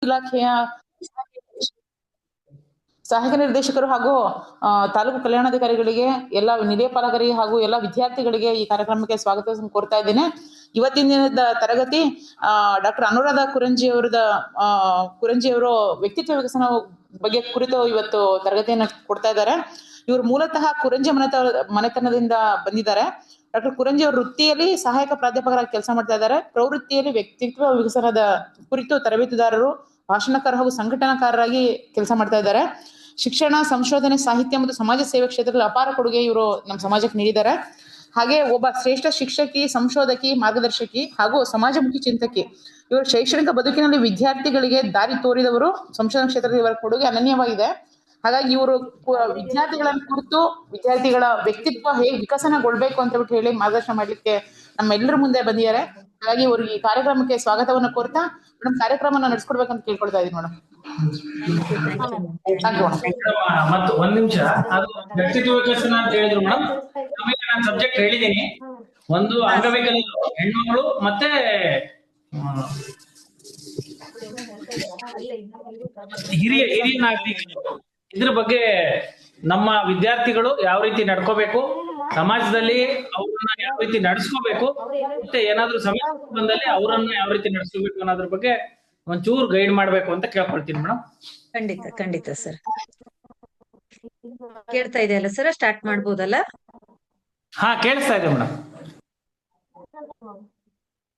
ಇಲಾಖೆಯ ಸಹಾಯಕ ನಿರ್ದೇಶಕರು ಹಾಗೂ ತಾಲೂಕು ಕಲ್ಯಾಣಾಧಿಕಾರಿಗಳಿಗೆ, ಎಲ್ಲ ನಿಲಯ ಪಾಲಕರಿಗೆ ಹಾಗೂ ಎಲ್ಲ ವಿದ್ಯಾರ್ಥಿಗಳಿಗೆ ಈ ಕಾರ್ಯಕ್ರಮಕ್ಕೆ ಸ್ವಾಗತವನ್ನು ಕೋರ್ತಾ ಇದ್ದೇನೆ. ಇವತ್ತಿನ ದಿನದ ತರಗತಿ ಡಾಕ್ಟರ್ ಅನುರಾಧ ಕುರಂಜಿಯವರು ವ್ಯಕ್ತಿತ್ವ ವಿಕಸನ ಬಗ್ಗೆ ಕುರಿತು ಇವತ್ತು ತರಗತಿಯನ್ನು ಕೊಡ್ತಾ ಇದ್ದಾರೆ. ಇವರು ಮೂಲತಃ ಕುರಂಜಿ ಮನೆತನದಿಂದ ಬಂದಿದ್ದಾರೆ. ಡಾಕ್ಟರ್ ಕುರಂಜಿ ಅವರು ವೃತ್ತಿಯಲ್ಲಿ ಸಹಾಯಕ ಪ್ರಾಧ್ಯಾಪಕರಾಗಿ ಕೆಲಸ ಮಾಡ್ತಾ ಇದ್ದಾರೆ. ಪ್ರವೃತ್ತಿಯಲ್ಲಿ ವ್ಯಕ್ತಿತ್ವ ವಿಕಸನದ ಕುರಿತು ತರಬೇತುದಾರರು, ಭಾಷಣಕಾರ ಹಾಗೂ ಸಂಘಟನಾಕಾರರಾಗಿ ಕೆಲಸ ಮಾಡ್ತಾ ಇದ್ದಾರೆ. ಶಿಕ್ಷಣ, ಸಂಶೋಧನೆ, ಸಾಹಿತ್ಯ ಮತ್ತು ಸಮಾಜ ಸೇವೆ ಕ್ಷೇತ್ರದಲ್ಲಿ ಅಪಾರ ಕೊಡುಗೆ ಇವರು ನಮ್ಮ ಸಮಾಜಕ್ಕೆ ನೀಡಿದ್ದಾರೆ. ಹಾಗೆ ಒಬ್ಬ ಶ್ರೇಷ್ಠ ಶಿಕ್ಷಕಿ, ಸಂಶೋಧಕಿ, ಮಾರ್ಗದರ್ಶಕಿ ಹಾಗೂ ಸಮಾಜಮುಖಿ ಚಿಂತಕಿ. ಇವರು ಶೈಕ್ಷಣಿಕ ಬದುಕಿನಲ್ಲಿ ವಿದ್ಯಾರ್ಥಿಗಳಿಗೆ ದಾರಿ ತೋರಿದವರು. ಸಂಶೋಧನಾ ಕ್ಷೇತ್ರದಲ್ಲಿ ಇವರ ಕೊಡುಗೆ ಅನನ್ಯವಾಗಿದೆ. ಹಾಗಾಗಿ ಇವರು ವಿದ್ಯಾರ್ಥಿಗಳನ್ನ ಕುರಿತು ವಿದ್ಯಾರ್ಥಿಗಳ ವ್ಯಕ್ತಿತ್ವ ಹೇಗೆ ವಿಕಸನಗೊಳ್ಬೇಕು ಅಂತ ಬಿಟ್ಟು ಹೇಳಿ ಮಾರ್ಗದರ್ಶನ ಮಾಡ್ಲಿಕ್ಕೆ ನಮ್ಮೆಲ್ಲರ ಮುಂದೆ ಬಂದಿದ್ದಾರೆ. ಹಾಗಾಗಿ ಇವ್ರಿಗೆ ಈ ಕಾರ್ಯಕ್ರಮಕ್ಕೆ ಸ್ವಾಗತವನ್ನು ಕೋರ್ತಾ ಮೇಡಮ್ ಕಾರ್ಯಕ್ರಮನ ನಡೆಸ್ಕೊಡ್ಬೇಕಂತ ಕೇಳ್ಕೊಳ್ತಾ ಇದೀನಿ ಮೇಡಮ್. ಮತ್ತು ಒಂದ್ ನಿಮಿಷ, ಅದು ವ್ಯಕ್ತಿತ್ವ ವಿಕಸನ ಅಂತ ಹೇಳಿದ್ರು ಮೇಡಮ್. ಆಮೇಲೆ ನಾನು ಸಬ್ಜೆಕ್ಟ್ ಹೇಳಿದ್ದೀನಿ. ಒಂದು ಅಂಗವಿಕಲ ಹೆಣ್ಮಗಳು ಮತ್ತೆ ಹಿರಿಯ ನಾಗರಿಕರು. ಇದ್ರ ಬಗ್ಗೆ ನಮ್ಮ ವಿದ್ಯಾರ್ಥಿಗಳು ಯಾವ ರೀತಿ ನಡ್ಕೋಬೇಕು, ಸಮಾಜದಲ್ಲಿ ಅವ್ರನ್ನ ಯಾವ ರೀತಿ ನಡೆಸ್ಕೋಬೇಕು, ಮತ್ತೆ ಏನಾದ್ರು ಸಮಸ್ಯೆ ಬಂದಲ್ಲಿ ಅವರನ್ನ ಯಾವ ರೀತಿ ನಡೆಸ್ಕೋಬೇಕು ಅನ್ನೋದ್ರ ಬಗ್ಗೆ ಒಂಚೂರು ಗೈಡ್ ಮಾಡ್ಬೇಕು ಅಂತ ಕೇಳ್ಕೊಳ್ತೀನಿ ಮೇಡಮ್. ಖಂಡಿತ ಸರ್. ಕೇಳ್ತಾ ಇದೆಯಲ್ಲ ಸರ್, ಸ್ಟಾರ್ಟ್ ಮಾಡ್ಬೋದಲ್ಲ? ಹಾ, ಕೇಳಿಸ್ತಾ ಇದೆ ಮೇಡಮ್.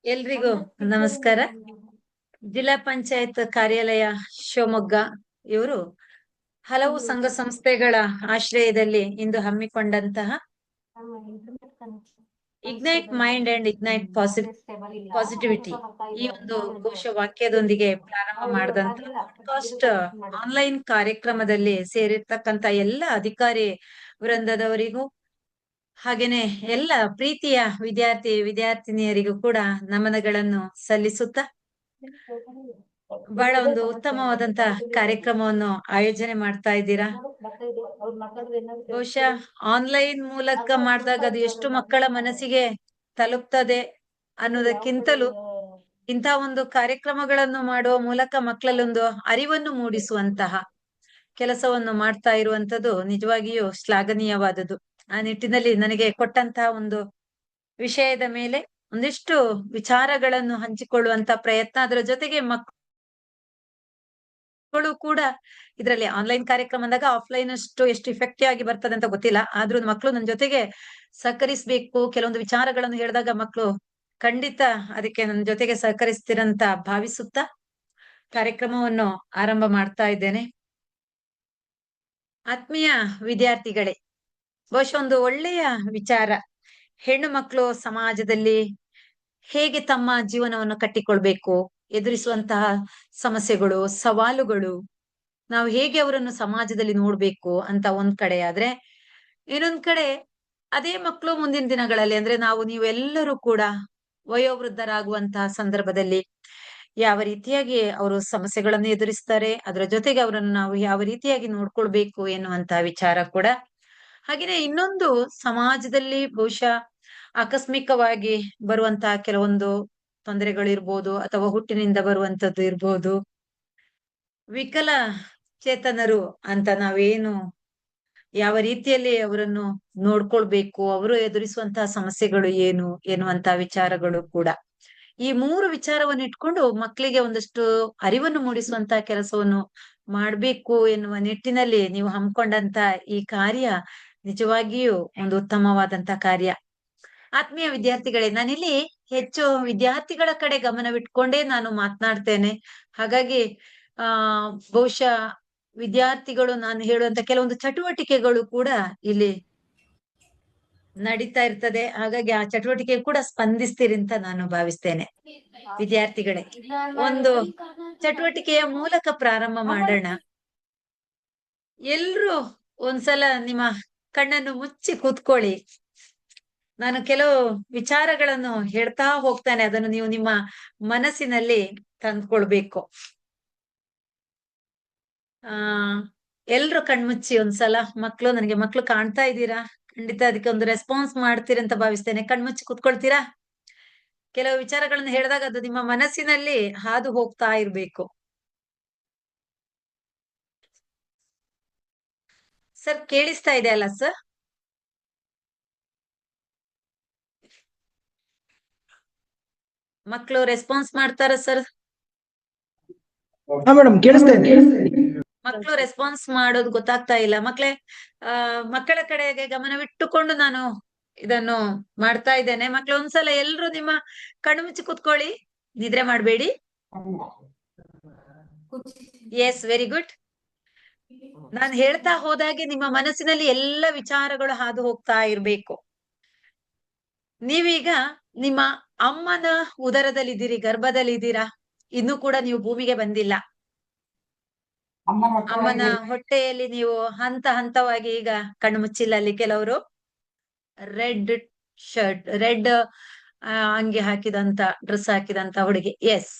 ಎಲ್ರಿಗೂ ನಮಸ್ಕಾರ. ಜಿಲ್ಲಾ ಪಂಚಾಯತ್ ಕಾರ್ಯಾಲಯ ಶಿವಮೊಗ್ಗ ಇವರು ಹಲವು ಸಂಘ ಸಂಸ್ಥೆಗಳ ಆಶ್ರಯದಲ್ಲಿ ಇಂದು ಹಮ್ಮಿಕೊಂಡಂತಹ ignite mind and ignite positivity ಈ ಒಂದು ಘೋಷ ವಾಕ್ಯದೊಂದಿಗೆ ಪ್ರಾರಂಭ ಮಾಡಿದಂತ ಪಾಡ್ಕಾಸ್ಟ್ ಆನ್ಲೈನ್ ಕಾರ್ಯಕ್ರಮದಲ್ಲಿ ಸೇರಿರ್ತಕ್ಕಂತ ಎಲ್ಲ ಅಧಿಕಾರಿ ವೃಂದದವರಿಗೂ ಹಾಗೇನೆ ಎಲ್ಲ ಪ್ರೀತಿಯ ವಿದ್ಯಾರ್ಥಿನಿಯರಿಗೂ ಕೂಡ ನಮನಗಳನ್ನು ಸಲ್ಲಿಸುತ್ತಾ ಬಹಳ ಒಂದು ಉತ್ತಮವಾದಂತ ಕಾರ್ಯಕ್ರಮವನ್ನು ಆಯೋಜನೆ ಮಾಡ್ತಾ ಇದ್ದೀರಾ. ಬಹುಶಃ ಆನ್ಲೈನ್ ಮೂಲಕ ಮಾಡಿದಾಗ ಅದು ಎಷ್ಟು ಮಕ್ಕಳ ಮನಸ್ಸಿಗೆ ತಲುಪ್ತದೆ ಅನ್ನೋದಕ್ಕಿಂತಲೂ ಇಂಥ ಒಂದು ಕಾರ್ಯಕ್ರಮಗಳನ್ನು ಮಾಡುವ ಮೂಲಕ ಮಕ್ಕಳಲ್ಲೊಂದು ಅರಿವನ್ನು ಮೂಡಿಸುವಂತಹ ಕೆಲಸವನ್ನು ಮಾಡ್ತಾ ಇರುವಂತದ್ದು ನಿಜವಾಗಿಯೂ ಶ್ಲಾಘನೀಯವಾದದ್ದು. ಆ ನಿಟ್ಟಿನಲ್ಲಿ ನನಗೆ ಕೊಟ್ಟಂತಹ ಒಂದು ವಿಷಯದ ಮೇಲೆ ಒಂದಿಷ್ಟು ವಿಚಾರಗಳನ್ನು ಹಂಚಿಕೊಳ್ಳುವಂತ ಪ್ರಯತ್ನ, ಅದರ ಜೊತೆಗೆ ಮಕ್ಕಳು ಕೂಡ ಇದರಲ್ಲಿ ಆನ್ಲೈನ್ ಕಾರ್ಯಕ್ರಮ ಅಂದಾಗ ಆಫ್ಲೈನ್ ಅಷ್ಟು ಎಷ್ಟು ಇಫೆಕ್ಟಿವ್ ಆಗಿ ಬರ್ತದೆ ಅಂತ ಗೊತ್ತಿಲ್ಲ. ಆದ್ರೂ ಮಕ್ಕಳು ನನ್ನ ಜೊತೆಗೆ ಸಹಕರಿಸ್ಬೇಕು. ಕೆಲವೊಂದು ವಿಚಾರಗಳನ್ನು ಹೇಳಿದಾಗ ಮಕ್ಕಳು ಖಂಡಿತ ಅದಕ್ಕೆ ನನ್ನ ಜೊತೆಗೆ ಸಹಕರಿಸ್ತಿರಂತ ಭಾವಿಸುತ್ತಾ ಕಾರ್ಯಕ್ರಮವನ್ನು ಆರಂಭ ಮಾಡ್ತಾ ಇದ್ದೇನೆ. ಆತ್ಮೀಯ ವಿದ್ಯಾರ್ಥಿಗಳೇ, ಬಹುಶಃ ಒಂದು ಒಳ್ಳೆಯ ವಿಚಾರ, ಹೆಣ್ಣು ಮಕ್ಕಳು ಸಮಾಜದಲ್ಲಿ ಹೇಗೆ ತಮ್ಮ ಜೀವನವನ್ನು ಕಟ್ಟಿಕೊಳ್ಬೇಕು, ಎದುರಿಸುವಂತಹ ಸಮಸ್ಯೆಗಳು, ಸವಾಲುಗಳು, ನಾವು ಹೇಗೆ ಅವರನ್ನು ಸಮಾಜದಲ್ಲಿ ನೋಡ್ಬೇಕು ಅಂತ ಒಂದ್ ಕಡೆ ಆದ್ರೆ, ಇನ್ನೊಂದ್ ಕಡೆ ಅದೇ ಮಕ್ಕಳು ಮುಂದಿನ ದಿನಗಳಲ್ಲಿ ಅಂದ್ರೆ ನೀವೆಲ್ಲರೂ ಕೂಡ ವಯೋವೃದ್ಧರಾಗುವಂತಹ ಸಂದರ್ಭದಲ್ಲಿ ಯಾವ ರೀತಿಯಾಗಿ ಅವರು ಸಮಸ್ಯೆಗಳನ್ನು ಎದುರಿಸ್ತಾರೆ, ಅದರ ಜೊತೆಗೆ ಅವರನ್ನು ನಾವು ಯಾವ ರೀತಿಯಾಗಿ ನೋಡ್ಕೊಳ್ಬೇಕು ಎನ್ನುವಂತಹ ವಿಚಾರ ಕೂಡ. ಹಾಗೇನೆ ಇನ್ನೊಂದು, ಸಮಾಜದಲ್ಲಿ ಬಹುಶಃ ಆಕಸ್ಮಿಕವಾಗಿ ಬರುವಂತಹ ಕೆಲವೊಂದು ತೊಂದರೆಗಳಿರ್ಬೋದು ಅಥವಾ ಹುಟ್ಟಿನಿಂದ ಬರುವಂತದ್ದು ಇರ್ಬೋದು, ವಿಕಲ ಚೇತನರು ಅಂತ ನಾವೇನು ಯಾವ ರೀತಿಯಲ್ಲಿ ಅವರನ್ನು ನೋಡ್ಕೊಳ್ಬೇಕು, ಅವರು ಎದುರಿಸುವಂತಹ ಸಮಸ್ಯೆಗಳು ಏನು ಎನ್ನುವಂತಹ ವಿಚಾರಗಳು ಕೂಡ. ಈ ಮೂರು ವಿಚಾರವನ್ನು ಇಟ್ಕೊಂಡು ಮಕ್ಕಳಿಗೆ ಒಂದಷ್ಟು ಅರಿವನ್ನು ಮೂಡಿಸುವಂತಹ ಕೆಲಸವನ್ನು ಮಾಡ್ಬೇಕು ಎನ್ನುವ ನಿಟ್ಟಿನಲ್ಲಿ ನೀವು ಹಮ್ಮಿಕೊಂಡಂತ ಈ ಕಾರ್ಯ ನಿಜವಾಗಿಯೂ ಒಂದು ಉತ್ತಮವಾದಂತ ಕಾರ್ಯ. ಆತ್ಮೀಯ ವಿದ್ಯಾರ್ಥಿಗಳೇ, ನಾನಿಲ್ಲಿ ಹೆಚ್ಚು ವಿದ್ಯಾರ್ಥಿಗಳ ಕಡೆ ಗಮನವಿಟ್ಕೊಂಡೇ ನಾನು ಮಾತನಾಡ್ತೇನೆ. ಹಾಗಾಗಿ ಬಹುಶಃ ವಿದ್ಯಾರ್ಥಿಗಳು ನಾನು ಹೇಳುವಂತ ಕೆಲವೊಂದು ಚಟುವಟಿಕೆಗಳು ಕೂಡ ಇಲ್ಲಿ ನಡೀತಾ ಇರ್ತದೆ. ಹಾಗಾಗಿ ಆ ಚಟುವಟಿಕೆ ಕೂಡ ಸ್ಪಂದಿಸ್ತೀರಿ ಅಂತ ನಾನು ಭಾವಿಸ್ತೇನೆ. ವಿದ್ಯಾರ್ಥಿಗಳೇ, ಒಂದು ಚಟುವಟಿಕೆಯ ಮೂಲಕ ಪ್ರಾರಂಭ ಮಾಡೋಣ. ಎಲ್ರೂ ಒಂದ್ಸಲ ನಿಮ್ಮ ಕಣ್ಣನ್ನು ಮುಚ್ಚಿ ಕೂತ್ಕೊಳ್ಳಿ. ನಾನು ಕೆಲವು ವಿಚಾರಗಳನ್ನು ಹೇಳ್ತಾ ಹೋಗ್ತಾನೆ, ಅದನ್ನು ನೀವು ನಿಮ್ಮ ಮನಸ್ಸಿನಲ್ಲಿ ತಂದ್ಕೊಳ್ಬೇಕು. ಎಲ್ರು ಕಣ್ಮುಚ್ಚಿ ಒಂದ್ಸಲ. ನನಗೆ ಮಕ್ಳು ಕಾಣ್ತಾ ಇದ್ದೀರಾ? ಖಂಡಿತ ಅದಕ್ಕೆ ಒಂದು ರೆಸ್ಪಾನ್ಸ್ ಮಾಡ್ತೀರಿ ಅಂತ ಭಾವಿಸ್ತೇನೆ. ಕಣ್ಮುಚ್ಚಿ ಕೂತ್ಕೊಳ್ತೀರಾ? ಕೆಲವು ವಿಚಾರಗಳನ್ನು ಹೇಳಿದಾಗ ಅದು ನಿಮ್ಮ ಮನಸ್ಸಿನಲ್ಲಿ ಹಾದು ಹೋಗ್ತಾ ಇರ್ಬೇಕು. ಸರ್ ಕೇಳಿಸ್ತಾ ಇದೆ ಅಲ್ಲ ಸರ್? ಮಕ್ಕಳು ರೆಸ್ಪಾನ್ಸ್ ಮಾಡ್ತಾರ ಸರ್? ಹಾ ಮೇಡಮ್ ಕೇಳಿಸ್ತಾ ಇದೆ. ಮಕ್ಕಳು ರೆಸ್ಪಾನ್ಸ್ ಮಾಡೋದು ಗೊತ್ತಾಗ್ತಾ ಇಲ್ಲ. ಮಕ್ಕಳ ಕಡೆಗೆ ಗಮನವಿಟ್ಟುಕೊಂಡು ನಾನು ಇದನ್ನು ಮಾಡ್ತಾ ಇದ್ದೇನೆ. ಮಕ್ಳು ಒಂದ್ಸಲ ಎಲ್ರು ನಿಮ್ಮ ಕಣ್ಣು ಮುಚ್ಚಿ ಕೂತ್ಕೊಳ್ಳಿ, ನಿದ್ರೆ ಮಾಡಬೇಡಿ. Yes, very good. ನಾನು ಹೇಳ್ತಾ ಹೋದಾಗೆ ನಿಮ್ಮ ಮನಸ್ಸಿನಲ್ಲಿ ಎಲ್ಲ ವಿಚಾರಗಳು ಹಾದು ಹೋಗ್ತಾ ಇರ್ಬೇಕು. ನೀವೀಗ ನಿಮ್ಮ ಅಮ್ಮನ ಉದರದಲ್ಲಿದ್ದೀರಿ, ಗರ್ಭದಲ್ಲಿದ್ದೀರಾ. ಇನ್ನೂ ಕೂಡ ನೀವು ಭೂಮಿಗೆ ಬಂದಿಲ್ಲ. ಅಮ್ಮನ ಹೊಟ್ಟೆಯಲ್ಲಿ ನೀವು ಹಂತ ಹಂತವಾಗಿ ಈಗ ಕಣ್ಣು ಮುಚ್ಚಿಲ್ಲ. ಅಲ್ಲಿ ಕೆಲವರು ರೆಡ್ ಶರ್ಟ್, ರೆಡ್ ಅಂಗಿ ಹಾಕಿದಂತ, ಡ್ರೆಸ್ ಹಾಕಿದಂತ ಹುಡುಗಿ. ಎಸ್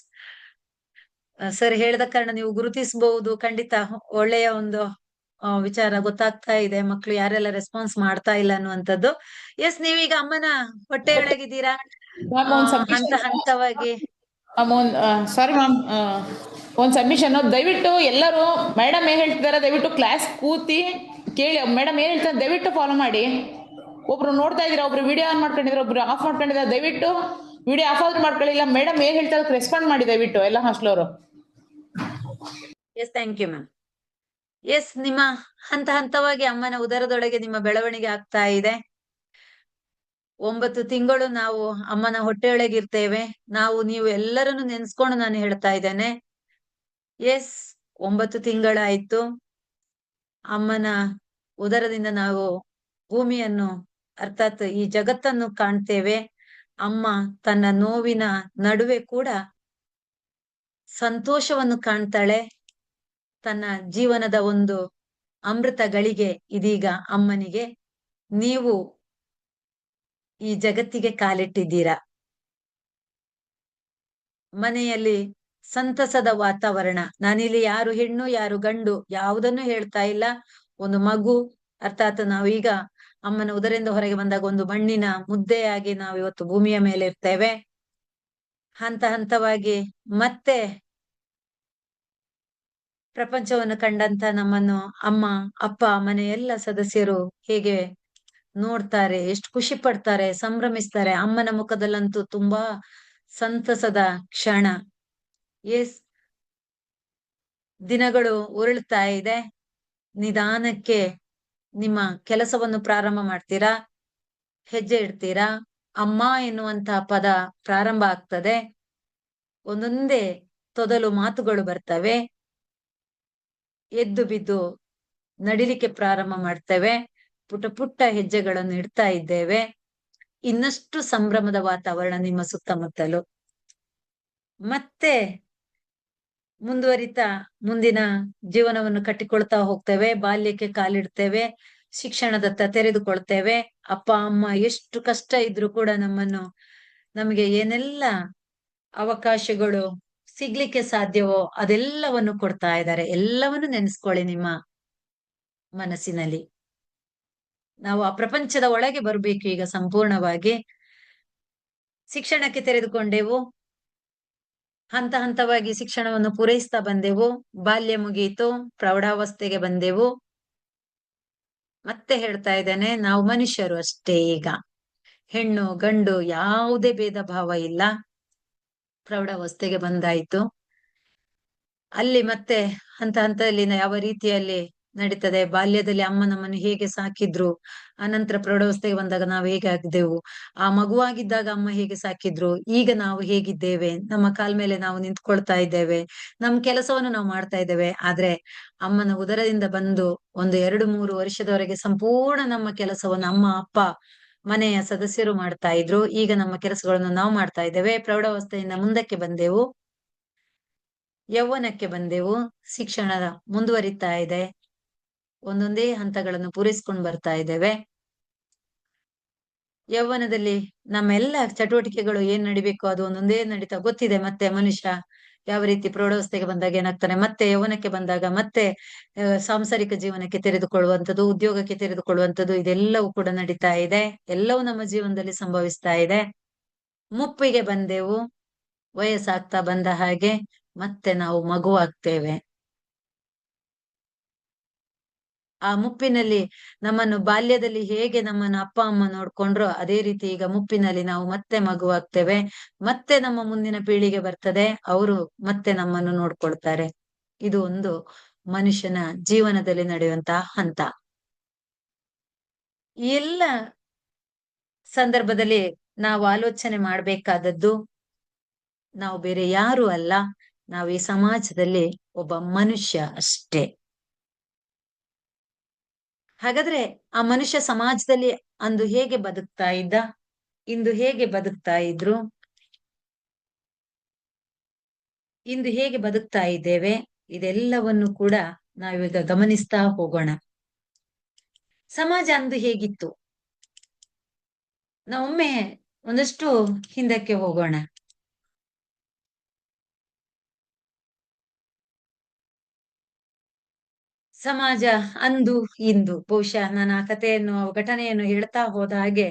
ಸರ್ ಹೇಳಿದ ಕಾರಣ ನೀವು ಗುರುತಿಸಬಹುದು. ಖಂಡಿತ ಒಳ್ಳೆಯ ಒಂದು ವಿಚಾರ ಗೊತ್ತಾಗ್ತಾ ಇದೆ. ಮಕ್ಳು ಯಾರೆಲ್ಲ ರೆಸ್ಪಾನ್ಸ್ ಮಾಡ್ತಾ ಇಲ್ಲ ಅನ್ನುವಂಥದ್ದು. ಎಸ್, ನೀವೀಗ ಅಮ್ಮನ ಹೊಟ್ಟೆಯೊಳಗಿದ್ದೀರಾ. ಹಂತ ಹಂತವಾಗಿ ಸಾರಿ ಮ್ಯಾಮ್, ಒಂದು ಸಬ್ಮಿಷನ್. ದಯವಿಟ್ಟು ಎಲ್ಲರೂ ಮೇಡಮ್ ಏನ್ ಹೇಳ್ತಿದಾರೆ ದಯವಿಟ್ಟು ಕ್ಲಾಸ್ ಕೂತಿ ಕೇಳಿ. ಮೇಡಮ್ ಏನ್ ಹೇಳ್ತಾರೆ ದಯವಿಟ್ಟು ಫಾಲೋ ಮಾಡಿ. ಒಬ್ರು ನೋಡ್ತಾ ಇದೀರಾ, ಒಬ್ರು ವಿಡಿಯೋ ಆನ್ ಮಾಡ್ಕೊಂಡಿದ್ರೆ, ಒಬ್ರು ಆಫ್ ಮಾಡ್ಕೊಂಡಿದ್ದಾರೆ. ದಯವಿಟ್ಟು ವಿಡಿಯೋ ಆಫ್ ಆದ್ರೂ ಮಾಡ್ಕೊಳ್ಳಿಲ್ಲ. ಮೇಡಮ್ ಏನ್ ಹೇಳ್ತಾರೆ ರೆಸ್ಪಾಂಡ್ ಮಾಡಿ ದಯವಿಟ್ಟು ಎಲ್ಲ ಹಾಸ್ಟ್ಲವರು. Yes, thank you ma'am. Yes, ನಿಮ್ಮ ಹಂತ ಹಂತವಾಗಿ ಅಮ್ಮನ ಉದರದೊಳಗೆ ನಿಮ್ಮ ಬೆಳವಣಿಗೆ ಆಗ್ತಾ ಇದೆ. 9 ತಿಂಗಳು ನಾವು ಅಮ್ಮನ ಹೊಟ್ಟೆಯೊಳಗಿರ್ತೇವೆ. ನೀವು ಎಲ್ಲರನ್ನು ನೆನ್ಸ್ಕೊಂಡು ನಾನು ಹೇಳ್ತಾ ಇದ್ದೇನೆ. ಎಸ್, 9 ತಿಂಗಳಾಯ್ತು. ಅಮ್ಮನ ಉದರದಿಂದ ನಾವು ಭೂಮಿಯನ್ನು, ಅರ್ಥಾತ್ ಈ ಜಗತ್ತನ್ನು ಕಾಣ್ತೇವೆ. ಅಮ್ಮ ತನ್ನ ನೋವಿನ ನಡುವೆ ಕೂಡ ಸಂತೋಷವನ್ನು ಕಾಣ್ತಾಳೆ. ತನ್ನ ಜೀವನದ ಒಂದು ಅಮೃತ ಗಳಿಗೆ ಇದೀಗ ಅಮ್ಮನಿಗೆ. ನೀವು ಈ ಜಗತ್ತಿಗೆ ಕಾಲಿಟ್ಟಿದ್ದೀರಾ. ಮನೆಯಲ್ಲಿ ಸಂತಸದ ವಾತಾವರಣ. ನಾನಿಲ್ಲಿ ಯಾರು ಹೆಣ್ಣು ಯಾರು ಗಂಡು ಯಾವುದನ್ನು ಹೇಳ್ತಾ ಇಲ್ಲ. ಒಂದು ಮಗು, ಅರ್ಥಾತ್ ನಾವೀಗ ಅಮ್ಮನ ಉದರಿಂದ ಹೊರಗೆ ಬಂದಾಗ ಒಂದು ಮಣ್ಣಿನ ಮುದ್ದೆಯಾಗಿ ನಾವು ಇವತ್ತು ಭೂಮಿಯ ಮೇಲೆ ಇರ್ತೇವೆ. ಹಂತ ಹಂತವಾಗಿ ಮತ್ತೆ ಪ್ರಪಂಚವನ್ನು ಕಂಡಂತ ನಮ್ಮನ್ನು ಅಮ್ಮ, ಅಪ್ಪ, ಮನೆ ಎಲ್ಲ ಸದಸ್ಯರು ಹೇಗೆ ನೋಡ್ತಾರೆ, ಎಷ್ಟು ಖುಷಿ ಪಡ್ತಾರೆ, ಸಂಭ್ರಮಿಸ್ತಾರೆ. ಅಮ್ಮನ ಮುಖದಲ್ಲಂತೂ ತುಂಬಾ ಸಂತಸದ ಕ್ಷಣ. ಎಸ್, ದಿನಗಳು ಉರುಳ್ತಾ ಇದೆ. ನಿಧಾನಕ್ಕೆ ನಿಮ್ಮ ಕೆಲಸವನ್ನು ಪ್ರಾರಂಭ ಮಾಡ್ತೀರಾ, ಹೆಜ್ಜೆ ಇಡ್ತೀರಾ. ಅಮ್ಮ ಎನ್ನುವಂತಹ ಪದ ಪ್ರಾರಂಭ ಆಗ್ತದೆ. ಒಂದೊಂದೇ ತೊದಲು ಮಾತುಗಳು ಬರ್ತವೆ. ಎದ್ದು ಬಿದ್ದು ನಡಿಲಿಕ್ಕೆ ಪ್ರಾರಂಭ ಮಾಡ್ತೇವೆ. ಪುಟ್ಟ ಪುಟ್ಟ ಹೆಜ್ಜೆಗಳನ್ನು ಇಡ್ತಾ ಇದ್ದೇವೆ. ಇನ್ನಷ್ಟು ಸಂಭ್ರಮದ ವಾತಾವರಣ ನಿಮ್ಮ ಸುತ್ತಮುತ್ತಲು. ಮತ್ತೆ ಮುಂದುವರಿತಾ ಮುಂದಿನ ಜೀವನವನ್ನು ಕಟ್ಟಿಕೊಳ್ತಾ ಹೋಗ್ತೇವೆ. ಬಾಲ್ಯಕ್ಕೆ ಕಾಲಿಡ್ತೇವೆ. ಶಿಕ್ಷಣದತ್ತ ತೆರೆದುಕೊಳ್ತೇವೆ. ಅಪ್ಪ ಅಮ್ಮ ಎಷ್ಟು ಕಷ್ಟ ಇದ್ರು ಕೂಡ ನಮಗೆ ಏನೆಲ್ಲ ಅವಕಾಶಗಳು ಸಿಗ್ಲಿಕ್ಕೆ ಸಾಧ್ಯವೋ ಅದೆಲ್ಲವನ್ನು ಕೊಡ್ತಾ ಇದ್ದಾರೆ. ಎಲ್ಲವನ್ನು ನೆನೆಸ್ಕೊಳ್ಳಿ ನಿಮ್ಮ ಮನಸ್ಸಿನಲ್ಲಿ. ನಾವು ಆ ಪ್ರಪಂಚದ ಒಳಗೆ ಬರ್ಬೇಕು ಈಗ ಸಂಪೂರ್ಣವಾಗಿ. ಶಿಕ್ಷಣಕ್ಕೆ ತೆರೆದುಕೊಂಡೆವು. ಹಂತ ಹಂತವಾಗಿ ಶಿಕ್ಷಣವನ್ನು ಪೂರೈಸ್ತಾ ಬಂದೆವು. ಬಾಲ್ಯ ಮುಗಿಯಿತು, ಪ್ರೌಢಾವಸ್ಥೆಗೆ ಬಂದೆವು. ಮತ್ತೆ ಹೇಳ್ತಾ ಇದ್ದೇನೆ, ನಾವು ಮನುಷ್ಯರು ಅಷ್ಟೇ. ಈಗ ಹೆಣ್ಣು ಗಂಡು ಯಾವುದೇ ಭೇದ ಭಾವ ಇಲ್ಲ. ಪ್ರೌಢಾವಸ್ಥೆಗೆ ಬಂದಾಯ್ತು. ಅಲ್ಲಿ ಮತ್ತೆ ಹಂತ ಹಂತದಲ್ಲಿ ಯಾವ ರೀತಿಯಲ್ಲಿ ನಡೀತದೆ. ಬಾಲ್ಯದಲ್ಲಿ ಅಮ್ಮ ನಮ್ಮನ್ನು ಹೇಗೆ ಸಾಕಿದ್ರು, ಅನಂತರ ಪ್ರೌಢಾವಸ್ಥೆಗೆ ಬಂದಾಗ ನಾವು ಹೇಗೆ ಆಗಿದ್ದೆವು, ಆ ಮಗುವಾಗಿದ್ದಾಗ ಅಮ್ಮ ಹೇಗೆ ಸಾಕಿದ್ರು, ಈಗ ನಾವು ಹೇಗಿದ್ದೇವೆ, ನಮ್ಮ ಕಾಲ್ ಮೇಲೆ ನಾವು ನಿಂತ್ಕೊಳ್ತಾ ಇದ್ದೇವೆ, ನಮ್ ಕೆಲಸವನ್ನು ನಾವು ಮಾಡ್ತಾ ಇದ್ದೇವೆ. ಆದ್ರೆ ಅಮ್ಮನ ಉದರದಿಂದ ಬಂದು 1-2-3 ವರ್ಷದವರೆಗೆ ಸಂಪೂರ್ಣ ನಮ್ಮ ಕೆಲಸವನ್ನು ಅಮ್ಮ ಅಪ್ಪ ಮನೆಯ ಸದಸ್ಯರು ಮಾಡ್ತಾ ಇದ್ರು. ಈಗ ನಮ್ಮ ಕೆಲಸಗಳನ್ನು ನಾವು ಮಾಡ್ತಾ ಇದ್ದೇವೆ. ಪ್ರೌಢಾವಸ್ಥೆಯಿಂದ ಮುಂದಕ್ಕೆ ಬಂದೆವು, ಯೌವನಕ್ಕೆ ಬಂದೆವು. ಶಿಕ್ಷಣ ಮುಂದುವರಿತಾ ಇದೆ. ಒಂದೊಂದೇ ಹಂತಗಳನ್ನು ಪೂರೈಸ್ಕೊಂಡು ಬರ್ತಾ ಇದ್ದೇವೆ. ಯೌವನದಲ್ಲಿ ನಮ್ಮೆಲ್ಲ ಚಟುವಟಿಕೆಗಳು ಏನ್ ನಡಿಬೇಕು ಅದು ಒಂದೊಂದೇ ನಡೀತಾ ಗೊತ್ತಿದೆ. ಮತ್ತೆ ಮನುಷ್ಯ ಯಾವ ರೀತಿ ಪ್ರೌಢಾವಸ್ಥೆಗೆ ಬಂದಾಗ ಏನಾಗ್ತಾನೆ, ಮತ್ತೆ ಯೌವನಕ್ಕೆ ಬಂದಾಗ ಮತ್ತೆ ಸಾಂಸಾರಿಕ ಜೀವನಕ್ಕೆ ತೆರೆದುಕೊಳ್ಳುವಂಥದ್ದು, ಉದ್ಯೋಗಕ್ಕೆ ತೆರೆದುಕೊಳ್ಳುವಂಥದ್ದು, ಇದೆಲ್ಲವೂ ಕೂಡ ನಡೀತಾ ಇದೆ. ಎಲ್ಲವೂ ನಮ್ಮ ಜೀವನದಲ್ಲಿ ಸಂಭವಿಸ್ತಾ ಇದೆ. ಮುಪ್ಪಿಗೆ ಬಂದೆವು. ವಯಸ್ಸಾಗ್ತಾ ಬಂದ ಹಾಗೆ ಮತ್ತೆ ನಾವು ಮಗುವಾಗ್ತೇವೆ. ಆ ಮುಪ್ಪಿನಲ್ಲಿ ನಮ್ಮನ್ನು ಬಾಲ್ಯದಲ್ಲಿ ಹೇಗೆ ನಮ್ಮನ್ನು ಅಪ್ಪ ಅಮ್ಮ ನೋಡ್ಕೊಂಡ್ರೋ ಅದೇ ರೀತಿ ಈಗ ಮುಪ್ಪಿನಲ್ಲಿ ನಾವು ಮತ್ತೆ ಮಗುವಾಗ್ತೇವೆ, ಮತ್ತೆ ನಮ್ಮ ಮುಂದಿನ ಪೀಳಿಗೆ ಬರ್ತದೆ, ಅವರು ಮತ್ತೆ ನಮ್ಮನ್ನು ನೋಡ್ಕೊಳ್ತಾರೆ. ಇದು ಒಂದು ಮನುಷ್ಯನ ಜೀವನದಲ್ಲಿ ನಡೆಯುವಂತಹ ಹಂತ. ಈ ಎಲ್ಲ ಸಂದರ್ಭದಲ್ಲಿ ನಾವು ಆಲೋಚನೆ ಮಾಡ್ಬೇಕಾದದ್ದು, ನಾವು ಬೇರೆ ಯಾರು ಅಲ್ಲ, ನಾವು ಈ ಸಮಾಜದಲ್ಲಿ ಒಬ್ಬ ಮನುಷ್ಯ ಅಷ್ಟೇ. ಹಾಗಾದ್ರೆ ಆ ಮನುಷ್ಯ ಸಮಾಜದಲ್ಲಿ ಅಂದು ಹೇಗೆ ಬದುಕ್ತಾ ಇದ್ದ, ಇಂದು ಹೇಗೆ ಬದುಕ್ತಾ ಇದ್ರು, ಇಂದು ಹೇಗೆ ಬದುಕ್ತಾ ಇದ್ದೇವೆ, ಇದೆಲ್ಲವನ್ನು ಕೂಡ ನಾವೀಗ ಗಮನಿಸ್ತಾ ಹೋಗೋಣ. ಸಮಾಜ ಅಂದು ಹೇಗಿತ್ತು, ನಾವೊಮ್ಮೆ ಒಂದಷ್ಟು ಹಿಂದಕ್ಕೆ ಹೋಗೋಣ. ಸಮಾಜ ಅಂದು ಇಂದು, ಬಹುಶಃ ನಾನು ಆ ಕಥೆಯನ್ನು ಘಟನೆಯನ್ನು ಹೇಳ್ತಾ ಹೋದ ಹಾಗೆ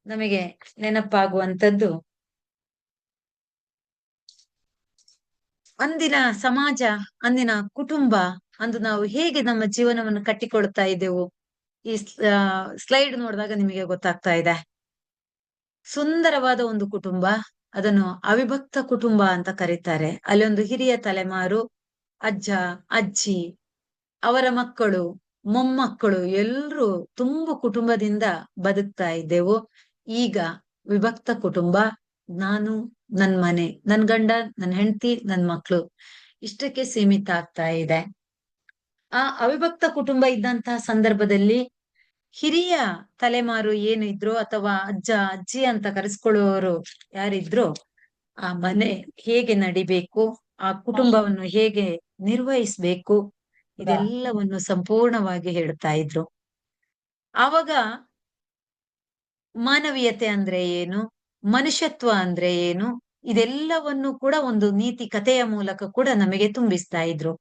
ನಮಗೆ ನೆನಪಾಗುವಂಥದ್ದು, ಅಂದಿನ ಸಮಾಜ, ಅಂದಿನ ಕುಟುಂಬ, ಅಂದು ನಾವು ಹೇಗೆ ನಮ್ಮ ಜೀವನವನ್ನು ಕಟ್ಟಿಕೊಳ್ತಾ ಇದ್ದೆವು, ಈ ಸ್ಲೈಡ್ ನೋಡಿದಾಗ ನಿಮಗೆ ಗೊತ್ತಾಗ್ತಾ ಇದೆ. ಸುಂದರವಾದ ಒಂದು ಕುಟುಂಬ, ಅದನ್ನು ಅವಿಭಕ್ತ ಕುಟುಂಬ ಅಂತ ಕರೀತಾರೆ. ಅಲ್ಲಿ ಒಂದು ಹಿರಿಯ ತಲೆಮಾರು, ಅಜ್ಜ ಅಜ್ಜಿ, ಅವರ ಮಕ್ಕಳು, ಮೊಮ್ಮಕ್ಕಳು ಎಲ್ರೂ ತುಂಬು ಕುಟುಂಬದಿಂದ ಬದುಕ್ತಾ ಇದ್ದೆವು. ಈಗ ವಿಭಕ್ತ ಕುಟುಂಬ, ನಾನು, ನನ್ ಮನೆ, ನನ್ ಗಂಡ, ನನ್ ಹೆಂಡತಿ, ನನ್ ಮಕ್ಳು, ಇಷ್ಟಕ್ಕೆ ಸೀಮಿತ ಆಗ್ತಾ ಇದೆ. ಆ ಅವಿಭಕ್ತ ಕುಟುಂಬ ಇದ್ದಂತಹ ಸಂದರ್ಭದಲ್ಲಿ ಹಿರಿಯ ತಲೆಮಾರು ಏನು ಇದ್ರು, ಅಥವಾ ಅಜ್ಜ ಅಜ್ಜಿ ಅಂತ ಕರೆಸ್ಕೊಳ್ಳುವವರು ಯಾರಿದ್ರು, ಆ ಮನೆ ಹೇಗೆ ನಡಿಬೇಕು, ಆ ಕುಟುಂಬವನ್ನು ಹೇಗೆ ನಿರ್ವಹಿಸ್ಬೇಕು, ಇದೆಲ್ಲವನ್ನು ಸಂಪೂರ್ಣವಾಗಿ ಹೇಳ್ತಾ ಇದ್ರು. ಆವಾಗ ಮಾನವೀಯತೆ ಅಂದ್ರೆ ಏನು, ಮನುಷ್ಯತ್ವ ಅಂದ್ರೆ ಏನು, ಇದೆಲ್ಲವನ್ನು ಕೂಡ ಒಂದು ನೀತಿ ಕಥೆಯ ಮೂಲಕ ಕೂಡ ನಮಗೆ ತುಂಬಿಸ್ತಾ ಇದ್ರು.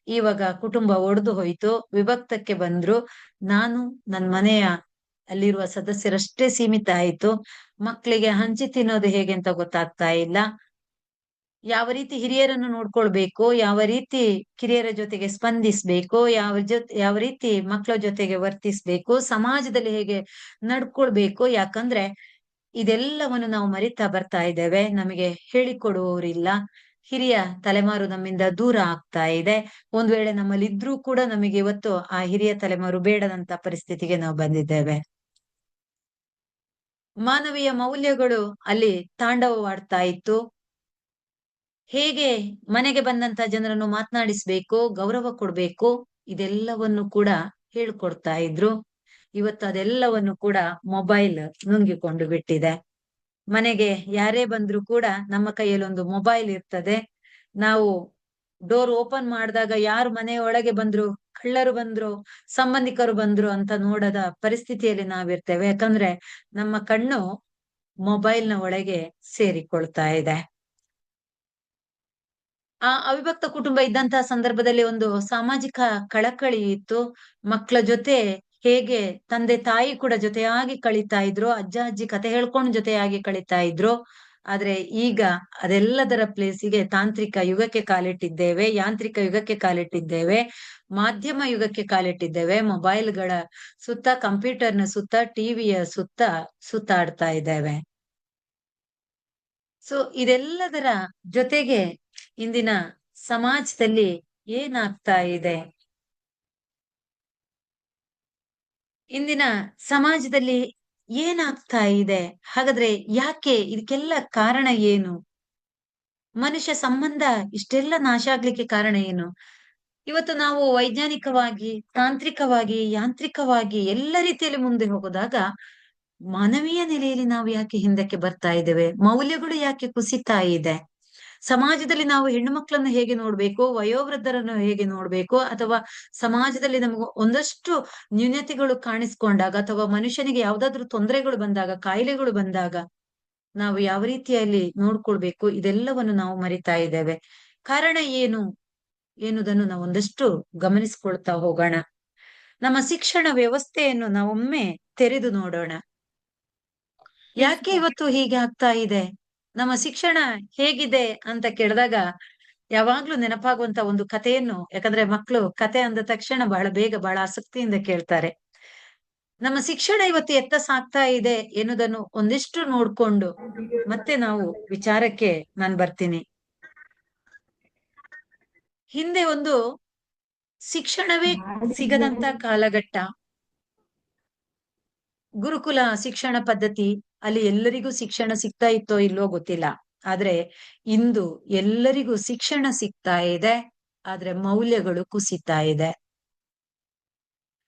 ಇವಾಗ ಕುಟುಂಬ ಒಡೆದು ಹೋಯ್ತು, ವಿಭಕ್ತಕ್ಕೆ ಬಂದ್ರು, ನಾನು ನನ್ ಮನೆಯ ಅಲ್ಲಿರುವ ಸದಸ್ಯರಷ್ಟೇ ಸೀಮಿತ ಆಯ್ತು, ಮಕ್ಕಳಿಗೆ ಹಂಚಿ ತಿನ್ನೋದು ಹೇಗೆ ಅಂತ ಗೊತ್ತಾಗ್ತಾ ಇಲ್ಲ, ಯಾವ ರೀತಿ ಹಿರಿಯರನ್ನು ನೋಡ್ಕೊಳ್ಬೇಕು, ಯಾವ ರೀತಿ ಕಿರಿಯರ ಜೊತೆಗೆ ಸ್ಪಂದಿಸ್ಬೇಕು, ಯಾವ ರೀತಿ ಮಕ್ಕಳ ಜೊತೆಗೆ ವರ್ತಿಸ್ಬೇಕು, ಸಮಾಜದಲ್ಲಿ ಹೇಗೆ ನಡ್ಕೊಳ್ಬೇಕು. ಯಾಕಂದ್ರೆ ಇದೆಲ್ಲವನ್ನು ನಾವು ಮರಿತಾ ಬರ್ತಾ ಇದ್ದೇವೆ, ನಮಗೆ ಹೇಳಿಕೊಡುವವರಿಲ್ಲ, ಹಿರಿಯ ತಲೆಮಾರು ನಮ್ಮಿಂದ ದೂರ ಆಗ್ತಾ ಇದೆ. ಒಂದ್ ವೇಳೆ ನಮ್ಮಲ್ಲಿ ಇದ್ರೂ ಕೂಡ ನಮಗೆ ಇವತ್ತು ಆ ಹಿರಿಯ ತಲೆಮಾರು ಬೇಡದಂತ ಪರಿಸ್ಥಿತಿಗೆ ನಾವು ಬಂದಿದ್ದೇವೆ. ಮಾನವೀಯ ಮೌಲ್ಯಗಳು ಅಲ್ಲಿ ತಾಂಡವವಾಡ್ತಾ ಇತ್ತು. ಹೇಗೆ ಮನೆಗೆ ಬಂದಂತ ಜನರನ್ನು ಮಾತನಾಡಿಸ್ಬೇಕು, ಗೌರವ ಕೊಡ್ಬೇಕು, ಇದೆಲ್ಲವನ್ನು ಕೂಡ ಹೇಳ್ಕೊಡ್ತಾ ಇದ್ರು. ಇವತ್ತು ಅದೆಲ್ಲವನ್ನು ಕೂಡ ಮೊಬೈಲ್ ನುಂಗಿಕೊಂಡು ಬಿಟ್ಟಿದೆ. ಮನೆಗೆ ಯಾರೇ ಬಂದ್ರು ಕೂಡ ನಮ್ಮ ಕೈಯಲ್ಲಿ ಒಂದು ಮೊಬೈಲ್ ಇರ್ತದೆ. ನಾವು ಡೋರ್ ಓಪನ್ ಮಾಡಿದಾಗ ಯಾರು ಮನೆಯೊಳಗೆ ಬಂದ್ರು, ಕಳ್ಳರು ಬಂದ್ರು, ಸಂಬಂಧಿಕರು ಬಂದ್ರು ಅಂತ ನೋಡದ ಪರಿಸ್ಥಿತಿಯಲ್ಲಿ ನಾವಿರ್ತೇವೆ. ಯಾಕಂದ್ರೆ ನಮ್ಮ ಕಣ್ಣು ಮೊಬೈಲ್ ನ ಒಳಗೆ ಸೇರಿಕೊಳ್ತಾ ಇದೆ. ಆ ಅವಿಭಕ್ತ ಕುಟುಂಬ ಇದ್ದಂತಹ ಸಂದರ್ಭದಲ್ಲಿ ಒಂದು ಸಾಮಾಜಿಕ ಕಳಕಳಿ ಇತ್ತು. ಮಕ್ಕಳ ಜೊತೆ ಹೇಗೆ ತಂದೆ ತಾಯಿ ಕೂಡ ಜೊತೆಯಾಗಿ ಕಳೀತಾ ಇದ್ರು, ಅಜ್ಜ ಅಜ್ಜಿ ಕತೆ ಹೇಳ್ಕೊಂಡು ಜೊತೆಯಾಗಿ ಕಳೀತಾ ಇದ್ರು. ಆದ್ರೆ ಈಗ ಅದೆಲ್ಲದರ ಪ್ಲೇಸಿಗೆ ತಾಂತ್ರಿಕ ಯುಗಕ್ಕೆ ಕಾಲಿಟ್ಟಿದ್ದೇವೆ, ಯಾಂತ್ರಿಕ ಯುಗಕ್ಕೆ ಕಾಲಿಟ್ಟಿದ್ದೇವೆ, ಮಾಧ್ಯಮ ಯುಗಕ್ಕೆ ಕಾಲಿಟ್ಟಿದ್ದೇವೆ. ಮೊಬೈಲ್ಗಳ ಸುತ್ತ, ಕಂಪ್ಯೂಟರ್ನ ಸುತ್ತ, ಟಿವಿಯ ಸುತ್ತ ಸುತ್ತಾಡ್ತಾ ಇದ್ದೇವೆ. ಸೊ ಇದೆಲ್ಲದರ ಜೊತೆಗೆ ಇಂದಿನ ಸಮಾಜದಲ್ಲಿ ಏನಾಗ್ತಾ ಇದೆ, ಇಂದಿನ ಸಮಾಜದಲ್ಲಿ ಏನಾಗ್ತಾ ಇದೆ, ಹಾಗಾದ್ರೆ ಯಾಕೆ, ಇದಕ್ಕೆಲ್ಲ ಕಾರಣ ಏನು, ಮನುಷ್ಯ ಸಂಬಂಧ ಇಷ್ಟೆಲ್ಲ ನಾಶ ಆಗ್ಲಿಕ್ಕೆ ಕಾರಣ ಏನು? ಇವತ್ತು ನಾವು ವೈಜ್ಞಾನಿಕವಾಗಿ, ತಾಂತ್ರಿಕವಾಗಿ, ಯಾಂತ್ರಿಕವಾಗಿ ಎಲ್ಲ ರೀತಿಯಲ್ಲಿ ಮುಂದೆ ಹೋಗೋದಾಗ ಮಾನವೀಯ ನೆಲೆಯಲ್ಲಿ ನಾವು ಯಾಕೆ ಹಿಂದಕ್ಕೆ ಬರ್ತಾ ಇದ್ದೇವೆ? ಮೌಲ್ಯಗಳು ಯಾಕೆ ಕುಸಿತಾ ಇದೆ? ಸಮಾಜದಲ್ಲಿ ನಾವು ಹೆಣ್ಣು ಮಕ್ಕಳನ್ನು ಹೇಗೆ ನೋಡ್ಬೇಕು, ವಯೋವೃದ್ಧರನ್ನು ಹೇಗೆ ನೋಡ್ಬೇಕು, ಅಥವಾ ಸಮಾಜದಲ್ಲಿ ನಮಗೂ ಒಂದಷ್ಟು ನ್ಯೂನತೆಗಳು ಕಾಣಿಸ್ಕೊಂಡಾಗ, ಅಥವಾ ಮನುಷ್ಯನಿಗೆ ಯಾವ್ದಾದ್ರು ತೊಂದರೆಗಳು ಬಂದಾಗ, ಕಾಯಿಲೆಗಳು ಬಂದಾಗ ನಾವು ಯಾವ ರೀತಿಯಲ್ಲಿ ನೋಡ್ಕೊಳ್ಬೇಕು, ಇದೆಲ್ಲವನ್ನು ನಾವು ಮರಿತಾ ಇದ್ದೇವೆ. ಕಾರಣ ಏನು ಎನ್ನುವುದನ್ನು ನಾವು ಒಂದಷ್ಟು ಗಮನಿಸ್ಕೊಳ್ತಾ ಹೋಗೋಣ. ನಮ್ಮ ಶಿಕ್ಷಣ ವ್ಯವಸ್ಥೆಯನ್ನು ನಾವೊಮ್ಮೆ ತೆರೆದು ನೋಡೋಣ. ಯಾಕೆ ಇವತ್ತು ಹೀಗೆ ಆಗ್ತಾ ಇದೆ? ನಮ್ಮ ಶಿಕ್ಷಣ ಹೇಗಿದೆ ಅಂತ ಕೇಳಿದಾಗ ಯಾವಾಗ್ಲೂ ನೆನಪಾಗುವಂತ ಒಂದು ಕಥೆಯನ್ನು, ಯಾಕಂದ್ರೆ ಮಕ್ಕಳು ಕತೆ ಅಂದ ತಕ್ಷಣ ಬಹಳ ಬೇಗ ಬಹಳ ಆಸಕ್ತಿಯಿಂದ ಕೇಳ್ತಾರೆ. ನಮ್ಮ ಶಿಕ್ಷಣ ಇವತ್ತು ಎತ್ತ ಸಾಗ್ತಾ ಇದೆ ಎನ್ನುವುದನ್ನು ಒಂದಿಷ್ಟು ನೋಡ್ಕೊಂಡು ಮತ್ತೆ ನಾವು ವಿಚಾರಕ್ಕೆ ನಾನು ಬರ್ತೀನಿ. ಹಿಂದೆ ಒಂದು ಶಿಕ್ಷಣವೇ ಸಿಗದಂತ ಕಾಲಘಟ್ಟ, ಗುರುಕುಲ ಶಿಕ್ಷಣ ಪದ್ಧತಿ, ಅಲ್ಲಿ ಎಲ್ಲರಿಗೂ ಶಿಕ್ಷಣ ಸಿಗ್ತಾ ಇತ್ತೋ ಇಲ್ವೋ ಗೊತ್ತಿಲ್ಲ. ಆದ್ರೆ ಇಂದು ಎಲ್ಲರಿಗೂ ಶಿಕ್ಷಣ ಸಿಗ್ತಾ ಇದೆ, ಆದ್ರೆ ಮೌಲ್ಯಗಳು ಕುಸಿತಾ ಇದೆ.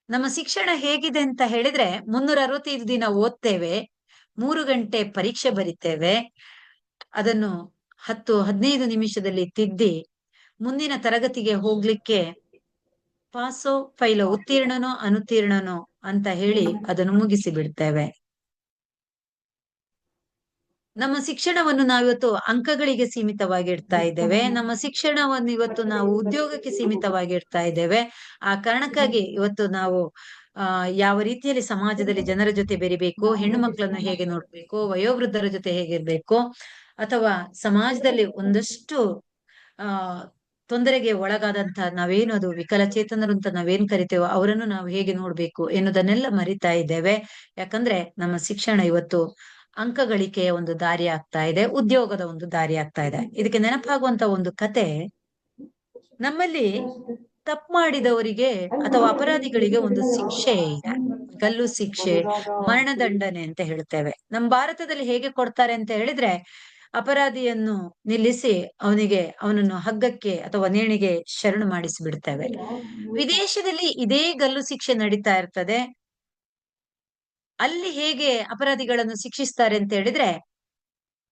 ನಮ್ಮ ಶಿಕ್ಷಣ ಹೇಗಿದೆ ಅಂತ ಹೇಳಿದ್ರೆ, 365 ದಿನ ಓದ್ತೇವೆ, 3 ಗಂಟೆ ಪರೀಕ್ಷೆ ಬರಿತೇವೆ, ಅದನ್ನು 10-15 ನಿಮಿಷದಲ್ಲಿ ತಿದ್ದಿ ಮುಂದಿನ ತರಗತಿಗೆ ಹೋಗ್ಲಿಕ್ಕೆ ಪಾಸೋ ಫೈಲೋ, ಉತ್ತೀರ್ಣನೋ ಅನುತ್ತೀರ್ಣನೋ ಅಂತ ಹೇಳಿ ಅದನ್ನು ಮುಗಿಸಿ ಬಿಡ್ತೇವೆ. ನಮ್ಮ ಶಿಕ್ಷಣವನ್ನು ನಾವಿವತ್ತು ಅಂಕಗಳಿಗೆ ಸೀಮಿತವಾಗಿಡ್ತಾ ಇದ್ದೇವೆ. ನಮ್ಮ ಶಿಕ್ಷಣವನ್ನು ಇವತ್ತು ನಾವು ಉದ್ಯೋಗಕ್ಕೆ ಸೀಮಿತವಾಗಿಡ್ತಾ ಇದ್ದೇವೆ. ಆ ಕಾರಣಕ್ಕಾಗಿ ಇವತ್ತು ನಾವು ಯಾವ ರೀತಿಯಲ್ಲಿ ಸಮಾಜದಲ್ಲಿ ಜನರ ಜೊತೆ ಬೆರಿಬೇಕು, ಹೆಣ್ಣು ಮಕ್ಕಳನ್ನು ಹೇಗೆ ನೋಡ್ಬೇಕು, ವಯೋವೃದ್ಧರ ಜೊತೆ ಹೇಗಿರ್ಬೇಕು, ಅಥವಾ ಸಮಾಜದಲ್ಲಿ ಒಂದಷ್ಟು ಆ ತೊಂದರೆಗೆ ಒಳಗಾದಂತ ನಾವೇನು ಅದು ವಿಕಲಚೇತನರು ಅಂತ ನಾವೇನ್ ಕರಿತೇವೋ ಅವರನ್ನು ನಾವು ಹೇಗೆ ನೋಡ್ಬೇಕು ಎನ್ನುವುದನ್ನೆಲ್ಲ ಮರಿತಾ ಇದ್ದೇವೆ. ಯಾಕಂದ್ರೆ ನಮ್ಮ ಶಿಕ್ಷಣ ಇವತ್ತು ಅಂಕ ಗಳಿಕೆಯ ಒಂದು ದಾರಿ ಆಗ್ತಾ ಇದೆ, ಉದ್ಯೋಗದ ಒಂದು ದಾರಿ ಆಗ್ತಾ ಇದೆ. ಇದಕ್ಕೆ ನೆನಪಾಗುವಂತ ಒಂದು ಕತೆ, ನಮ್ಮಲ್ಲಿ ತಪ್ಪು ಮಾಡಿದವರಿಗೆ ಅಥವಾ ಅಪರಾಧಿಗಳಿಗೆ ಒಂದು ಶಿಕ್ಷೆ ಇದೆ, ಗಲ್ಲು ಶಿಕ್ಷೆ, ಮರಣದಂಡನೆ ಅಂತ ಹೇಳ್ತೇವೆ. ನಮ್ಮ ಭಾರತದಲ್ಲಿ ಹೇಗೆ ಕೊಡ್ತಾರೆ ಅಂತ ಹೇಳಿದ್ರೆ, ಅಪರಾಧಿಯನ್ನು ನಿಲ್ಲಿಸಿ ಅವನನ್ನು ಹಗ್ಗಕ್ಕೆ ಅಥವಾ ನೇಣಿಗೆ ಶರಣು ಮಾಡಿಸಿ ಬಿಡ್ತೇವೆ. ವಿದೇಶದಲ್ಲಿ ಇದೇ ಗಲ್ಲು ಶಿಕ್ಷೆ ನಡೀತಾ ಇರ್ತದೆ. ಅಲ್ಲಿ ಹೇಗೆ ಅಪರಾಧಿಗಳನ್ನು ಶಿಕ್ಷಿಸ್ತಾರೆ ಅಂತ ಹೇಳಿದ್ರೆ,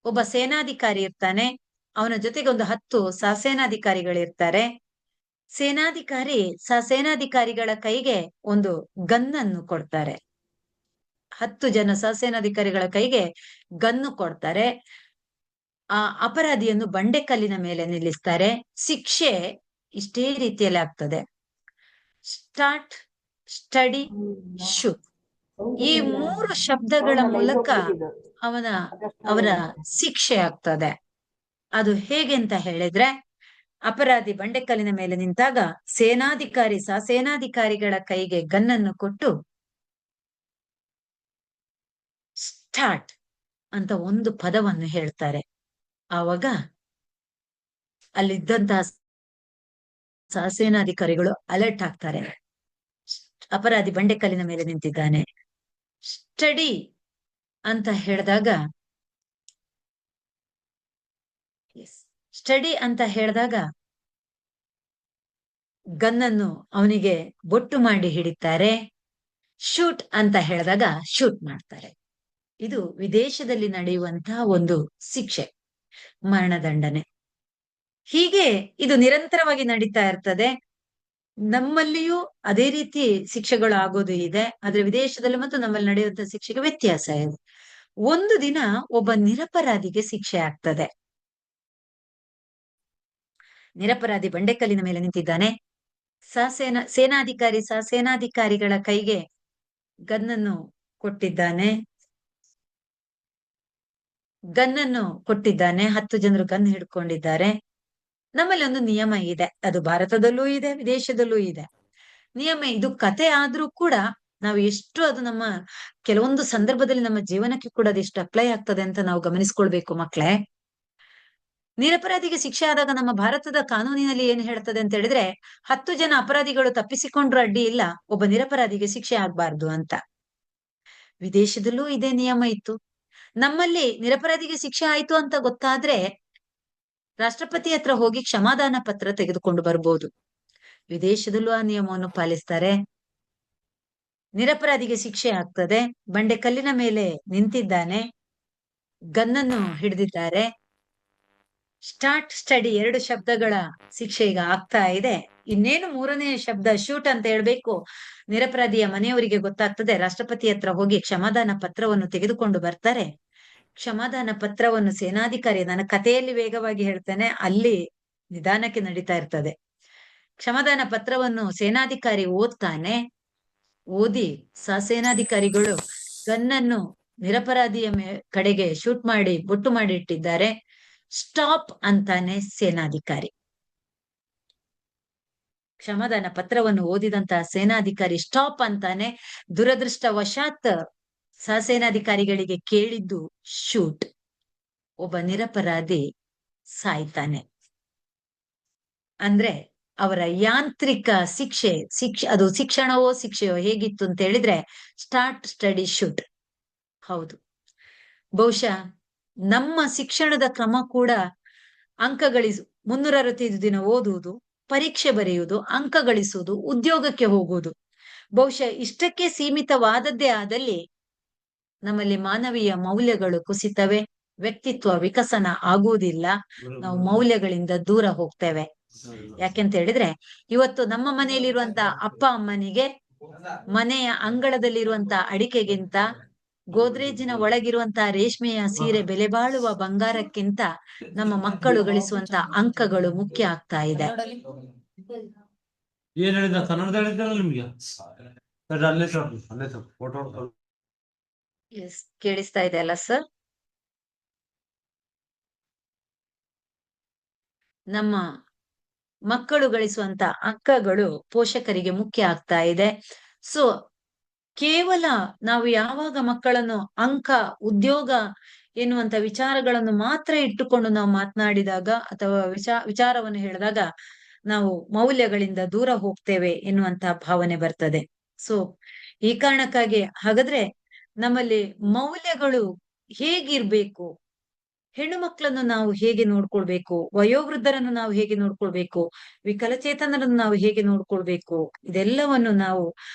ಒಬ್ಬ ಸೇನಾಧಿಕಾರಿ ಇರ್ತಾನೆ, ಅವನ ಜೊತೆಗೆ ಒಂದು 10 ಸಹಸೇನಾಧಿಕಾರಿಗಳಿರ್ತಾರೆ. ಸೇನಾಧಿಕಾರಿಗಳ ಕೈಗೆ ಒಂದು ಗನ್ನನ್ನು ಕೊಡ್ತಾರೆ. 10 ಜನ ಸಹಸೇನಾಧಿಕಾರಿಗಳ ಕೈಗೆ ಗನ್ನು ಕೊಡ್ತಾರೆ. ಆ ಅಪರಾಧಿಯನ್ನು ಬಂಡೆಕಲ್ಲಿನ ಮೇಲೆ ನಿಲ್ಲಿಸ್ತಾರೆ. ಶಿಕ್ಷೆ ಇಷ್ಟೇ ರೀತಿಯಲ್ಲಿ ಆಗ್ತದೆ: ಸ್ಟಾರ್ಟ್, ಸ್ಟಡಿ, ಶೂಟ್. ಈ 3 ಶಬ್ದಗಳ ಮೂಲಕ ಅವನ ಶಿಕ್ಷೆ ಆಗ್ತದೆ. ಅದು ಹೇಗೆ ಅಂತ ಹೇಳಿದ್ರೆ, ಅಪರಾಧಿ ಬಂಡೆಕಲ್ಲಿನ ಮೇಲೆ ನಿಂತಾಗ ಸಹಸೇನಾಧಿಕಾರಿಗಳ ಕೈಗೆ ಗನ್ನನ್ನು ಕೊಟ್ಟು ಸ್ಟಾರ್ಟ್ ಅಂತ ಒಂದು ಪದವನ್ನು ಹೇಳ್ತಾರೆ. ಆವಾಗ ಅಲ್ಲಿದ್ದಂತಹ ಸಹಸೇನಾಧಿಕಾರಿಗಳು ಅಲರ್ಟ್ ಆಗ್ತಾರೆ. ಅಪರಾಧಿ ಬಂಡೆಕಲ್ಲಿನ ಮೇಲೆ ನಿಂತಿದ್ದಾನೆ. ಸ್ಟಡಿ ಅಂತ ಹೇಳಿದಾಗ ಗನ್ನನ್ನು ಅವನಿಗೆ ಬೊಟ್ಟು ಮಾಡಿ ಹಿಡಿತಾರೆ. ಶೂಟ್ ಅಂತ ಹೇಳಿದಾಗ ಶೂಟ್ ಮಾಡ್ತಾರೆ. ಇದು ವಿದೇಶದಲ್ಲಿ ನಡೆಯುವಂತಹ ಒಂದು ಶಿಕ್ಷೆ, ಮರಣದಂಡನೆ. ಹೀಗೆ ಇದು ನಿರಂತರವಾಗಿ ನಡೀತಾ ಇರ್ತದೆ. ನಮ್ಮಲ್ಲಿಯೂ ಅದೇ ರೀತಿ ಶಿಕ್ಷೆಗಳು ಆಗೋದು ಇದೆ, ಆದ್ರೆ ವಿದೇಶದಲ್ಲಿ ಮತ್ತು ನಮ್ಮಲ್ಲಿ ನಡೆಯುವಂತಹ ಶಿಕ್ಷೆಗೆ ವ್ಯತ್ಯಾಸ ಇದೆ. ಒಂದು ದಿನ ಒಬ್ಬ ನಿರಪರಾಧಿಗೆ ಶಿಕ್ಷೆ ಆಗ್ತದೆ. ನಿರಪರಾಧಿ ಬಂಡೆಕಲ್ಲಿನ ಮೇಲೆ ನಿಂತಿದ್ದಾನೆ. ಸಹಸೇನಾಧಿಕಾರಿಗಳ ಕೈಗೆ ಗನ್ನನ್ನು ಕೊಟ್ಟಿದ್ದಾನೆ. 10 ಜನರು ಗನ್ ಹಿಡ್ಕೊಂಡಿದ್ದಾರೆ. ನಮ್ಮಲ್ಲಿ ಒಂದು ನಿಯಮ ಇದೆ, ಅದು ಭಾರತದಲ್ಲೂ ಇದೆ, ವಿದೇಶದಲ್ಲೂ ಇದೆ. ನಿಯಮ ಇದು ಕತೆ ಆದ್ರೂ ಕೂಡ ನಾವು ಎಷ್ಟು ಅದು ನಮ್ಮ ಕೆಲವೊಂದು ಸಂದರ್ಭದಲ್ಲಿ ನಮ್ಮ ಜೀವನಕ್ಕೆ ಕೂಡ ಅದೆಷ್ಟು ಅಪ್ಲೈ ಆಗ್ತದೆ ಅಂತ ನಾವು ಗಮನಿಸ್ಕೊಳ್ಬೇಕು ಮಕ್ಕಳೇ. ನಿರಪರಾಧಿಗೆ ಶಿಕ್ಷೆ ಆದಾಗ ನಮ್ಮ ಭಾರತದ ಕಾನೂನಿನಲ್ಲಿ ಏನ್ ಹೇಳ್ತದೆ ಅಂತ ಹೇಳಿದ್ರೆ, 10 ಜನ ಅಪರಾಧಿಗಳು ತಪ್ಪಿಸಿಕೊಂಡ್ರು ಅಡ್ಡಿ ಇಲ್ಲ, ಒಬ್ಬ ನಿರಪರಾಧಿಗೆ ಶಿಕ್ಷೆ ಆಗ್ಬಾರ್ದು ಅಂತ. ವಿದೇಶದಲ್ಲೂ ಇದೇ ನಿಯಮ ಇತ್ತು. ನಮ್ಮಲ್ಲಿ ನಿರಪರಾಧಿಗೆ ಶಿಕ್ಷೆ ಆಯ್ತು ಅಂತ ಗೊತ್ತಾದ್ರೆ ರಾಷ್ಟ್ರಪತಿ ಹತ್ರ ಹೋಗಿ ಕ್ಷಮಾದಾನ ಪತ್ರ ತೆಗೆದುಕೊಂಡು ಬರ್ಬೋದು. ವಿದೇಶದಲ್ಲೂ ಆ ನಿಯಮವನ್ನು ಪಾಲಿಸ್ತಾರೆ. ನಿರಪರಾಧಿಗೆ ಶಿಕ್ಷೆ ಆಗ್ತದೆ, ಬಂಡೆಕಲ್ಲಿನ ಮೇಲೆ ನಿಂತಿದ್ದಾನೆ, ಗನ್ನನ್ನು ಹಿಡಿದಿದ್ದಾರೆ. ಸ್ಟಾರ್ಟ್, ಸ್ಟಡಿ 2 ಶಬ್ದಗಳ ಶಿಕ್ಷೆ ಈಗ ಆಗ್ತಾ ಇದೆ. ಇನ್ನೇನು 3ನೇ ಶಬ್ದ ಶೂಟ್ ಅಂತ ಹೇಳ್ಬೇಕು. ನಿರಪರಾಧಿಯ ಮನೆಯವರಿಗೆ ಗೊತ್ತಾಗ್ತದೆ. ರಾಷ್ಟ್ರಪತಿ ಹತ್ರ ಹೋಗಿ ಕ್ಷಮಾದಾನ ಪತ್ರವನ್ನು ತೆಗೆದುಕೊಂಡು ಬರ್ತಾರೆ. ಕ್ಷಮಾದಾನ ಪತ್ರವನ್ನು ಸೇನಾಧಿಕಾರಿ, ನನ್ನ ಕಥೆಯಲ್ಲಿ ವೇಗವಾಗಿ ಹೇಳ್ತೇನೆ, ಅಲ್ಲಿ ನಿಧಾನಕ್ಕೆ ನಡೀತಾ ಇರ್ತದೆ. ಕ್ಷಮಾದಾನ ಪತ್ರವನ್ನು ಸೇನಾಧಿಕಾರಿ ಓದ್ತಾನೆ. ಓದಿ ಸಹಸೇನಾಧಿಕಾರಿಗಳು ಗನ್ನನ್ನು ನಿರಪರಾಧಿಯ ಕಡೆಗೆ ಶೂಟ್ ಮಾಡಿ ಬೊಟ್ಟು ಮಾಡಿ ಇಟ್ಟಿದ್ದಾರೆ. ಸ್ಟಾಪ್ ಅಂತಾನೆ ಸೇನಾಧಿಕಾರಿ. ಕ್ಷಮಾದಾನ ಪತ್ರವನ್ನು ಓದಿದಂತಹ ಸೇನಾಧಿಕಾರಿ ಸ್ಟಾಪ್ ಅಂತಾನೆ. ದುರದೃಷ್ಟವಶಾತ್ ಸಹಸೇನಾಧಿಕಾರಿಗಳಿಗೆ ಕೇಳಿದ್ದು ಶೂಟ್. ಒಬ್ಬ ನಿರಪರಾಧಿ ಸಾಯ್ತಾನೆ. ಅಂದ್ರೆ ಅವರ ಯಾಂತ್ರಿಕ ಶಿಕ್ಷೆ ಅದು ಶಿಕ್ಷಣವೋ ಶಿಕ್ಷೆಯೋ ಹೇಗಿತ್ತು ಅಂತ ಹೇಳಿದ್ರೆ ಸ್ಟಾರ್ಟ್ ಸ್ಟಡಿ ಶೂಟ್. ಹೌದು, ಬಹುಶಃ ನಮ್ಮ ಶಿಕ್ಷಣದ ಕ್ರಮ ಕೂಡ ಅಂಕ ಗಳಿಸು 365 ದಿನ ಓದುವುದು, ಪರೀಕ್ಷೆ ಬರೆಯುವುದು, ಅಂಕ ಗಳಿಸುವುದು, ಉದ್ಯೋಗಕ್ಕೆ ಹೋಗುವುದು, ಬಹುಶಃ ಇಷ್ಟಕ್ಕೆ ಸೀಮಿತವಾದದ್ದೇ ಆದಲ್ಲಿ ನಮ್ಮಲ್ಲಿ ಮಾನವೀಯ ಮೌಲ್ಯಗಳು ಕುಸಿತವೆ, ವ್ಯಕ್ತಿತ್ವ ವಿಕಸನ ಆಗುವುದಿಲ್ಲ, ನಾವು ಮೌಲ್ಯಗಳಿಂದ ದೂರ ಹೋಗ್ತೇವೆ. ಯಾಕೆಂತ ಹೇಳಿದ್ರೆ ಇವತ್ತು ನಮ್ಮ ಮನೆಯಲ್ಲಿರುವಂತ ಅಪ್ಪ ಅಮ್ಮನಿಗೆ ಮನೆಯ ಅಂಗಳದಲ್ಲಿರುವಂತ ಅಡಿಕೆಗಿಂತ ಗೋದ್ರೇಜಿನ ಒಳಗಿರುವಂತಹ ರೇಷ್ಮೆಯ ಸೀರೆ ಬೆಲೆ ಬಾಳುವ ಬಂಗಾರಕ್ಕಿಂತ ನಮ್ಮ ಮಕ್ಕಳು ಗಳಿಸುವಂತ ಅಂಕಗಳು ಮುಖ್ಯ ಆಗ್ತಾ ಇದೆ. ಏನ್ ಹೇಳಿದ ಕನ್ನಡದ ಹೇಳಿದ್ದಾರಲ್ಲ ನಿಮ್ಗೆ ಅಲ್ಲೇ ಫೋಟೋ ಕೇಳಿಸ್ತಾ ಇದೆ ಅಲ್ಲ ಸರ್? ನಮ್ಮ ಮಕ್ಕಳು ಗಳಿಸುವಂತ ಅಂಕಗಳು ಪೋಷಕರಿಗೆ ಮುಖ್ಯ ಆಗ್ತಾ ಇದೆ. ಸೊ ಕೇವಲ ನಾವು ಯಾವಾಗ ಮಕ್ಕಳನ್ನು ಅಂಕ, ಉದ್ಯೋಗ ಎನ್ನುವಂತ ವಿಚಾರಗಳನ್ನು ಮಾತ್ರ ಇಟ್ಟುಕೊಂಡು ನಾವು ಮಾತನಾಡಿದಾಗ ಅಥವಾ ವಿಚಾರವನ್ನು ಹೇಳಿದಾಗ ನಾವು ಮೌಲ್ಯಗಳಿಂದ ದೂರ ಹೋಗ್ತೇವೆ ಎನ್ನುವಂತ ಭಾವನೆ ಬರ್ತದೆ. ಸೊ ಈ ಕಾರಣಕ್ಕಾಗಿ ಹಾಗಾದ್ರೆ ನಮ್ಮಲ್ಲಿ ಮೌಲ್ಯಗಳು ಹೇಗಿರ್ಬೇಕು, ಹೆಣ್ಣು ಮಕ್ಕಳನ್ನು ನಾವು ಹೇಗೆ ನೋಡ್ಕೊಳ್ಬೇಕು, ವಯೋವೃದ್ಧರನ್ನು ನಾವು ಹೇಗೆ ನೋಡ್ಕೊಳ್ಬೇಕು, ವಿಕಲಚೇತನರನ್ನು ನಾವು ಹೇಗೆ ನೋಡ್ಕೊಳ್ಬೇಕು, ಇದೆಲ್ಲವನ್ನು ನಾವು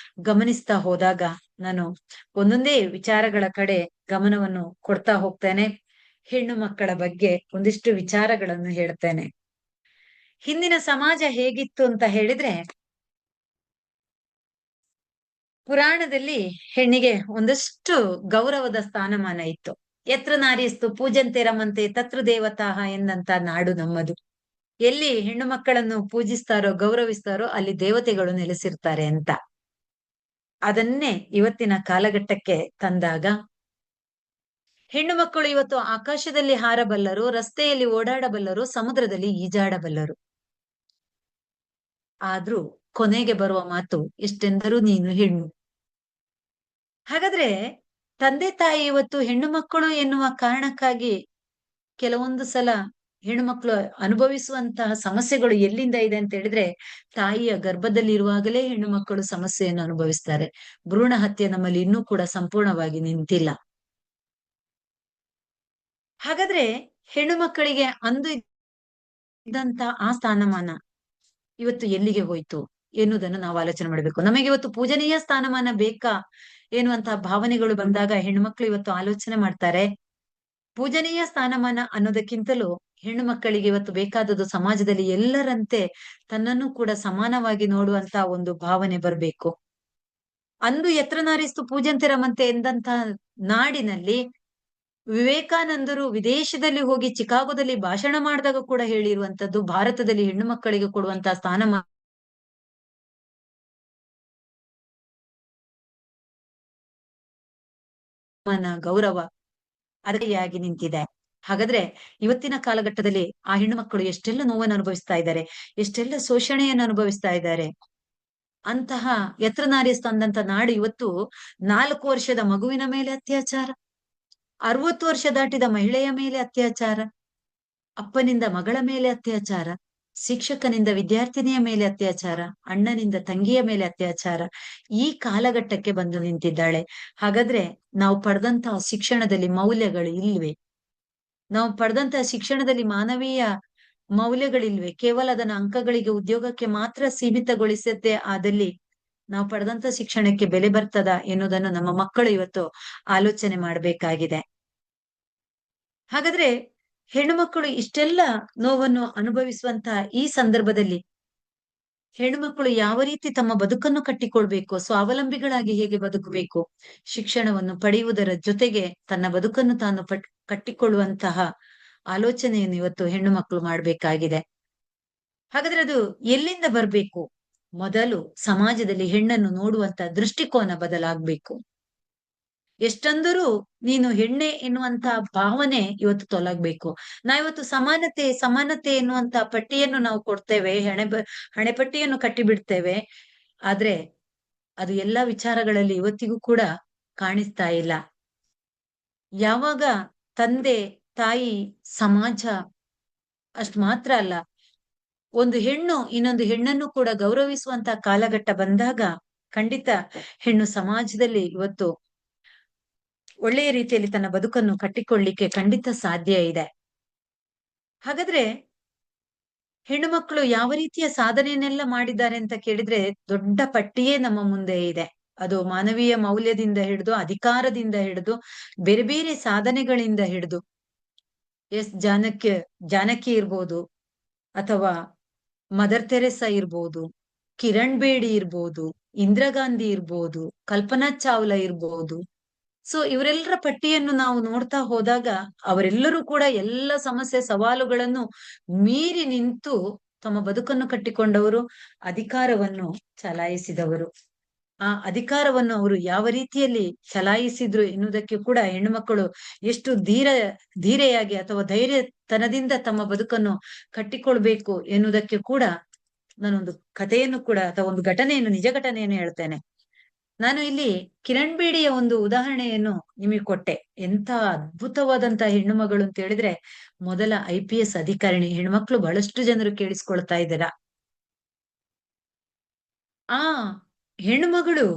ಗಮನಿಸ್ತಾ ಹೋದಾಗ ನಾನು ಒಂದೊಂದೇ ವಿಚಾರಗಳ ಕಡೆ ಗಮನವನ್ನು ಕೊಡ್ತಾ ಹೋಗ್ತೇನೆ. ಹೆಣ್ಣು ಮಕ್ಕಳ ಬಗ್ಗೆ ಒಂದಿಷ್ಟು ವಿಚಾರಗಳನ್ನು ಹೇಳ್ತೇನೆ. ಹಿಂದಿನ ಸಮಾಜ ಹೇಗಿತ್ತು ಅಂತ ಹೇಳಿದ್ರೆ, ಪುರಾಣದಲ್ಲಿ ಹೆಣ್ಣಿಗೆ ಒಂದಷ್ಟು ಗೌರವದ ಸ್ಥಾನಮಾನ ಇತ್ತು. ಯತ್ರ ನಾರ್ಯಸ್ತು ಪೂಜಂತೆ ರಮಂತೆ ತತ್ರ ದೇವತಾಹ ಎಂದಂತ ನಾಡು ನಮ್ಮದು. ಎಲ್ಲಿ ಹೆಣ್ಣು ಮಕ್ಕಳನ್ನು ಪೂಜಿಸ್ತಾರೋ ಗೌರವಿಸ್ತಾರೋ ಅಲ್ಲಿ ದೇವತೆಗಳು ನೆಲೆಸಿರ್ತಾರೆ ಅಂತ. ಅದನ್ನೇ ಇವತ್ತಿನ ಕಾಲಘಟ್ಟಕ್ಕೆ ತಂದಾಗ ಹೆಣ್ಣು ಮಕ್ಕಳು ಇವತ್ತು ಆಕಾಶದಲ್ಲಿ ಹಾರಬಲ್ಲರು, ರಸ್ತೆಯಲ್ಲಿ ಓಡಾಡಬಲ್ಲರು, ಸಮುದ್ರದಲ್ಲಿ ಈಜಾಡಬಲ್ಲರು. ಆದ್ರೂ ಕೊನೆಗೆ ಬರುವ ಮಾತು ಎಷ್ಟೆಂದರೂ ನೀನು ಹೆಣ್ಣು. ಹಾಗಾದ್ರೆ ತಂದೆ ತಾಯಿ ಇವತ್ತು ಹೆಣ್ಣು ಮಕ್ಕಳು ಎನ್ನುವ ಕಾರಣಕ್ಕಾಗಿ ಕೆಲವೊಂದು ಸಲ ಹೆಣ್ಣು ಮಕ್ಕಳು ಅನುಭವಿಸುವಂತಹ ಸಮಸ್ಯೆಗಳು ಎಲ್ಲಿಂದ ಇದೆ ಅಂತ ಹೇಳಿದ್ರೆ, ತಾಯಿಯ ಗರ್ಭದಲ್ಲಿ ಇರುವಾಗಲೇ ಹೆಣ್ಣು ಮಕ್ಕಳು ಸಮಸ್ಯೆಯನ್ನು ಅನುಭವಿಸ್ತಾರೆ. ಭ್ರೂಣ ಹತ್ಯೆ ನಮ್ಮಲ್ಲಿ ಇನ್ನೂ ಕೂಡ ಸಂಪೂರ್ಣವಾಗಿ ನಿಂತಿಲ್ಲ. ಹಾಗಾದ್ರೆ ಹೆಣ್ಣು ಮಕ್ಕಳಿಗೆ ಅಂದು ಇದ್ದಂತ ಆ ಸ್ಥಾನಮಾನ ಇವತ್ತು ಎಲ್ಲಿಗೆ ಹೋಯ್ತು ಎನ್ನುವುದನ್ನು ನಾವು ಆಲೋಚನೆ ಮಾಡಬೇಕು. ನಮಗೆ ಇವತ್ತು ಪೂಜನೀಯ ಸ್ಥಾನಮಾನ ಬೇಕಾ ಎನ್ನುವಂತಹ ಭಾವನೆಗಳು ಬಂದಾಗ ಹೆಣ್ಣು ಮಕ್ಕಳು ಇವತ್ತು ಆಲೋಚನೆ ಮಾಡ್ತಾರೆ. ಪೂಜನೀಯ ಸ್ಥಾನಮಾನ ಅನ್ನೋದಕ್ಕಿಂತಲೂ ಹೆಣ್ಣು ಮಕ್ಕಳಿಗೆ ಇವತ್ತು ಬೇಕಾದದ್ದು ಸಮಾಜದಲ್ಲಿ ಎಲ್ಲರಂತೆ ತನ್ನನ್ನು ಕೂಡ ಸಮಾನವಾಗಿ ನೋಡುವಂತ ಒಂದು ಭಾವನೆ ಬರಬೇಕು. ಅಂದು ಯತ್ರ ನಾರಿಸ್ತು ಪೂಜಂತೆ ರಮಂತೆ ಎಂದಂತ ನಾಡಿನಲ್ಲಿ ವಿವೇಕಾನಂದರು ವಿದೇಶದಲ್ಲಿ ಹೋಗಿ ಚಿಕಾಗೋದಲ್ಲಿ ಭಾಷಣ ಮಾಡಿದಾಗ ಕೂಡ ಹೇಳಿರುವಂತದ್ದು, ಭಾರತದಲ್ಲಿ ಹೆಣ್ಣು ಮಕ್ಕಳಿಗೆ ಕೊಡುವಂತಹ ಸ್ಥಾನಮಾನ ಗೌರವ ಅದಕ್ಕಾಗಿ ನಿಂತಿದೆ. ಹಾಗಾದ್ರೆ ಇವತ್ತಿನ ಕಾಲಘಟ್ಟದಲ್ಲಿ ಆ ಹೆಣ್ಣು ಮಕ್ಕಳು ಎಷ್ಟೆಲ್ಲ ನೋವನ್ನು ಅನುಭವಿಸ್ತಾ ಇದ್ದಾರೆ, ಎಷ್ಟೆಲ್ಲ ಶೋಷಣೆಯನ್ನು ಅನುಭವಿಸ್ತಾ ಇದ್ದಾರೆ. ಅಂತಹ ಯತ್ರ ನಾರ್ಯಸ್ತು ಅಂದಂತ ನಾಡು ಇವತ್ತು 4 ವರ್ಷದ ಮಗುವಿನ ಮೇಲೆ ಅತ್ಯಾಚಾರ, 60 ವರ್ಷ ದಾಟಿದ ಮಹಿಳೆಯ ಮೇಲೆ ಅತ್ಯಾಚಾರ, ಅಪ್ಪನಿಂದ ಮಗಳ ಮೇಲೆ ಅತ್ಯಾಚಾರ, ಶಿಕ್ಷಕನಿಂದ ವಿದ್ಯಾರ್ಥಿನಿಯ ಮೇಲೆ ಅತ್ಯಾಚಾರ, ಅಣ್ಣನಿಂದ ತಂಗಿಯ ಮೇಲೆ ಅತ್ಯಾಚಾರ ಈ ಕಾಲಘಟ್ಟಕ್ಕೆ ಬಂದು ನಿಂತಿದ್ದಾಳೆ. ಹಾಗಾದ್ರೆ ನಾವು ಪಡೆದಂತಹ ಶಿಕ್ಷಣದಲ್ಲಿ ಮೌಲ್ಯಗಳು ಇಲ್ವೇ? ನಾವು ಪಡೆದಂತಹ ಶಿಕ್ಷಣದಲ್ಲಿ ಮಾನವೀಯ ಮೌಲ್ಯಗಳಿಲ್ವೇ? ಕೇವಲ ಅದನ್ನ ಅಂಕಗಳಿಗೆ, ಉದ್ಯೋಗಕ್ಕೆ ಮಾತ್ರ ಸೀಮಿತಗೊಳಿಸದೆ ಆದಲ್ಲಿ ನಾವು ಪಡೆದಂತ ಶಿಕ್ಷಣಕ್ಕೆ ಬೆಲೆ ಬರ್ತದ ಎನ್ನುವುದನ್ನು ನಮ್ಮ ಮಕ್ಕಳು ಇವತ್ತು ಆಲೋಚನೆ ಮಾಡಬೇಕಾಗಿದೆ. ಹಾಗಾದ್ರೆ ಹೆಣ್ಣು ಮಕ್ಕಳು ಇಷ್ಟೆಲ್ಲ ನೋವನ್ನು ಅನುಭವಿಸುವಂತಹ ಈ ಸಂದರ್ಭದಲ್ಲಿ ಹೆಣ್ಣು ಮಕ್ಕಳು ಯಾವ ರೀತಿ ತಮ್ಮ ಬದುಕನ್ನು ಕಟ್ಟಿಕೊಳ್ಬೇಕು, ಸ್ವಾವಲಂಬಿಗಳಾಗಿ ಹೇಗೆ ಬದುಕಬೇಕು, ಶಿಕ್ಷಣವನ್ನು ಪಡೆಯುವುದರ ಜೊತೆಗೆ ತನ್ನ ಬದುಕನ್ನು ತಾನು ಕಟ್ಟಿಕೊಳ್ಳುವಂತಹ ಆಲೋಚನೆಯನ್ನು ಇವತ್ತು ಹೆಣ್ಣು ಮಕ್ಕಳು ಮಾಡ್ಬೇಕಾಗಿದೆ. ಹಾಗಾದ್ರೆ ಅದು ಎಲ್ಲಿಂದ ಬರ್ಬೇಕು? ಮೊದಲು ಸಮಾಜದಲ್ಲಿ ಹೆಣ್ಣನ್ನು ನೋಡುವಂತ ದೃಷ್ಟಿಕೋನ ಬದಲಾಗ್ಬೇಕು. ಎಷ್ಟಂದರೂ ನೀನು ಹೆಣ್ಣೆ ಎನ್ನುವಂತ ಭಾವನೆ ಇವತ್ತು ತೊಲಗ್ಬೇಕು. ನಾವಿವತ್ತು ಸಮಾನತೆ ಸಮಾನತೆ ಎನ್ನುವಂತ ಪಟ್ಟಿಯನ್ನು ನಾವು ಕೊಡ್ತೇವೆ, ಹಣೆಪಟ್ಟಿಯನ್ನು ಕಟ್ಟಿ ಬಿಡ್ತೇವೆ. ಆದ್ರೆ ಅದು ಎಲ್ಲಾ ವಿಚಾರಗಳಲ್ಲಿ ಇವತ್ತಿಗೂ ಕೂಡ ಕಾಣಿಸ್ತಾ ಇಲ್ಲ. ಯಾವಾಗ ತಂದೆ, ತಾಯಿ, ಸಮಾಜ ಅಷ್ಟ್ ಮಾತ್ರ ಅಲ್ಲ, ಒಂದು ಹೆಣ್ಣು ಇನ್ನೊಂದು ಹೆಣ್ಣನ್ನು ಕೂಡ ಗೌರವಿಸುವಂತ ಕಾಲಘಟ್ಟ ಬಂದಾಗ ಖಂಡಿತ ಹೆಣ್ಣು ಸಮಾಜದಲ್ಲಿ ಇವತ್ತು ಒಳ್ಳೆಯ ರೀತಿಯಲ್ಲಿ ತನ್ನ ಬದುಕನ್ನು ಕಟ್ಟಿಕೊಳ್ಳಿಕ್ಕೆ ಖಂಡಿತ ಸಾಧ್ಯ ಇದೆ. ಹಾಗಾದ್ರೆ ಹೆಣ್ಣು ಮಕ್ಕಳು ಯಾವ ರೀತಿಯ ಸಾಧನೆಯನ್ನೆಲ್ಲ ಮಾಡಿದ್ದಾರೆ ಅಂತ ಕೇಳಿದ್ರೆ ದೊಡ್ಡ ಪಟ್ಟಿಯೇ ನಮ್ಮ ಮುಂದೆ ಇದೆ. ಅದು ಮಾನವೀಯ ಮೌಲ್ಯದಿಂದ ಹಿಡಿದು, ಅಧಿಕಾರದಿಂದ ಹಿಡಿದು, ಬೇರೆ ಬೇರೆ ಸಾಧನೆಗಳಿಂದ ಹಿಡಿದು, ಜಾನಕಿ ಇರ್ಬೋದು, ಅಥವಾ ಮದರ್ ತೆರೆಸಾ ಇರ್ಬೋದು, ಕಿರಣ್ ಬೇಡಿ ಇರ್ಬೋದು, ಇಂದಿರಾ ಗಾಂಧಿ ಇರ್ಬೋದು, ಕಲ್ಪನಾ ಚಾವ್ಲಾ ಇರ್ಬೋದು. ಸೊ ಇವರೆಲ್ಲರ ಪಟ್ಟಿಯನ್ನು ನಾವು ನೋಡ್ತಾ ಹೋದಾಗ ಅವರೆಲ್ಲರೂ ಕೂಡ ಎಲ್ಲ ಸಮಸ್ಯೆ ಸವಾಲುಗಳನ್ನು ಮೀರಿ ನಿಂತು ತಮ್ಮ ಬದುಕನ್ನು ಕಟ್ಟಿಕೊಂಡವರು, ಅಧಿಕಾರವನ್ನು ಚಲಾಯಿಸಿದವರು. ಆ ಅಧಿಕಾರವನ್ನು ಅವರು ಯಾವ ರೀತಿಯಲ್ಲಿ ಚಲಾಯಿಸಿದ್ರು ಎನ್ನುವುದಕ್ಕೆ ಕೂಡ ಹೆಣ್ಣು ಮಕ್ಕಳು ಎಷ್ಟು ಧೀರೆಯಾಗಿ ಅಥವಾ ಧೈರ್ಯತನದಿಂದ ತಮ್ಮ ಬದುಕನ್ನು ಕಟ್ಟಿಕೊಳ್ಬೇಕು ಎನ್ನುವುದಕ್ಕೆ ಕೂಡ ನಾನೊಂದು ಕಥೆಯನ್ನು ಕೂಡ ಅಥವಾ ಒಂದು ಘಟನೆಯನ್ನು, ನಿಜ ಘಟನೆಯನ್ನು ಹೇಳ್ತೇನೆ. ನಾನು ಇಲ್ಲಿ ಕಿರಣ್ ಬೇಡಿಯ ಒಂದು ಉದಾಹರಣೆಯನ್ನು ನಿಮಗೆ ಕೊಟ್ಟೆ. ಎಂತ ಅದ್ಭುತವಾದಂತಹ ಹೆಣ್ಣು ಮಗಳು ಅಂತ ಹೇಳಿದ್ರೆ, ಮೊದಲ IPS ಅಧಿಕಾರಿಣಿ. ಹೆಣ್ಮಕ್ಳು ಬಹಳಷ್ಟು ಜನರು ಕೇಳಿಸ್ಕೊಳ್ತಾ ಇದ್ದೀರಾ. ಆ ಹೆಣ್ಣು ಮಗಳು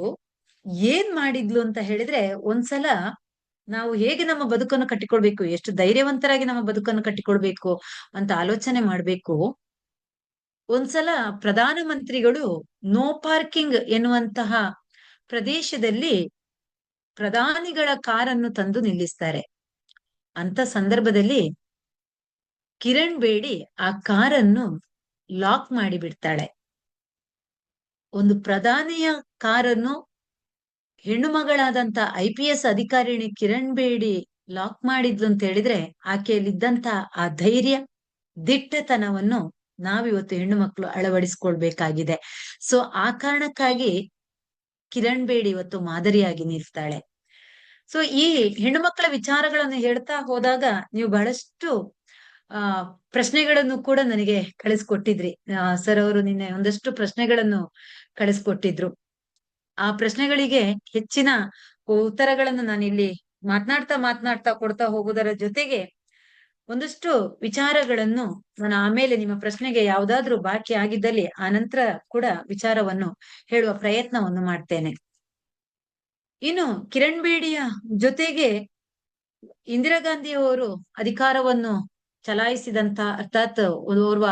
ಏನ್ ಮಾಡಿದ್ಲು ಅಂತ ಹೇಳಿದ್ರೆ, ಒಂದ್ಸಲ ನಾವು ಹೇಗೆ ನಮ್ಮ ಬದುಕನ್ನು ಕಟ್ಟಿಕೊಳ್ಬೇಕು, ಎಷ್ಟು ಧೈರ್ಯವಂತರಾಗಿ ನಮ್ಮ ಬದುಕನ್ನು ಕಟ್ಟಿಕೊಳ್ಬೇಕು ಅಂತ ಆಲೋಚನೆ ಮಾಡ್ಬೇಕು. ಒಂದ್ಸಲ ಪ್ರಧಾನ ಮಂತ್ರಿಗಳು ನೋ ಪಾರ್ಕಿಂಗ್ ಎನ್ನುವಂತಹ ಪ್ರದೇಶದಲ್ಲಿ ಪ್ರಧಾನಿಗಳ ಕಾರನ್ನು ತಂದು ನಿಲ್ಲಿಸ್ತಾರೆ. ಅಂತ ಸಂದರ್ಭದಲ್ಲಿ ಕಿರಣ್ ಬೇಡಿ ಆ ಕಾರನ್ನು ಲಾಕ್ ಮಾಡಿ ಬಿಡ್ತಾಳೆ. ಒಂದು ಪ್ರಧಾನಿಯ ಕಾರನ್ನು ಹೆಣ್ಣು ಮಗಳಾದಂತ IPS ಅಧಿಕಾರಿಣಿ ಕಿರಣ್ ಬೇಡಿ ಲಾಕ್ ಮಾಡಿದ್ಲು ಅಂತ ಹೇಳಿದ್ರೆ, ಆಕೆಯಲ್ಲಿದ್ದಂತ ಆ ಧೈರ್ಯ, ದಿಟ್ಟತನವನ್ನು ನಾವಿವತ್ತು ಹೆಣ್ಣು ಮಕ್ಕಳು ಅಳವಡಿಸ್ಕೊಳ್ಬೇಕಾಗಿದೆ. ಸೊ ಆ ಕಾರಣಕ್ಕಾಗಿ ಕಿರಣ್ ಬೇಡಿ ಇವತ್ತು ಮಾದರಿಯಾಗಿ ನಿಲ್ತಾಳೆ. ಸೊ ಈ ಹೆಣ್ಣು ಮಕ್ಕಳ ವಿಚಾರಗಳನ್ನು ಹೇಳ್ತಾ ಹೋದಾಗ ನೀವು ಬಹಳಷ್ಟು ಪ್ರಶ್ನೆಗಳನ್ನು ಕೂಡ ನನಗೆ ಕಳಿಸ್ಕೊಟ್ಟಿದ್ರಿ. ಸರ್ ಅವರು ನಿನ್ನೆ ಒಂದಷ್ಟು ಪ್ರಶ್ನೆಗಳನ್ನು ಕಳಿಸ್ಕೊಟ್ಟಿದ್ರು. ಆ ಪ್ರಶ್ನೆಗಳಿಗೆ ಹೆಚ್ಚಿನ ಉತ್ತರಗಳನ್ನು ನಾನು ಇಲ್ಲಿ ಮಾತನಾಡ್ತಾ ಕೊಡ್ತಾ ಹೋಗುವುದರ ಜೊತೆಗೆ ಒಂದಷ್ಟು ವಿಚಾರಗಳನ್ನು ನಾನು ಆಮೇಲೆ ನಿಮ್ಮ ಪ್ರಶ್ನೆಗೆ ಯಾವ್ದಾದ್ರು ಬಾಕಿ ಆಗಿದ್ದಲ್ಲಿ ಆ ನಂತರ ಕೂಡ ವಿಚಾರವನ್ನು ಹೇಳುವ ಪ್ರಯತ್ನವನ್ನು ಮಾಡ್ತೇನೆ. ಇನ್ನು ಕಿರಣ್ ಬೇಡಿಯ ಜೊತೆಗೆ ಇಂದಿರಾ ಗಾಂಧಿಯವರು ಅಧಿಕಾರವನ್ನು ಚಲಾಯಿಸಿದಂತ, ಅರ್ಥಾತ್ ಓರ್ವ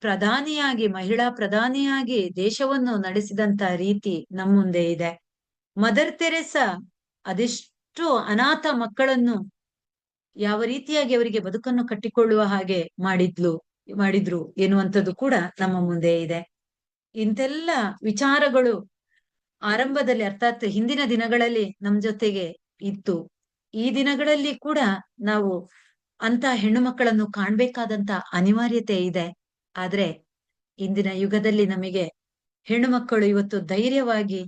ಪ್ರಧಾನಿಯಾಗಿ, ಮಹಿಳಾ ಪ್ರಧಾನಿಯಾಗಿ ದೇಶವನ್ನು ನಡೆಸಿದಂತ ರೀತಿ ನಮ್ಮ ಮುಂದೆ ಇದೆ. ಮದರ್ ತೆರೆಸಾ ಅದೆಷ್ಟು ಅನಾಥ ಮಕ್ಕಳನ್ನು ಯಾವ ರೀತಿಯಾಗಿ ಅವರಿಗೆ ಬದುಕನ್ನು ಕಟ್ಟಿಕೊಳ್ಳುವ ಹಾಗೆ ಮಾಡಿದ್ರು ಎನ್ನುವಂಥದ್ದು ಕೂಡ ನಮ್ಮ ಮುಂದೆ ಇದೆ. ಇಂತೆಲ್ಲ ವಿಚಾರಗಳು ಆರಂಭದಲ್ಲಿ, ಅರ್ಥಾತ್ ಹಿಂದಿನ ದಿನಗಳಲ್ಲಿ ನಮ್ ಜೊತೆಗೆ ಇತ್ತು. ಈ ದಿನಗಳಲ್ಲಿ ಕೂಡ ನಾವು ಅಂತ ಹೆಣ್ಣು ಮಕ್ಕಳನ್ನು ಕಾಣ್ಬೇಕಾದಂತ ಅನಿವಾರ್ಯತೆ ಇದೆ. ಆದ್ರೆ ಇಂದಿನ ಯುಗದಲ್ಲಿ ನಮಗೆ ಹೆಣ್ಣು ಮಕ್ಕಳು ಇವತ್ತು ಧೈರ್ಯವಾಗಿ,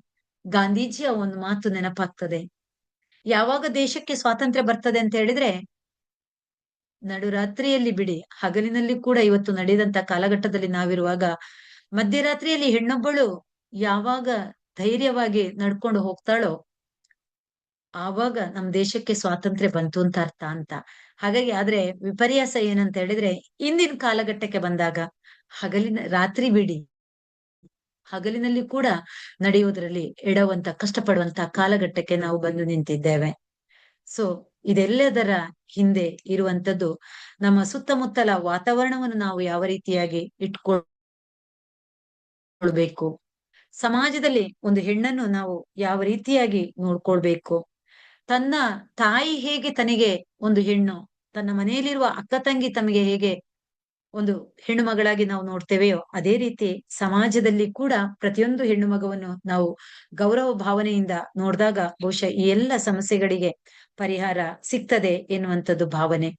ಗಾಂಧೀಜಿಯ ಒಂದು ಮಾತು ನೆನಪಾಗ್ತದೆ. ಯಾವಾಗ ದೇಶಕ್ಕೆ ಸ್ವಾತಂತ್ರ್ಯ ಬರ್ತದೆ ಅಂತ ಹೇಳಿದ್ರೆ, ನಡುರಾತ್ರಿಯಲ್ಲಿ ಬಿಡಿ, ಹಗಲಿನಲ್ಲಿ ಕೂಡ ಇವತ್ತು ನಡೆದಂತ ಕಾಲಘಟ್ಟದಲ್ಲಿ ನಾವಿರುವಾಗ, ಮಧ್ಯರಾತ್ರಿಯಲ್ಲಿ ಹೆಣ್ಣೊಬ್ಬಳು ಯಾವಾಗ ಧೈರ್ಯವಾಗಿ ನಡ್ಕೊಂಡು ಹೋಗ್ತಾಳೋ ಆವಾಗ ನಮ್ ದೇಶಕ್ಕೆ ಸ್ವಾತಂತ್ರ್ಯ ಬಂತು ಅಂತ ಅರ್ಥ ಅಂತ. ಹಾಗಾಗಿ ಆದ್ರೆ ವಿಪರ್ಯಾಸ ಏನಂತ ಹೇಳಿದ್ರೆ, ಇಂದಿನ ಕಾಲಘಟ್ಟಕ್ಕೆ ಬಂದಾಗ ರಾತ್ರಿ ಬಿಡಿ, ಹಗಲಿನಲ್ಲಿ ಕೂಡ ನಡೆಯುವುದರಲ್ಲಿ ಎಡವಂತ, ಕಷ್ಟಪಡುವಂತ ಕಾಲಘಟ್ಟಕ್ಕೆ ನಾವು ಬಂದು ನಿಂತಿದ್ದೇವೆ. ಸೊ ಇದೆಲ್ಲದರ ಹಿಂದೆ ಇರುವಂತದ್ದು ನಮ್ಮ ಸುತ್ತಮುತ್ತಲ ವಾತಾವರಣವನ್ನು ನಾವು ಯಾವ ರೀತಿಯಾಗಿ ಇಟ್ಕೊಳ್ಬೇಕು, ಸಮಾಜದಲ್ಲಿ ಒಂದು ಹೆಣ್ಣನ್ನು ನಾವು ಯಾವ ರೀತಿಯಾಗಿ ನೋಡ್ಕೊಳ್ಬೇಕು, ತನ್ನ ತಾಯಿ ಹೇಗೆ ತನಗೆ ಒಂದು ಹೆಣ್ಣು, ತನ್ನ ಮನೆಯಲ್ಲಿರುವ ಅಕ್ಕ ತಂಗಿ ತಮಗೆ ಹೇಗೆ ಒಂದು ಹೆಣ್ಣು ಮಗಳಾಗಿ ನಾವು ನೋಡ್ತೇವೆಯೋ, ಅದೇ ರೀತಿ ಸಮಾಜದಲ್ಲಿ ಕೂಡ ಪ್ರತಿಯೊಂದು ಹೆಣ್ಣು ಮಗುವನ್ನು ನಾವು ಗೌರವ ಭಾವನೆಯಿಂದ ನೋಡಿದಾಗ ಬಹುಶಃ ಈ ಎಲ್ಲ ಸಮಸ್ಯೆಗಳಿಗೆ ಪರಿಹಾರ ಸಿಗ್ತದೆ ಎನ್ನುವಂಥದ್ದು ಭಾವನೆ.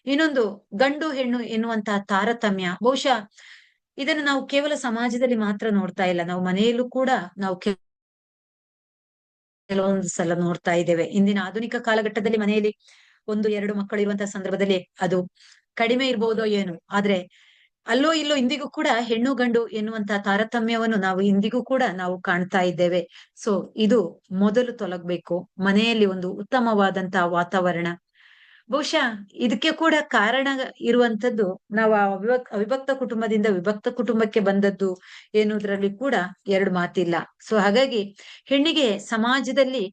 ಇನ್ನೊಂದು, ಗಂಡು ಹೆಣ್ಣು ಎನ್ನುವಂತಹ ತಾರತಮ್ಯ, ಬಹುಶಃ ಇದನ್ನು ನಾವು ಕೇವಲ ಸಮಾಜದಲ್ಲಿ ಮಾತ್ರ ನೋಡ್ತಾ ಇಲ್ಲ, ನಾವು ಮನೆಯಲ್ಲೂ ಕೂಡ ನಾವು ಕೆಲವೊಂದು ಸಲ ನೋಡ್ತಾ ಇದ್ದೇವೆ. ಇಂದಿನ ಆಧುನಿಕ ಕಾಲಘಟ್ಟದಲ್ಲಿ ಮನೆಯಲ್ಲಿ 1-2 ಮಕ್ಕಳು ಇರುವಂತಹ ಸಂದರ್ಭದಲ್ಲಿ ಅದು ಕಡಿಮೆ ಇರ್ಬೋದೋ ಏನು, ಆದ್ರೆ ಅಲ್ಲೋ ಇಲ್ಲೋ ಇಂದಿಗೂ ಕೂಡ ಹೆಣ್ಣು ಗಂಡು ಎನ್ನುವಂತಹ ತಾರತಮ್ಯವನ್ನು ನಾವು ಇಂದಿಗೂ ಕೂಡ ನಾವು ಕಾಣ್ತಾ ಇದ್ದೇವೆ. ಸೊ ಇದು ಮೊದಲು ತೊಲಗ್ಬೇಕು. ಮನೆಯಲ್ಲಿ ಒಂದು ಉತ್ತಮವಾದಂತಹ ವಾತಾವರಣ. ಬಹುಶಃ ಇದಕ್ಕೆ ಕೂಡ ಕಾರಣ ಇರುವಂತದ್ದು ನಾವು ಆ ಅವಿಭಕ್ತ ಕುಟುಂಬದಿಂದ ವಿಭಕ್ತ ಕುಟುಂಬಕ್ಕೆ ಬಂದದ್ದು ಎನ್ನುವುದರಲ್ಲಿ ಕೂಡ 2 ಮಾತಿಲ್ಲ. ಸೊ ಹಾಗಾಗಿ ಹೆಣ್ಣಿಗೆ ಸಮಾಜದಲ್ಲಿ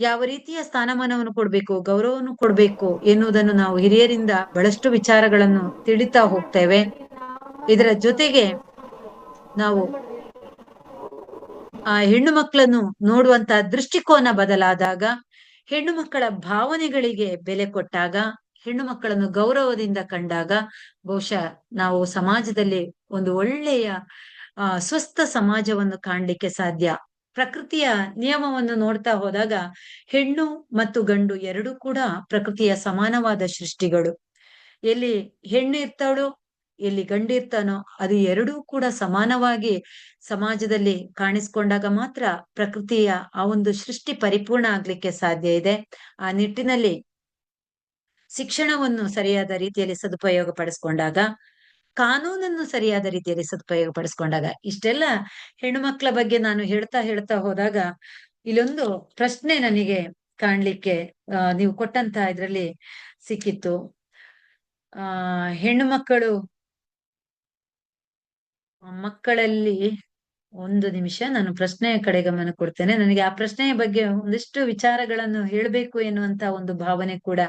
ಯಾವ ರೀತಿಯ ಸ್ಥಾನಮಾನವನ್ನು ಕೊಡ್ಬೇಕು, ಗೌರವವನ್ನು ಕೊಡ್ಬೇಕು ಎನ್ನುವುದನ್ನು ನಾವು ಹಿರಿಯರಿಂದ ಬಹಳಷ್ಟು ವಿಚಾರಗಳನ್ನು ತಿಳಿತಾ ಹೋಗ್ತೇವೆ. ಇದರ ಜೊತೆಗೆ ನಾವು ಆ ಹೆಣ್ಣು ಮಕ್ಕಳನ್ನು ನೋಡುವಂತಹ ದೃಷ್ಟಿಕೋನ ಬದಲಾದಾಗ, ಹೆಣ್ಣು ಮಕ್ಕಳ ಭಾವನೆಗಳಿಗೆ ಬೆಲೆ ಕೊಟ್ಟಾಗ, ಹೆಣ್ಣು ಮಕ್ಕಳನ್ನು ಗೌರವದಿಂದ ಕಂಡಾಗ ಬಹುಶಃ ನಾವು ಸಮಾಜದಲ್ಲಿ ಒಂದು ಒಳ್ಳೆಯ ಸ್ವಸ್ಥ ಸಮಾಜವನ್ನು ಕಾಣ್ಲಿಕ್ಕೆ ಸಾಧ್ಯ. ಪ್ರಕೃತಿಯ ನಿಯಮವನ್ನು ನೋಡ್ತಾ ಹೋದಾಗ ಹೆಣ್ಣು ಮತ್ತು ಗಂಡು ಎರಡೂ ಕೂಡ ಪ್ರಕೃತಿಯ ಸಮಾನವಾದ ಸೃಷ್ಟಿಗಳು. ಎಲ್ಲಿ ಹೆಣ್ಣು ಇರ್ತಾಳೋ, ಎಲ್ಲಿ ಗಂಡು ಇರ್ತಾನೋ, ಅದು ಎರಡೂ ಕೂಡ ಸಮಾನವಾಗಿ ಸಮಾಜದಲ್ಲಿ ಕಾಣಿಸ್ಕೊಂಡಾಗ ಮಾತ್ರ ಪ್ರಕೃತಿಯ ಆ ಒಂದು ಸೃಷ್ಟಿ ಪರಿಪೂರ್ಣ ಆಗ್ಲಿಕ್ಕೆ ಸಾಧ್ಯ ಇದೆ. ಆ ನಿಟ್ಟಿನಲ್ಲಿ ಶಿಕ್ಷಣವನ್ನು ಸರಿಯಾದ ರೀತಿಯಲ್ಲಿ ಸದುಪಯೋಗ ಪಡಿಸ್ಕೊಂಡಾಗ, ಕಾನೂನನ್ನು ಸರಿಯಾದ ರೀತಿಯಲ್ಲಿ ಸದುಪಯೋಗ ಪಡಿಸ್ಕೊಂಡಾಗ, ಇಷ್ಟೆಲ್ಲ ಹೆಣ್ಣು ಮಕ್ಕಳ ಬಗ್ಗೆ ನಾನು ಹೇಳ್ತಾ ಹೋದಾಗ ಇಲ್ಲೊಂದು ಪ್ರಶ್ನೆ ನನಗೆ ಕಾಣ್ಲಿಕ್ಕೆ ನೀವು ಕೊಟ್ಟಂತ ಇದ್ರಲ್ಲಿ ಸಿಕ್ಕಿತ್ತು. ಹೆಣ್ಣು ಮಕ್ಕಳಲ್ಲಿ ಒಂದು ನಿಮಿಷ, ನಾನು ಪ್ರಶ್ನೆಯ ಕಡೆ ಗಮನ ಕೊಡ್ತೇನೆ. ನನಗೆ ಆ ಪ್ರಶ್ನೆಯ ಬಗ್ಗೆ ಒಂದಿಷ್ಟು ವಿಚಾರಗಳನ್ನು ಹೇಳ್ಬೇಕು ಎನ್ನುವಂತ ಒಂದು ಭಾವನೆ ಕೂಡ.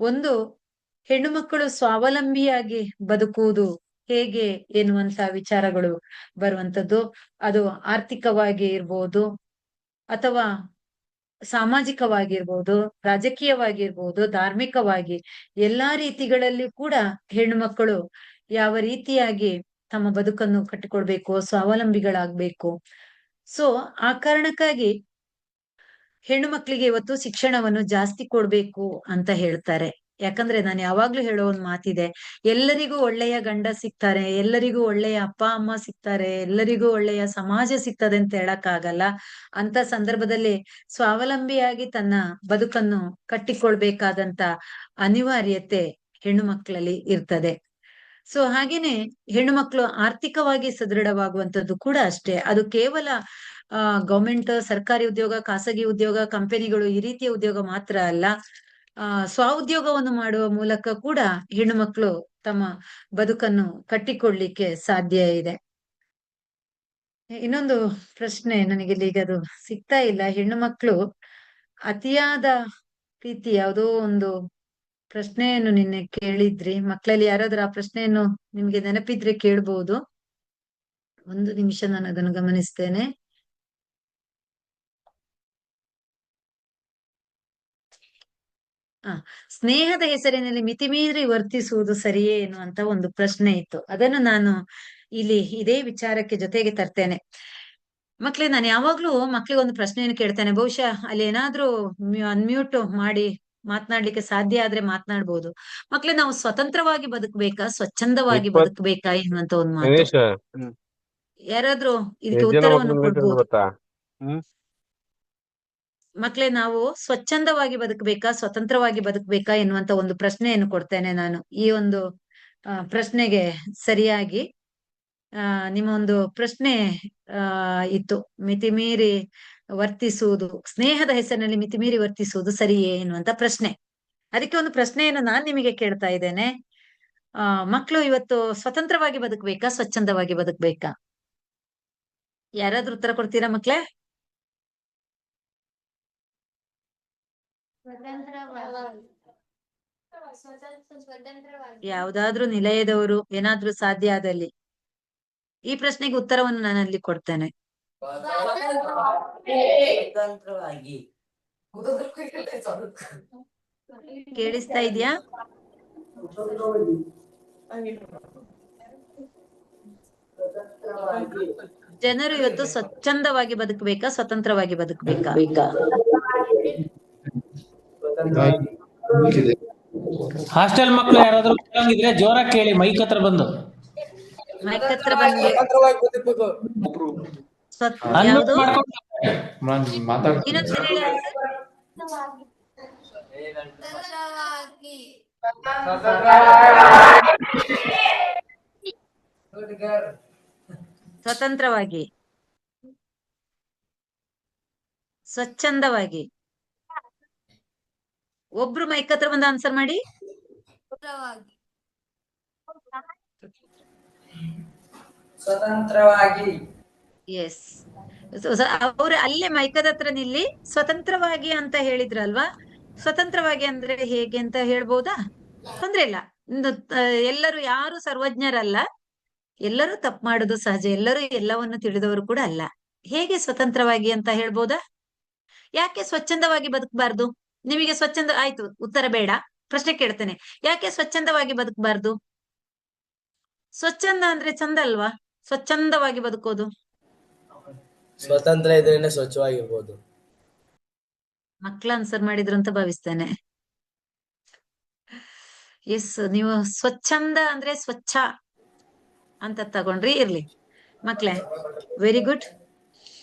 ಒಂದು, ಹೆಣ್ಣು ಮಕ್ಕಳು ಸ್ವಾವಲಂಬಿಯಾಗಿ ಬದುಕುವುದು ಹೇಗೆ ಎನ್ನುವಂತ ವಿಚಾರಗಳು ಬರುವಂತದ್ದು. ಅದು ಆರ್ಥಿಕವಾಗಿ ಇರ್ಬೋದು, ಅಥವಾ ಸಾಮಾಜಿಕವಾಗಿರ್ಬೋದು, ರಾಜಕೀಯವಾಗಿರ್ಬೋದು, ಧಾರ್ಮಿಕವಾಗಿ, ಎಲ್ಲಾ ರೀತಿಗಳಲ್ಲಿ ಕೂಡ ಹೆಣ್ಣು ಮಕ್ಕಳು ಯಾವ ರೀತಿಯಾಗಿ ತಮ್ಮ ಬದುಕನ್ನು ಕಟ್ಟಿಕೊಳ್ಬೇಕು, ಸ್ವಾವಲಂಬಿಗಳಾಗ್ಬೇಕು. ಸೊ ಆ ಕಾರಣಕ್ಕಾಗಿ ಹೆಣ್ಣು ಮಕ್ಕಳಿಗೆ ಇವತ್ತು ಶಿಕ್ಷಣವನ್ನು ಜಾಸ್ತಿ ಕೊಡ್ಬೇಕು ಅಂತ ಹೇಳ್ತಾರೆ. ಯಾಕಂದ್ರೆ ನಾನು ಯಾವಾಗ್ಲೂ ಹೇಳೋ ಒಂದ್ ಮಾತಿದೆ, ಎಲ್ಲರಿಗೂ ಒಳ್ಳೆಯ ಗಂಡ ಸಿಗ್ತಾರೆ, ಎಲ್ಲರಿಗೂ ಒಳ್ಳೆಯ ಅಪ್ಪ ಅಮ್ಮ ಸಿಗ್ತಾರೆ, ಎಲ್ಲರಿಗೂ ಒಳ್ಳೆಯ ಸಮಾಜ ಸಿಗ್ತದೆ ಅಂತ ಹೇಳಕ್ ಆಗಲ್ಲ. ಅಂತ ಸಂದರ್ಭದಲ್ಲಿ ಸ್ವಾವಲಂಬಿಯಾಗಿ ತನ್ನ ಬದುಕನ್ನು ಕಟ್ಟಿಕೊಳ್ಬೇಕಾದಂತ ಅನಿವಾರ್ಯತೆ ಹೆಣ್ಣು ಮಕ್ಕಳಲ್ಲಿ ಇರ್ತದೆ. ಸೊ ಹಾಗೇನೆ ಹೆಣ್ಣು ಮಕ್ಕಳು ಆರ್ಥಿಕವಾಗಿ ಸದೃಢವಾಗುವಂತದ್ದು ಕೂಡ ಅಷ್ಟೇ. ಅದು ಕೇವಲ ಗೌರ್ಮೆಂಟ್, ಸರ್ಕಾರಿ ಉದ್ಯೋಗ, ಖಾಸಗಿ ಉದ್ಯೋಗ, ಕಂಪನಿಗಳು, ಈ ರೀತಿಯ ಉದ್ಯೋಗ ಮಾತ್ರ ಅಲ್ಲ, ಸ್ವ ಉದ್ಯೋಗವನ್ನು ಮಾಡುವ ಮೂಲಕ ಕೂಡ ಹೆಣ್ಣು ಮಕ್ಕಳು ತಮ್ಮ ಬದುಕನ್ನು ಕಟ್ಟಿಕೊಳ್ಳಿಕ್ಕೆ ಸಾಧ್ಯ ಇದೆ. ಇನ್ನೊಂದು ಪ್ರಶ್ನೆ ನನಗೆ ಈಗ ಅದು ಸಿಗ್ತಾ ಇಲ್ಲ. ಹೆಣ್ಣು ಮಕ್ಕಳು ಅತಿಯಾದ ರೀತಿ ಯಾವುದೋ ಒಂದು ಪ್ರಶ್ನೆಯನ್ನು ನಿನ್ನೆ ಕೇಳಿದ್ರಿ. ಮಕ್ಕಳಲ್ಲಿ ಯಾರಾದ್ರೂ ಆ ಪ್ರಶ್ನೆಯನ್ನು ನಿಮ್ಗೆ ನೆನಪಿದ್ರೆ ಕೇಳ್ಬಹುದು. ಒಂದು ನಿಮಿಷ, ನಾನು ಅದನ್ನು ಗಮನಿಸ್ತೇನೆ. ಸ್ನೇಹದ ಹೆಸರಿನಲ್ಲಿ ಮಿತಿಮೀರಿ ವರ್ತಿಸುವುದು ಸರಿಯೇ ಎನ್ನುವಂತ ಒಂದು ಪ್ರಶ್ನೆ ಇತ್ತು. ಅದನ್ನು ನಾನು ಇಲ್ಲಿ ಇದೇ ವಿಚಾರಕ್ಕೆ ಜೊತೆಗೆ ತರ್ತೇನೆ. ಮಕ್ಳೇ, ನಾನು ಯಾವಾಗ್ಲೂ ಮಕ್ಳಿಗೆ ಒಂದು ಪ್ರಶ್ನೆಯನ್ನು ಕೇಳ್ತೇನೆ. ಬಹುಶಃ ಅಲ್ಲಿ ಏನಾದ್ರೂ ಅನ್ಮ್ಯೂಟ್ ಮಾಡಿ ಮಾತನಾಡ್ಲಿಕ್ಕೆ ಸಾಧ್ಯ ಆದ್ರೆ ಮಾತನಾಡ್ಬೋದು. ಮಕ್ಳೇ, ನಾವು ಸ್ವತಂತ್ರವಾಗಿ ಬದುಕಬೇಕಾ, ಸ್ವಚ್ಛಂದವಾಗಿ ಬದುಕಬೇಕಾ ಎನ್ನುವಂತ ಒಂದು ಮಾತು. ಯಾರಾದ್ರೂ ಇದಕ್ಕೆ ಉತ್ತರವನ್ನು ಕೊಡ್ಬೋದು? ಮಕ್ಳೇ, ನಾವು ಸ್ವಚ್ಛಂದವಾಗಿ ಬದುಕಬೇಕಾ, ಸ್ವತಂತ್ರವಾಗಿ ಬದುಕಬೇಕಾ ಎನ್ನುವಂತ ಒಂದು ಪ್ರಶ್ನೆಯನ್ನು ಕೊಡ್ತೇನೆ ನಾನು. ಈ ಒಂದು ಪ್ರಶ್ನೆಗೆ ಸರಿಯಾಗಿ ನಿಮ್ಮ ಒಂದು ಪ್ರಶ್ನೆ ಇತ್ತು, ಮಿತಿಮೀರಿ ವರ್ತಿಸುವುದು, ಸ್ನೇಹದ ಹೆಸರಿನಲ್ಲಿ ಮಿತಿಮೀರಿ ವರ್ತಿಸುವುದು ಸರಿಯೇ ಎನ್ನುವಂತ ಪ್ರಶ್ನೆ. ಅದಕ್ಕೆ ಒಂದು ಪ್ರಶ್ನೆಯನ್ನು ನಾನ್ ನಿಮಗೆ ಕೇಳ್ತಾ ಇದ್ದೇನೆ. ಮಕ್ಕಳು ಇವತ್ತು ಸ್ವತಂತ್ರವಾಗಿ ಬದುಕಬೇಕಾ, ಸ್ವಚ್ಛಂದವಾಗಿ ಬದುಕಬೇಕಾ? ಯಾರಾದ್ರೂ ಉತ್ತರ ಕೊಡ್ತೀರಾ ಮಕ್ಳೇ? ಯಾವ್ದಾದ್ರೂ ನಿಲಯದವರು ಏನಾದ್ರೂ ಸಾಧ್ಯ ಆದಲ್ಲಿ ಈ ಪ್ರಶ್ನೆಗೆ ಉತ್ತರವನ್ನು ನಾನು ಅಲ್ಲಿ ಕೊಡ್ತೇನೆ. ಕೇಳಿಸ್ತಾ ಇದೆಯಾ? ಜನರು ಇವತ್ತು ಸ್ವಚ್ಛಂದವಾಗಿ ಬದುಕಬೇಕಾ, ಸ್ವತಂತ್ರವಾಗಿ ಬದುಕಬೇಕಾ? ಹಾಸ್ಟೆಲ್ ಮಕ್ಕಳು ಯಾರಾದ್ರೂ ಕೇಳಂಗಿದ್ರೆ ಜೋರಾಗಿ ಕೇಳಿ, ಮೈಕ್ ಹತ್ರ ಬಂದು. ಮೈಕ್ ಹತ್ರ ಬಂದು ಯಾವುದು ಮಾತಾಡ್ತೀನಿ. ಇನ್ನೊಂದ್ಸರಿ ಹೇಳಿ answer. ಸ್ವತಂತ್ರವಾಗಿ, ಸ್ವಚ್ಛಂದವಾಗಿ. ಒಬ್ರು ಮೈಕ್ ಹತ್ರ ಬಂದು ಆನ್ಸರ್ ಮಾಡಿ. ಸ್ವತಂತ್ರವಾಗಿ. ಎಸ್, ಅವ್ರು ಅಲ್ಲೇ ಮೈಕದ ಹತ್ರ ನಿಲ್ಲಿ. ಸ್ವತಂತ್ರವಾಗಿ ಅಂತ ಹೇಳಿದ್ರಲ್ವಾ, ಸ್ವತಂತ್ರವಾಗಿ ಅಂದ್ರೆ ಹೇಗೆ ಅಂತ ಹೇಳ್ಬೋದಾ? ತೊಂದ್ರೆ ಇಲ್ಲ. ಎಲ್ಲರೂ ಯಾರು ಸರ್ವಜ್ಞರಲ್ಲ, ಎಲ್ಲರೂ ತಪ್ಪು ಮಾಡೋದು ಸಹಜ, ಎಲ್ಲರೂ ಎಲ್ಲವನ್ನು ತಿಳಿದವರು ಕೂಡ ಅಲ್ಲ. ಹೇಗೆ ಸ್ವತಂತ್ರವಾಗಿ ಅಂತ ಹೇಳ್ಬೋದಾ? ಯಾಕೆ ಸ್ವಚ್ಛಂದವಾಗಿ ಬದುಕಬಾರ್ದು? ನಿಮಗೆ ಸ್ವಚ್ಛಂದ ಆಯ್ತು, ಉತ್ತರ ಬೇಡ, ಪ್ರಶ್ನೆ ಕೇಳ್ತೇನೆ. ಯಾಕೆ ಸ್ವಚ್ಛಂದವಾಗಿ ಬದುಕಬಾರ್ದು? ಸ್ವಚ್ಛಂದ ಅಂದ್ರೆ ಚಂದ ಅಲ್ವಾ? ಸ್ವಚ್ಛಂದವಾಗಿ ಬದುಕೋದು. ಸ್ವತಂತ್ರ ಇದ್ರೇನೆ ಸ್ವಚ್ಛವಾಗಿರ್ಬೋದು. ಮಕ್ಳು ಆನ್ಸರ್ ಮಾಡಿದ್ರು ಅಂತ ಭಾವಿಸ್ತೇನೆ. ಎಸ್, ನೀವು ಸ್ವಚ್ಛಂದ ಅಂದ್ರೆ ಸ್ವಚ್ಛ ಅಂತ ತಗೊಂಡ್ರಿ. ಇರ್ಲಿ ಮಕ್ಳೇ, ವೆರಿ ಗುಡ್.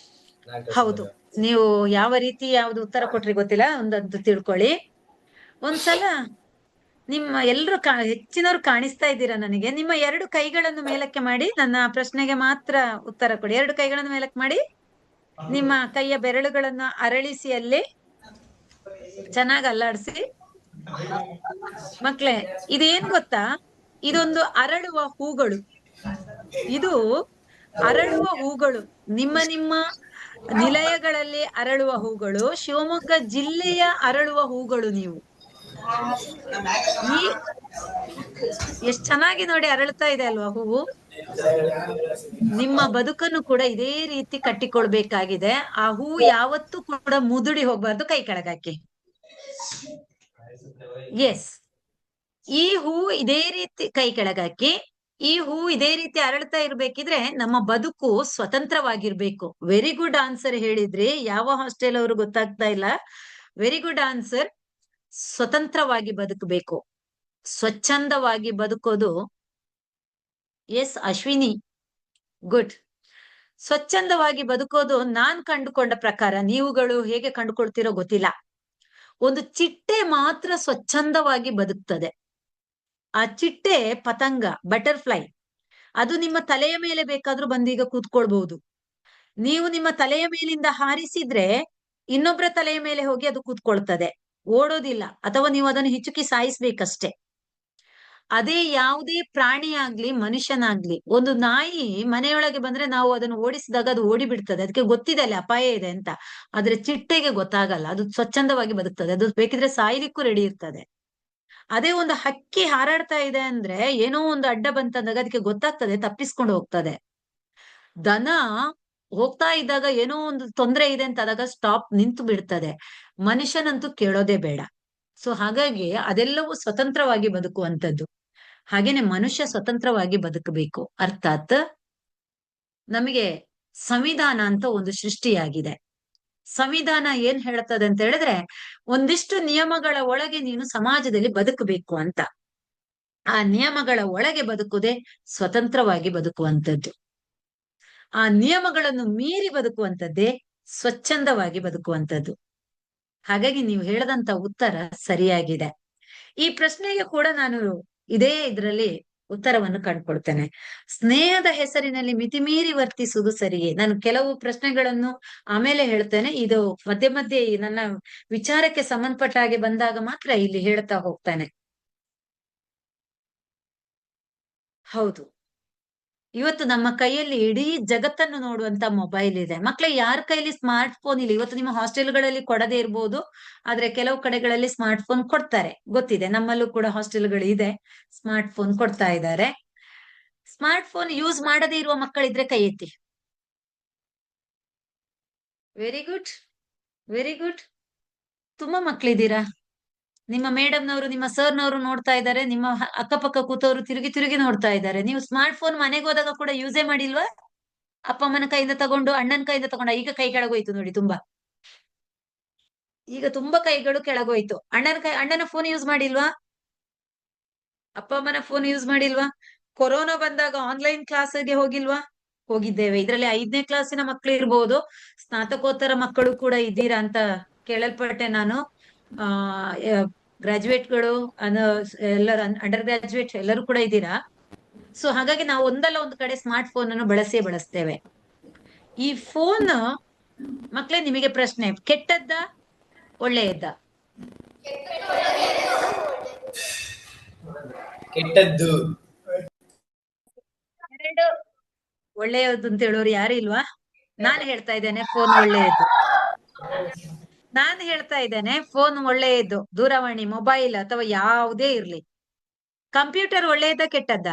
ಹೌದು, ನೀವು ಯಾವ ರೀತಿ ಯಾವ್ದು ಉತ್ತರ ಕೊಟ್ರಿ ಗೊತ್ತಿಲ್ಲ, ಒಂದಂತೂ ತಿಳ್ಕೊಳ್ಳಿ. ಒಂದ್ಸಲ ನಿಮ್ಮ ಎಲ್ರು ಹೆಚ್ಚಿನವ್ರು ಕಾಣಿಸ್ತಾ ಇದ್ದೀರಾ ನನಗೆ. ನಿಮ್ಮ 2 ಕೈಗಳನ್ನು ಮೇಲಕ್ಕೆ ಮಾಡಿ, ನನ್ನ ಪ್ರಶ್ನೆಗೆ ಮಾತ್ರ ಉತ್ತರ ಕೊಡಿ. 2 ಕೈಗಳನ್ನು ಮೇಲಕ್ಕೆ ಮಾಡಿ, ನಿಮ್ಮ ಕೈಯ ಬೆರಳುಗಳನ್ನ ಅರಳಿಸಿ ಅಲ್ಲಿ ಚೆನ್ನಾಗಿ ಅಲ್ಲಾಡಿಸಿ. ಮಕ್ಳೇ, ಇದೇನ್ ಗೊತ್ತಾ? ಇದೊಂದು ಅರಳುವ ಹೂಗಳು. ಇದು ಅರಳುವ ಹೂಗಳು. ನಿಮ್ಮ ನಿಮ್ಮ ನಿಲಯಗಳಲ್ಲಿ ಅರಳುವ ಹೂಗಳು, ಶಿವಮೊಗ್ಗ ಜಿಲ್ಲೆಯ ಅರಳುವ ಹೂಗಳು. ನೀವು ಈ ಎಷ್ಟ್ ಚೆನ್ನಾಗಿ ನೋಡಿ ಅರಳ್ತಾ ಇದೆ ಅಲ್ವಾ ಹೂವು? ನಿಮ್ಮ ಬದುಕನ್ನು ಕೂಡ ಇದೇ ರೀತಿ ಕಟ್ಟಿಕೊಳ್ಬೇಕಾಗಿದೆ. ಆ ಹೂ ಯಾವತ್ತೂ ಕೂಡ ಮುದುಡಿ ಹೋಗ್ಬಾರ್ದು. ಕೈ ಕೆಳಗಾಕಿ. ಎಸ್, ಈ ಹೂ ಇದೇ ರೀತಿ ಕೈ ಕೆಳಗಾಕಿ. ಈ ಹೂ ಇದೇ ರೀತಿ ಅರಳ್ತಾ ಇರ್ಬೇಕಿದ್ರೆ ನಮ್ಮ ಬದುಕು ಸ್ವತಂತ್ರವಾಗಿರ್ಬೇಕು. ವೆರಿ ಗುಡ್ ಆನ್ಸರ್ ಹೇಳಿದ್ರಿ. ಯಾವ ಹಾಸ್ಟೆಲ್ ಅವರು ಗೊತ್ತಾಗ್ತಾ ಇಲ್ಲ. Very good answer. ಸ್ವತಂತ್ರವಾಗಿ ಬದುಕಬೇಕು, ಸ್ವಚ್ಛಂದವಾಗಿ ಬದುಕೋದು. S Ashwini, good. ಸ್ವಚ್ಛಂದವಾಗಿ ಬದುಕೋದು ನಾನ್ ಕಂಡುಕೊಂಡ ಪ್ರಕಾರ, ನೀವುಗಳು ಹೇಗೆ ಕಂಡುಕೊಳ್ತಿರೋ ಗೊತ್ತಿಲ್ಲ, ಒಂದು ಚಿಟ್ಟೆ ಮಾತ್ರ ಸ್ವಚ್ಛಂದವಾಗಿ ಬದುಕ್ತದೆ. ಆ ಚಿಟ್ಟೆ ಪತಂಗ, ಬಟರ್ಫ್ಲೈ. ಅದು ನಿಮ್ಮ ತಲೆಯ ಮೇಲೆ ಬೇಕಾದ್ರೂ ಬಂದೀಗ ಕೂತ್ಕೊಳ್ಬಹುದು. ನೀವು ನಿಮ್ಮ ತಲೆಯ ಮೇಲಿಂದ ಹಾರಿಸಿದ್ರೆ ಇನ್ನೊಬ್ಬರ ತಲೆಯ ಮೇಲೆ ಹೋಗಿ ಅದು ಕೂತ್ಕೊಳ್ತದೆ, ಓಡೋದಿಲ್ಲ. ಅಥವಾ ನೀವು ಅದನ್ನು ಹಿಚುಕಿ ಸಾಯಿಸ್ಬೇಕಷ್ಟೆ. ಅದೇ ಯಾವುದೇ ಪ್ರಾಣಿ ಆಗ್ಲಿ ಮನುಷ್ಯನಾಗ್ಲಿ, ಒಂದು ನಾಯಿ ಮನೆಯೊಳಗೆ ಬಂದ್ರೆ ನಾವು ಅದನ್ನು ಓಡಿಸಿದಾಗ ಅದು ಓಡಿ ಬಿಡ್ತದೆ, ಅದಕ್ಕೆ ಗೊತ್ತಿದೆ ಅಲ್ಲಿ ಅಪಾಯ ಇದೆ ಅಂತ. ಆದ್ರೆ ಚಿಟ್ಟೆಗೆ ಗೊತ್ತಾಗಲ್ಲ, ಅದು ಸ್ವಚ್ಛಂದವಾಗಿ ಬದುಕ್ತದೆ. ಅದು ಬೇಕಿದ್ರೆ ಸಾಯ್ಲಿಕ್ಕೂ ರೆಡಿ ಇರ್ತದೆ. ಅದೇ ಒಂದು ಹಕ್ಕಿ ಹಾರಾಡ್ತಾ ಇದೆ ಅಂದ್ರೆ, ಏನೋ ಒಂದು ಅಡ್ಡ ಬಂತಂದಾಗ ಅದಕ್ಕೆ ಗೊತ್ತಾಗ್ತದೆ, ತಪ್ಪಿಸ್ಕೊಂಡು ಹೋಗ್ತದೆ. ದನ ಹೋಗ್ತಾ ಇದ್ದಾಗ ಏನೋ ಒಂದು ತೊಂದರೆ ಇದೆ ಅಂತ ಆದಾಗ ಸ್ಟಾಪ್, ನಿಂತು ಬಿಡ್ತದೆ. ಮನುಷ್ಯನಂತೂ ಕೇಳೋದೇ ಬೇಡ. ಸೊ ಹಾಗಾಗಿ ಅದೆಲ್ಲವೂ ಸ್ವತಂತ್ರವಾಗಿ ಬದುಕುವಂಥದ್ದು. ಹಾಗೇನೆ ಮನುಷ್ಯ ಸ್ವತಂತ್ರವಾಗಿ ಬದುಕಬೇಕು. ಅರ್ಥಾತ್ ನಮಗೆ ಸಂವಿಧಾನ ಅಂತ ಒಂದು ಸೃಷ್ಟಿಯಾಗಿದೆ. ಸಂವಿಧಾನ ಏನ್ ಹೇಳ್ತದೆ ಅಂತ ಹೇಳಿದ್ರೆ, ಒಂದಿಷ್ಟು ನಿಯಮಗಳ ಒಳಗೆ ನೀನು ಸಮಾಜದಲ್ಲಿ ಬದುಕಬೇಕು ಅಂತ. ಆ ನಿಯಮಗಳ ಒಳಗೆ ಬದುಕುವುದೇ ಸ್ವತಂತ್ರವಾಗಿ ಬದುಕುವಂಥದ್ದು. ಆ ನಿಯಮಗಳನ್ನು ಮೀರಿ ಬದುಕುವಂಥದ್ದೇ ಸ್ವಚ್ಛಂದವಾಗಿ ಬದುಕುವಂಥದ್ದು. ಹಾಗಾಗಿ ನೀವು ಹೇಳದಂತ ಉತ್ತರ ಸರಿಯಾಗಿದೆ. ಈ ಪ್ರಶ್ನೆಗೆ ಕೂಡ ನಾನು ಇದೇ ಇದರಲ್ಲಿ ಉತ್ತರವನ್ನು ಕಂಡುಕೊಳ್ತೇನೆ. ಸ್ನೇಹದ ಹೆಸರಿನಲ್ಲಿ ಮಿತಿಮೀರಿ ವರ್ತಿಸುವುದು ಸರಿಯೇ? ನಾನು ಕೆಲವು ಪ್ರಶ್ನೆಗಳನ್ನು ಆಮೇಲೆ ಹೇಳ್ತೇನೆ. ಇದು ಮಧ್ಯೆ ಮಧ್ಯೆ ನನ್ನ ವಿಚಾರಕ್ಕೆ ಸಂಬಂಧಪಟ್ಟ ಹಾಗೆ ಬಂದಾಗ ಮಾತ್ರ ಇಲ್ಲಿ ಹೇಳ್ತಾ ಹೋಗ್ತಾನೆ. ಹೌದು, ಇವತ್ತು ನಮ್ಮ ಕೈಯಲ್ಲಿ ಇಡೀ ಜಗತ್ತನ್ನು ನೋಡುವಂತ ಮೊಬೈಲ್ ಇದೆ. ಮಕ್ಳೇ, ಯಾರ ಕೈಲಿ ಸ್ಮಾರ್ಟ್ ಫೋನ್ ಇಲ್ಲ? ಇವತ್ತು ನಿಮ್ಮ ಹಾಸ್ಟೆಲ್ಗಳಲ್ಲಿ ಕೊಡದೇ ಇರ್ಬೋದು, ಆದ್ರೆ ಕೆಲವು ಕಡೆಗಳಲ್ಲಿ ಸ್ಮಾರ್ಟ್ ಫೋನ್ ಕೊಡ್ತಾರೆ, ಗೊತ್ತಿದೆ. ನಮ್ಮಲ್ಲೂ ಕೂಡ ಹಾಸ್ಟೆಲ್ಗಳು ಇದೆ, ಸ್ಮಾರ್ಟ್ ಫೋನ್ ಕೊಡ್ತಾ ಇದ್ದಾರೆ. ಸ್ಮಾರ್ಟ್ ಫೋನ್ ಯೂಸ್ ಮಾಡದೇ ಇರುವ ಮಕ್ಕಳಿದ್ರೆ ಕೈ ಎತ್ತಿ. Very good, very good. ತುಂಬಾ ಮಕ್ಳಿದ್ದೀರಾ. ನಿಮ್ಮ ಮೇಡಮ್ನವರು, ನಿಮ್ಮ ಸರ್ನವರು ನೋಡ್ತಾ ಇದ್ದಾರೆ, ನಿಮ್ಮ ಅಕ್ಕಪಕ್ಕ ಕೂತವರು ತಿರುಗಿ ತಿರುಗಿ ನೋಡ್ತಾ ಇದ್ದಾರೆ. ನೀವು ಸ್ಮಾರ್ಟ್ ಫೋನ್ ಮನೆಗೆ ಹೋದಾಗ ಕೂಡ ಯೂಸೇ ಮಾಡಿಲ್ವಾ? ಅಪ್ಪ ಅಮ್ಮನ ಕೈಯಿಂದ ತಗೊಂಡು, ಅಣ್ಣನ ಕೈಯಿಂದ ತಗೊಂಡು. ಈಗ ಕೈ ಕೆಳಗೋಯ್ತು ನೋಡಿ, ಈಗ ತುಂಬಾ ಕೈಗಳು ಕೆಳಗೋಯ್ತು. ಅಣ್ಣನ ಫೋನ್ ಯೂಸ್ ಮಾಡಿಲ್ವಾ? ಅಪ್ಪ ಅಮ್ಮನ ಫೋನ್ ಯೂಸ್ ಮಾಡಿಲ್ವಾ? ಕೊರೋನಾ ಬಂದಾಗ ಆನ್ಲೈನ್ ಕ್ಲಾಸ್ಗೆ ಹೋಗಿಲ್ವಾ? ಹೋಗಿದ್ದೇವೆ. ಇದರಲ್ಲಿ 5ನೇ ಕ್ಲಾಸಿನ ಮಕ್ಕಳು ಇರ್ಬೋದು, ಸ್ನಾತಕೋತ್ತರ ಮಕ್ಕಳು ಕೂಡ ಇದ್ದೀರಾ ಅಂತ ಕೇಳಲ್ಪಟ್ಟೆ ನಾನು. ಆ ಗ್ರಾಜುಯೇಟ್ಗಳು ಎಲ್ಲರೂ ಅಂಡರ್ ಗ್ರಾಜುಯೇಟ್ ಎಲ್ಲರೂ ಕೂಡ ಇದ್ದೀರಾ. ಸೊ ಹಾಗಾಗಿ ನಾವು ಒಂದಲ್ಲ ಒಂದು ಕಡೆ ಸ್ಮಾರ್ಟ್ ಫೋನ್ ಅನ್ನು ಬಳಸ್ತೇವೆ. ಈ ಫೋನ್ ಮಕ್ಕಳೇ, ನಿಮಗೆ ಪ್ರಶ್ನೆ, ಕೆಟ್ಟದ್ದ ಒಳ್ಳೆಯದ್ದ? ಕೆಟ್ಟದ್ದು. ಎರಡು ಒಳ್ಳೆಯದು ಅಂತ ಹೇಳೋರು ಯಾರು ಇಲ್ವಾ? ನಾನು ಹೇಳ್ತಾ ಇದ್ದೇನೆ ಫೋನ್ ಒಳ್ಳೆಯದು. ನಾನು ಹೇಳ್ತಾ ಇದ್ದೇನೆ ಫೋನ್ ಒಳ್ಳೆಯದು. ದೂರವಾಣಿ, ಮೊಬೈಲ್ ಅಥವಾ ಯಾವುದೇ ಇರ್ಲಿ. ಕಂಪ್ಯೂಟರ್ ಒಳ್ಳೆಯದ ಕೆಟ್ಟದ್ದ?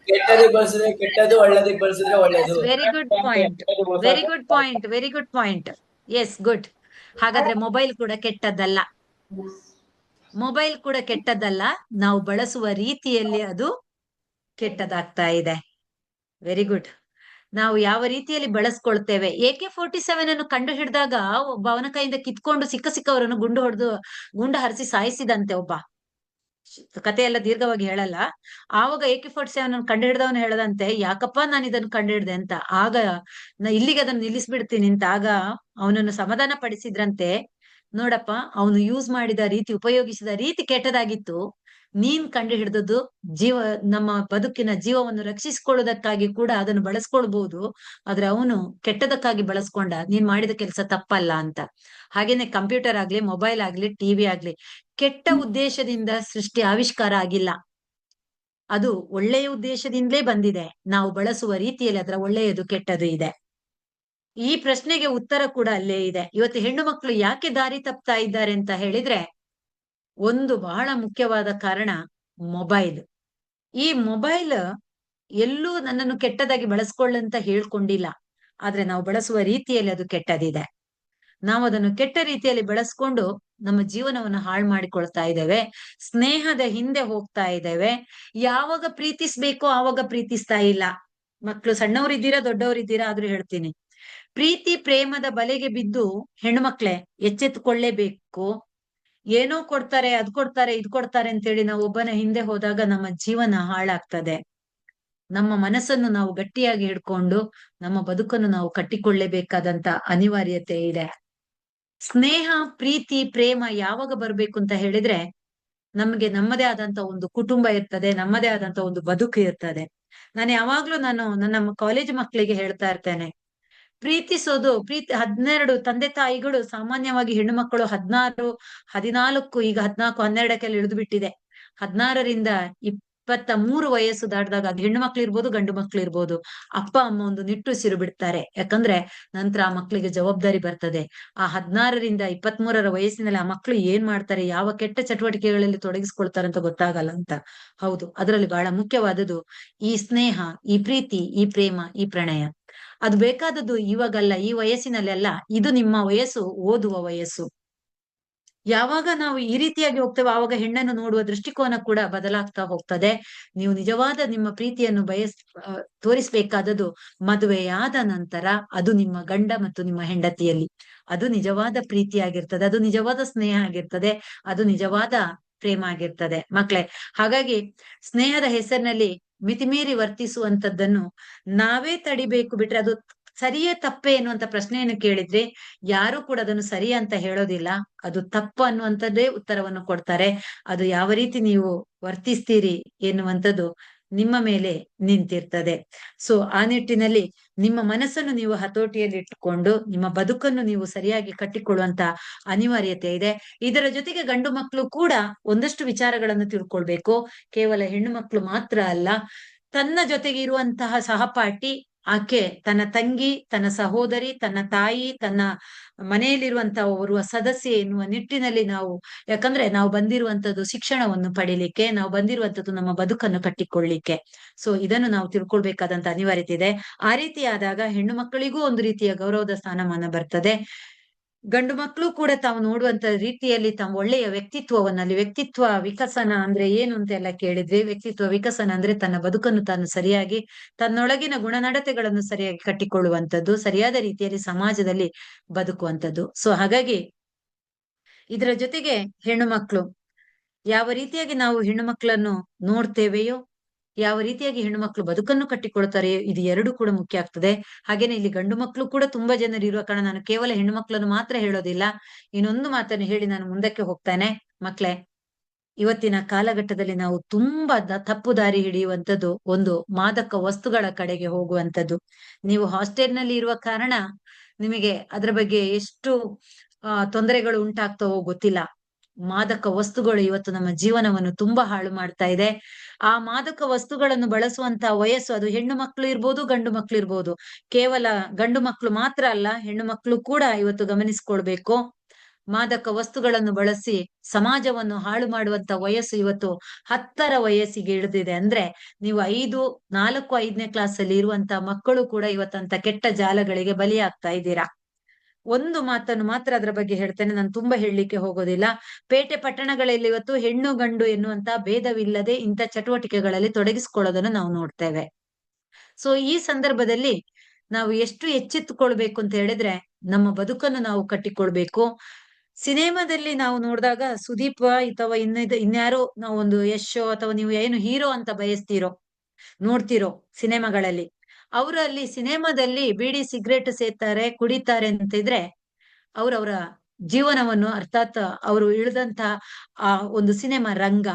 ಕೆಟ್ಟದಕ್ಕೆ ಬಳಸಿದ್ರೆ ಕೆಟ್ಟದ್ದು, ಒಳ್ಳೇದಕ್ಕೆ ಬಳಸಿದ್ರೆ ಒಳ್ಳೇದು. Very good point, very good point, very good point. Yes, good. ಹಾಗಾದ್ರೆ ಮೊಬೈಲ್ ಕೂಡ ಕೆಟ್ಟದ್ದಲ್ಲ. ಮೊಬೈಲ್ ಕೂಡ ಕೆಟ್ಟದ್ದಲ್ಲ, ನಾವು ಬಳಸುವ ರೀತಿಯಲ್ಲಿ ಅದು ಕೆಟ್ಟದಾಗ್ತಾ ಇದೆ. Very good. ನಾವು ಯಾವ ರೀತಿಯಲ್ಲಿ ಬಳಸ್ಕೊಳ್ತೇವೆ. AK-47 ಅನ್ನು ಕಂಡು ಹಿಡಿದಾಗ ಒಬ್ಬ ಅವನ ಕೈಯಿಂದ ಕಿತ್ಕೊಂಡು ಸಿಕ್ಕವರನ್ನು ಗುಂಡು ಹಾರಿಸಿ ಸಾಯಿಸಿದಂತೆ ಒಬ್ಬ. ಕತೆ ಎಲ್ಲ ದೀರ್ಘವಾಗಿ ಹೇಳಲ್ಲ. ಆವಾಗ AK-47 ಅನ್ನು ಕಂಡು ಹಿಡಿದವನು ಹೇಳದಂತೆ, ಯಾಕಪ್ಪ ನಾನು ಇದನ್ನು ಕಂಡು ಹಿಡ್ದೆ ಅಂತ. ಆಗ ಇಲ್ಲಿಗೆ ಅದನ್ನು ನಿಲ್ಲಿಸ್ಬಿಡ್ತೀನಿ ಅಂತ ಆಗ ಅವನನ್ನು ಸಮಾಧಾನ ಪಡಿಸಿದ್ರಂತೆ. ನೋಡಪ್ಪ, ಅವನು ಯೂಸ್ ಮಾಡಿದ ರೀತಿ, ಉಪಯೋಗಿಸಿದ ರೀತಿ ಕೆಟ್ಟದಾಗಿತ್ತು. ನೀನ್ ಕಂಡು ಹಿಡಿದದ್ದು ನಮ್ಮ ಬದುಕಿನ ಜೀವವನ್ನು ರಕ್ಷಿಸಿಕೊಳ್ಳುವುದಕ್ಕಾಗಿ ಕೂಡ ಅದನ್ನು ಬಳಸ್ಕೊಳ್ಬಹುದು. ಆದ್ರೆ ಅವನು ಕೆಟ್ಟದಕ್ಕಾಗಿ ಬಳಸ್ಕೊಂಡ. ನೀನ್ ಮಾಡಿದ ಕೆಲಸ ತಪ್ಪಲ್ಲ ಅಂತ. ಹಾಗೇನೆ ಕಂಪ್ಯೂಟರ್ ಆಗ್ಲಿ, ಮೊಬೈಲ್ ಆಗ್ಲಿ, ಟಿವಿ ಆಗ್ಲಿ ಕೆಟ್ಟ ಉದ್ದೇಶದಿಂದ ಆವಿಷ್ಕಾರ ಆಗಿಲ್ಲ. ಅದು ಒಳ್ಳೆಯ ಉದ್ದೇಶದಿಂದಲೇ ಬಂದಿದೆ. ನಾವು ಬಳಸುವ ರೀತಿಯಲ್ಲಿ ಅದರ ಒಳ್ಳೆಯದು ಕೆಟ್ಟದು ಇದೆ. ಈ ಪ್ರಶ್ನೆಗೆ ಉತ್ತರ ಕೂಡ ಅಲ್ಲೇ ಇದೆ. ಇವತ್ತು ಹೆಣ್ಣು ಮಕ್ಕಳು ಯಾಕೆ ದಾರಿ ತಪ್ತಾ ಇದ್ದಾರೆ ಅಂತ ಹೇಳಿದ್ರೆ, ಒಂದು ಬಹಳ ಮುಖ್ಯವಾದ ಕಾರಣ ಮೊಬೈಲ್. ಈ ಮೊಬೈಲ್ ಎಲ್ಲೂ ನನ್ನನ್ನು ಕೆಟ್ಟದಾಗಿ ಬಳಸ್ಕೊಳ್ಳಂತ ಹೇಳ್ಕೊಂಡಿಲ್ಲ. ಆದ್ರೆ ನಾವು ಬಳಸುವ ರೀತಿಯಲ್ಲಿ ಅದು ಕೆಟ್ಟದಿದೆ. ನಾವು ಅದನ್ನು ಕೆಟ್ಟ ರೀತಿಯಲ್ಲಿ ಬಳಸ್ಕೊಂಡು ನಮ್ಮ ಜೀವನವನ್ನು ಹಾಳು ಮಾಡಿಕೊಳ್ತಾ ಇದ್ದೇವೆ. ಸ್ನೇಹದ ಹಿಂದೆ ಹೋಗ್ತಾ ಇದ್ದೇವೆ. ಯಾವಾಗ ಪ್ರೀತಿಸ್ಬೇಕೋ ಆವಾಗ ಪ್ರೀತಿಸ್ತಾ ಇಲ್ಲ. ಮಕ್ಕಳು ಸಣ್ಣವರಿದ್ದೀರಾ, ದೊಡ್ಡವರಿದ್ದೀರಾ ಆದ್ರೂ ಹೇಳ್ತೀನಿ, ಪ್ರೀತಿ ಪ್ರೇಮದ ಬಲೆಗೆ ಬಿದ್ದು ಹೆಣ್ಮಕ್ಳೇ ಎಚ್ಚೆತ್ತುಕೊಳ್ಳೇಬೇಕು. ಏನೋ ಕೊಡ್ತಾರೆ, ಅದ್ ಕೊಡ್ತಾರೆ, ಇದ್ ಕೊಡ್ತಾರೆ ಅಂತೇಳಿ ನಾವು ಒಬ್ಬನ ಹಿಂದೆ ಹೋದಾಗ ನಮ್ಮ ಜೀವನ ಹಾಳಾಗ್ತದೆ. ನಮ್ಮ ಮನಸ್ಸನ್ನು ನಾವು ಗಟ್ಟಿಯಾಗಿ ಹಿಡ್ಕೊಂಡು ನಮ್ಮ ಬದುಕನ್ನು ನಾವು ಕಟ್ಟಿಕೊಳ್ಳೇಬೇಕಾದಂತ ಅನಿವಾರ್ಯತೆ ಇದೆ. ಸ್ನೇಹ, ಪ್ರೀತಿ, ಪ್ರೇಮ ಯಾವಾಗ ಬರ್ಬೇಕು ಅಂತ ಹೇಳಿದ್ರೆ, ನಮ್ಗೆ ನಮ್ಮದೇ ಆದಂತ ಒಂದು ಕುಟುಂಬ ಇರ್ತದೆ, ನಮ್ಮದೇ ಆದಂತ ಒಂದು ಬದುಕು ಇರ್ತದೆ. ನಾನು ಯಾವಾಗ್ಲೂ ನನ್ನ ಕಾಲೇಜ್ ಮಕ್ಕಳಿಗೆ ಹೇಳ್ತಾ ಇರ್ತೇನೆ, ಪ್ರೀತಿಸೋದು 12 ತಂದೆ ತಾಯಿಗಳು ಸಾಮಾನ್ಯವಾಗಿ ಹೆಣ್ಣು ಮಕ್ಕಳು 16, 14, ಈಗ 14, 12 ಇಳಿದು ಬಿಟ್ಟಿದೆ. 16ರಿಂದ 23 ವಯಸ್ಸು ದಾಟಿದಾಗ ಅದು ಹೆಣ್ಣು ಮಕ್ಳು ಇರ್ಬೋದು, ಗಂಡು ಮಕ್ಳು ಇರ್ಬೋದು, ಅಪ್ಪ ಅಮ್ಮ ಒಂದು ನಿಟ್ಟುಸಿರು ಬಿಡ್ತಾರೆ. ಯಾಕಂದ್ರೆ ನಂತರ ಆ ಮಕ್ಳಿಗೆ ಜವಾಬ್ದಾರಿ ಬರ್ತದೆ. ಆ 16ರಿಂದ 23ರ ವಯಸ್ಸಿನಲ್ಲಿ ಆ ಮಕ್ಳು ಏನ್ ಮಾಡ್ತಾರೆ, ಯಾವ ಕೆಟ್ಟ ಚಟುವಟಿಕೆಗಳಲ್ಲಿ ತೊಡಗಿಸ್ಕೊಳ್ತಾರೆ ಅಂತ ಗೊತ್ತಾಗಲ್ಲ ಅಂತ. ಹೌದು, ಅದರಲ್ಲಿ ಬಹಳ ಮುಖ್ಯವಾದದ್ದು ಈ ಸ್ನೇಹ, ಈ ಪ್ರೀತಿ, ಈ ಪ್ರೇಮ, ಈ ಪ್ರಣಯ. ಅದು ಬೇಕಾದದ್ದು ಇವಾಗಲ್ಲ, ಈ ವಯಸ್ಸಿನಲ್ಲೆಲ್ಲ. ಇದು ನಿಮ್ಮ ವಯಸ್ಸು, ಓದುವ ವಯಸ್ಸು. ಯಾವಾಗ ನಾವು ಈ ರೀತಿಯಾಗಿ ಹೋಗ್ತೇವೆ ಆವಾಗ ಹೆಣ್ಣನ್ನು ನೋಡುವ ದೃಷ್ಟಿಕೋನ ಕೂಡ ಬದಲಾಗ್ತಾ ಹೋಗ್ತದೆ. ನೀವು ನಿಜವಾದ ನಿಮ್ಮ ಪ್ರೀತಿಯನ್ನು ತೋರಿಸ್ಬೇಕಾದದ್ದು ಮದುವೆಯಾದ ನಂತರ. ಅದು ನಿಮ್ಮ ಗಂಡ ಮತ್ತು ನಿಮ್ಮ ಹೆಂಡತಿಯಲ್ಲಿ. ಅದು ನಿಜವಾದ ಪ್ರೀತಿ ಆಗಿರ್ತದೆ, ಅದು ನಿಜವಾದ ಸ್ನೇಹ ಆಗಿರ್ತದೆ, ಅದು ನಿಜವಾದ ಪ್ರೇಮ ಆಗಿರ್ತದೆ ಮಕ್ಳೇ. ಹಾಗಾಗಿ ಸ್ನೇಹದ ಹೆಸರಿನಲ್ಲಿ ಮಿತಿಮೀರಿ ವರ್ತಿಸುವಂತದ್ದನ್ನು ನಾವೇ ತಡಿಬೇಕು. ಬಿಟ್ರೆ ಅದು ಸರಿಯೇ ತಪ್ಪೇ ಎನ್ನುವಂತ ಪ್ರಶ್ನೆಯನ್ನು ಕೇಳಿದ್ರೆ ಯಾರು ಕೂಡ ಅದನ್ನು ಸರಿ ಅಂತ ಹೇಳೋದಿಲ್ಲ. ಅದು ತಪ್ಪು ಅನ್ನುವಂಥದ್ದೇ ಉತ್ತರವನ್ನು ಕೊಡ್ತಾರೆ. ಅದು ಯಾವ ರೀತಿ ನೀವು ವರ್ತಿಸ್ತೀರಿ ಎನ್ನುವಂಥದ್ದು ನಿಮ್ಮ ಮೇಲೆ ನಿಂತಿರ್ತದೆ. ಸೊ ಆ ನಿಟ್ಟಿನಲ್ಲಿ ನಿಮ್ಮ ಮನಸ್ಸನ್ನು ನೀವು ಹತೋಟಿಯಲ್ಲಿ ಇಟ್ಟುಕೊಂಡು ನಿಮ್ಮ ಬದುಕನ್ನು ನೀವು ಸರಿಯಾಗಿ ಕಟ್ಟಿಕೊಳ್ಳುವಂತ ಅನಿವಾರ್ಯತೆ ಇದೆ. ಇದರ ಜೊತೆಗೆ ಗಂಡು ಮಕ್ಕಳು ಕೂಡ ಒಂದಷ್ಟು ವಿಚಾರಗಳನ್ನು ತಿಳ್ಕೊಳ್ಬೇಕು. ಕೇವಲ ಹೆಣ್ಣು ಮಕ್ಕಳು ಮಾತ್ರ ಅಲ್ಲ, ತನ್ನ ಜೊತೆಗೆ ಇರುವಂತಹ ಸಹಪಾಠಿ, ಆಕೆ ತನ್ನ ತಂಗಿ, ತನ್ನ ಸಹೋದರಿ, ತನ್ನ ತಾಯಿ, ತನ್ನ ಮನೆಯಲ್ಲಿರುವಂತಹ ಓರ್ವ ಸದಸ್ಯೆ ಎನ್ನುವ ನಿಟ್ಟಿನಲ್ಲಿ ನಾವು, ಯಾಕಂದ್ರೆ ನಾವು ಬಂದಿರುವಂತದ್ದು ಶಿಕ್ಷಣವನ್ನು ಪಡಿಲಿಕ್ಕೆ, ನಾವು ಬಂದಿರುವಂತದ್ದು ನಮ್ಮ ಬದುಕನ್ನು ಕಟ್ಟಿಕೊಳ್ಳಿಕ್ಕೆ. ಸೊ ಇದನ್ನು ನಾವು ತಿಳ್ಕೊಳ್ಬೇಕಾದಂತ ಅನಿವಾರ್ಯತೆ ಇದೆ. ಆ ರೀತಿ ಆದಾಗ ಹೆಣ್ಣು ಮಕ್ಕಳಿಗೂ ಒಂದು ರೀತಿಯ ಗೌರವದ ಸ್ಥಾನಮಾನ ಬರ್ತದೆ. ಗಂಡು ಮಕ್ಕಳು ಕೂಡ ತಾವು ನೋಡುವಂತ ರೀತಿಯಲ್ಲಿ ತಮ್ಮ ಒಳ್ಳೆಯ ವ್ಯಕ್ತಿತ್ವವನ್ನಲ್ಲಿ, ವ್ಯಕ್ತಿತ್ವ ವಿಕಸನ ಅಂದ್ರೆ ಏನು ಅಂತ ಎಲ್ಲ ಕೇಳಿದ್ವಿ. ವ್ಯಕ್ತಿತ್ವ ವಿಕಸನ ಅಂದ್ರೆ ತನ್ನ ಬದುಕನ್ನು ತಾನು ಸರಿಯಾಗಿ, ತನ್ನೊಳಗಿನ ಗುಣನಡತೆಗಳನ್ನು ಸರಿಯಾಗಿ ಕಟ್ಟಿಕೊಳ್ಳುವಂಥದ್ದು, ಸರಿಯಾದ ರೀತಿಯಲ್ಲಿ ಸಮಾಜದಲ್ಲಿ ಬದುಕುವಂಥದ್ದು. ಸೊ ಹಾಗಾಗಿ ಇದರ ಜೊತೆಗೆ ಹೆಣ್ಣು ಮಕ್ಕಳು ಯಾವ ರೀತಿಯಾಗಿ ನಾವು ಹೆಣ್ಣು ಮಕ್ಕಳನ್ನು ನೋಡ್ತೇವೆಯೋ ಯಾವ ರೀತಿಯಾಗಿ ಹೆಣ್ಣು ಮಕ್ಕಳು ಬದುಕನ್ನು ಕಟ್ಟಿಕೊಳ್ತಾರೆ, ಇದು ಎರಡು ಕೂಡ ಮುಖ್ಯ ಆಗ್ತದೆ. ಹಾಗೇನೆ ಇಲ್ಲಿ ಗಂಡು ಮಕ್ಕಳು ಕೂಡ ತುಂಬಾ ಜನರು ಇರುವ ಕಾರಣ ನಾನು ಕೇವಲ ಹೆಣ್ಣು ಮಕ್ಕಳನ್ನು ಮಾತ್ರ ಹೇಳೋದಿಲ್ಲ. ಇನ್ನೊಂದು ಮಾತನ್ನು ಹೇಳಿ ನಾನು ಮುಂದಕ್ಕೆ ಹೋಗ್ತಾನೆ. ಮಕ್ಳೇ, ಇವತ್ತಿನ ಕಾಲಘಟ್ಟದಲ್ಲಿ ನಾವು ತುಂಬಾ ತಪ್ಪು ದಾರಿ ಹಿಡಿಯುವಂತದ್ದು ಒಂದು ಮಾದಕ ವಸ್ತುಗಳ ಕಡೆಗೆ ಹೋಗುವಂತದ್ದು. ನೀವು ಹಾಸ್ಟೆಲ್ನಲ್ಲಿ ಇರುವ ಕಾರಣ ನಿಮಗೆ ಅದರ ಬಗ್ಗೆ ಎಷ್ಟು ತೊಂದರೆಗಳು ಉಂಟಾಗ್ತವೋ ಗೊತ್ತಿಲ್ಲ. ಮಾದಕ ವಸ್ತುಗಳು ಇವತ್ತು ನಮ್ಮ ಜೀವನವನ್ನು ತುಂಬಾ ಹಾಳು ಮಾಡ್ತಾ ಇದೆ. ಆ ಮಾದಕ ವಸ್ತುಗಳನ್ನು ಬಳಸುವಂತ ವಯಸ್ಸು ಅದು ಹೆಣ್ಣು ಮಕ್ಕಳು ಇರ್ಬೋದು, ಗಂಡು ಮಕ್ಕಳು ಇರ್ಬೋದು. ಕೇವಲ ಗಂಡು ಮಕ್ಕಳು ಮಾತ್ರ ಅಲ್ಲ, ಹೆಣ್ಣು ಮಕ್ಕಳು ಕೂಡ ಇವತ್ತು ಗಮನಿಸ್ಕೊಳ್ಬೇಕು. ಮಾದಕ ವಸ್ತುಗಳನ್ನು ಬಳಸಿ ಸಮಾಜವನ್ನು ಹಾಳು ಮಾಡುವಂತ ವಯಸ್ಸು ಇವತ್ತು 10ರ ವಯಸ್ಸಿಗೆ ಇಳಿದಿದೆ. ಅಂದ್ರೆ ನೀವು 4-5ನೇ ಕ್ಲಾಸ್ ಅಲ್ಲಿ ಇರುವಂತ ಮಕ್ಕಳು ಕೂಡ ಇವತ್ತಂತ ಕೆಟ್ಟ ಜಾಲಗಳಿಗೆ ಬಲಿಯಾಗ್ತಾ ಇದ್ದೀರಾ. ಒಂದು ಮಾತನ್ನು ಮಾತ್ರ ಅದರ ಬಗ್ಗೆ ಹೇಳ್ತೇನೆ, ನಾನು ತುಂಬಾ ಹೇಳಲಿಕ್ಕೆ ಹೋಗೋದಿಲ್ಲ. ಪೇಟೆ ಪಟ್ಟಣಗಳಲ್ಲಿ ಇವತ್ತು ಹೆಣ್ಣು ಗಂಡು ಎನ್ನುವಂತ ಭೇದವಿಲ್ಲದೆ ಇಂಥ ಚಟುವಟಿಕೆಗಳಲ್ಲಿ ತೊಡಗಿಸ್ಕೊಳ್ಳೋದನ್ನು ನಾವು ನೋಡ್ತೇವೆ. ಸೊ ಈ ಸಂದರ್ಭದಲ್ಲಿ ನಾವು ಎಷ್ಟು ಎಚ್ಚೆತ್ತುಕೊಳ್ಬೇಕು ಅಂತ ಹೇಳಿದ್ರೆ, ನಮ್ಮ ಬದುಕನ್ನು ನಾವು ಕಟ್ಟಿಕೊಳ್ಬೇಕು. ಸಿನಿಮಾದಲ್ಲಿ ನಾವು ನೋಡಿದಾಗ ಸುದೀಪ್ ಅಥವಾ ಇನ್ಯಾರೋ ನಾವು ಒಂದು ಯಶೋ ಅಥವಾ ನೀವು ಏನು ಹೀರೋ ಅಂತ ಬಯಸ್ತೀರೋ ನೋಡ್ತಿರೋ ಸಿನಿಮಾಗಳಲ್ಲಿ, ಅವರು ಅಲ್ಲಿ ಸಿನಿಮಾದಲ್ಲಿ ಬೀಡಿ ಸಿಗರೇಟ್ ಸೇತಾರೆ, ಕುಡಿತಾರೆ ಅಂತಿದ್ರೆ ಅವರವರ ಜೀವನವನ್ನು ಅರ್ಥಾತ್ ಅವರು ಇಳಿದಂತ ಆ ಒಂದು ಸಿನಿಮಾ ರಂಗ,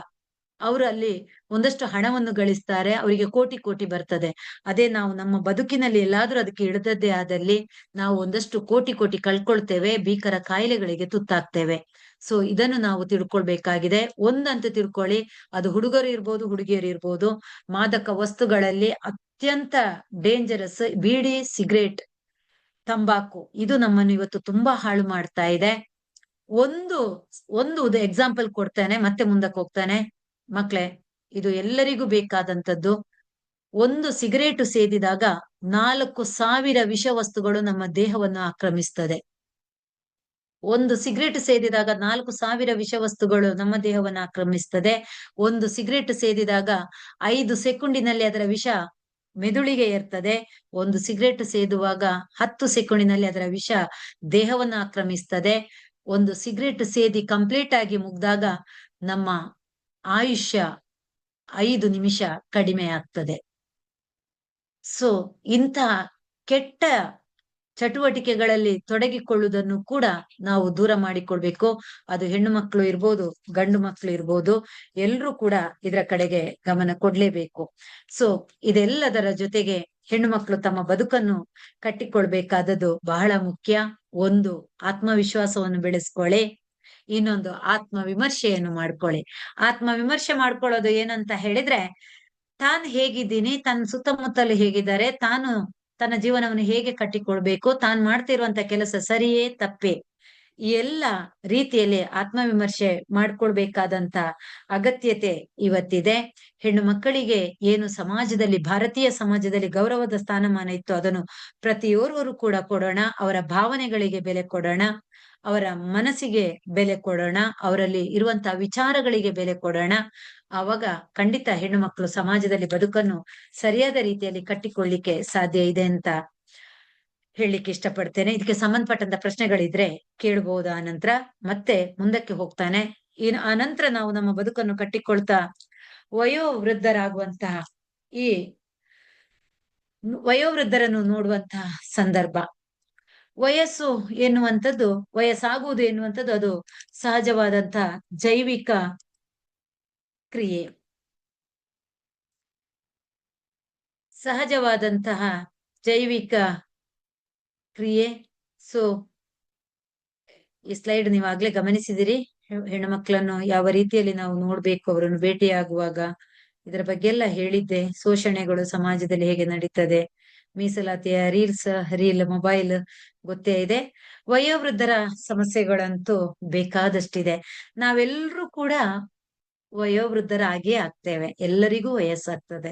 ಅವರು ಅಲ್ಲಿ ಒಂದಷ್ಟು ಹಣವನ್ನು ಗಳಿಸ್ತಾರೆ, ಅವರಿಗೆ ಕೋಟಿ ಕೋಟಿ ಬರ್ತದೆ. ಅದೇ ನಾವು ನಮ್ಮ ಬದುಕಿನಲ್ಲಿ ಎಲ್ಲಾದ್ರೂ ಅದಕ್ಕೆ ಇಳಿದದ್ದೇ ಆದಲ್ಲಿ ನಾವು ಒಂದಷ್ಟು ಕೋಟಿ ಕೋಟಿ ಕಳ್ಕೊಳ್ತೇವೆ, ಭೀಕರ ಕಾಯಿಲೆಗಳಿಗೆ ತುತ್ತಾಗ್ತೇವೆ. ಸೊ ಇದನ್ನು ನಾವು ತಿಳ್ಕೊಳ್ಬೇಕಾಗಿದೆ. ಒಂದಂತೂ ತಿಳ್ಕೊಳ್ಳಿ, ಅದು ಹುಡುಗರು ಇರ್ಬೋದು, ಹುಡುಗಿಯರು ಇರ್ಬೋದು, ಮಾದಕ ವಸ್ತುಗಳಲ್ಲಿ ಅತ್ಯಂತ ಡೇಂಜರಸ್ ಬೀಡಿ, ಸಿಗರೇಟ್, ತಂಬಾಕು ಇದು ನಮ್ಮನ್ನು ಇವತ್ತು ತುಂಬಾ ಹಾಳು ಮಾಡ್ತಾ ಇದೆ. ಒಂದು ಎಕ್ಸಾಂಪಲ್ ಕೊಡ್ತೇನೆ, ಮತ್ತೆ ಮುಂದಕ್ಕೆ ಹೋಗ್ತಾನೆ. ಮಕ್ಳೇ, ಇದು ಎಲ್ಲರಿಗೂ ಬೇಕಾದಂತದ್ದು. ಒಂದು ಸಿಗರೇಟು ಸೇದಿದಾಗ 4,000 ವಿಷ ವಸ್ತುಗಳು ನಮ್ಮ ದೇಹವನ್ನು ಆಕ್ರಮಿಸ್ತದೆ. ಒಂದು ಸಿಗರೇಟ್ ಸೇದಿದಾಗ 4,000 ವಿಷ ವಸ್ತುಗಳು ನಮ್ಮ ದೇಹವನ್ನು ಆಕ್ರಮಿಸ್ತದೆ. ಒಂದು ಸಿಗರೇಟ್ ಸೇದಿದಾಗ 5 ಸೆಕೆಂಡಿನಲ್ಲಿ ಅದರ ವಿಷ ಮೆದುಳಿಗೆ ಏರ್ತದೆ. ಒಂದು ಸಿಗರೇಟ್ ಸೇದುವಾಗ 10 ಸೆಕೆಂಡಿನಲ್ಲಿ ಅದರ ವಿಷ ದೇಹವನ್ನು ಆಕ್ರಮಿಸ್ತದೆ. ಒಂದು ಸಿಗರೇಟ್ ಸೇದಿ ಕಂಪ್ಲೀಟ್ ಆಗಿ ಮುಗ್ದಾಗ ನಮ್ಮ ಆಯುಷ್ಯ 5 ನಿಮಿಷ ಕಡಿಮೆ ಆಗ್ತದೆ. ಸೊ ಇಂತಹ ಕೆಟ್ಟ ಚಟುವಟಿಕೆಗಳಲ್ಲಿ ತೊಡಗಿಕೊಳ್ಳುವುದನ್ನು ಕೂಡ ನಾವು ದೂರ ಮಾಡಿಕೊಳ್ಬೇಕು. ಅದು ಹೆಣ್ಣು ಮಕ್ಕಳು ಇರ್ಬೋದು, ಗಂಡು ಮಕ್ಕಳು ಇರ್ಬೋದು, ಎಲ್ರೂ ಕೂಡ ಇದರ ಕಡೆಗೆ ಗಮನ ಕೊಡ್ಲೇಬೇಕು. ಸೊ ಇದೆಲ್ಲದರ ಜೊತೆಗೆ ಹೆಣ್ಣು ಮಕ್ಕಳು ತಮ್ಮ ಬದುಕನ್ನು ಕಟ್ಟಿಕೊಳ್ಬೇಕಾದದ್ದು ಬಹಳ ಮುಖ್ಯ. ಒಂದು, ಆತ್ಮವಿಶ್ವಾಸವನ್ನು ಬೆಳೆಸ್ಕೊಳ್ಳಿ. ಇನ್ನೊಂದು, ಆತ್ಮವಿಮರ್ಶೆಯನ್ನು ಮಾಡ್ಕೊಳ್ಳಿ. ಆತ್ಮವಿಮರ್ಶೆ ಮಾಡ್ಕೊಳ್ಳೋದು ಏನಂತ ಹೇಳಿದ್ರೆ, ತಾನು ಹೇಗಿದ್ದೀನಿ, ತನ್ನ ಸುತ್ತಮುತ್ತಲು ಹೇಗಿದ್ದಾರೆ, ತಾನು ತನ್ನ ಜೀವನವನ್ನು ಹೇಗೆ ಕಟ್ಟಿಕೊಳ್ಬೇಕು, ತಾನು ಮಾಡ್ತಿರುವಂತ ಕೆಲಸ ಸರಿಯೇ ತಪ್ಪೇ, ಈ ಎಲ್ಲ ರೀತಿಯಲ್ಲಿ ಆತ್ಮವಿಮರ್ಶೆ ಮಾಡ್ಕೊಳ್ಬೇಕಾದಂತ ಅಗತ್ಯತೆ ಇವತ್ತಿದೆ. ಹೆಣ್ಣು ಮಕ್ಕಳಿಗೆ ಏನು ಸಮಾಜದಲ್ಲಿ, ಭಾರತೀಯ ಸಮಾಜದಲ್ಲಿ ಗೌರವದ ಸ್ಥಾನಮಾನ ಇತ್ತು ಅದನ್ನು ಪ್ರತಿಯೋರ್ವರು ಕೂಡ ಕೊಡೋಣ. ಅವರ ಭಾವನೆಗಳಿಗೆ ಬೆಲೆ ಕೊಡೋಣ, ಅವರ ಮನಸ್ಸಿಗೆ ಬೆಲೆ ಕೊಡೋಣ, ಅವರಲ್ಲಿ ಇರುವಂತಹ ವಿಚಾರಗಳಿಗೆ ಬೆಲೆ ಕೊಡೋಣ. ಆವಾಗ ಖಂಡಿತ ಹೆಣ್ಣು ಮಕ್ಕಳು ಸಮಾಜದಲ್ಲಿ ಬದುಕನ್ನು ಸರಿಯಾದ ರೀತಿಯಲ್ಲಿ ಕಟ್ಟಿಕೊಳ್ಳಿಕ್ಕೆ ಸಾಧ್ಯ ಇದೆ ಅಂತ ಹೇಳಲಿಕ್ಕೆ ಇಷ್ಟಪಡ್ತೇನೆ. ಇದಕ್ಕೆ ಸಂಬಂಧಪಟ್ಟಂತ ಪ್ರಶ್ನೆಗಳಿದ್ರೆ ಕೇಳಬಹುದಾ? ನಂತರ ಮತ್ತೆ ಮುಂದಕ್ಕೆ ಹೋಗ್ತಾನೆ. ಆನಂತರ ನಾವು ನಮ್ಮ ಬದುಕನ್ನು ಕಟ್ಟಿಕೊಳ್ತಾ ವಯೋವೃದ್ಧರಾಗುವಂತಹ ಈ ವಯೋವೃದ್ಧರನ್ನು ನೋಡುವಂತಹ ಸಂದರ್ಭ, ವಯಸ್ಸು ಎನ್ನುವಂಥದ್ದು, ವಯಸ್ಸಾಗುವುದು ಎನ್ನುವಂಥದ್ದು ಅದು ಸಹಜವಾದಂತ ಜೈವಿಕ ಕ್ರಿಯೆ, ಸಹಜವಾದಂತಹ ಜೈವಿಕ ಕ್ರಿಯೆ. ಸೊ ಈ ಸ್ಲೈಡ್ ನೀವಾಗ್ಲೇ ಗಮನಿಸಿದಿರಿ. ಹೆಣ್ಣು ಮಕ್ಕಳನ್ನು ಯಾವ ರೀತಿಯಲ್ಲಿ ನಾವು ನೋಡ್ಬೇಕು, ಅವರನ್ನು ಭೇಟಿಯಾಗುವಾಗ ಇದರ ಬಗ್ಗೆ ಎಲ್ಲ ಹೇಳಿದ್ದೆ. ಶೋಷಣೆಗಳು ಸಮಾಜದಲ್ಲಿ ಹೇಗೆ ನಡೀತದೆ, ಮೀಸಲಾತಿಯ ರೀಲ್ ಮೊಬೈಲ್ ಗೊತ್ತೇ ಇದೆ. ವಯೋವೃದ್ಧರ ಸಮಸ್ಯೆಗಳಂತೂ ಬೇಕಾದಷ್ಟಿದೆ. ನಾವೆಲ್ಲರೂ ಕೂಡ ವಯೋವೃದ್ಧರಾಗೇ ಆಗ್ತೇವೆ, ಎಲ್ಲರಿಗೂ ವಯಸ್ಸಾಗ್ತದೆ.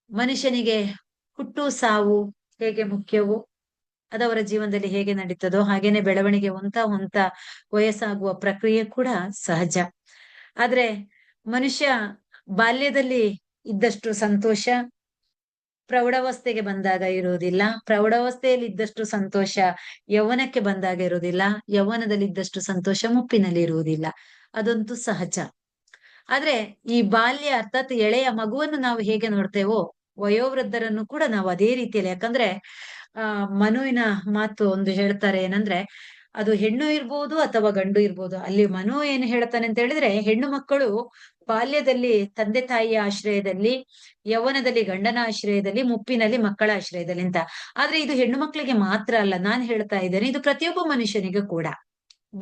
ಮನುಷ್ಯನಿಗೆ ಹುಟ್ಟು ಸಾವು ಹೇಗೆ ಮುಖ್ಯವೋ, ಅದವರ ಜೀವನದಲ್ಲಿ ಹೇಗೆ ನಡೀತದೋ ಹಾಗೇನೆ ಬೆಳವಣಿಗೆ ಹೊಂತ ವಯಸ್ಸಾಗುವ ಪ್ರಕ್ರಿಯೆ ಕೂಡ ಸಹಜ. ಆದ್ರೆ ಮನುಷ್ಯ ಬಾಲ್ಯದಲ್ಲಿ ಇದ್ದಷ್ಟು ಸಂತೋಷ ಪ್ರೌಢಾವಸ್ಥೆಗೆ ಬಂದಾಗ ಇರುವುದಿಲ್ಲ, ಪ್ರೌಢಾವಸ್ಥೆಯಲ್ಲಿ ಇದ್ದಷ್ಟು ಸಂತೋಷ ಯೌವನಕ್ಕೆ ಬಂದಾಗ ಇರುವುದಿಲ್ಲ, ಯೌವನದಲ್ಲಿ ಇದ್ದಷ್ಟು ಸಂತೋಷ ಮುಪ್ಪಿನಲ್ಲಿ ಇರುವುದಿಲ್ಲ. ಅದಂತೂ ಸಹಜ. ಆದ್ರೆ ಈ ಬಾಲ್ಯ ಅರ್ಥಾತ್ ಎಳೆಯ ಮಗುವನ್ನು ನಾವು ಹೇಗೆ ನೋಡ್ತೇವೋ ವಯೋವೃದ್ಧರನ್ನು ಕೂಡ ನಾವು ಅದೇ ರೀತಿಯಲ್ಲಿ, ಯಾಕಂದ್ರೆ ಮನುವಿನ ಮಾತು ಒಂದು ಹೇಳ್ತಾರೆ ಏನಂದ್ರೆ, ಅದು ಹೆಣ್ಣು ಇರ್ಬೋದು ಅಥವಾ ಗಂಡು ಇರ್ಬೋದು. ಅಲ್ಲಿ ಮನು ಏನ್ ಹೇಳ್ತಾನೆ ಅಂತ ಹೇಳಿದ್ರೆ, ಹೆಣ್ಣು ಮಕ್ಕಳು ಬಾಲ್ಯದಲ್ಲಿ ತಂದೆ ತಾಯಿಯ ಆಶ್ರಯದಲ್ಲಿ, ಯೌವನದಲ್ಲಿ ಗಂಡನ ಆಶ್ರಯದಲ್ಲಿ, ಮುಪ್ಪಿನಲ್ಲಿ ಮಕ್ಕಳ ಆಶ್ರಯದಲ್ಲಿ ಅಂತ. ಆದ್ರೆ ಇದು ಹೆಣ್ಣು ಮಕ್ಕಳಿಗೆ ಮಾತ್ರ ಅಲ್ಲ, ನಾನ್ ಹೇಳ್ತಾ ಇದ್ದೇನೆ ಇದು ಪ್ರತಿಯೊಬ್ಬ ಮನುಷ್ಯನಿಗೂ ಕೂಡ.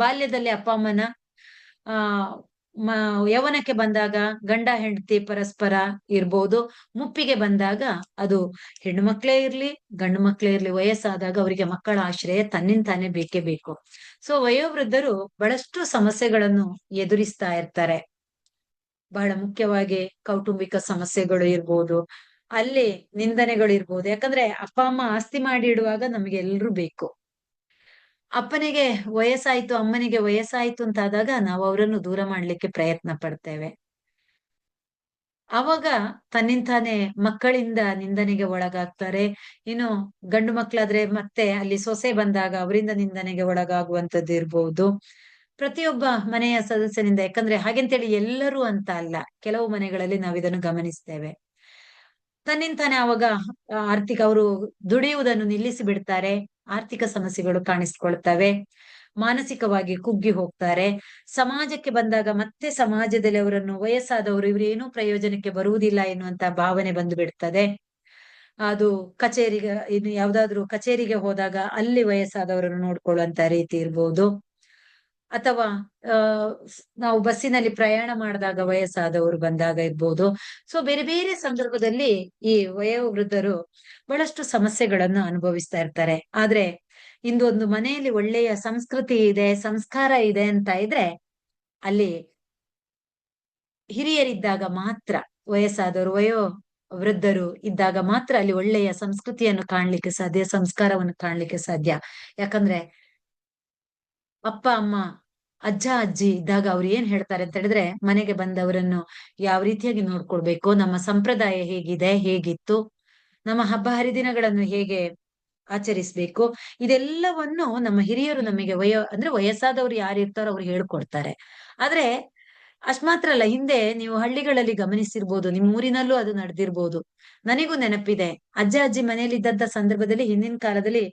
ಬಾಲ್ಯದಲ್ಲಿ ಅಪ್ಪ ಅಮ್ಮನ ಆ ಯೌವನಕ್ಕೆ ಬಂದಾಗ ಗಂಡ ಹೆಂಡತಿ ಪರಸ್ಪರ ಇರ್ಬೋದು. ಮುಪ್ಪಿಗೆ ಬಂದಾಗ ಅದು ಹೆಣ್ಣು ಮಕ್ಕಳೇ ಇರ್ಲಿ ಗಂಡು ಮಕ್ಕಳೇ ಇರ್ಲಿ, ವಯಸ್ಸಾದಾಗ ಅವರಿಗೆ ಮಕ್ಕಳ ಆಶ್ರಯ ತನ್ನಿಂತಾನೇ ಬೇಕೇ ಬೇಕು. ಸೊ ವಯೋವೃದ್ಧರು ಬಹಳಷ್ಟು ಸಮಸ್ಯೆಗಳನ್ನು ಎದುರಿಸ್ತಾ ಇರ್ತಾರೆ. ಬಹಳ ಮುಖ್ಯವಾಗಿ ಕೌಟುಂಬಿಕ ಸಮಸ್ಯೆಗಳು ಇರ್ಬೋದು, ಅಲ್ಲಿ ನಿಂದನೆಗಳು ಇರ್ಬೋದು. ಯಾಕಂದ್ರೆ ಅಪ್ಪ ಅಮ್ಮ ಆಸ್ತಿ ಮಾಡಿ ಇಡುವಾಗ ನಮಗೆ ಎಲ್ರೂ ಬೇಕು. ಅಪ್ಪನಿಗೆ ವಯಸ್ಸಾಯ್ತು ಅಮ್ಮನಿಗೆ ವಯಸ್ಸಾಯ್ತು ಅಂತಾದಾಗ ನಾವು ಅವರನ್ನು ದೂರ ಮಾಡ್ಲಿಕ್ಕೆ ಪ್ರಯತ್ನ ಪಡ್ತೇವೆ. ಅವಾಗ ತನ್ನಿಂತಾನೆ ಮಕ್ಕಳಿಂದ ನಿಂದನೆಗೆ ಒಳಗಾಗ್ತಾರೆ. ಇನ್ನು ಗಂಡು ಮಕ್ಕಳಾದ್ರೆ ಮತ್ತೆ ಅಲ್ಲಿ ಸೊಸೆ ಬಂದಾಗ ಅವರಿಂದ ನಿಂದನೆಗೆ ಒಳಗಾಗುವಂತದ್ದು ಇರ್ಬೋದು. ಪ್ರತಿಯೊಬ್ಬ ಮನೆಯ ಸದಸ್ಯನಿಂದ, ಯಾಕಂದ್ರೆ ಹಾಗೆಂತೇಳಿ ಎಲ್ಲರೂ ಅಂತ ಅಲ್ಲ, ಕೆಲವು ಮನೆಗಳಲ್ಲಿ ನಾವು ಇದನ್ನು ಗಮನಿಸ್ತೇವೆ. ತನ್ನಿಂತಾನೆ ಅವಾಗ ಆರ್ಥಿಕ ಅವರು ದುಡಿಯುವುದನ್ನು ನಿಲ್ಲಿಸಿ ಬಿಡ್ತಾರೆ. ಆರ್ಥಿಕ ಸಮಸ್ಯೆಗಳು ಕಾಣಿಸ್ಕೊಳ್ತವೆ. ಮಾನಸಿಕವಾಗಿ ಕುಗ್ಗಿ ಹೋಗ್ತಾರೆ. ಸಮಾಜಕ್ಕೆ ಬಂದಾಗ ಮತ್ತೆ ಸಮಾಜದಲ್ಲಿ ಅವರನ್ನು ವಯಸ್ಸಾದವರು ಇವರು ಏನೂ ಪ್ರಯೋಜನಕ್ಕೆ ಬರುವುದಿಲ್ಲ ಎನ್ನುವಂತ ಭಾವನೆ ಬಂದು ಬಿಡ್ತದೆ. ಅದು ಕಚೇರಿಗೆ, ಇನ್ನು ಯಾವ್ದಾದ್ರು ಕಚೇರಿಗೆ ಹೋದಾಗ ಅಲ್ಲಿ ವಯಸ್ಸಾದವರನ್ನು ನೋಡ್ಕೊಳ್ಳುವಂತ ರೀತಿ ಇರ್ಬೋದು. ಅಥವಾ ನಾವು ಬಸ್ಸಿನಲ್ಲಿ ಪ್ರಯಾಣ ಮಾಡಿದಾಗ ವಯಸ್ಸಾದವರು ಬಂದಾಗ ಇರ್ಬೋದು. ಸೊ ಬೇರೆ ಬೇರೆ ಸಂದರ್ಭದಲ್ಲಿ ಈ ವಯೋವೃದ್ಧರು ಬಹಳಷ್ಟು ಸಮಸ್ಯೆಗಳನ್ನು ಅನುಭವಿಸ್ತಾ ಇರ್ತಾರೆ. ಆದ್ರೆ ಇಂದು ಒಂದು ಮನೆಯಲ್ಲಿ ಒಳ್ಳೆಯ ಸಂಸ್ಕೃತಿ ಇದೆ, ಸಂಸ್ಕಾರ ಇದೆ ಅಂತ ಇದ್ರೆ ಅಲ್ಲಿ ಹಿರಿಯರಿದ್ದಾಗ ಮಾತ್ರ, ವಯಸ್ಸಾದವರು ವಯೋವೃದ್ಧರು ಇದ್ದಾಗ ಮಾತ್ರ ಅಲ್ಲಿ ಒಳ್ಳೆಯ ಸಂಸ್ಕೃತಿಯನ್ನು ಕಾಣ್ಲಿಕ್ಕೆ ಸಾಧ್ಯ, ಸಂಸ್ಕಾರವನ್ನು ಕಾಣ್ಲಿಕ್ಕೆ ಸಾಧ್ಯ. ಯಾಕಂದ್ರೆ ಅಪ್ಪ ಅಮ್ಮ ಅಜ್ಜ ಅಜ್ಜಿ ಇದ್ದಾಗ ಅವ್ರು ಏನ್ ಹೇಳ್ತಾರೆ ಅಂತ ಹೇಳಿದ್ರೆ, ಮನೆಗೆ ಬಂದವರನ್ನು ಯಾವ ರೀತಿಯಾಗಿ ನೋಡ್ಕೊಳ್ಬೇಕು, ನಮ್ಮ ಸಂಪ್ರದಾಯ ಹೇಗಿದೆ ಹೇಗಿತ್ತು, ನಮ್ಮ ಹಬ್ಬ ಹರಿದಿನಗಳನ್ನು ಹೇಗೆ ಆಚರಿಸ್ಬೇಕು, ಇದೆಲ್ಲವನ್ನು ನಮ್ಮ ಹಿರಿಯರು ನಮಗೆ ಅಂದ್ರೆ ವಯಸ್ಸಾದವ್ರು ಯಾರು ಇರ್ತಾರೋ ಅವ್ರು ಹೇಳ್ಕೊಡ್ತಾರೆ. ಆದ್ರೆ ಅಷ್ಟ್ ಮಾತ್ರ ಅಲ್ಲ, ಹಿಂದೆ ನೀವು ಹಳ್ಳಿಗಳಲ್ಲಿ ಗಮನಿಸಿರ್ಬೋದು, ನಿಮ್ ಊರಿನಲ್ಲೂ ಅದು ನಡೆದಿರ್ಬೋದು. ನನಗೂ ನೆನಪಿದೆ, ಅಜ್ಜ ಅಜ್ಜಿ ಮನೇಲಿ ಇದ್ದಂತ ಸಂದರ್ಭದಲ್ಲಿ ಹಿಂದಿನ ಕಾಲದಲ್ಲಿ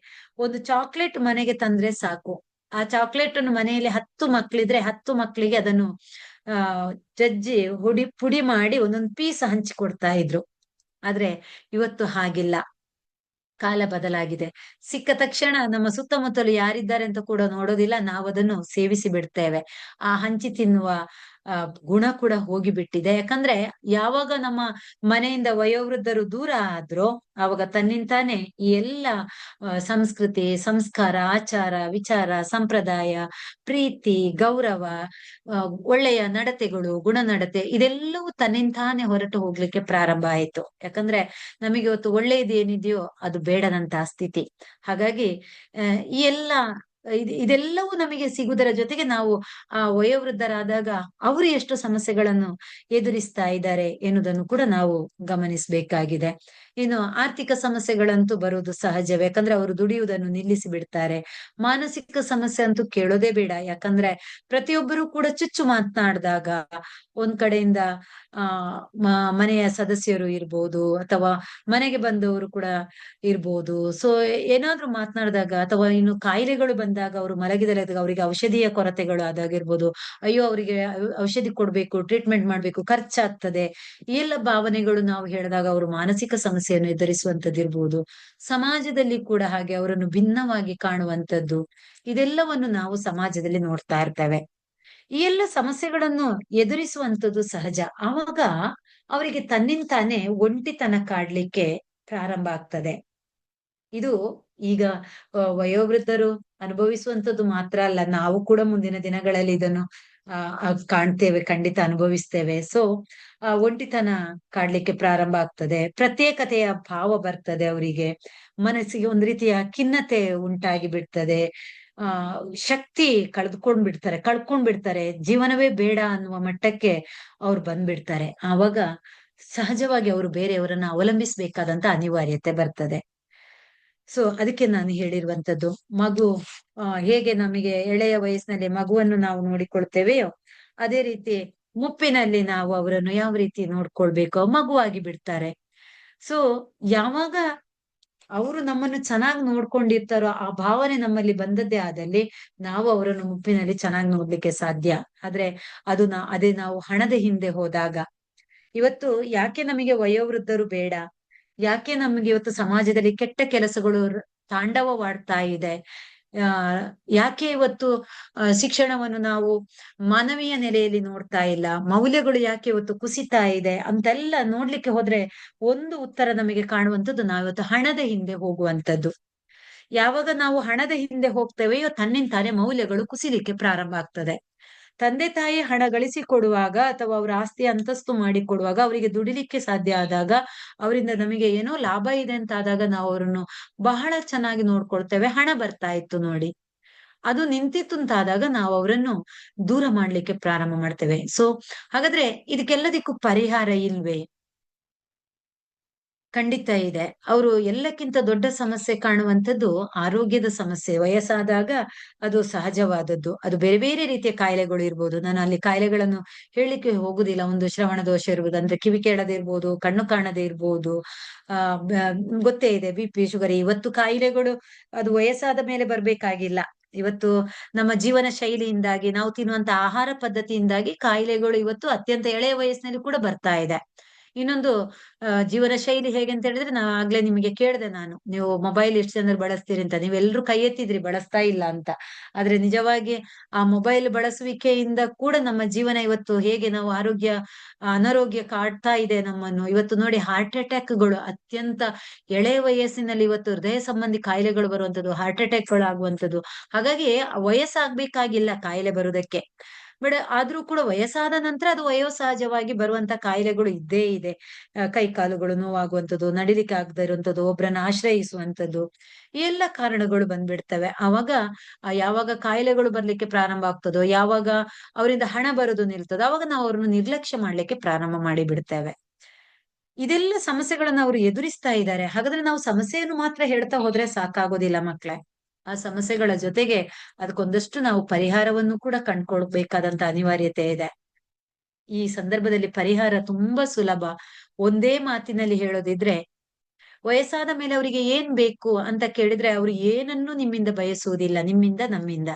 ಒಂದು ಚಾಕ್ಲೇಟ್ ಮನೆಗೆ ತಂದ್ರೆ ಸಾಕು, ಆ ಚಾಕ್ಲೇಟ್ ಅನ್ನು ಮನೆಯಲ್ಲಿ 10 ಮಕ್ಳಿದ್ರೆ 10 ಮಕ್ಳಿಗೆ ಅದನ್ನು ಜಜ್ಜಿ ಪುಡಿ ಮಾಡಿ ಒಂದೊಂದು ಪೀಸ್ ಹಂಚಿಕೊಡ್ತಾ ಇದ್ರು. ಆದ್ರೆ ಇವತ್ತು ಹಾಗಿಲ್ಲ, ಕಾಲ ಬದಲಾಗಿದೆ. ಸಿಕ್ಕ ತಕ್ಷಣ ನಮ್ಮ ಸುತ್ತಮುತ್ತಲು ಯಾರಿದ್ದಾರೆ ಅಂತ ಕೂಡ ನೋಡೋದಿಲ್ಲ, ನಾವು ಅದನ್ನು ಸೇವಿಸಿ ಬಿಡ್ತೇವೆ. ಆ ಹಂಚಿ ತಿನ್ನುವ ಗುಣ ಕೂಡ ಹೋಗಿಬಿಟ್ಟಿದೆ. ಯಾಕಂದ್ರೆ ಯಾವಾಗ ನಮ್ಮ ಮನೆಯಿಂದ ವಯೋವೃದ್ಧರು ದೂರ ಆದ್ರೋ ಆವಾಗ ತನ್ನಿಂತಾನೆ ಈ ಎಲ್ಲ ಸಂಸ್ಕೃತಿ, ಸಂಸ್ಕಾರ, ಆಚಾರ, ವಿಚಾರ, ಸಂಪ್ರದಾಯ, ಪ್ರೀತಿ, ಗೌರವ, ಒಳ್ಳೆಯ ನಡತೆಗಳು, ಗುಣನಡತೆ ಇದೆಲ್ಲವೂ ತನ್ನಿಂತಾನೆ ಹೊರಟು ಹೋಗ್ಲಿಕ್ಕೆ ಪ್ರಾರಂಭ ಆಯ್ತು. ಯಾಕಂದ್ರೆ ನಮಗೆ ಇವತ್ತು ಒಳ್ಳೆಯದು ಏನಿದೆಯೋ ಅದು ಬೇಡದಂತಹ ಸ್ಥಿತಿ. ಹಾಗಾಗಿ ಈ ಎಲ್ಲ ಇದೆಲ್ಲವೂ ನಮಗೆ ಸಿಗುವುದರ ಜೊತೆಗೆ ನಾವು ಆ ವಯೋವೃದ್ಧರಾದಾಗ ಅವರು ಎಷ್ಟು ಸಮಸ್ಯೆಗಳನ್ನು ಎದುರಿಸ್ತಾ ಇದ್ದಾರೆ ಎನ್ನುವುದನ್ನು ಕೂಡ ನಾವು ಗಮನಿಸಬೇಕಾಗಿದೆ. ಇನ್ನು ಆರ್ಥಿಕ ಸಮಸ್ಯೆಗಳಂತೂ ಬರುವುದು ಸಹಜವೇ, ಯಾಕಂದ್ರೆ ಅವರು ದುಡಿಯುವುದನ್ನು ನಿಲ್ಲಿಸಿ ಬಿಡ್ತಾರೆ. ಮಾನಸಿಕ ಸಮಸ್ಯೆ ಅಂತೂ ಕೇಳೋದೇ ಬೇಡ, ಯಾಕಂದ್ರೆ ಪ್ರತಿಯೊಬ್ಬರು ಕೂಡ ಚುಚ್ಚು ಮಾತನಾಡಿದಾಗ ಒಂದ್ ಕಡೆಯಿಂದ ಮನೆಯ ಸದಸ್ಯರು ಇರ್ಬೋದು ಅಥವಾ ಮನೆಗೆ ಬಂದವರು ಕೂಡ ಇರ್ಬೋದು. ಸೊ ಏನಾದ್ರು ಮಾತನಾಡಿದಾಗ ಅಥವಾ ಇನ್ನು ಕಾಯಿಲೆಗಳು ಬಂದಾಗ, ಅವರು ಮಲಗಿದರೆ ಅವರಿಗೆ ಔಷಧಿಯ ಕೊರತೆಗಳು ಆದಾಗಿರ್ಬೋದು, ಅಯ್ಯೋ ಅವರಿಗೆ ಔಷಧಿ ಕೊಡ್ಬೇಕು, ಟ್ರೀಟ್ಮೆಂಟ್ ಮಾಡ್ಬೇಕು, ಖರ್ಚಾಗ್ತದೆ, ಈ ಎಲ್ಲ ಭಾವನೆಗಳು ನಾವು ಹೇಳಿದಾಗ ಅವರು ಮಾನಸಿಕ ಸಮಸ್ಯೆಯನ್ನು ಎದುರಿಸುವಂತದ್ದಿರ್ಬೋದು. ಸಮಾಜದಲ್ಲಿ ಕೂಡ ಹಾಗೆ ಅವರನ್ನು ಭಿನ್ನವಾಗಿ ಕಾಣುವಂಥದ್ದು, ಇದೆಲ್ಲವನ್ನು ನಾವು ಸಮಾಜದಲ್ಲಿ ನೋಡ್ತಾ ಇರ್ತೇವೆ. ಈ ಎಲ್ಲ ಸಮಸ್ಯೆಗಳನ್ನು ಎದುರಿಸುವಂಥದ್ದು ಸಹಜ. ಆವಾಗ ಅವರಿಗೆ ತನ್ನಿಂತಾನೆ ಒಂಟಿತನ ಕಾಡ್ಲಿಕ್ಕೆ ಪ್ರಾರಂಭ ಆಗ್ತದೆ. ಇದು ಈಗ ವಯೋವೃದ್ಧರು ಅನುಭವಿಸುವಂತದ್ದು ಮಾತ್ರ ಅಲ್ಲ, ನಾವು ಕೂಡ ಮುಂದಿನ ದಿನಗಳಲ್ಲಿ ಇದನ್ನು ಕಾಣ್ತೇವೆ, ಖಂಡಿತ ಅನುಭವಿಸ್ತೇವೆ. ಸೊ ಒಂಟಿತನ ಕಾಡ್ಲಿಕ್ಕೆ ಪ್ರಾರಂಭ ಆಗ್ತದೆ. ಪ್ರತ್ಯೇಕತೆಯ ಭಾವ ಬರ್ತದೆ ಅವರಿಗೆ, ಮನಸ್ಸಿಗೆ ಒಂದ್ ರೀತಿಯ ಖಿನ್ನತೆ ಉಂಟಾಗಿ ಬಿಡ್ತದೆ. ಶಕ್ತಿ ಕಳ್ಕೊಂಡ್ ಬಿಡ್ತಾರೆ, ಜೀವನವೇ ಬೇಡ ಅನ್ನುವ ಮಟ್ಟಕ್ಕೆ ಅವ್ರು ಬಂದ್ಬಿಡ್ತಾರೆ. ಆವಾಗ ಸಹಜವಾಗಿ ಅವರು ಬೇರೆಯವರನ್ನ ಅವಲಂಬಿಸ್ಬೇಕಾದಂತ ಅನಿವಾರ್ಯತೆ ಬರ್ತದೆ. ಸೊ ಅದಕ್ಕೆ ನಾನು ಹೇಳಿರುವಂತದ್ದು, ಮಗು ಹೇಗೆ ನಮಗೆ ಎಳೆಯ ವಯಸ್ಸಿನಲ್ಲಿ ಮಗುವನ್ನು ನಾವು ನೋಡಿಕೊಳ್ತೇವೆಯೋ ಅದೇ ರೀತಿ ಮುಪ್ಪಿನಲ್ಲಿ ನಾವು ಅವರನ್ನು ಯಾವ ರೀತಿ ನೋಡ್ಕೊಳ್ಬೇಕು, ಮಗುವಾಗಿ ಬಿಡ್ತಾರೆ. ಸೊ ಯಾವಾಗ ಅವರು ನಮ್ಮನ್ನು ಚೆನ್ನಾಗಿ ನೋಡ್ಕೊಂಡಿರ್ತಾರೋ ಆ ಭಾವನೆ ನಮ್ಮಲ್ಲಿ ಬಂದದ್ದೇ ಆದಲ್ಲಿ ನಾವು ಅವರನ್ನು ಮುಪ್ಪಿನಲ್ಲಿ ಚೆನ್ನಾಗಿ ನೋಡ್ಲಿಕ್ಕೆ ಸಾಧ್ಯ. ಆದ್ರೆ ಅದೇ ನಾವು ಹಣದ ಹಿಂದೆ ಹೋದಾಗ, ಇವತ್ತು ಯಾಕೆ ನಮಗೆ ವಯೋವೃದ್ಧರು ಬೇಡ, ಯಾಕೆ ನಮಗೆ ಇವತ್ತು ಸಮಾಜದಲ್ಲಿ ಕೆಟ್ಟ ಕೆಲಸಗಳು ತಾಂಡವವಾಡ್ತಾ ಇದೆ, ಆ ಯಾಕೆ ಇವತ್ತು ಶಿಕ್ಷಣವನ್ನು ನಾವು ಮಾನವೀಯ ನೆಲೆಯಲ್ಲಿ ನೋಡ್ತಾ ಇಲ್ಲ, ಮೌಲ್ಯಗಳು ಯಾಕೆ ಇವತ್ತು ಕುಸಿತಾ ಇದೆ ಅಂತೆಲ್ಲ ನೋಡ್ಲಿಕ್ಕೆ ಹೋದ್ರೆ ಒಂದು ಉತ್ತರ ನಮಗೆ ಕಾಣುವಂಥದ್ದು ನಾವಿವತ್ತು ಹಣದ ಹಿಂದೆ ಹೋಗುವಂಥದ್ದು. ಯಾವಾಗ ನಾವು ಹಣದ ಹಿಂದೆ ಹೋಗ್ತೇವೆಯೋ ತನ್ನಿಂತಾನೆ ಮೌಲ್ಯಗಳು ಕುಸಿಲಿಕ್ಕೆ ಪ್ರಾರಂಭ ಆಗ್ತದೆ. ತಂದೆ ತಾಯಿ ಹಣ ಗಳಿಸಿ ಕೊಡುವಾಗ ಅಥವಾ ಅವರ ಆಸ್ತಿ ಅಂತಸ್ತು ಮಾಡಿ ಕೊಡುವಾಗ, ಅವರಿಗೆ ದುಡಿಲಿಕ್ಕೆ ಸಾಧ್ಯ ಆದಾಗ, ಅವರಿಂದ ನಮಗೆ ಏನೋ ಲಾಭ ಇದೆ ಅಂತ ಆದಾಗ ನಾವು ಅವರನ್ನು ಬಹಳ ಚೆನ್ನಾಗಿ ನೋಡ್ಕೊಳ್ತೇವೆ. ಹಣ ಬರ್ತಾ ಇತ್ತು ನೋಡಿ, ಅದು ನಿಂತಿತ್ತು ಅಂತಾದಾಗ ನಾವು ಅವರನ್ನು ದೂರ ಮಾಡ್ಲಿಕ್ಕೆ ಪ್ರಾರಂಭ ಮಾಡ್ತೇವೆ. ಸೊ ಹಾಗಾದ್ರೆ ಇದಕ್ಕೆಲ್ಲದಕ್ಕೂ ಪರಿಹಾರ ಇಲ್ವೇ? ಖಂಡಿತ ಇದೆ. ಅವರು ಎಲ್ಲಕ್ಕಿಂತ ದೊಡ್ಡ ಸಮಸ್ಯೆ ಕಾಣುವಂಥದ್ದು ಆರೋಗ್ಯದ ಸಮಸ್ಯೆ. ವಯಸ್ಸಾದಾಗ ಅದು ಸಹಜವಾದದ್ದು. ಅದು ಬೇರೆ ಬೇರೆ ರೀತಿಯ ಕಾಯಿಲೆಗಳು ಇರ್ಬೋದು. ನಾನು ಅಲ್ಲಿ ಕಾಯಿಲೆಗಳನ್ನು ಹೇಳಲಿಕ್ಕೆ ಹೋಗುದಿಲ್ಲ. ಒಂದು ಶ್ರವಣ ದೋಷ ಇರ್ಬೋದು, ಅಂದ್ರೆ ಕಿವಿ ಕೇಳದೆ ಇರ್ಬೋದು, ಕಣ್ಣು ಕಾಣದೆ ಇರ್ಬೋದು, ಆ ಗೊತ್ತೇ ಇದೆ BP ಶುಗರ್, ಇವತ್ತು ಕಾಯಿಲೆಗಳು ಅದು ವಯಸ್ಸಾದ ಮೇಲೆ ಬರ್ಬೇಕಾಗಿಲ್ಲ. ಇವತ್ತು ನಮ್ಮ ಜೀವನ ಶೈಲಿಯಿಂದಾಗಿ, ನಾವು ತಿನ್ನುವಂತ ಆಹಾರ ಪದ್ಧತಿಯಿಂದಾಗಿ ಕಾಯಿಲೆಗಳು ಇವತ್ತು ಅತ್ಯಂತ ಎಳೆಯ ವಯಸ್ಸಿನಲ್ಲಿ ಕೂಡ ಬರ್ತಾ ಇದೆ. ಇನ್ನೊಂದು ಜೀವನ ಶೈಲಿ ಹೇಗೆ ಅಂತ ಹೇಳಿದ್ರೆ, ಆಗ್ಲೇ ನಿಮಗೆ ಕೇಳಿದೆ ನಾನು, ನೀವು ಮೊಬೈಲ್ ಎಷ್ಟು ಜನರು ಬಳಸ್ತೀರಿ ಅಂತ. ನೀವೆಲ್ಲರೂ ಕೈ ಎತ್ತಿದ್ರಿ ಬಳಸ್ತಾ ಇಲ್ಲ ಅಂತ. ಆದ್ರೆ ನಿಜವಾಗಿ ಆ ಮೊಬೈಲ್ ಬಳಸುವಿಕೆಯಿಂದ ಕೂಡ ನಮ್ಮ ಜೀವನ ಇವತ್ತು ಹೇಗೆ ನಾವು ಅನಾರೋಗ್ಯ ಕಾಡ್ತಾ ಇದೆ ನಮ್ಮನ್ನು. ಇವತ್ತು ನೋಡಿ, ಹಾರ್ಟ್ ಅಟ್ಯಾಕ್ಗಳು ಅತ್ಯಂತ ಎಳೆಯ ವಯಸ್ಸಿನಲ್ಲಿ ಇವತ್ತು ಹೃದಯ ಸಂಬಂಧಿ ಕಾಯಿಲೆಗಳು ಬರುವಂತದ್ದು, ಹಾರ್ಟ್ ಅಟ್ಯಾಕ್ಗಳು ಆಗುವಂತದ್ದು. ಹಾಗಾಗಿ ವಯಸ್ಸಾಗ್ಬೇಕಾಗಿಲ್ಲ ಕಾಯಿಲೆ ಬರುವುದಕ್ಕೆ. ಬಟ್ ಆದ್ರೂ ಕೂಡ ವಯಸ್ಸಾದ ನಂತರ ಅದು ವಯೋಸಹಜವಾಗಿ ಬರುವಂತ ಕಾಯಿಲೆಗಳು ಇದ್ದೇ ಇದೆ. ಕೈ ಕಾಲುಗಳು ನೋವಾಗುವಂಥದ್ದು, ನಡಿಲಿಕ್ಕೆ ಆಗದೆ ಇರುವಂತದ್ದು, ಒಬ್ರನ್ನ ಆಶ್ರಯಿಸುವಂಥದ್ದು, ಈ ಎಲ್ಲ ಕಾರಣಗಳು ಬಂದ್ಬಿಡ್ತವೆ. ಯಾವಾಗ ಕಾಯಿಲೆಗಳು ಬರ್ಲಿಕ್ಕೆ ಪ್ರಾರಂಭ ಆಗ್ತದೋ, ಯಾವಾಗ ಅವರಿಂದ ಹಣ ಬರೋದು ನಿಲ್ತದೋ, ಅವಾಗ ನಾವು ಅವ್ರನ್ನ ನಿರ್ಲಕ್ಷ್ಯ ಮಾಡ್ಲಿಕ್ಕೆ ಪ್ರಾರಂಭ ಮಾಡಿ ಬಿಡ್ತೇವೆ. ಇದೆಲ್ಲ ಸಮಸ್ಯೆಗಳನ್ನ ಅವರು ಎದುರಿಸ್ತಾ ಇದ್ದಾರೆ. ಹಾಗಾದ್ರೆ ನಾವು ಸಮಸ್ಯೆಯನ್ನು ಮಾತ್ರ ಹೇಳ್ತಾ ಹೋದ್ರೆ ಸಾಕಾಗೋದಿಲ್ಲ ಮಕ್ಳೇ. ಆ ಸಮಸ್ಯೆಗಳ ಜೊತೆಗೆ ಅದಕ್ಕೊಂದಷ್ಟು ನಾವು ಪರಿಹಾರವನ್ನು ಕೂಡ ಕಂಡ್ಕೊಳ್ಬೇಕಾದಂತ ಅನಿವಾರ್ಯತೆ ಇದೆ. ಈ ಸಂದರ್ಭದಲ್ಲಿ ಪರಿಹಾರ ತುಂಬಾ ಸುಲಭ. ಒಂದೇ ಮಾತಿನಲ್ಲಿ ಹೇಳೋದಿದ್ರೆ, ವಯಸ್ಸಾದ ಮೇಲೆ ಅವರಿಗೆ ಏನ್ ಬೇಕು ಅಂತ ಕೇಳಿದ್ರೆ ಅವ್ರು ಏನನ್ನೂ ನಿಮ್ಮಿಂದ ಬಯಸುವುದಿಲ್ಲ, ನಿಮ್ಮಿಂದ ನಮ್ಮಿಂದ.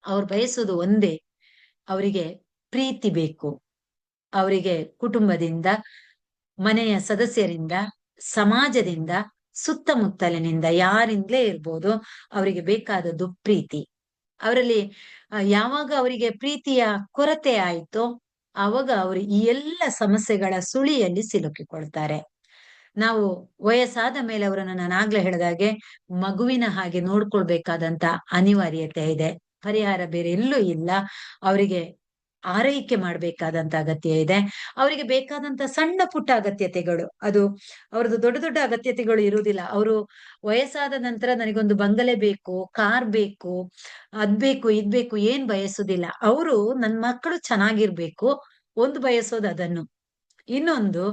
ಅವ್ರು ಬಯಸುವುದು ಒಂದೇ, ಅವರಿಗೆ ಪ್ರೀತಿ ಬೇಕು. ಅವರಿಗೆ ಕುಟುಂಬದಿಂದ, ಮನೆಯ ಸದಸ್ಯರಿಂದ, ಸಮಾಜದಿಂದ, ಸುತ್ತಮುತ್ತಲಿನಿಂದ ಯಾರಿಂದಲೇ ಇರ್ಬೋದು, ಅವರಿಗೆ ಬೇಕಾದದ್ದು ಪ್ರೀತಿ. ಅವರಲ್ಲಿ ಯಾವಾಗ ಅವರಿಗೆ ಪ್ರೀತಿಯ ಕೊರತೆ ಆಯ್ತೋ ಆವಾಗ ಅವರು ಈ ಎಲ್ಲ ಸಮಸ್ಯೆಗಳ ಸುಳಿಯಲ್ಲಿ ಸಿಲುಕಿಕೊಳ್ತಾರೆ. ನಾವು ವಯಸ್ಸಾದ ಮೇಲೆ ಅವರನ್ನು ನಾನು ಆಗ್ಲೇ ಹೇಳಿದಾಗೆ ಮಗುವಿನ ಹಾಗೆ ನೋಡ್ಕೊಳ್ಬೇಕಾದಂತ ಅನಿವಾರ್ಯತೆ ಇದೆ. ಪರಿಹಾರ ಬೇರೆ ಎಲ್ಲೂ ಇಲ್ಲ. ಅವರಿಗೆ ಆರೈಕೆ ಮಾಡ್ಬೇಕಾದಂತ ಅಗತ್ಯ ಇದೆ. ಅವರಿಗೆ ಬೇಕಾದಂತ ಸಣ್ಣ ಪುಟ್ಟ ಅಗತ್ಯತೆಗಳು, ಅದು ಅವ್ರದ್ದು ದೊಡ್ಡ ದೊಡ್ಡ ಅಗತ್ಯತೆಗಳು ಇರುವುದಿಲ್ಲ. ಅವರು ವಯಸ್ಸಾದ ನಂತರ ನನಗೊಂದು ಬಂಗಲೆ ಬೇಕು, ಕಾರ್ ಬೇಕು, ಅದ್ಬೇಕು ಇದ್ಬೇಕು ಏನ್ ಬಯಸುದಿಲ್ಲ. ಅವರು ನನ್ ಮಕ್ಕಳು ಚೆನ್ನಾಗಿರ್ಬೇಕು, ಒಂದು ಬಯಸೋದು ಅದನ್ನು. ಇನ್ನೊಂದು,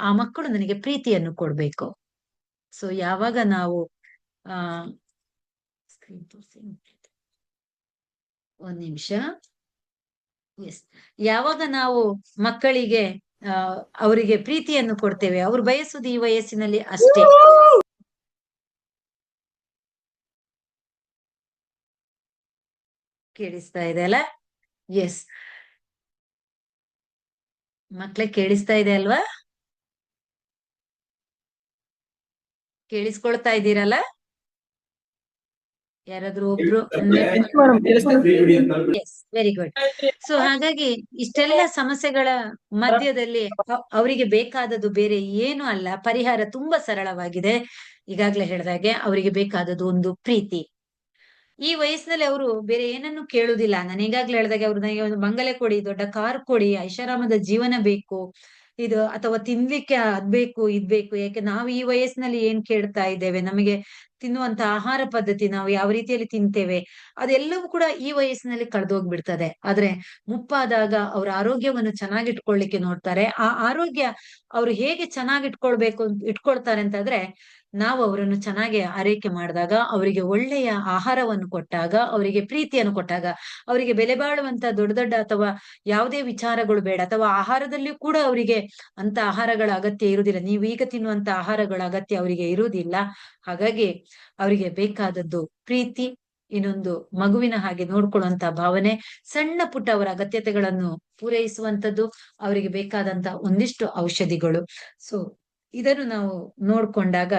ಆ ಮಕ್ಕಳು ನನಗೆ ಪ್ರೀತಿಯನ್ನು ಕೊಡ್ಬೇಕು. ಸೊ ಯಾವಾಗ ನಾವು ಒಂದ್ ನಿಮಿಷ, ಎಸ್, ಯಾವಾಗ ನಾವು ಮಕ್ಕಳಿಗೆ ಅವರಿಗೆ ಪ್ರೀತಿಯನ್ನು ಕೊಡ್ತೇವೆ, ಅವ್ರು ಬಯಸುದು ಈ ವಯಸ್ಸಿನಲ್ಲಿ ಅಷ್ಟೇ. ಕೇಳಿಸ್ತಾ ಇದೆ ಅಲ್ಲ? ಎಸ್ ಮಕ್ಳೇ, ಕೇಳಿಸ್ತಾ ಇದೆ ಅಲ್ವಾ? ಕೇಳಿಸ್ಕೊಳ್ತಾ ಇದ್ದೀರಲ್ಲ? ಯಾರಾದ್ರೂ ಒಬ್ರು? S, very good. ಸೊ ಹಾಗಾಗಿ ಇಷ್ಟೆಲ್ಲ ಸಮಸ್ಯೆಗಳ ಮಧ್ಯದಲ್ಲಿ ಅವರಿಗೆ ಬೇಕಾದದ್ದು ಬೇರೆ ಏನು ಅಲ್ಲ, ಪರಿಹಾರ ತುಂಬಾ ಸರಳವಾಗಿದೆ. ಈಗಾಗ್ಲೇ ಹೇಳಿದಾಗೆ ಅವರಿಗೆ ಬೇಕಾದದ್ದು ಒಂದು ಪ್ರೀತಿ. ಈ ವಯಸ್ಸಿನಲ್ಲಿ ಅವರು ಬೇರೆ ಏನನ್ನು ಕೇಳುದಿಲ್ಲ. ನಾನು ಈಗಾಗ್ಲೇ ಹೇಳಿದಾಗೆ ಅವ್ರು ನನಗೆ ಒಂದು ಬಂಗಲೆ ಕೊಡಿ, ದೊಡ್ಡ ಕಾರ್ ಕೊಡಿ, ಐಷಾರಾಮದ ಜೀವನ ಬೇಕು, ಇದು ಅಥವಾ ತಿನ್ಲಿಕ್ಕೆ ಅದ್ಬೇಕು ಇದ್ಬೇಕು. ಯಾಕೆ ನಾವು ಈ ವಯಸ್ಸಿನಲ್ಲಿ ಏನ್ ಕೇಳ್ತಾ ಇದ್ದೇವೆ, ನಮಗೆ ತಿನ್ನುವಂತ ಆಹಾರ ಪದ್ಧತಿ, ನಾವು ಯಾವ ರೀತಿಯಲ್ಲಿ ತಿಂತೇವೆ, ಅದೆಲ್ಲವೂ ಕೂಡ ಈ ವಯಸ್ಸಿನಲ್ಲಿ ಕಳೆದೋಗ್ಬಿಡ್ತದೆ. ಆದ್ರೆ ಮುಪ್ಪಾದಾಗ ಅವ್ರ ಆರೋಗ್ಯವನ್ನು ಚೆನ್ನಾಗಿಟ್ಕೊಳ್ಲಿಕ್ಕೆ ನೋಡ್ತಾರೆ. ಆ ಆರೋಗ್ಯ ಅವ್ರು ಹೇಗೆ ಚೆನ್ನಾಗಿ ಇಟ್ಕೊಳ್ತಾರೆ ಅಂತಂದ್ರೆ, ನಾವು ಅವರನ್ನು ಚೆನ್ನಾಗಿ ಆರೈಕೆ ಮಾಡಿದಾಗ, ಅವರಿಗೆ ಒಳ್ಳೆಯ ಆಹಾರವನ್ನು ಕೊಟ್ಟಾಗ, ಅವರಿಗೆ ಪ್ರೀತಿಯನ್ನು ಕೊಟ್ಟಾಗ, ಅವರಿಗೆ ಬೆಲೆ ಬಾಳುವಂತ ದೊಡ್ಡ ದೊಡ್ಡ ಅಥವಾ ಯಾವುದೇ ವಿಚಾರಗಳು ಬೇಡ, ಅಥವಾ ಆಹಾರದಲ್ಲಿಯೂ ಕೂಡ ಅವರಿಗೆ ಅಂತ ಆಹಾರಗಳ ಅಗತ್ಯ ಇರುವುದಿಲ್ಲ. ನೀವು ಈಗ ತಿನ್ನುವಂತ ಆಹಾರಗಳ ಅಗತ್ಯ ಅವರಿಗೆ ಇರುವುದಿಲ್ಲ. ಹಾಗಾಗಿ ಅವರಿಗೆ ಬೇಕಾದದ್ದು ಪ್ರೀತಿ, ಇನ್ನೊಂದು ಮಗುವಿನ ಹಾಗೆ ನೋಡ್ಕೊಳ್ಳುವಂತ ಭಾವನೆ, ಸಣ್ಣ ಪುಟ್ಟ ಅವರ ಅಗತ್ಯತೆಗಳನ್ನು ಪೂರೈಸುವಂತದ್ದು, ಅವರಿಗೆ ಬೇಕಾದಂತ ಒಂದಿಷ್ಟು ಔಷಧಿಗಳು. ಸೊ ಇದನ್ನು ನಾವು ನೋಡ್ಕೊಂಡಾಗ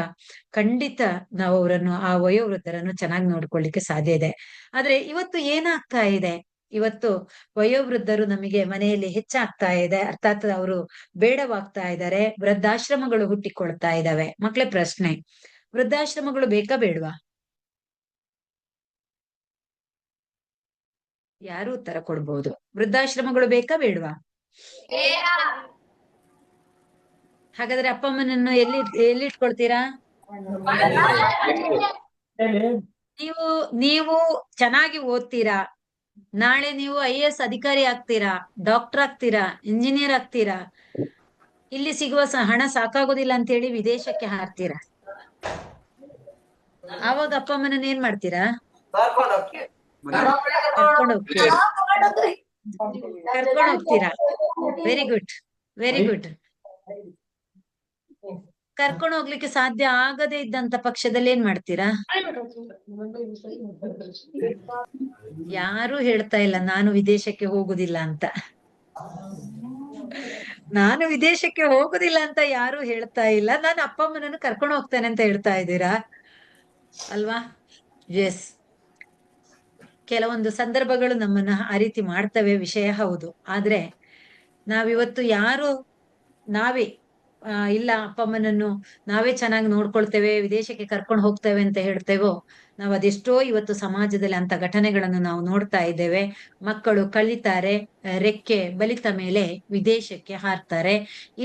ಖಂಡಿತ ನಾವು ಅವರನ್ನು, ಆ ವಯೋವೃದ್ಧರನ್ನು ಚೆನ್ನಾಗಿ ನೋಡ್ಕೊಳ್ಳಿಕ್ಕೆ ಸಾಧ್ಯ ಇದೆ. ಆದ್ರೆ ಇವತ್ತು ಏನಾಗ್ತಾ ಇದೆ, ಇವತ್ತು ವಯೋವೃದ್ಧರು ನಮಗೆ ಮನೆಯಲ್ಲಿ ಹೆಚ್ಚಾಗ್ತಾ ಇದೆ, ಅರ್ಥಾತ್ ಅವರು ಬೇಡವಾಗ್ತಾ ಇದ್ದಾರೆ. ವೃದ್ಧಾಶ್ರಮಗಳು ಹುಟ್ಟಿಕೊಳ್ತಾ ಇದ್ದಾವೆ. ಮಕ್ಳೇ ಪ್ರಶ್ನೆ, ವೃದ್ಧಾಶ್ರಮಗಳು ಬೇಕಾ ಬೇಡ್ವಾ? ಯಾರು ಉತ್ತರ ಕೊಡ್ಬೋದು? ವೃದ್ಧಾಶ್ರಮಗಳು ಬೇಕಾ ಬೇಡ್ವಾ? ಹಾಗಾದ್ರೆ ಅಪ್ಪ ಅಮ್ಮನನ್ನು ಎಲ್ಲಿಟ್ಕೊಳ್ತೀರಾ? ನೀವು ನೀವು ಚೆನ್ನಾಗಿ ಓದ್ತೀರಾ, ನಾಳೆ ನೀವು IAS ಅಧಿಕಾರಿ ಆಗ್ತೀರಾ, ಡಾಕ್ಟರ್ ಆಗ್ತೀರಾ, ಇಂಜಿನಿಯರ್ ಆಗ್ತೀರಾ, ಇಲ್ಲಿ ಸಿಗುವ ಹಣ ಸಾಕಾಗೋದಿಲ್ಲ ಅಂತ ಹೇಳಿ ವಿದೇಶಕ್ಕೆ ಹಾರ್ತೀರಾ. ಆವಾಗ ಅಪ್ಪ ಅಮ್ಮನನ್ನ ಏನ್ ಮಾಡ್ತೀರಾ? ಕರ್ಕೊಂಡು ಹೋಗ್ತೀರಾ. ಕರ್ಕೊಂಡು ಹೋಗ್ತೀರಾ. Very good, very good. ಕರ್ಕೊಂಡು ಹೋಗ್ಲಿಕ್ಕೆ ಸಾಧ್ಯ ಆಗದೆ ಇದ್ದಂತ ಪಕ್ಷದಲ್ಲಿ ಏನ್ ಮಾಡ್ತೀರಾ? ಯಾರು ಹೇಳ್ತಾ ಇಲ್ಲ ನಾನು ವಿದೇಶಕ್ಕೆ ಹೋಗುದಿಲ್ಲ ಅಂತ. ನಾನು ವಿದೇಶಕ್ಕೆ ಹೋಗುದಿಲ್ಲ ಅಂತ ಯಾರು ಹೇಳ್ತಾ ಇಲ್ಲ. ನಾನು ಅಪ್ಪ ಅಮ್ಮನನ್ನು ಕರ್ಕೊಂಡು ಹೋಗ್ತೇನೆ ಅಂತ ಹೇಳ್ತಾ ಇದ್ದೀರಾ ಅಲ್ವಾ? ಎಸ್, ಕೆಲವೊಂದು ಸಂದರ್ಭಗಳು ನಮ್ಮನ್ನ ಆ ರೀತಿ ಮಾಡ್ತವೆ, ವಿಷಯ ಹೌದು. ಆದ್ರೆ ನಾವಿವತ್ತು ಯಾರು ನಾವೇ ಇಲ್ಲ ಅಪ್ಪ ಅಮ್ಮನನ್ನು ನಾವೇ ಚೆನ್ನಾಗಿ ನೋಡ್ಕೊಳ್ತೇವೆ, ವಿದೇಶಕ್ಕೆ ಕರ್ಕೊಂಡು ಹೋಗ್ತೇವೆ ಅಂತ ಹೇಳ್ತೇವೋ, ನಾವು ಅದೆಷ್ಟೋ ಇವತ್ತು ಸಮಾಜದಲ್ಲಿ ಅಂತ ಘಟನೆಗಳನ್ನು ನಾವು ನೋಡ್ತಾ ಇದ್ದೇವೆ. ಮಕ್ಕಳು ಕಲಿತಾರೆ, ರೆಕ್ಕೆ ಬಲಿತ ಮೇಲೆ ವಿದೇಶಕ್ಕೆ ಹಾರ್ತಾರೆ,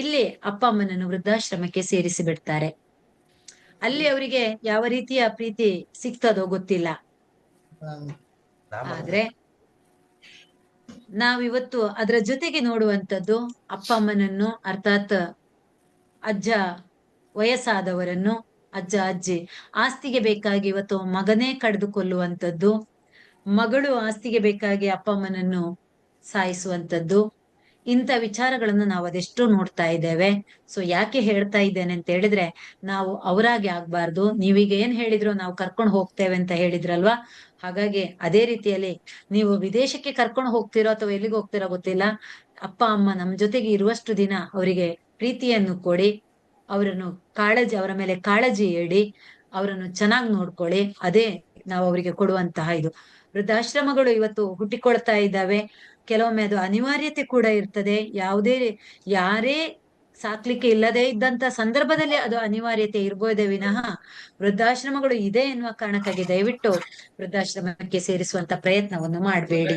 ಇಲ್ಲಿ ಅಪ್ಪ ಅಮ್ಮನನ್ನು ವೃದ್ಧಾಶ್ರಮಕ್ಕೆ ಸೇರಿಸಿ ಬಿಡ್ತಾರೆ. ಅಲ್ಲಿ ಅವರಿಗೆ ಯಾವ ರೀತಿಯ ಪ್ರೀತಿ ಸಿಗ್ತದೋ ಗೊತ್ತಿಲ್ಲ. ಆದ್ರೆ ನಾವಿವತ್ತು ಅದರ ಜೊತೆಗೆ ನೋಡುವಂಥದ್ದು ಅಪ್ಪ ಅಮ್ಮನನ್ನು, ಅರ್ಥಾತ್ ಅಜ್ಜ, ವಯಸ್ಸಾದವರನ್ನು, ಅಜ್ಜ ಅಜ್ಜಿ ಆಸ್ತಿಗೆ ಬೇಕಾಗಿ ಇವತ್ತು ಮಗನೇ ಕಡಿದುಕೊಳ್ಳುವಂಥದ್ದು, ಮಗಳು ಆಸ್ತಿಗೆ ಬೇಕಾಗಿ ಅಪ್ಪ ಅಮ್ಮನನ್ನು ಸಾಯಿಸುವಂಥದ್ದು, ಇಂಥ ವಿಚಾರಗಳನ್ನು ನಾವು ಅದೆಷ್ಟು ನೋಡ್ತಾ ಇದ್ದೇವೆ. ಸೊ ಯಾಕೆ ಹೇಳ್ತಾ ಇದ್ದೇನೆ ಅಂತ ಹೇಳಿದ್ರೆ, ನಾವು ಅವರಾಗೆ ಆಗ್ಬಾರ್ದು. ನೀವೀಗ ಏನ್ ಹೇಳಿದ್ರು, ನಾವು ಕರ್ಕೊಂಡು ಹೋಗ್ತೇವೆ ಅಂತ ಹೇಳಿದ್ರಲ್ವಾ, ಹಾಗಾಗಿ ಅದೇ ರೀತಿಯಲ್ಲಿ ನೀವು ವಿದೇಶಕ್ಕೆ ಕರ್ಕೊಂಡು ಹೋಗ್ತಿರೋ ಅಥವಾ ಎಲ್ಲಿಗೆ ಹೋಗ್ತಿರೋ ಗೊತ್ತಿಲ್ಲ, ಅಪ್ಪ ಅಮ್ಮ ನಮ್ ಜೊತೆಗೆ ಇರುವಷ್ಟು ದಿನ ಅವರಿಗೆ ಪ್ರೀತಿಯನ್ನು ಕೊಡಿ, ಅವರನ್ನು ಅವರ ಮೇಲೆ ಕಾಳಜಿ ಇಡಿ, ಅವರನ್ನು ಚೆನ್ನಾಗಿ ನೋಡ್ಕೊಳ್ಳಿ. ಅದೇ ನಾವು ಅವರಿಗೆ ಕೊಡುವಂತಹ ಇದು. ವೃದ್ಧಾಶ್ರಮಗಳು ಇವತ್ತು ಹುಟ್ಟಿಕೊಳ್ತಾ ಇದ್ದಾವೆ. ಕೆಲವೊಮ್ಮೆ ಅದು ಅನಿವಾರ್ಯತೆ ಕೂಡ ಇರ್ತದೆ. ಯಾರೇ ಸಾಕ್ಲಿಕ್ಕೆ ಇಲ್ಲದೆ ಇದ್ದಂತ ಸಂದರ್ಭದಲ್ಲಿ ಅದು ಅನಿವಾರ್ಯತೆ ಇರ್ಬೋದೇ ವಿನಃ, ವೃದ್ಧಾಶ್ರಮಗಳು ಇದೆ ಎನ್ನುವ ಕಾರಣಕ್ಕಾಗಿ ದಯವಿಟ್ಟು ವೃದ್ಧಾಶ್ರಮಕ್ಕೆ ಸೇರಿಸುವಂತ ಪ್ರಯತ್ನವನ್ನು ಮಾಡಬೇಡಿ.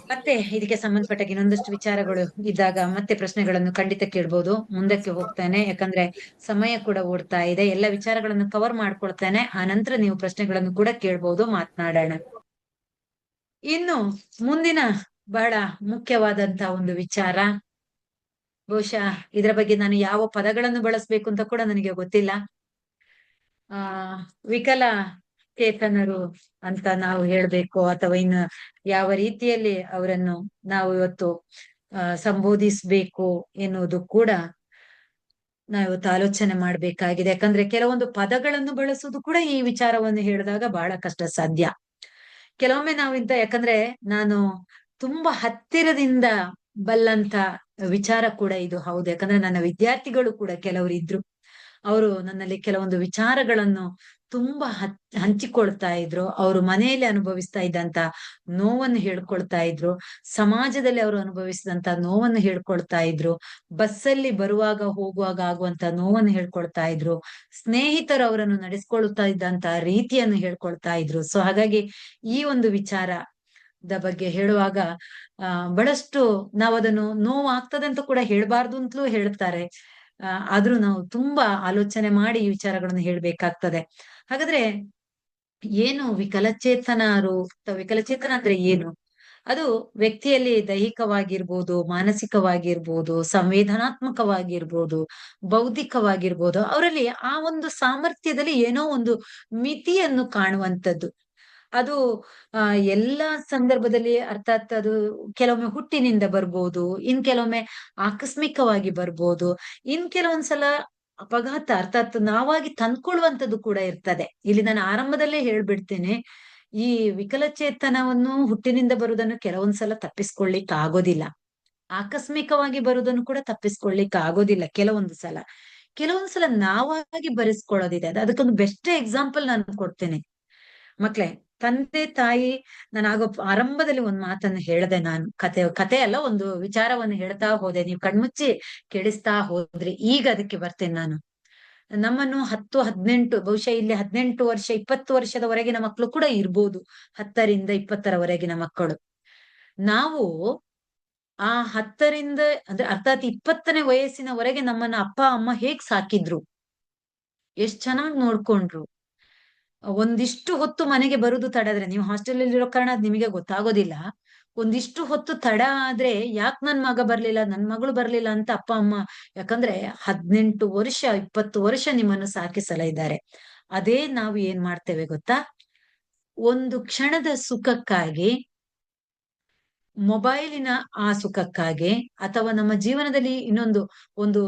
ಮತ್ತೆ ಇದಕ್ಕೆ ಸಂಬಂಧಪಟ್ಟ ಇನ್ನೊಂದಷ್ಟು ವಿಚಾರಗಳು ಇದ್ದಾಗ ಮತ್ತೆ ಪ್ರಶ್ನೆಗಳನ್ನು ಖಂಡಿತ ಕೇಳ್ಬೋದು. ಮುಂದಕ್ಕೆ ಹೋಗ್ತೇನೆ, ಯಾಕಂದ್ರೆ ಸಮಯ ಕೂಡ ಓಡ್ತಾ ಇದೆ. ಎಲ್ಲ ವಿಚಾರಗಳನ್ನು ಕವರ್ ಮಾಡ್ಕೊಳ್ತೇನೆ, ಆ ನಂತರ ನೀವು ಪ್ರಶ್ನೆಗಳನ್ನು ಕೂಡ ಕೇಳ್ಬೋದು, ಮಾತನಾಡೋಣ. ಇನ್ನು ಮುಂದಿನ ಬಹಳ ಮುಖ್ಯವಾದಂತ ಒಂದು ವಿಚಾರ, ಬಹುಶಃ ಇದರ ಬಗ್ಗೆ ನಾನು ಯಾವ ಪದಗಳನ್ನು ಬಳಸ್ಬೇಕು ಅಂತ ಕೂಡ ನನಗೆ ಗೊತ್ತಿಲ್ಲ. ವಿಕಲಚೇತನರು ಅಂತ ನಾವು ಹೇಳ್ಬೇಕು, ಅಥವಾ ಇನ್ನು ಯಾವ ರೀತಿಯಲ್ಲಿ ಅವರನ್ನು ನಾವು ಇವತ್ತು ಸಂಬೋಧಿಸ್ಬೇಕು ಎನ್ನುವುದು ಕೂಡ ನಾವಿವತ್ತು ಆಲೋಚನೆ ಮಾಡ್ಬೇಕಾಗಿದೆ. ಯಾಕಂದ್ರೆ ಕೆಲವೊಂದು ಪದಗಳನ್ನು ಬಳಸುವುದು ಕೂಡ ಈ ವಿಚಾರವನ್ನು ಹೇಳಿದಾಗ ಬಹಳ ಕಷ್ಟ ಸಾಧ್ಯ. ಕೆಲವೊಮ್ಮೆ ನಾವಿಂತ, ಯಾಕಂದ್ರೆ ನಾನು ತುಂಬಾ ಹತ್ತಿರದಿಂದ ಬಲ್ಲಂತ ವಿಚಾರ ಕೂಡ ಇದು ಹೌದು. ಯಾಕಂದ್ರೆ ನನ್ನ ವಿದ್ಯಾರ್ಥಿಗಳು ಕೂಡ ಕೆಲವರು ಇದ್ರು, ಅವರು ನನ್ನಲ್ಲಿ ಕೆಲವೊಂದು ವಿಚಾರಗಳನ್ನು ತುಂಬಾ ಹಂಚಿಕೊಳ್ತಾ ಇದ್ರು. ಅವರು ಮನೆಯಲ್ಲಿ ಅನುಭವಿಸ್ತಾ ಇದ್ದಂತ ನೋವನ್ನು ಹೇಳ್ಕೊಳ್ತಾ ಇದ್ರು, ಸಮಾಜದಲ್ಲಿ ಅವರು ಅನುಭವಿಸಿದಂತ ನೋವನ್ನು ಹೇಳ್ಕೊಳ್ತಾ ಇದ್ರು, ಬಸ್ಸಲ್ಲಿ ಬರುವಾಗ ಹೋಗುವಾಗ ಆಗುವಂತ ನೋವನ್ನು ಹೇಳ್ಕೊಳ್ತಾ ಇದ್ರು, ಸ್ನೇಹಿತರು ಅವರನ್ನು ನಡೆಸ್ಕೊಳ್ತಾ ಇದ್ದಂತ ರೀತಿಯನ್ನು ಹೇಳ್ಕೊಳ್ತಾ ಇದ್ರು. ಸೊ ಹಾಗಾಗಿ ಈ ಒಂದು ವಿಚಾರದ ಬಗ್ಗೆ ಹೇಳುವಾಗ ಬಹಳಷ್ಟು ನಾವು ಅದನ್ನು ನೋವು ಆಗ್ತದೆ ಅಂತ ಕೂಡ ಹೇಳ್ಬಾರ್ದು ಅಂತಲೂ ಹೇಳ್ತಾರೆ. ಆದ್ರೂ ನಾವು ತುಂಬಾ ಆಲೋಚನೆ ಮಾಡಿ ಈ ವಿಚಾರಗಳನ್ನು ಹೇಳ್ಬೇಕಾಗ್ತದೆ. ಹಾಗಾದ್ರೆ ಏನು ವಿಕಲಚೇತನರು, ವಿಕಲಚೇತನ ಅಂದ್ರೆ ಏನು? ಅದು ವ್ಯಕ್ತಿಯಲ್ಲಿ ದೈಹಿಕವಾಗಿರ್ಬೋದು, ಮಾನಸಿಕವಾಗಿರ್ಬೋದು, ಸಂವೇದನಾತ್ಮಕವಾಗಿರ್ಬೋದು, ಬೌದ್ಧಿಕವಾಗಿರ್ಬೋದು, ಅವರಲ್ಲಿ ಆ ಒಂದು ಸಾಮರ್ಥ್ಯದಲ್ಲಿ ಏನೋ ಒಂದು ಮಿತಿಯನ್ನು ಕಾಣುವಂಥದ್ದು. ಅದು ಎಲ್ಲಾ ಸಂದರ್ಭದಲ್ಲಿ ಅರ್ಥಾತ್ ಅದು ಕೆಲವೊಮ್ಮೆ ಹುಟ್ಟಿನಿಂದ ಬರ್ಬೋದು, ಇನ್ ಕೆಲವೊಮ್ಮೆ ಆಕಸ್ಮಿಕವಾಗಿ ಬರ್ಬೋದು, ಇನ್ ಕೆಲವೊಂದ್ಸಲ ಅಪಘಾತ ಅರ್ಥಾತ್ ನಾವಾಗಿ ತಂದ್ಕೊಳ್ಳುವಂಥದ್ದು ಕೂಡ ಇರ್ತದೆ. ಇಲ್ಲಿ ನಾನು ಆರಂಭದಲ್ಲೇ ಹೇಳ್ಬಿಡ್ತೇನೆ, ಈ ವಿಕಲಚೇತನವನ್ನು ಹುಟ್ಟಿನಿಂದ ಬರುವುದನ್ನು ಕೆಲವೊಂದ್ಸಲ ತಪ್ಪಿಸ್ಕೊಳ್ಳಿಕ್ ಆಗೋದಿಲ್ಲ. ಆಕಸ್ಮಿಕವಾಗಿ ಬರುವುದನ್ನು ಕೂಡ ತಪ್ಪಿಸ್ಕೊಳ್ಳಿಕ್ ಆಗೋದಿಲ್ಲ ಕೆಲವೊಂದು ಸಲ. ಕೆಲವೊಂದ್ಸಲ ನಾವಾಗಿ ಬರೆಸ್ಕೊಳ್ಳೋದಿದೆ. ಅದಕ್ಕೊಂದು ಬೆಸ್ಟ್ ಎಕ್ಸಾಂಪಲ್ ನಾನು ಕೊಡ್ತೇನೆ ಮಕ್ಳೇ. ತಂದೆ ತಾಯಿ, ನಾನು ಆಗ ಆರಂಭದಲ್ಲಿ ಒಂದು ಮಾತನ್ನು ಹೇಳ್ದೆ, ನಾನು ಕತೆ ಅಲ್ಲ, ಒಂದು ವಿಚಾರವನ್ನು ಹೇಳ್ತಾ ಹೋದೆ, ನೀವು ಕಣ್ಮುಚ್ಚಿ ಕೇಳಿಸ್ತಾ ಹೋದ್ರಿ. ಈಗ ಅದಕ್ಕೆ ಬರ್ತೇನೆ ನಾನು. ನಮ್ಮನ್ನು 10, 18 ಬಹುಶಃ ಇಲ್ಲಿ 18 ವರ್ಷ 20 ವರ್ಷದವರೆಗಿನ ಮಕ್ಕಳು ಕೂಡ ಇರ್ಬೋದು, 10ರಿಂದ 20ರವರೆಗಿನ ಮಕ್ಕಳು. ನಾವು ಆ 10ರಿಂದ ಅಂದ್ರೆ ಅರ್ಥಾತ್ 20ನೇ ವಯಸ್ಸಿನವರೆಗೆ ನಮ್ಮನ್ನ ಅಪ್ಪ ಅಮ್ಮ ಹೇಗ್ ಸಾಕಿದ್ರು, ಎಷ್ಟ್ ಚೆನ್ನಾಗ್ ನೋಡ್ಕೊಂಡ್ರು. ಒಂದಿಷ್ಟು ಹೊತ್ತು ಮನೆಗೆ ಬರುದು ತಡಾದ್ರೆ, ನೀವು ಹಾಸ್ಟೆಲ್ ಅಲ್ಲಿ ಇರೋ ಕಾರಣ ಅದ್ ನಿಮಗೆ ಗೊತ್ತಾಗೋದಿಲ್ಲ. ಒಂದಿಷ್ಟು ಹೊತ್ತು ತಡ ಆದ್ರೆ ಯಾಕ್ ನನ್ ಮಗ ಬರ್ಲಿಲ್ಲ, ನನ್ ಮಗಳು ಬರ್ಲಿಲ್ಲ ಅಂತ ಅಪ್ಪ ಅಮ್ಮ, ಯಾಕಂದ್ರೆ 18 ವರ್ಷ 20 ವರ್ಷ ನಿಮ್ಮನ್ನು ಸಾಕಿಸಲ ಇದ್ದಾರೆ. ಅದೇ ನಾವು ಏನ್ ಮಾಡ್ತೇವೆ ಗೊತ್ತಾ, ಒಂದು ಕ್ಷಣದ ಸುಖಕ್ಕಾಗಿ, ಮೊಬೈಲಿನ ಆ ಸುಖಕ್ಕಾಗಿ, ಅಥವಾ ನಮ್ಮ ಜೀವನದಲ್ಲಿ ಇನ್ನೊಂದು ಒಂದು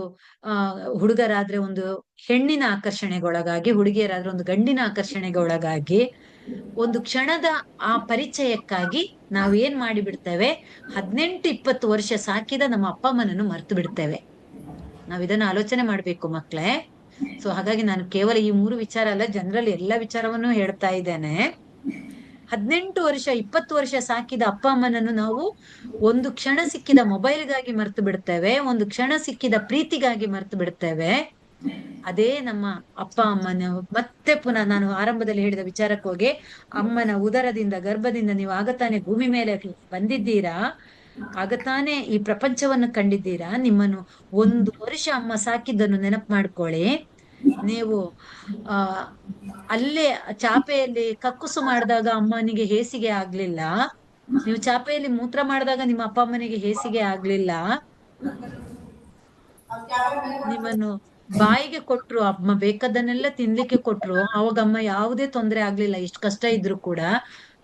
ಹುಡುಗರಾದ್ರೆ ಒಂದು ಹೆಣ್ಣಿನ ಆಕರ್ಷಣೆಗೊಳಗಾಗಿ, ಹುಡುಗಿಯರಾದ್ರೆ ಒಂದು ಗಂಡಿನ ಆಕರ್ಷಣೆಗೊಳಗಾಗಿ, ಒಂದು ಕ್ಷಣದ ಆ ಪರಿಚಯಕ್ಕಾಗಿ ನಾವು ಏನ್ ಮಾಡಿ ಬಿಡ್ತೇವೆ, 18-20 ವರ್ಷ ಸಾಕಿದ ನಮ್ಮ ಅಪ್ಪ ಅಮ್ಮನನ್ನು ಮರ್ತು ಬಿಡ್ತೇವೆ. ನಾವ್ ಇದನ್ನ ಆಲೋಚನೆ ಮಾಡ್ಬೇಕು ಮಕ್ಳೇ. ಸೊ ಹಾಗಾಗಿ ನಾನು ಕೇವಲ ಈ 3 ವಿಚಾರ ಅಲ್ಲ, ಜನರಲ್ ಎಲ್ಲಾ ವಿಚಾರವನ್ನು ಹೇಳ್ತಾ ಇದ್ದೇನೆ. 18 ವರ್ಷ 20 ವರ್ಷ ಸಾಕಿದ ಅಪ್ಪ ಅಮ್ಮನನ್ನು ನಾವು ಒಂದು ಕ್ಷಣ ಸಿಕ್ಕಿದ ಮೊಬೈಲ್ಗಾಗಿ ಮರ್ತು ಬಿಡ್ತೇವೆ, ಒಂದು ಕ್ಷಣ ಸಿಕ್ಕಿದ ಪ್ರೀತಿಗಾಗಿ ಮರ್ತು ಬಿಡ್ತೇವೆ. ಅದೇ ನಮ್ಮ ಅಪ್ಪ ಅಮ್ಮನ ಮತ್ತೆ ಪುನಃ ನಾನು ಆರಂಭದಲ್ಲಿ ಹೇಳಿದ ವಿಚಾರಕ್ಕೆ ಹೋಗಿ, ಅಮ್ಮನ ಉದರದಿಂದ ಗರ್ಭದಿಂದ ನೀವು ಆಗತಾನೆ ಭೂಮಿ ಮೇಲೆ ಬಂದಿದ್ದೀರಾ, ಆಗತಾನೆ ಈ ಪ್ರಪಂಚವನ್ನು ಕಂಡಿದ್ದೀರಾ. ನಿಮ್ಮನ್ನು 1 ವರ್ಷ ಅಮ್ಮ ಸಾಕಿದ್ದನ್ನು ನೆನಪು ಮಾಡ್ಕೊಳ್ಳಿ. ನೀವು ಅಲ್ಲೇ ಚಾಪೆಯಲ್ಲಿ ಕಕ್ಕುಸು ಮಾಡಿದಾಗ ಅಮ್ಮನಿಗೆ ಹೇಸಿಗೆ ಆಗ್ಲಿಲ್ಲ, ನೀವು ಚಾಪೆಯಲ್ಲಿ ಮೂತ್ರ ಮಾಡಿದಾಗ ನಿಮ್ಮ ಅಪ್ಪ ಅಮ್ಮನಿಗೆ ಹೇಸಿಗೆ ಆಗ್ಲಿಲ್ಲ. ನಿಮ್ಮನ್ನು ಬಾಯಿಗೆ ಕೊಟ್ರು, ಅಮ್ಮ ಬೇಕಾದನ್ನೆಲ್ಲ ತಿನ್ಲಿಕ್ಕೆ ಕೊಟ್ರು, ಅವಾಗ ಅಮ್ಮ ಯಾವುದೇ ತೊಂದರೆ ಆಗ್ಲಿಲ್ಲ, ಎಷ್ಟು ಕಷ್ಟ ಇದ್ರು ಕೂಡ.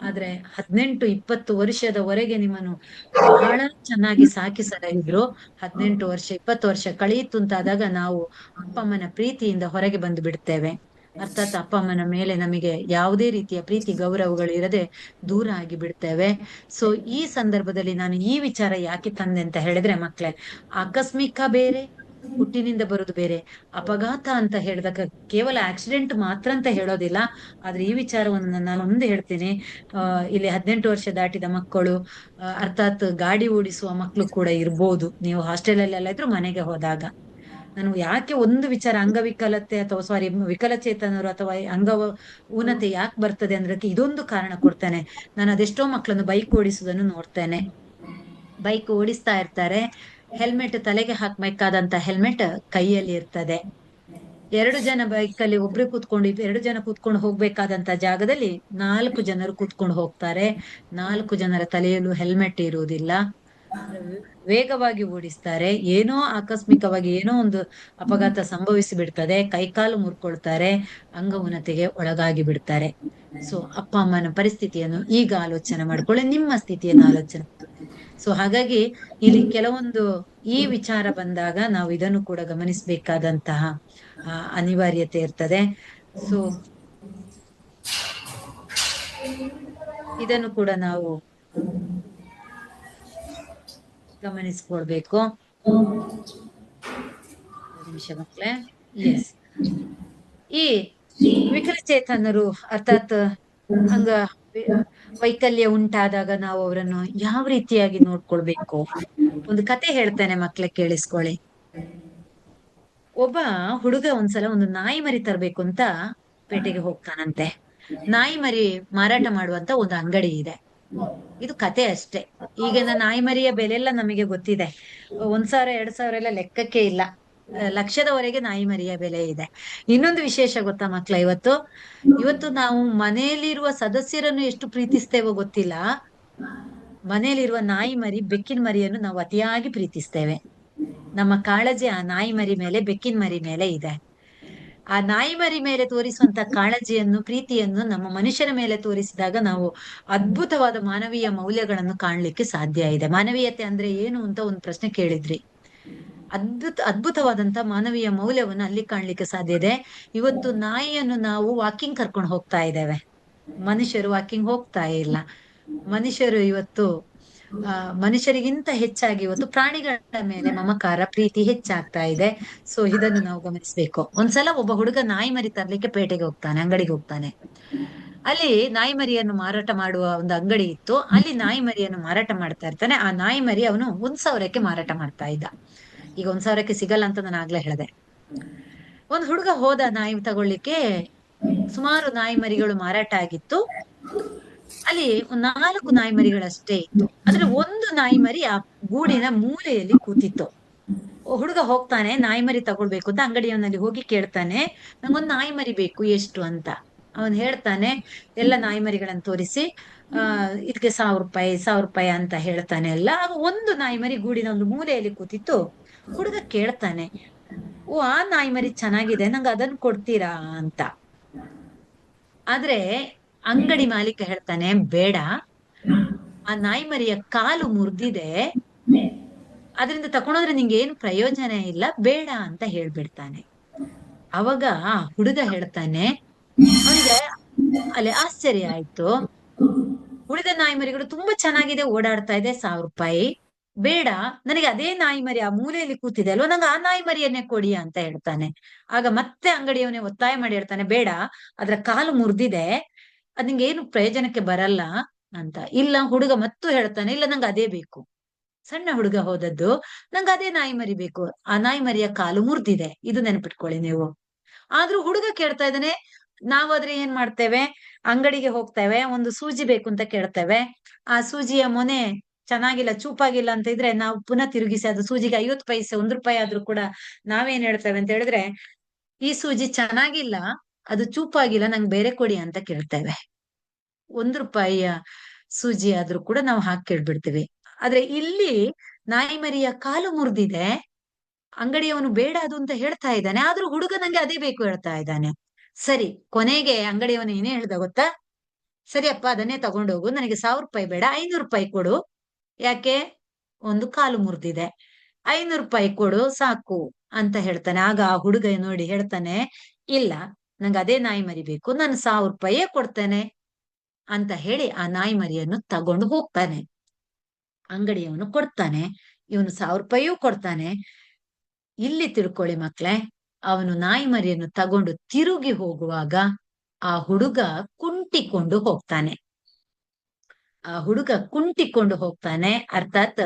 ಆದ್ರೆ 18-20 ವರ್ಷದವರೆಗೆ ನಿಮ್ಮನ್ನು ಬಹಳ ಚೆನ್ನಾಗಿ ಸಾಕಿ ಸಲಹಿದ್ರು. 18 ವರ್ಷ 20 ವರ್ಷ ಕಳೆಯಿತು ಅಂತಾದಾಗ ನಾವು ಅಪ್ಪ ಅಮ್ಮನ ಪ್ರೀತಿಯಿಂದ ಹೊರಗೆ ಬಂದು ಬಿಡ್ತೇವೆ. ಅರ್ಥಾತ್ ಅಪ್ಪ ಅಮ್ಮನ ಮೇಲೆ ನಮಗೆ ಯಾವುದೇ ರೀತಿಯ ಪ್ರೀತಿ ಗೌರವಗಳು ಇರದೆ ದೂರ ಆಗಿ ಬಿಡ್ತೇವೆ. ಸೊ ಈ ಸಂದರ್ಭದಲ್ಲಿ ನಾನು ಈ ವಿಚಾರ ಯಾಕೆ ತಂದೆ ಅಂತ ಹೇಳಿದ್ರೆ ಮಕ್ಳೇ, ಆಕಸ್ಮಿಕ ಬೇರೆ, ಹುಟ್ಟಿನಿಂದ ಬರುದು ಬೇರೆ. ಅಪಘಾತ ಅಂತ ಹೇಳಿದಾಗ ಕೇವಲ ಆಕ್ಸಿಡೆಂಟ್ ಮಾತ್ರ ಅಂತ ಹೇಳೋದಿಲ್ಲ. ಆದ್ರೆ ಈ ವಿಚಾರವನ್ನು ನಾನು ಒಂದು ಹೇಳ್ತೀನಿ, ಇಲ್ಲಿ 18 ವರ್ಷ ದಾಟಿದ ಮಕ್ಕಳು, ಅರ್ಥಾತ್ ಗಾಡಿ ಓಡಿಸುವ ಮಕ್ಕಳು ಕೂಡ ಇರ್ಬೋದು. ನೀವು ಹಾಸ್ಟೆಲ್ ಅಲ್ಲೆಲ್ಲ ಇದ್ರು ಮನೆಗೆ ಹೋದಾಗ ನಾನು ಯಾಕೆ ಒಂದು ವಿಚಾರ, ಅಂಗವಿಕಲತೆ ಅಥವಾ ಸಾರಿ ವಿಕಲಚೇತನರು ಅಥವಾ ಊನತೆ ಯಾಕೆ ಬರ್ತದೆ ಅಂದ್ರೆ ಇದೊಂದು ಕಾರಣ ಕೊಡ್ತೇನೆ. ನಾನು ಅದೆಷ್ಟೋ ಮಕ್ಕಳನ್ನು ಬೈಕ್ ಓಡಿಸುವುದನ್ನು ನೋಡ್ತೇನೆ. ಬೈಕ್ ಓಡಿಸ್ತಾ ಇರ್ತಾರೆ, ಹೆಲ್ಮೆಟ್ ತಲೆಗೆ ಹಾಕ್ಬೇಕಾದಂತ ಹೆಲ್ಮೆಟ್ ಕೈಯಲ್ಲಿ ಇರ್ತದೆ. 2 ಜನ ಬೈಕಲ್ಲಿ ಒಬ್ರು ಕೂತ್ಕೊಂಡು 2 ಜನ ಕೂತ್ಕೊಂಡು ಹೋಗ್ಬೇಕಾದಂತ ಜಾಗದಲ್ಲಿ 4 ಜನರು ಕೂತ್ಕೊಂಡು ಹೋಗ್ತಾರೆ. 4 ಜನರ ತಲೆಯಲ್ಲೂ ಹೆಲ್ಮೆಟ್ ಇರುವುದಿಲ್ಲ. ವೇಗವಾಗಿ ಓಡಿಸ್ತಾರೆ, ಏನೋ ಆಕಸ್ಮಿಕವಾಗಿ ಏನೋ ಒಂದು ಅಪಘಾತ ಸಂಭವಿಸಿ ಬಿಡ್ತದೆ, ಕೈಕಾಲು ಮುರ್ಕೊಳ್ತಾರೆ, ಅಂಗವುನತೆಗೆ ಒಳಗಾಗಿ ಬಿಡ್ತಾರೆ. ಸೊ ಅಪ್ಪ ಅಮ್ಮನ ಪರಿಸ್ಥಿತಿಯನ್ನು ಈಗ ಆಲೋಚನೆ ಮಾಡ್ಕೊಳ್ಳಿ, ನಿಮ್ಮ ಸ್ಥಿತಿಯನ್ನು ಆಲೋಚನೆ. ಸೊ ಹಾಗಾಗಿ ಇಲ್ಲಿ ಕೆಲವೊಂದು ಈ ವಿಚಾರ ಬಂದಾಗ ನಾವು ಇದನ್ನು ಕೂಡ ಗಮನಿಸಬೇಕಾದಂತಹ ಅನಿವಾರ್ಯತೆ ಇರ್ತದೆ. ಸೊ ಇದನ್ನು ಕೂಡ ನಾವು ಗಮನಿಸ್ಕೊಳ್ಬೇಕು. ನಿಮಿಷ ಮಕ್ಕಳೇ. ಎಸ್, ಈ ವಿಕಲಚೇತನರು ಅರ್ಥಾತ್ ಅಂಗ ವೈಕಲ್ಯ ಉಂಟಾದಾಗ ನಾವು ಅವರನ್ನು ಯಾವ ರೀತಿಯಾಗಿ ನೋಡ್ಕೊಳ್ಬೇಕು, ಒಂದು ಕತೆ ಹೇಳ್ತೇನೆ ಮಕ್ಳೇ, ಕೇಳಿಸ್ಕೊಳ್ಳಿ. ಒಬ್ಬ ಹುಡುಗ ಒಂದ್ಸಲ ಒಂದು ನಾಯಿ ಮರಿ ತರ್ಬೇಕು ಅಂತ ಪೇಟೆಗೆ ಹೋಗ್ತಾನಂತೆ. ನಾಯಿ ಮರಿ ಮಾರಾಟ ಮಾಡುವಂತ ಒಂದು ಅಂಗಡಿ ಇದೆ. ಇದು ಕತೆ ಅಷ್ಟೇ. ಈಗಿನ ನಾಯಿ ಮರಿಯ ಬೆಲೆ ಎಲ್ಲ ನಮಗೆ ಗೊತ್ತಿದೆ. 1,000 2,000 ಎಲ್ಲ ಲೆಕ್ಕಕ್ಕೆ ಇಲ್ಲ, ಲಕ್ಷದವರೆಗೆ ನಾಯಿ ಮರಿಯ ಬೆಲೆ ಇದೆ. ಇನ್ನೊಂದು ವಿಶೇಷ ಗೊತ್ತಾ ಮಕ್ಳ, ಇವತ್ತು ನಾವು ಮನೆಯಲ್ಲಿರುವ ಸದಸ್ಯರನ್ನು ಎಷ್ಟು ಪ್ರೀತಿಸ್ತೇವೋ ಗೊತ್ತಿಲ್ಲ, ಮನೆಯಲ್ಲಿರುವ ನಾಯಿ ಮರಿ, ಬೆಕ್ಕಿನ ಮರಿಯನ್ನು ನಾವು ಅತಿಯಾಗಿ ಪ್ರೀತಿಸ್ತೇವೆ. ನಮ್ಮ ಕಾಳಜಿ ಆ ನಾಯಿ ಮರಿ ಮೇಲೆ, ಬೆಕ್ಕಿನ ಮರಿ ಮೇಲೆ ಇದೆ. ಆ ನಾಯಿ ಮರಿ ಮೇಲೆ ತೋರಿಸುವಂತ ಕಾಳಜಿಯನ್ನು, ಪ್ರೀತಿಯನ್ನು ನಮ್ಮ ಮನುಷ್ಯನ ಮೇಲೆ ತೋರಿಸಿದಾಗ ನಾವು ಅದ್ಭುತವಾದ ಮಾನವೀಯ ಮೌಲ್ಯಗಳನ್ನು ಕಾಣ್ಲಿಕ್ಕೆ ಸಾಧ್ಯ ಇದೆ. ಮಾನವೀಯತೆ ಅಂದ್ರೆ ಏನು ಅಂತ ಒಂದು ಪ್ರಶ್ನೆ ಕೇಳಿದ್ರಿ. ಅದ್ಭುತವಾದಂತ ಮಾನವೀಯ ಮೌಲ್ಯವನ್ನು ಅಲ್ಲಿ ಕಾಣ್ಲಿಕ್ಕೆ ಸಾಧ್ಯ ಇದೆ. ಇವತ್ತು ನಾಯಿಯನ್ನು ನಾವು ವಾಕಿಂಗ್ ಕರ್ಕೊಂಡು ಹೋಗ್ತಾ ಇದ್ದೇವೆ, ಮನುಷ್ಯರು ವಾಕಿಂಗ್ ಹೋಗ್ತಾ ಇಲ್ಲ. ಮನುಷ್ಯರು ಇವತ್ತು ಮನುಷ್ಯರಿಗಿಂತ ಹೆಚ್ಚಾಗಿ ಇವತ್ತು ಪ್ರಾಣಿಗಳ ಮೇಲೆ ಮಮಕಾರ, ಪ್ರೀತಿ ಹೆಚ್ಚಾಗ್ತಾ ಇದೆ. ಸೊ ಇದನ್ನು ನಾವು ಗಮನಿಸ್ಬೇಕು. ಒಂದ್ಸಲ ಒಬ್ಬ ಹುಡುಗ ನಾಯಿ ಮರಿ ತರ್ಲಿಕ್ಕೆ ಪೇಟೆಗೆ ಹೋಗ್ತಾನೆ, ಅಂಗಡಿಗೆ ಹೋಗ್ತಾನೆ. ಅಲ್ಲಿ ನಾಯಿ ಮರಿಯನ್ನು ಮಾರಾಟ ಮಾಡುವ ಒಂದು ಅಂಗಡಿ ಇತ್ತು. ಅಲ್ಲಿ ನಾಯಿ ಮರಿಯನ್ನು ಮಾರಾಟ ಮಾಡ್ತಾ ಇರ್ತಾನೆ. ಆ ನಾಯಿ ಮರಿ ಅವನು 1,000ಕ್ಕೆ ಮಾರಾಟ ಮಾಡ್ತಾ ಇದ್ದ. ಈಗ 1,000ಕ್ಕೆ ಸಿಗಲ್ಲ ಅಂತ ನಾನು ಆಗ್ಲೇ ಹೇಳಿದೆ. ಒಂದ್ ಹುಡುಗ ಹೋದ ನಾಯಿ ತಗೊಳ್ಳಿಕ್ಕೆ. ಸುಮಾರು ನಾಯಿ ಮರಿಗಳು ಮಾರಾಟ ಆಗಿತ್ತು. ಅಲ್ಲಿ 4 ನಾಯಿ ಮರಿಗಳಷ್ಟೇ ಇತ್ತು. ಆದ್ರೆ ಒಂದು ನಾಯಿ ಮರಿ ಆ ಗೂಡಿನ ಮೂಲೆಯಲ್ಲಿ ಕೂತಿತ್ತು. ಹುಡುಗ ಹೋಗ್ತಾನೆ, ನಾಯಿ ಮರಿ ತಗೊಳ್ಬೇಕು ಅಂತ ಅಂಗಡಿಯವನಲ್ಲಿ ಹೋಗಿ ಕೇಳ್ತಾನೆ, ನಂಗೊಂದು ನಾಯಿ ಮರಿ ಬೇಕು, ಎಷ್ಟು ಅಂತ. ಅವನ್ ಹೇಳ್ತಾನೆ, ಎಲ್ಲ ನಾಯಿ ಮರಿಗಳನ್ನ ತೋರಿಸಿ, ಇದಕ್ಕೆ 1,000 ರೂಪಾಯಿ ಅಂತ ಹೇಳ್ತಾನೆ ಎಲ್ಲ. ಆಗ ಒಂದು ನಾಯಿ ಮರಿ ಗೂಡಿನ ಒಂದು ಮೂಲೆಯಲ್ಲಿ ಕೂತಿತ್ತು. ಹುಡುಗ ಕೇಳ್ತಾನೆ, ಓ, ಆ ನಾಯಿ ಮರಿ ಚೆನ್ನಾಗಿದೆ, ನಂಗೆ ಅದನ್ನ ಕೊಡ್ತೀರಾ ಅಂತ. ಆದ್ರೆ ಅಂಗಡಿ ಮಾಲೀಕ ಹೇಳ್ತಾನೆ, ಬೇಡ, ಆ ನಾಯಿ ಮರಿಯ ಕಾಲು ಮುರಿದಿದೆ, ಅದರಿಂದ ತಕೊಂಡೋದ್ರೆ ನಿಂಗೆ ಏನು ಪ್ರಯೋಜನ ಇಲ್ಲ, ಬೇಡ ಅಂತ ಹೇಳ್ಬಿಡ್ತಾನೆ. ಅವಾಗ ಆ ಹುಡುಗ ಹೇಳ್ತಾನೆ, ಅವನಿಗೆ ಅಲ್ಲಿ ಆಶ್ಚರ್ಯ ಆಯ್ತು. ಉಳಿದ ನಾಯಿ ಮರಿಗಳು ತುಂಬಾ ಚೆನ್ನಾಗಿದೆ, ಓಡಾಡ್ತಾ ಇದೆ, 1,000 ರೂಪಾಯಿ ಬೇಡ, ನನಗೆ ಅದೇ ನಾಯಿ ಮರಿ ಆ ಮೂಲೆಯಲ್ಲಿ ಕೂತಿದೆ ಅಲ್ವಾ, ನಂಗೆ ಆ ನಾಯಿ ಮರಿಯನ್ನೇ ಕೊಡಿ ಅಂತ ಹೇಳ್ತಾನೆ. ಆಗ ಮತ್ತೆ ಅಂಗಡಿಯವನೇ ಒತ್ತಾಯ ಮಾಡಿ ಹೇಳ್ತಾನೆ, ಬೇಡ, ಅದ್ರ ಕಾಲು ಮುರಿದಿದೆ, ಅದ್ ನಿಂಗೆ ಏನು ಪ್ರಯೋಜನಕ್ಕೆ ಬರಲ್ಲ ಅಂತ. ಇಲ್ಲ, ಹುಡುಗ ಮತ್ತೂ ಹೇಳ್ತಾನೆ, ಇಲ್ಲ, ನಂಗೆ ಅದೇ ಬೇಕು. ಸಣ್ಣ ಹುಡುಗ ಹೋದದ್ದು, ನಂಗೆ ಅದೇ ನಾಯಿ ಮರಿ ಬೇಕು, ಆ ನಾಯಿ ಮರಿಯ ಕಾಲು ಮುರಿದಿದೆ, ಇದು ನೆನಪಿಟ್ಕೊಳ್ಳಿ ನೀವು. ಆದ್ರೂ ಹುಡುಗ ಕೇಳ್ತಾ ಇದ್ದಾನೆ. ನಾವಾದ್ರೆ ಏನ್ ಮಾಡ್ತೇವೆ, ಅಂಗಡಿಗೆ ಹೋಗ್ತೇವೆ, ಒಂದು ಸೂಜಿ ಬೇಕು ಅಂತ ಕೇಳ್ತೇವೆ. ಆ ಸೂಜಿಯ ಮೊನೆ ಚೆನ್ನಾಗಿಲ್ಲ, ಚೂಪಾಗಿಲ್ಲ ಅಂತ ಇದ್ರೆ ನಾವು ಪುನಃ ತಿರುಗಿಸಿ ಅದು ಸೂಜಿಗೆ 50 ಪೈಸೆ, 1 ರೂಪಾಯಿ ಆದ್ರೂ ಕೂಡ ನಾವೇನ್ ಹೇಳ್ತೇವೆ ಅಂತ ಹೇಳಿದ್ರೆ, ಈ ಸೂಜಿ ಚೆನ್ನಾಗಿಲ್ಲ, ಅದು ಚೂಪಾಗಿಲ್ಲ, ನಂಗೆ ಬೇರೆ ಕೊಡಿ ಅಂತ ಕೇಳ್ತೇವೆ. 1 ರೂಪಾಯಿಯ ಸೂಜಿ ಆದ್ರೂ ಕೂಡ ನಾವು ಹಾಕಿ ಕೇಳ್ಬಿಡ್ತೀವಿ. ಆದ್ರೆ ಇಲ್ಲಿ ನಾಯಿ ಮರಿಯ ಕಾಲು ಮುರಿದಿದೆ, ಅಂಗಡಿಯವನು ಬೇಡ ಅದು ಅಂತ ಹೇಳ್ತಾ ಇದ್ದಾನೆ, ಆದ್ರೂ ಹುಡುಗ ನಂಗೆ ಅದೇ ಬೇಕು ಹೇಳ್ತಾ ಇದ್ದಾನೆ. ಸರಿ, ಕೊನೆಗೆ ಅಂಗಡಿಯವನು ಏನೇ ಹೇಳ್ದ ಗೊತ್ತಾ, ಸರಿಯಪ್ಪ, ಅದನ್ನೇ ತಗೊಂಡೋಗು, ನನಗೆ 1,000 ರೂಪಾಯಿ ಬೇಡ, 500 ರೂಪಾಯಿ ಕೊಡು. ಯಾಕೆ, ಒಂದು ಕಾಲು ಮುರಿದಿದೆ, 500 ರೂಪಾಯಿ ಕೊಡು ಸಾಕು ಅಂತ ಹೇಳ್ತಾನೆ. ಆಗ ಆ ಹುಡುಗ ನೋಡಿ ಹೇಳ್ತಾನೆ, ಇಲ್ಲ, ನಂಗೆ ಅದೇ ನಾಯಿ ಮರಿ ಬೇಕು, ನಾನು 1,000 ರೂಪಾಯಿಯೇ ಕೊಡ್ತೇನೆ ಅಂತ ಹೇಳಿ ಆ ನಾಯಿ ಮರಿಯನ್ನು ತಗೊಂಡು ಹೋಗ್ತಾನೆ. ಅಂಗಡಿಯವನು ಕೊಡ್ತಾನೆ, ಇವನು 1,000 ರೂಪಾಯಿಯೂ ಕೊಡ್ತಾನೆ. ಇಲ್ಲಿ ತಿಳ್ಕೊಳ್ಳಿ ಮಕ್ಳೇ, ಅವನು ನಾಯಿ ಮರಿಯನ್ನು ತಗೊಂಡು ತಿರುಗಿ ಹೋಗುವಾಗ ಆ ಹುಡುಗ ಕುಂಟಿಕೊಂಡು ಹೋಗ್ತಾನೆ. ಅರ್ಥಾತ್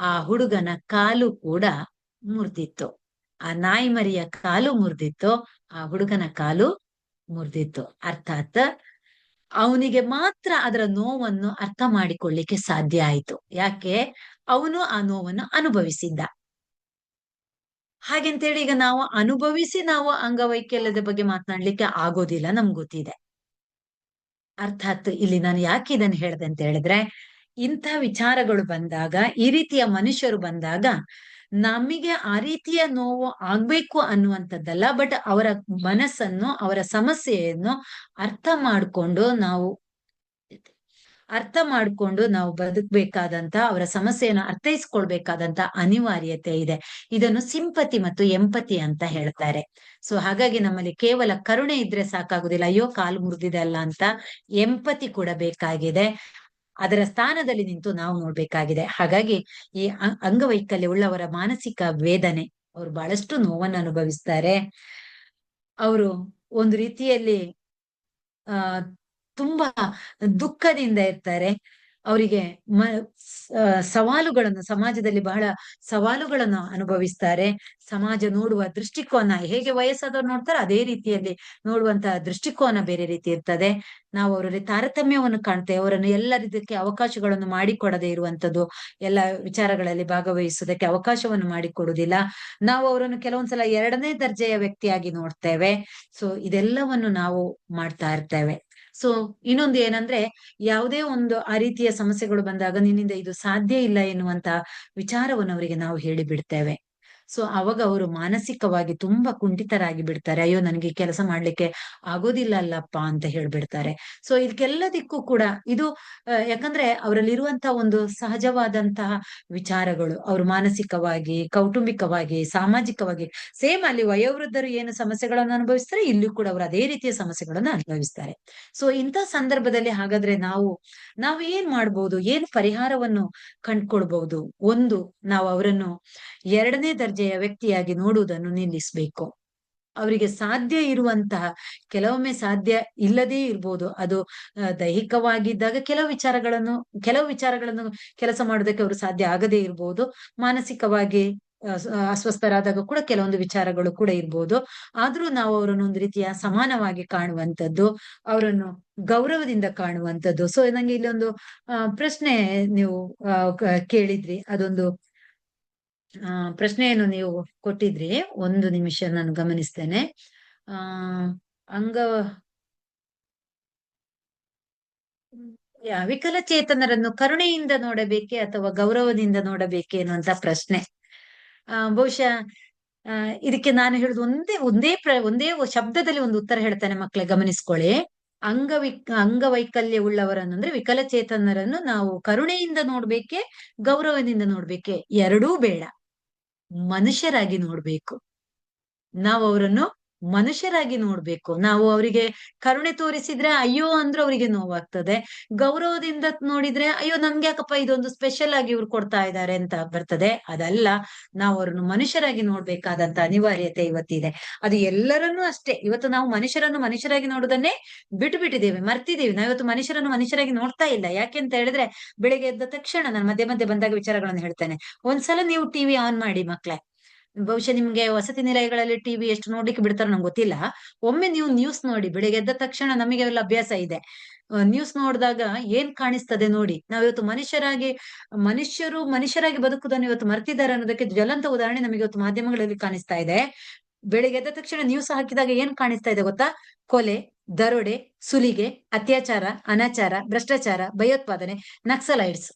ಆ ಹುಡುಗನ ಕಾಲು ಕೂಡ ಮುರಿದಿತ್ತು. ಆ ನಾಯಿ ಮರಿಯ ಕಾಲು ಮುರಿದಿತ್ತು, ಆ ಹುಡುಗನ ಕಾಲು ಮುರಿದಿತ್ತು. ಅರ್ಥಾತ್ ಅವನಿಗೆ ಮಾತ್ರ ಅದರ ನೋವನ್ನು ಅರ್ಥ ಮಾಡಿಕೊಳ್ಳಿಕ್ಕೆ ಸಾಧ್ಯ ಆಯ್ತು. ಯಾಕೆ, ಅವನು ಆ ನೋವನ್ನು ಅನುಭವಿಸಿದ್ದ. ಹಾಗೆಂತೇಳಿ ಈಗ ನಾವು ಅನುಭವಿಸಿ ನಾವು ಅಂಗವೈಕಲ್ಯದ ಬಗ್ಗೆ ಮಾತನಾಡ್ಲಿಕ್ಕೆ ಆಗೋದಿಲ್ಲ, ನಮ್ಗೆ ಗೊತ್ತಿದೆ. ಅರ್ಥಾತ್ ಇಲ್ಲಿ ನಾನು ಯಾಕೆ ಇದನ್ನು ಹೇಳ್ದೆ ಅಂತ ಹೇಳಿದ್ರೆ, ಇಂಥ ವಿಚಾರಗಳು ಬಂದಾಗ, ಈ ರೀತಿಯ ಮನುಷ್ಯರು ಬಂದಾಗ ನಮಗೆ ಆ ರೀತಿಯ ನೋವು ಆಗ್ಬೇಕು ಅನ್ನುವಂಥದ್ದಲ್ಲ, ಬಟ್ ಅವರ ಮನಸ್ಸನ್ನು, ಅವರ ಸಮಸ್ಯೆಯನ್ನು ಅರ್ಥ ಮಾಡಿಕೊಂಡು ನಾವು ಬದುಕಬೇಕಾದಂತ, ಅವರ ಸಮಸ್ಯೆಯನ್ನು ಅರ್ಥೈಸ್ಕೊಳ್ಬೇಕಾದಂತ ಅನಿವಾರ್ಯತೆ ಇದೆ. ಇದನ್ನು ಸಿಂಪತಿ ಮತ್ತು ಎಂಪತಿ ಅಂತ ಹೇಳ್ತಾರೆ. ಸೊ ಹಾಗಾಗಿ ನಮ್ಮಲ್ಲಿ ಕೇವಲ ಕರುಣೆ ಇದ್ರೆ ಸಾಕಾಗುದಿಲ್ಲ, ಅಯ್ಯೋ ಕಾಲು ಮುರಿದಿದೆ ಅಲ್ಲ ಅಂತ. ಎಂಪತಿ ಕೂಡ ಬೇಕಾಗಿದೆ, ಅದರ ಸ್ಥಾನದಲ್ಲಿ ನಿಂತು ನಾವು ನೋಡ್ಬೇಕಾಗಿದೆ. ಹಾಗಾಗಿ ಈ ಅಂಗವೈಕಲ್ಯ ಉಳ್ಳವರ ಮಾನಸಿಕ ವೇದನೆ, ಅವರು ಬಹಳಷ್ಟು ನೋವನ್ನು ಅನುಭವಿಸ್ತಾರೆ. ಅವರು ಒಂದು ರೀತಿಯಲ್ಲಿ ತುಂಬಾ ದುಃಖದಿಂದ ಇರ್ತಾರೆ. ಅವರಿಗೆ ಸವಾಲುಗಳನ್ನು, ಸಮಾಜದಲ್ಲಿ ಬಹಳ ಸವಾಲುಗಳನ್ನು ಅನುಭವಿಸ್ತಾರೆ. ಸಮಾಜ ನೋಡುವ ದೃಷ್ಟಿಕೋನ ಹೇಗೆ ವಯಸ್ಸಾದವ್ರು ನೋಡ್ತಾರೆ, ಅದೇ ರೀತಿಯಲ್ಲಿ ನೋಡುವಂತಹ ದೃಷ್ಟಿಕೋನ ಬೇರೆ ರೀತಿ ಇರ್ತದೆ. ನಾವು ಅವರಲ್ಲಿ ತಾರತಮ್ಯವನ್ನು ಕಾಣ್ತೇವೆ. ಅವರನ್ನು ಎಲ್ಲರಿದ್ದಕ್ಕೆ ಅವಕಾಶಗಳನ್ನು ಮಾಡಿಕೊಡದೆ ಇರುವಂತದ್ದು, ಎಲ್ಲ ವಿಚಾರಗಳಲ್ಲಿ ಭಾಗವಹಿಸುವುದಕ್ಕೆ ಅವಕಾಶವನ್ನು ಮಾಡಿಕೊಡುವುದಿಲ್ಲ. ನಾವು ಅವರನ್ನು ಕೆಲವೊಂದ್ಸಲ 2ನೇ ದರ್ಜೆಯ ವ್ಯಕ್ತಿಯಾಗಿ ನೋಡ್ತೇವೆ. ಸೊ ಇದೆಲ್ಲವನ್ನು ನಾವು ಮಾಡ್ತಾ ಇರ್ತೇವೆ. ಸೊ ಇನ್ನೊಂದು ಏನಂದ್ರೆ, ಯಾವುದೇ ಒಂದು ಆ ರೀತಿಯ ಸಮಸ್ಯೆಗಳು ಬಂದಾಗ ನಿನ್ನಿಂದ ಇದು ಸಾಧ್ಯ ಇಲ್ಲ ಎನ್ನುವಂತ ವಿಚಾರವನ್ನು ಅವರಿಗೆ ನಾವು ಹೇಳಿ ಬಿಡ್ತೇವೆ. ಸೊ ಅವಾಗ ಅವರು ಮಾನಸಿಕವಾಗಿ ತುಂಬಾ ಕುಂಠಿತರಾಗಿ ಬಿಡ್ತಾರೆ. ಅಯ್ಯೋ, ನನಗೆ ಈ ಕೆಲಸ ಮಾಡ್ಲಿಕ್ಕೆ ಆಗೋದಿಲ್ಲ ಅಲ್ಲಪ್ಪ ಅಂತ ಹೇಳ್ಬಿಡ್ತಾರೆ. ಸೊ ಇದಕ್ಕೆಲ್ಲದಕ್ಕೂ ಕೂಡ ಇದು ಯಾಕಂದ್ರೆ ಅವರಲ್ಲಿರುವಂತಹ ಒಂದು ಸಹಜವಾದಂತಹ ವಿಚಾರಗಳು, ಅವರು ಮಾನಸಿಕವಾಗಿ, ಕೌಟುಂಬಿಕವಾಗಿ, ಸಾಮಾಜಿಕವಾಗಿ ಸೇಮ್ ಅಲ್ಲಿ ವಯೋವೃದ್ಧರು ಏನು ಸಮಸ್ಯೆಗಳನ್ನು ಅನುಭವಿಸ್ತಾರೆ, ಇಲ್ಲೂ ಕೂಡ ಅವರು ಅದೇ ರೀತಿಯ ಸಮಸ್ಯೆಗಳನ್ನು ಅನುಭವಿಸ್ತಾರೆ. ಸೊ ಇಂಥ ಸಂದರ್ಭದಲ್ಲಿ ಹಾಗಾದ್ರೆ ನಾವು ಏನ್ ಮಾಡ್ಬೋದು, ಏನ್ ಪರಿಹಾರವನ್ನು ಕಂಡ್ಕೊಳ್ಬಹುದು? ಒಂದು, ನಾವು ಅವರನ್ನು ಎರಡನೇ ದರ್ಜೆಯ ವ್ಯಕ್ತಿಯಾಗಿ ನೋಡುವುದನ್ನು ನಿಲ್ಲಿಸ್ಬೇಕು. ಅವರಿಗೆ ಸಾಧ್ಯ ಇರುವಂತಹ, ಕೆಲವೊಮ್ಮೆ ಸಾಧ್ಯ ಇಲ್ಲದೇ ಇರ್ಬೋದು, ಅದು ದೈಹಿಕವಾಗಿದ್ದಾಗ ಕೆಲವು ವಿಚಾರಗಳನ್ನು ಕೆಲಸ ಮಾಡೋದಕ್ಕೆ ಅವರು ಸಾಧ್ಯ ಆಗದೇ ಇರ್ಬೋದು. ಮಾನಸಿಕವಾಗಿ ಅಸ್ವಸ್ಥರಾದಾಗ ಕೂಡ ಕೆಲವೊಂದು ವಿಚಾರಗಳು ಕೂಡ ಇರ್ಬೋದು. ಆದ್ರೂ ನಾವು ಅವರನ್ನು ಒಂದು ರೀತಿಯ ಸಮಾನವಾಗಿ ಕಾಣುವಂಥದ್ದು, ಅವರನ್ನು ಗೌರವದಿಂದ ಕಾಣುವಂಥದ್ದು. ಸೊ ನಂಗೆ ಇಲ್ಲೊಂದು ಪ್ರಶ್ನೆ ನೀವು ಕೇಳಿದ್ರಿ, ಅದೊಂದು ಪ್ರಶ್ನೆಯನ್ನು ನೀವು ಕೊಟ್ಟಿದ್ರಿ. ಒಂದು ನಿಮಿಷ ನಾನು ಗಮನಿಸ್ತೇನೆ. ಅಂಗ ವಿಕಲಚೇತನರನ್ನು ಕರುಣೆಯಿಂದ ನೋಡಬೇಕೆ ಅಥವಾ ಗೌರವದಿಂದ ನೋಡಬೇಕೆ ಅನ್ನುವಂತ ಪ್ರಶ್ನೆ. ಬಹುಶಃ ಇದಕ್ಕೆ ನಾನು ಹೇಳುದು ಒಂದೇ ಶಬ್ದದಲ್ಲಿ ಒಂದು ಉತ್ತರ ಹೇಳ್ತಾನೆ. ಮಕ್ಕಳೇ ಗಮನಿಸ್ಕೊಳ್ಳಿ. ಅಂಗವೈಕಲ್ಯ ಉಳ್ಳವರನ್ನು ಅಂದ್ರೆ ವಿಕಲಚೇತನರನ್ನು ನಾವು ಕರುಣೆಯಿಂದ ನೋಡ್ಬೇಕೆ, ಗೌರವದಿಂದ ನೋಡ್ಬೇಕೆ? ಎರಡೂ ಬೇಡ, ಮನುಷ್ಯರಾಗಿ ನೋಡ್ಬೇಕು. ನಾವು ಅವರನ್ನು ಮನುಷ್ಯರಾಗಿ ನೋಡ್ಬೇಕು. ನಾವು ಅವರಿಗೆ ಕರುಣೆ ತೋರಿಸಿದ್ರೆ ಅಯ್ಯೋ ಅಂದ್ರೆ ಅವರಿಗೆ ನೋವಾಗ್ತದೆ. ಗೌರವದಿಂದ ನೋಡಿದ್ರೆ ಅಯ್ಯೋ, ನಮ್ಗೆ ಯಾಕಪ್ಪ ಇದೊಂದು ಸ್ಪೆಷಲ್ ಆಗಿ ಇವ್ರು ಕೊಡ್ತಾ ಇದ್ದಾರೆ ಅಂತ ಬರ್ತದೆ. ಅದಲ್ಲ, ನಾವು ಅವ್ರನ್ನು ಮನುಷ್ಯರಾಗಿ ನೋಡ್ಬೇಕಾದಂತ ಅನಿವಾರ್ಯತೆ ಇವತ್ತಿದೆ. ಅದು ಎಲ್ಲರನ್ನೂ ಅಷ್ಟೇ. ಇವತ್ತು ನಾವು ಮನುಷ್ಯರಾಗಿ ನೋಡೋದನ್ನೇ ಬಿಟ್ಟಿದ್ದೇವೆ, ಮರ್ತಿದ್ದೇವೆ. ನಾವು ಇವತ್ತು ಮನುಷ್ಯರನ್ನು ಮನುಷ್ಯರಾಗಿ ನೋಡ್ತಾ ಇಲ್ಲ. ಯಾಕೆ ಅಂತ ಹೇಳಿದ್ರೆ, ಬೆಳಿಗ್ಗೆ ಎದ್ದ ತಕ್ಷಣ, ನಾನು ಮಧ್ಯೆ ಬಂದಾಗ ವಿಚಾರಗಳನ್ನು ಹೇಳ್ತೇನೆ, ಒಂದ್ಸಲ ನೀವು ಟಿವಿ ಆನ್ ಮಾಡಿ ಮಕ್ಳೇ. ಬಹುಶಃ ನಿಮ್ಗೆ ವಸತಿ ನಿಲಯಗಳಲ್ಲಿ ಟಿವಿ ಎಷ್ಟು ನೋಡ್ಲಿಕ್ಕೆ ಬಿಡ್ತಾರೋ ನಂಗೆ ಗೊತ್ತಿಲ್ಲ. ಒಮ್ಮೆ ನೀವು ನ್ಯೂಸ್ ನೋಡಿ, ಬೆಳಿಗ್ಗೆ ಎದ್ದ ತಕ್ಷಣ ನಮಗೆ ಎಲ್ಲ ಅಭ್ಯಾಸ ಇದೆ. ನ್ಯೂಸ್ ನೋಡಿದಾಗ ಏನ್ ಕಾಣಿಸ್ತದೆ ನೋಡಿ. ನಾವಿವತ್ತು ಮನುಷ್ಯರಾಗಿ ಬದುಕುವುದನ್ನು ಇವತ್ತು ಮರ್ತಿದ್ದಾರೆ ಅನ್ನೋದಕ್ಕೆ ಜ್ವಲಂತ ಉದಾಹರಣೆ ನಮಗೆ ಇವತ್ತು ಮಾಧ್ಯಮಗಳಲ್ಲಿ ಕಾಣಿಸ್ತಾ ಇದೆ. ಬೆಳಿಗ್ಗೆ ಎದ್ದ ತಕ್ಷಣ ನ್ಯೂಸ್ ಹಾಕಿದಾಗ ಏನ್ ಕಾಣಿಸ್ತಾ ಇದೆ ಗೊತ್ತಾ? ಕೊಲೆ, ದರೋಡೆ, ಸುಲಿಗೆ, ಅತ್ಯಾಚಾರ, ಅನಾಚಾರ, ಭ್ರಷ್ಟಾಚಾರ, ಭಯೋತ್ಪಾದನೆ, ನಕ್ಸಲೈಟ್ಸ್,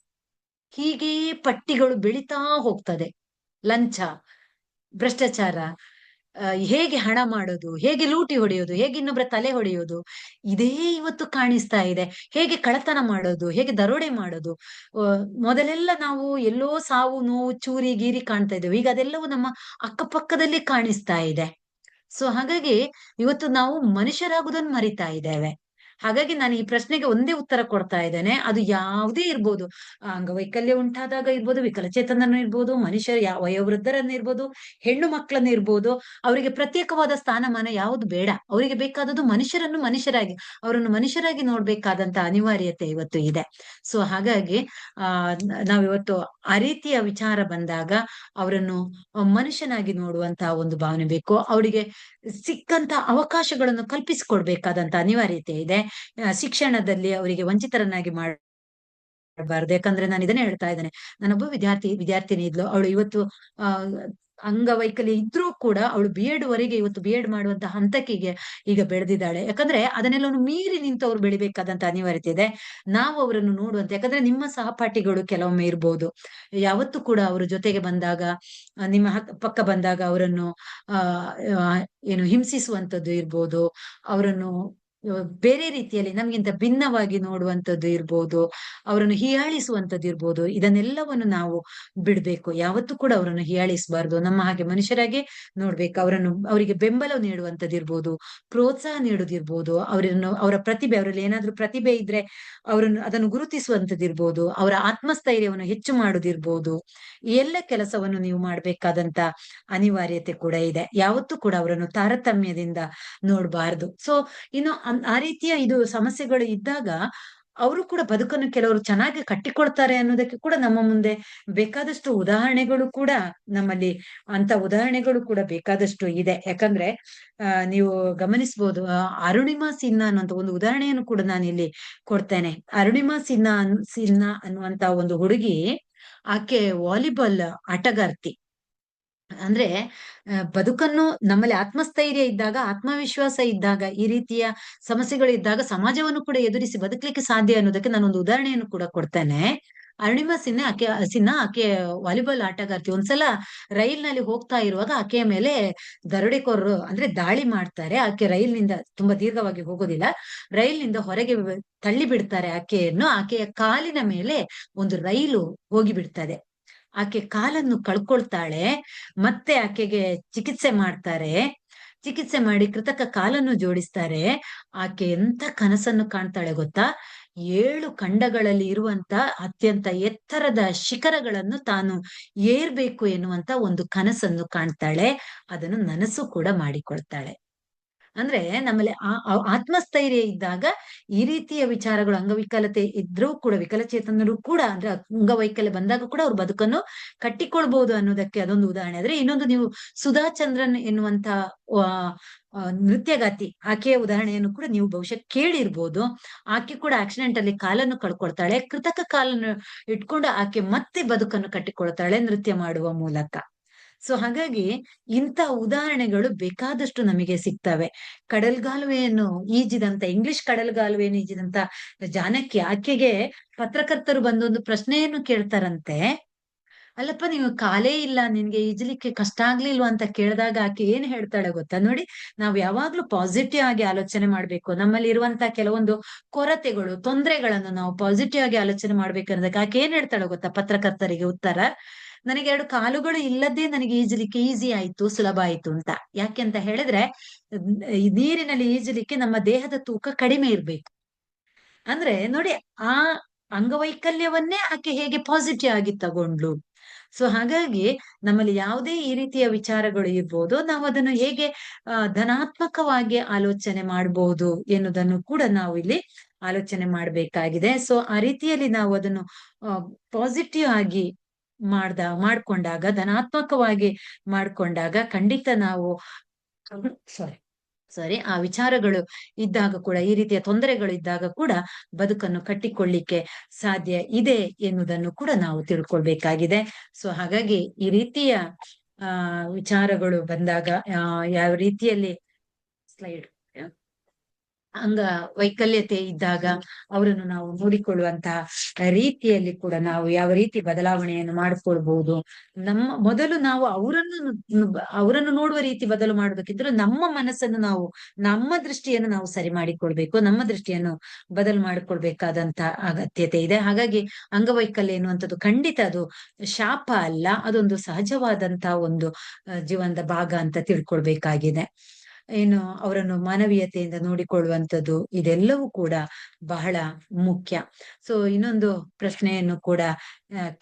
ಹೀಗೆ ಪಟ್ಟಿಗಳು ಬೆಳೀತಾ ಹೋಗ್ತದೆ. ಲಂಚ, ಭ್ರಷ್ಟಾಚಾರ, ಹೇಗೆ ಹಣ ಮಾಡೋದು, ಹೇಗೆ ಲೂಟಿ ಹೊಡೆಯೋದು, ಹೇಗೆ ಇನ್ನೊಬ್ಬರ ತಲೆ ಹೊಡೆಯೋದು, ಇದೇ ಇವತ್ತು ಕಾಣಿಸ್ತಾ ಇದೆ. ಹೇಗೆ ಕಳ್ಳತನ ಮಾಡೋದು, ಹೇಗೆ ದರೋಡೆ ಮಾಡೋದು. ಮೊದಲೆಲ್ಲ ನಾವು ಎಲ್ಲೋ ಸಾವು, ನೋವು, ಚೂರಿ ಗೀರಿ ಕಾಣ್ತಾ ಇದ್ದೇವೆ. ಈಗ ಅದೆಲ್ಲವೂ ನಮ್ಮ ಅಕ್ಕಪಕ್ಕದಲ್ಲಿ ಕಾಣಿಸ್ತಾ ಇದೆ. ಸೊ ಹಾಗಾಗಿ ಇವತ್ತು ನಾವು ಮನುಷ್ಯರಾಗುವುದನ್ನು ಮರಿತಾ ಇದ್ದೇವೆ. ಹಾಗಾಗಿ ನಾನು ಈ ಪ್ರಶ್ನೆಗೆ ಒಂದೇ ಉತ್ತರ ಕೊಡ್ತಾ ಇದ್ದೇನೆ. ಅದು ಯಾವುದೇ ಇರ್ಬೋದು, ಅಂಗವೈಕಲ್ಯ ಉಂಟಾದಾಗ ಇರ್ಬೋದು, ವಿಕಲಚೇತನನ್ನು ಇರ್ಬೋದು, ವಯೋವೃದ್ಧರನ್ನು ಇರ್ಬೋದು, ಹೆಣ್ಣು ಮಕ್ಕಳನ್ನು ಇರ್ಬೋದು, ಅವರಿಗೆ ಪ್ರತ್ಯೇಕವಾದ ಸ್ಥಾನಮಾನ ಯಾವುದು ಬೇಡ. ಅವರಿಗೆ ಬೇಕಾದದ್ದು ಅವರನ್ನು ಮನುಷ್ಯರಾಗಿ ನೋಡ್ಬೇಕಾದಂತ ಅನಿವಾರ್ಯತೆ ಇವತ್ತು ಇದೆ. ಸೊ ಹಾಗಾಗಿ ನಾವಿವತ್ತು ಆ ರೀತಿಯ ವಿಚಾರ ಬಂದಾಗ ಅವರನ್ನು ಮನುಷ್ಯನಾಗಿ ನೋಡುವಂತಹ ಒಂದು ಭಾವನೆ ಬೇಕು. ಅವರಿಗೆ ಸಿಕ್ಕಂತ ಅವಕಾಶಗಳನ್ನು ಕಲ್ಪಿಸಿಕೊಡ್ಬೇಕಾದಂತ ಅನಿವಾರ್ಯತೆ ಇದೆ. ಶಿಕ್ಷಣದಲ್ಲಿ ಅವರಿಗೆ ವಂಚಿತರನ್ನಾಗಿ ಮಾಡಬಾರ್ದು. ಯಾಕಂದ್ರೆ ನಾನು ಇದನ್ನೇ ಹೇಳ್ತಾ ಇದ್ದೇನೆ. ನಾನೊಬ್ಬ ವಿದ್ಯಾರ್ಥಿನಿ ಇದ್ಲು. ಅವಳು ಇವತ್ತು ಅಂಗವೈಕಲ್ಯ ಇದ್ರೂ ಕೂಡ ಅವಳು B.Ed ವರೆಗೆ ಇವತ್ತು B.Ed ಮಾಡುವಂತ ಹಂತಕ್ಕೆ ಈಗ ಬೆಳೆದಿದ್ದಾಳೆ. ಯಾಕಂದ್ರೆ ಅದನ್ನೆಲ್ಲವನ್ನು ಮೀರಿ ನಿಂತು ಅವ್ರು ಬೆಳಿಬೇಕಾದಂತ ಅನಿವಾರ್ಯತೆ ಇದೆ. ನಾವು ಅವರನ್ನು ನೋಡುವಂತ, ಯಾಕಂದ್ರೆ ನಿಮ್ಮ ಸಹಪಾಠಿಗಳು ಕೆಲವೊಮ್ಮೆ ಇರ್ಬೋದು, ಯಾವತ್ತೂ ಕೂಡ ಅವರು ಜೊತೆಗೆ ಬಂದಾಗ, ನಿಮ್ಮ ಪಕ್ಕ ಬಂದಾಗ ಅವರನ್ನು ಹಿಂಸಿಸುವಂತದ್ದು ಇರ್ಬೋದು, ಅವರನ್ನು ಬೇರೆ ರೀತಿಯಲ್ಲಿ ನಮ್ಗಿಂತ ಭಿನ್ನವಾಗಿ ನೋಡುವಂಥದ್ದು ಇರ್ಬೋದು, ಅವರನ್ನು ಹೀಯಾಳಿಸುವಂಥದ್ದು ಇರ್ಬೋದು. ಇದನ್ನೆಲ್ಲವನ್ನು ನಾವು ಬಿಡ್ಬೇಕು. ಯಾವತ್ತೂ ಕೂಡ ಅವರನ್ನು ಹೀಯಾಳಿಸಬಾರ್ದು. ನಮ್ಮ ಹಾಗೆ ಮನುಷ್ಯರಾಗಿ ನೋಡ್ಬೇಕು. ಅವರಿಗೆ ಬೆಂಬಲ ನೀಡುವಂಥದ್ದು ಇರ್ಬೋದು, ಪ್ರೋತ್ಸಾಹ ನೀಡುದಿರ್ಬೋದು, ಅವರ ಅವರಲ್ಲಿ ಏನಾದ್ರೂ ಪ್ರತಿಭೆ ಇದ್ರೆ ಅದನ್ನು ಗುರುತಿಸುವಂಥದ್ದು ಇರ್ಬೋದು, ಅವರ ಆತ್ಮಸ್ಥೈರ್ಯವನ್ನು ಹೆಚ್ಚು ಮಾಡುದಿರ್ಬೋದು. ಈ ಎಲ್ಲ ಕೆಲಸವನ್ನು ನೀವು ಮಾಡ್ಬೇಕಾದಂತ ಅನಿವಾರ್ಯತೆ ಕೂಡ ಇದೆ. ಯಾವತ್ತೂ ಕೂಡ ಅವರನ್ನು ತಾರತಮ್ಯದಿಂದ ನೋಡಬಾರ್ದು. ಸೊ ಇನ್ನು ಆ ರೀತಿಯ ಸಮಸ್ಯೆಗಳು ಇದ್ದಾಗ ಅವರು ಕೂಡ ಬದುಕನ್ನು ಕೆಲವರು ಚೆನ್ನಾಗಿ ಕಟ್ಟಿಕೊಳ್ತಾರೆ ಅನ್ನೋದಕ್ಕೆ ಕೂಡ ನಮ್ಮ ಮುಂದೆ ಬೇಕಾದಷ್ಟು ಉದಾಹರಣೆಗಳು ಕೂಡ, ನಮ್ಮಲ್ಲಿ ಅಂತ ಉದಾಹರಣೆಗಳು ಕೂಡ ಬೇಕಾದಷ್ಟು ಇದೆ. ಯಾಕಂದ್ರೆ ನೀವು ಗಮನಿಸಬಹುದು, ಅರುಣಿಮಾ ಸಿನ್ಹಾ ಅನ್ನುವಂತ ಒಂದು ಉದಾಹರಣೆಯನ್ನು ಕೂಡ ನಾನು ಇಲ್ಲಿ ಕೊಡ್ತೇನೆ. ಅರುಣಿಮಾ ಸಿನ್ಹಾ ಅನ್ನುವಂತ ಒಂದು ಹುಡುಗಿ, ಆಕೆ ವಾಲಿಬಾಲ್ ಆಟಗಾರ್ತಿ. ಅಂದ್ರೆ ಬದುಕನ್ನು ನಮ್ಮಲ್ಲಿ ಆತ್ಮಸ್ಥೈರ್ಯ ಇದ್ದಾಗ, ಆತ್ಮವಿಶ್ವಾಸ ಇದ್ದಾಗ, ಈ ರೀತಿಯ ಸಮಸ್ಯೆಗಳಿದ್ದಾಗ ಸಮಾಜವನ್ನು ಕೂಡ ಎದುರಿಸಿ ಬದುಕಲಿಕ್ಕೆ ಸಾಧ್ಯ ಅನ್ನೋದಕ್ಕೆ ನಾನೊಂದು ಉದಾಹರಣೆಯನ್ನು ಕೂಡ ಕೊಡ್ತೇನೆ. ಅರುಣಿಮಾ ಸಿನ್ಹಾ ಆಕೆ ವಾಲಿಬಾಲ್ ಆಟಗಾರ್ತಿ. ಒಂದ್ಸಲ ರೈಲ್ನಲ್ಲಿ ಹೋಗ್ತಾ ಇರುವಾಗ ಆಕೆಯ ಮೇಲೆ ದರೋಡೆಕೋರರು ಅಂದ್ರೆ ದಾಳಿ ಮಾಡ್ತಾರೆ. ಆಕೆ ರೈಲ್ನಿಂದ ತುಂಬಾ ದೀರ್ಘವಾಗಿ ಹೋಗೋದಿಲ್ಲ, ರೈಲ್ನಿಂದ ಹೊರಗೆ ತಳ್ಳಿ ಬಿಡ್ತಾರೆ ಆಕೆಯನ್ನು. ಆಕೆಯ ಕಾಲಿನ ಮೇಲೆ ಒಂದು ರೈಲು ಹೋಗಿ ಬಿಡ್ತದೆ. ಆಕೆ ಕಾಲನ್ನು ಕಳ್ಕೊಳ್ತಾಳೆ. ಮತ್ತೆ ಆಕೆಗೆ ಚಿಕಿತ್ಸೆ ಮಾಡ್ತಾರೆ. ಚಿಕಿತ್ಸೆ ಮಾಡಿ ಕೃತಕ ಕಾಲನ್ನು ಜೋಡಿಸ್ತಾರೆ. ಆಕೆ ಎಂತ ಕನಸನ್ನು ಕಾಣ್ತಾಳೆ ಗೊತ್ತಾ? 7 ಖಂಡಗಳಲ್ಲಿ ಇರುವಂತ ಅತ್ಯಂತ ಎತ್ತರದ ಶಿಖರಗಳನ್ನು ತಾನು ಏರ್ಬೇಕು ಎನ್ನುವಂತ ಒಂದು ಕನಸನ್ನು ಕಾಣ್ತಾಳೆ. ಅದನ್ನು ನನಸು ಕೂಡ ಮಾಡಿಕೊಳ್ತಾಳೆ. ಅಂದ್ರೆ ನಮ್ಮಲ್ಲಿ ಆತ್ಮಸ್ಥೈರ್ಯ ಇದ್ದಾಗ ಈ ರೀತಿಯ ವಿಚಾರಗಳು, ಅಂಗವಿಕಲತೆ ಇದ್ರೂ ಕೂಡ, ವಿಕಲಚೇತನರು ಕೂಡ ಅಂದ್ರೆ ಅಂಗವೈಕಲ್ಯ ಬಂದಾಗ ಕೂಡ ಅವ್ರ ಬದುಕನ್ನು ಕಟ್ಟಿಕೊಳ್ಬಹುದು ಅನ್ನೋದಕ್ಕೆ ಅದೊಂದು ಉದಾಹರಣೆ. ಆದ್ರೆ ಇನ್ನೊಂದು, ನೀವು ಸುಧಾ ಚಂದ್ರನ್ ಎನ್ನುವಂತ ಆ, ನೃತ್ಯಗಾತಿ, ಆಕೆಯ ಉದಾಹರಣೆಯನ್ನು ಕೂಡ ನೀವು ಬಹುಶಃ ಕೇಳಿರ್ಬೋದು. ಆಕೆ ಕೂಡ ಆಕ್ಸಿಡೆಂಟ್ ಅಲ್ಲಿ ಕಾಲನ್ನು ಕಳ್ಕೊಳ್ತಾಳೆ. ಕೃತಕ ಕಾಲನ್ನು ಇಟ್ಕೊಂಡು ಆಕೆ ಮತ್ತೆ ಬದುಕನ್ನು ಕಟ್ಟಿಕೊಳ್ತಾಳೆ ನೃತ್ಯ ಮಾಡುವ ಮೂಲಕ. ಸೊ ಹಾಗಾಗಿ ಇಂಥ ಉದಾಹರಣೆಗಳು ಬೇಕಾದಷ್ಟು ನಮಗೆ ಸಿಗ್ತವೆ. ಕಡಲ್ಗಾಲುವೆಯನ್ನು ಈಜಿದಂತ, ಇಂಗ್ಲಿಷ್ ಕಡಲ್ಗಾಲುವೆಯನ್ನು ಈಜಿದಂತ ಜಾನಕಿ, ಆಕೆಗೆ ಪತ್ರಕರ್ತರು ಬಂದೊಂದು ಪ್ರಶ್ನೆಯನ್ನು ಕೇಳ್ತಾರಂತೆ. ಅಲ್ಲಪ್ಪ, ನೀವು ಕಾಲೇ ಇಲ್ಲ, ನಿನ್ಗೆ ಈಜಲಿಕ್ಕೆ ಕಷ್ಟ ಆಗ್ಲಿಲ್ವಾ ಅಂತ ಕೇಳಿದಾಗ ಆಕೆ ಏನ್ ಹೇಳ್ತಾಳೆ ಗೊತ್ತಾ? ನೋಡಿ, ನಾವ್ ಯಾವಾಗ್ಲೂ ಪಾಸಿಟಿವ್ ಆಗಿ ಆಲೋಚನೆ ಮಾಡ್ಬೇಕು. ನಮ್ಮಲ್ಲಿ ಇರುವಂತ ಕೆಲವೊಂದು ಕೊರತೆಗಳು, ತೊಂದರೆಗಳನ್ನು ನಾವು ಪಾಸಿಟಿವ್ ಆಗಿ ಆಲೋಚನೆ ಮಾಡ್ಬೇಕನ್ನೋದಕ್ಕೆ ಆಕೆ ಏನ್ ಹೇಳ್ತಾಳೆ ಗೊತ್ತಾ ಪತ್ರಕರ್ತರಿಗೆ ಉತ್ತರ? ನನಗೆ 2 ಕಾಲುಗಳು ಇಲ್ಲದೆ ನನಗೆ ಈಜಲಿಕ್ಕೆ ಈಸಿ ಆಯ್ತು, ಸುಲಭ ಆಯ್ತು ಅಂತ. ಯಾಕೆ ಅಂತ ಹೇಳಿದ್ರೆ, ಈ ನೀರಿನಲ್ಲಿ ಈಜಲಿಕ್ಕೆ ನಮ್ಮ ದೇಹದ ತೂಕ ಕಡಿಮೆ ಇರ್ಬೇಕು. ಅಂದ್ರೆ ನೋಡಿ, ಆ ಅಂಗವೈಕಲ್ಯವನ್ನೇ ಆಕೆ ಹೇಗೆ ಪಾಸಿಟಿವ್ ಆಗಿ ತಗೊಂಡ್ಲು. ಸೊ ಹಾಗಾಗಿ ನಮ್ಮಲ್ಲಿ ಯಾವುದೇ ಈ ರೀತಿಯ ವಿಚಾರಗಳು ಇರ್ಬೋದು, ನಾವು ಅದನ್ನು ಹೇಗೆ ಧನಾತ್ಮಕವಾಗಿ ಆಲೋಚನೆ ಮಾಡಬಹುದು ಎನ್ನುವುದನ್ನು ಕೂಡ ನಾವು ಇಲ್ಲಿ ಆಲೋಚನೆ ಮಾಡ್ಬೇಕಾಗಿದೆ. ಸೊ ಆ ರೀತಿಯಲ್ಲಿ ನಾವು ಅದನ್ನು ಪಾಸಿಟಿವ್ ಆಗಿ ಮಾಡ್ಕೊಂಡಾಗ, ಧನಾತ್ಮಕವಾಗಿ ಮಾಡ್ಕೊಂಡಾಗ ಖಂಡಿತ ನಾವು ಸಾರಿ ಸಾರಿ ಆ ವಿಚಾರಗಳು ಇದ್ದಾಗ ಕೂಡ, ಈ ರೀತಿಯ ತೊಂದರೆಗಳು ಇದ್ದಾಗ ಕೂಡ ಬದುಕನ್ನು ಕಟ್ಟಿಕೊಳ್ಳಿಕ್ಕೆ ಸಾಧ್ಯ ಇದೆ ಎನ್ನುವುದನ್ನು ಕೂಡ ನಾವು ತಿಳ್ಕೊಳ್ಬೇಕಾಗಿದೆ. ಸೊ ಹಾಗಾಗಿ ಈ ರೀತಿಯ ವಿಚಾರಗಳು ಬಂದಾಗ, ಯಾವ ರೀತಿಯಲ್ಲಿ ಸ್ಲೈಡ್ ಅಂಗವೈಕಲ್ಯತೆ ಇದ್ದಾಗ ಅವರನ್ನು ನಾವು ನೋಡಿಕೊಳ್ಳುವಂತಹ ರೀತಿಯಲ್ಲಿ ಕೂಡ ನಾವು ಯಾವ ರೀತಿ ಬದಲಾವಣೆಯನ್ನು ಮಾಡಿಕೊಳ್ಬಹುದು. ಮೊದಲು ನಾವು ಅವರನ್ನು ನೋಡುವ ರೀತಿ ಬದಲು ಮಾಡ್ಬೇಕಿದ್ರು ನಮ್ಮ ಮನಸ್ಸನ್ನು ನಾವು, ನಮ್ಮ ದೃಷ್ಟಿಯನ್ನು ನಾವು ಸರಿ ಮಾಡಿಕೊಳ್ಬೇಕು, ನಮ್ಮ ದೃಷ್ಟಿಯನ್ನು ಬದಲು ಮಾಡಿಕೊಳ್ಬೇಕಾದಂತ ಅಗತ್ಯತೆ ಇದೆ. ಹಾಗಾಗಿ ಅಂಗವೈಕಲ್ಯ ಎನ್ನುವಂಥದ್ದು ಖಂಡಿತ ಅದು ಶಾಪ ಅಲ್ಲ, ಅದೊಂದು ಸಹಜವಾದಂತ ಒಂದು ಜೀವನದ ಭಾಗ ಅಂತ ತಿಳ್ಕೊಳ್ಬೇಕಾಗಿದೆ. ಏನು, ಅವರನ್ನು ಮಾನವೀಯತೆಯಿಂದ ನೋಡಿಕೊಳ್ಳುವಂಥದ್ದು, ಇದೆಲ್ಲವೂ ಕೂಡ ಬಹಳ ಮುಖ್ಯ. ಸೊ ಇನ್ನೊಂದು ಪ್ರಶ್ನೆಯನ್ನು ಕೂಡ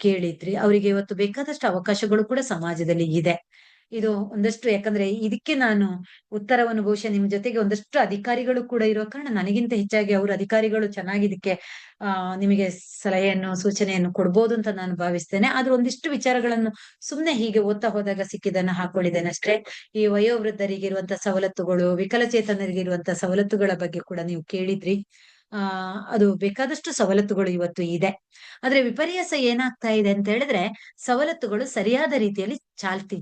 ಕೇಳಿದ್ರಿ. ಅವರಿಗೆ ಇವತ್ತು ಬೇಕಾದಷ್ಟು ಅವಕಾಶಗಳು ಕೂಡ ಸಮಾಜದಲ್ಲಿ ಇದೆ. ಇದು ಒಂದಷ್ಟು, ಯಾಕಂದ್ರೆ ಇದಕ್ಕೆ ನಾನು ಉತ್ತರವನ್ನು ಬಹುಶಃ ನಿಮ್ ಜೊತೆಗೆ ಒಂದಷ್ಟು ಅಧಿಕಾರಿಗಳು ಕೂಡ ಇರೋ ಕಾರಣ ನನಗಿಂತ ಹೆಚ್ಚಾಗಿ ಅವರು ಅಧಿಕಾರಿಗಳು ಚೆನ್ನಾಗಿದಕ್ಕೆ ನಿಮಗೆ ಸಲಹೆಯನ್ನು, ಸೂಚನೆಯನ್ನು ಕೊಡ್ಬೋದು ಅಂತ ನಾನು ಭಾವಿಸ್ತೇನೆ. ಆದ್ರೆ ಒಂದಿಷ್ಟು ವಿಚಾರಗಳನ್ನು ಸುಮ್ನೆ ಹೀಗೆ ಓದ್ತಾ ಹೋದಾಗ ಸಿಕ್ಕಿದ್ದನ್ನ ಹಾಕೊಂಡಿದ್ದೇನೆ ಅಷ್ಟೇ. ಈ ವಯೋವೃದ್ಧರಿಗೆ ಇರುವಂತ ಸವಲತ್ತುಗಳು, ವಿಕಲಚೇತನರಿಗೆ ಇರುವಂತ ಸವಲತ್ತುಗಳ ಬಗ್ಗೆ ಕೂಡ ನೀವು ಕೇಳಿದ್ರಿ. ಅದು ಬೇಕಾದಷ್ಟು ಸವಲತ್ತುಗಳು ಇವತ್ತು ಇದೆ. ಆದ್ರೆ ವಿಪರ್ಯಾಸ ಏನಾಗ್ತಾ ಇದೆ ಅಂತ ಹೇಳಿದ್ರೆ, ಸವಲತ್ತುಗಳು ಸರಿಯಾದ ರೀತಿಯಲ್ಲಿ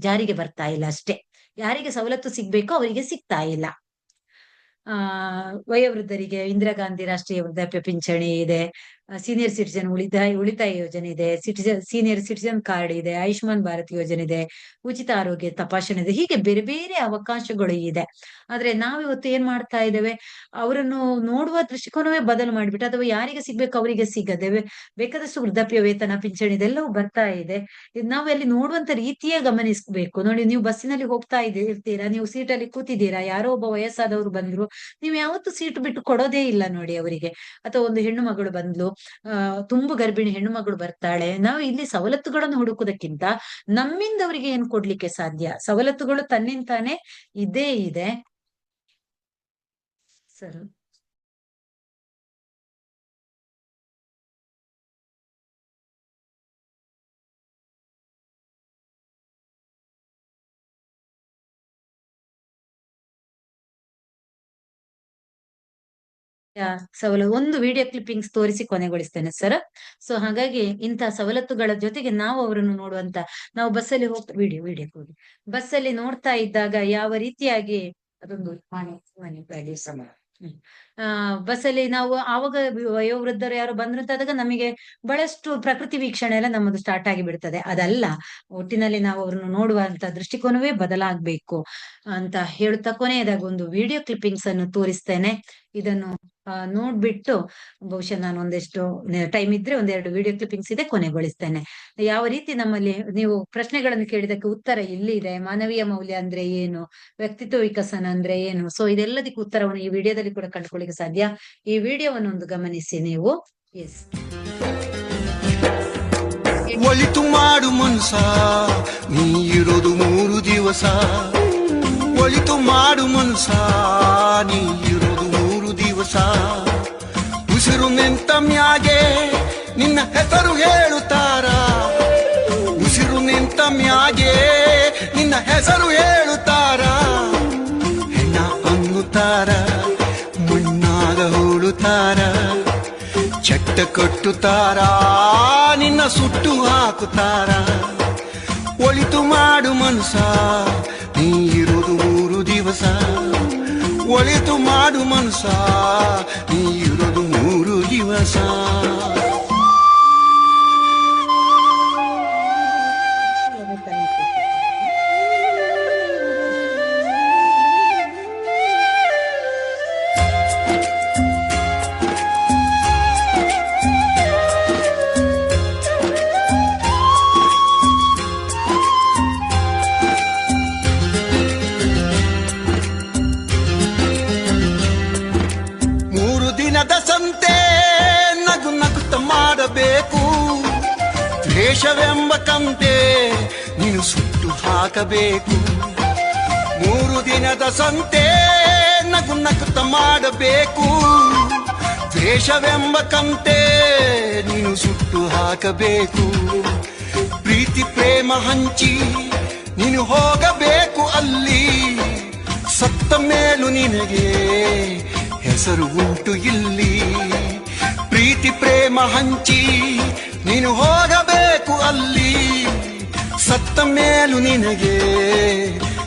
ಜಾರಿಗೆ ಬರ್ತಾ ಇಲ್ಲ ಅಷ್ಟೇ. ಯಾರಿಗೆ ಸವಲತ್ತು ಸಿಗ್ಬೇಕೋ ಅವರಿಗೆ ಸಿಗ್ತಾ ಇಲ್ಲ. ವಯೋವೃದ್ಧರಿಗೆ ಇಂದಿರಾ ಗಾಂಧಿ ರಾಷ್ಟ್ರೀಯ ವೃದ್ಧಾಪ್ಯ ಪಿಂಚಣಿ ಇದೆ, ಸೀನಿಯರ್ ಸಿಟಿಜನ್ ಉಳಿತಾಯ ಯೋಜನೆ ಇದೆ, ಸೀನಿಯರ್ ಸಿಟಿಜನ್ ಕಾರ್ಡ್ ಇದೆ, ಆಯುಷ್ಮಾನ್ ಭಾರತ್ ಯೋಜನೆ ಇದೆ, ಉಚಿತ ಆರೋಗ್ಯ ತಪಾಸಣೆ ಇದೆ, ಹೀಗೆ ಬೇರೆ ಬೇರೆ ಅವಕಾಶಗಳು ಇದೆ. ಆದ್ರೆ ನಾವಿವತ್ತು ಏನ್ ಮಾಡ್ತಾ ಇದ್ದೇವೆ, ಅವರನ್ನು ನೋಡುವ ದೃಷ್ಟಿಕೋನವೇ ಬದಲು ಮಾಡ್ಬಿಟ್ಟು, ಅಥವಾ ಯಾರಿಗೆ ಸಿಗ್ಬೇಕು ಅವರಿಗೆ ಸಿಗದೆ ಬೇಕಾದಷ್ಟು ವೃದ್ಧಾಪ್ಯ ವೇತನ, ಪಿಂಚಣಿ ಇದೆಲ್ಲವೂ ಬರ್ತಾ ಇದೆ. ನಾವು ಅಲ್ಲಿ ನೋಡುವಂತ ರೀತಿಯೇ ಗಮನಿಸ್ಬೇಕು. ನೋಡಿ, ನೀವು ಬಸ್ಸಿನಲ್ಲಿ ಹೋಗ್ತಾ ಇರ್ತೀರಾ, ನೀವು ಸೀಟಲ್ಲಿ ಕೂತಿದ್ದೀರಾ, ಯಾರೋ ಒಬ್ಬ ವಯಸ್ಸಾದವರು ಬಂದ್ರು, ನೀವು ಯಾವತ್ತೂ ಸೀಟು ಬಿಟ್ಟು ಕೊಡೋದೇ ಇಲ್ಲ ನೋಡಿ ಅವರಿಗೆ. ಅಥವಾ ಒಂದು ಹೆಣ್ಣು ಮಗಳು ಬಂದ್ಲು, ತುಂಬು ಗರ್ಭಿಣಿ ಹೆಣ್ಣು ಮಗಳು ಬರ್ತಾಳೆ, ನಾವು ಇಲ್ಲಿ ಸವಲತ್ತುಗಳನ್ನು ಹುಡುಕುವುದಕ್ಕಿಂತ ನಮ್ಮಿಂದ ಅವರಿಗೆ ಏನ್ ಕೊಡ್ಲಿಕ್ಕೆ ಸಾಧ್ಯ? ಸವಲತ್ತುಗಳು ತನ್ನಿಂತಾನೆ ಇದ್ದೇ ಇದೆ ಸರ್. ಒಂದು ವಿಡಿಯೋ ಕ್ಲಿಪ್ಪಿಂಗ್ಸ್ ತೋರಿಸಿ ಕೊನೆಗೊಳಿಸ್ತೇನೆ ಸರ್. ಸೊ ಹಾಗಾಗಿ ಇಂತಹ ಸವಲತ್ತುಗಳ ಜೊತೆಗೆ ನಾವು ಅವರನ್ನು ನೋಡುವಂತ, ನಾವು ಬಸ್ಸಲ್ಲಿ ಹೋಗ್ತಾ ವಿಡಿಯೋ ಹೋಗಿ ಬಸ್ಸಲ್ಲಿ ನೋಡ್ತಾ ಇದ್ದಾಗ ಯಾವ ರೀತಿಯಾಗಿ ಅದೊಂದು ಬಸ್ಸಲ್ಲಿ ನಾವು ಆವಾಗ ವಯೋವೃದ್ಧರು ಯಾರು ಬಂದ್ರು ಅಂತಾದಾಗ ನಮಗೆ ಬಹಳಷ್ಟು ಪ್ರಕೃತಿ ವೀಕ್ಷಣೆ ಎಲ್ಲ ನಮ್ಮದು ಸ್ಟಾರ್ಟ್ ಆಗಿ ಬಿಡ್ತದೆ. ಅದಲ್ಲ, ಒಟ್ಟಿನಲ್ಲಿ ನಾವು ಅವ್ರನ್ನು ನೋಡುವಂತ ದೃಷ್ಟಿಕೋನವೇ ಬದಲಾಗಬೇಕು ಅಂತ ಹೇಳುತ್ತಾ ಕೊನೆಯದಾಗಿ ಒಂದು ವಿಡಿಯೋ ಕ್ಲಿಪ್ಪಿಂಗ್ಸ್ ಅನ್ನು ತೋರಿಸ್ತೇನೆ. ಇದನ್ನು ನೋಡ್ಬಿಟ್ಟು ಬಹುಶಃ ನಾನು ಒಂದೆಷ್ಟು ಟೈಮ್ ಇದ್ರೆ ಒಂದೆರಡು ವಿಡಿಯೋ ಕ್ಲಿಪ್ಪಿಂಗ್ಸ್ ಇದೆ, ಕೊನೆಗೊಳಿಸ್ತೇನೆ. ಯಾವ ರೀತಿ ನಮ್ಮಲ್ಲಿ ನೀವು ಪ್ರಶ್ನೆಗಳನ್ನು ಕೇಳಿದಕ್ಕೆ ಉತ್ತರ ಇಲ್ಲಿ ಇದೆ. ಮಾನವೀಯ ಮೌಲ್ಯ ಅಂದ್ರೆ ಏನು, ವ್ಯಕ್ತಿತ್ವ ವಿಕಸನ ಅಂದ್ರೆ ಏನು, ಸೊ ಇದೆಲ್ಲದಕ್ಕೂ ಉತ್ತರವನ್ನು ಈ ವಿಡಿಯೋದಲ್ಲಿ ಕೂಡ ಕಂಡುಕೊಳ್ಳಿಕ್ಕೆ ಸಾಧ್ಯ. ಈ ವಿಡಿಯೋವನ್ನು ಒಂದು ಗಮನಿಸಿ ನೀವು. ಎಸ್, ಒಳಿತು ಮಾಡು ಮನ್ಸ, ನೀ ಇರೋದು 3 ದಿವಸ. ಒಳಿತು ಮಾಡು ಮನ್ಸ, ನೀ ಇರೋದು 3 ದಿವಸ. ಉಸಿರು ನಿಂತ ಮ್ಯಾಗೆ ನಿನ್ನ ಹೆಸರು ಹೇಳುತ್ತಾರ. ಉಸಿರು ನಿಂತ ಮ್ಯಾಗೆ ನಿನ್ನ ಹೆಸರು ಹೇಳುತ್ತಾರ. ಹೆಣ್ಣ ಅನ್ನುತ್ತಾರ, ಮಣ್ಣಾಗ ಹೂಳುತ್ತಾರ. ಚಟ್ಟ ಕಟ್ಟುತ್ತಾರ, ನಿನ್ನ ಸುಟ್ಟು ಹಾಕುತ್ತಾರ. ಒಳಿತು ಮಾಡು ಮನ್ಸ, ನೀ ಇರೋದು 3 ದಿವಸ. ಒಳಿತು ಮಾಡು ಮನ್ಸ, ನೀ ಇರೋದು 3 ದಿವಸ. ಸಂತೆ ನಗು ನಗುತ್ತ ಮಾಡಬೇಕು. ದ್ವೇಷವೆಂಬ ಕಂತೆ ನೀನು ಸುಟ್ಟು ಹಾಕಬೇಕು. 3 ದಿನದ ಸಂತೆ ನಗು ನಗುತ್ತ ಮಾಡಬೇಕು. ದ್ವೇಷವೆಂಬ ಕಂತೆ ನೀನು ಸುಟ್ಟು ಹಾಕಬೇಕು. ಪ್ರೀತಿ ಪ್ರೇಮ ಹಂಚಿ ನೀನು ಹೋಗಬೇಕು ಅಲ್ಲಿ. ಸತ್ತ ಮೇಲೂ ನಿನಗೆ ಹೆಸರು ಉಂಟು ಇಲ್ಲಿ. ಪ್ರೀತಿ ಪ್ರೇಮ ಹಂಚಿ ನೀನು ಹೋಗಬೇಕು ಅಲ್ಲಿ. ಸತ್ತ ಮೇಲೂ ನಿನಗೆ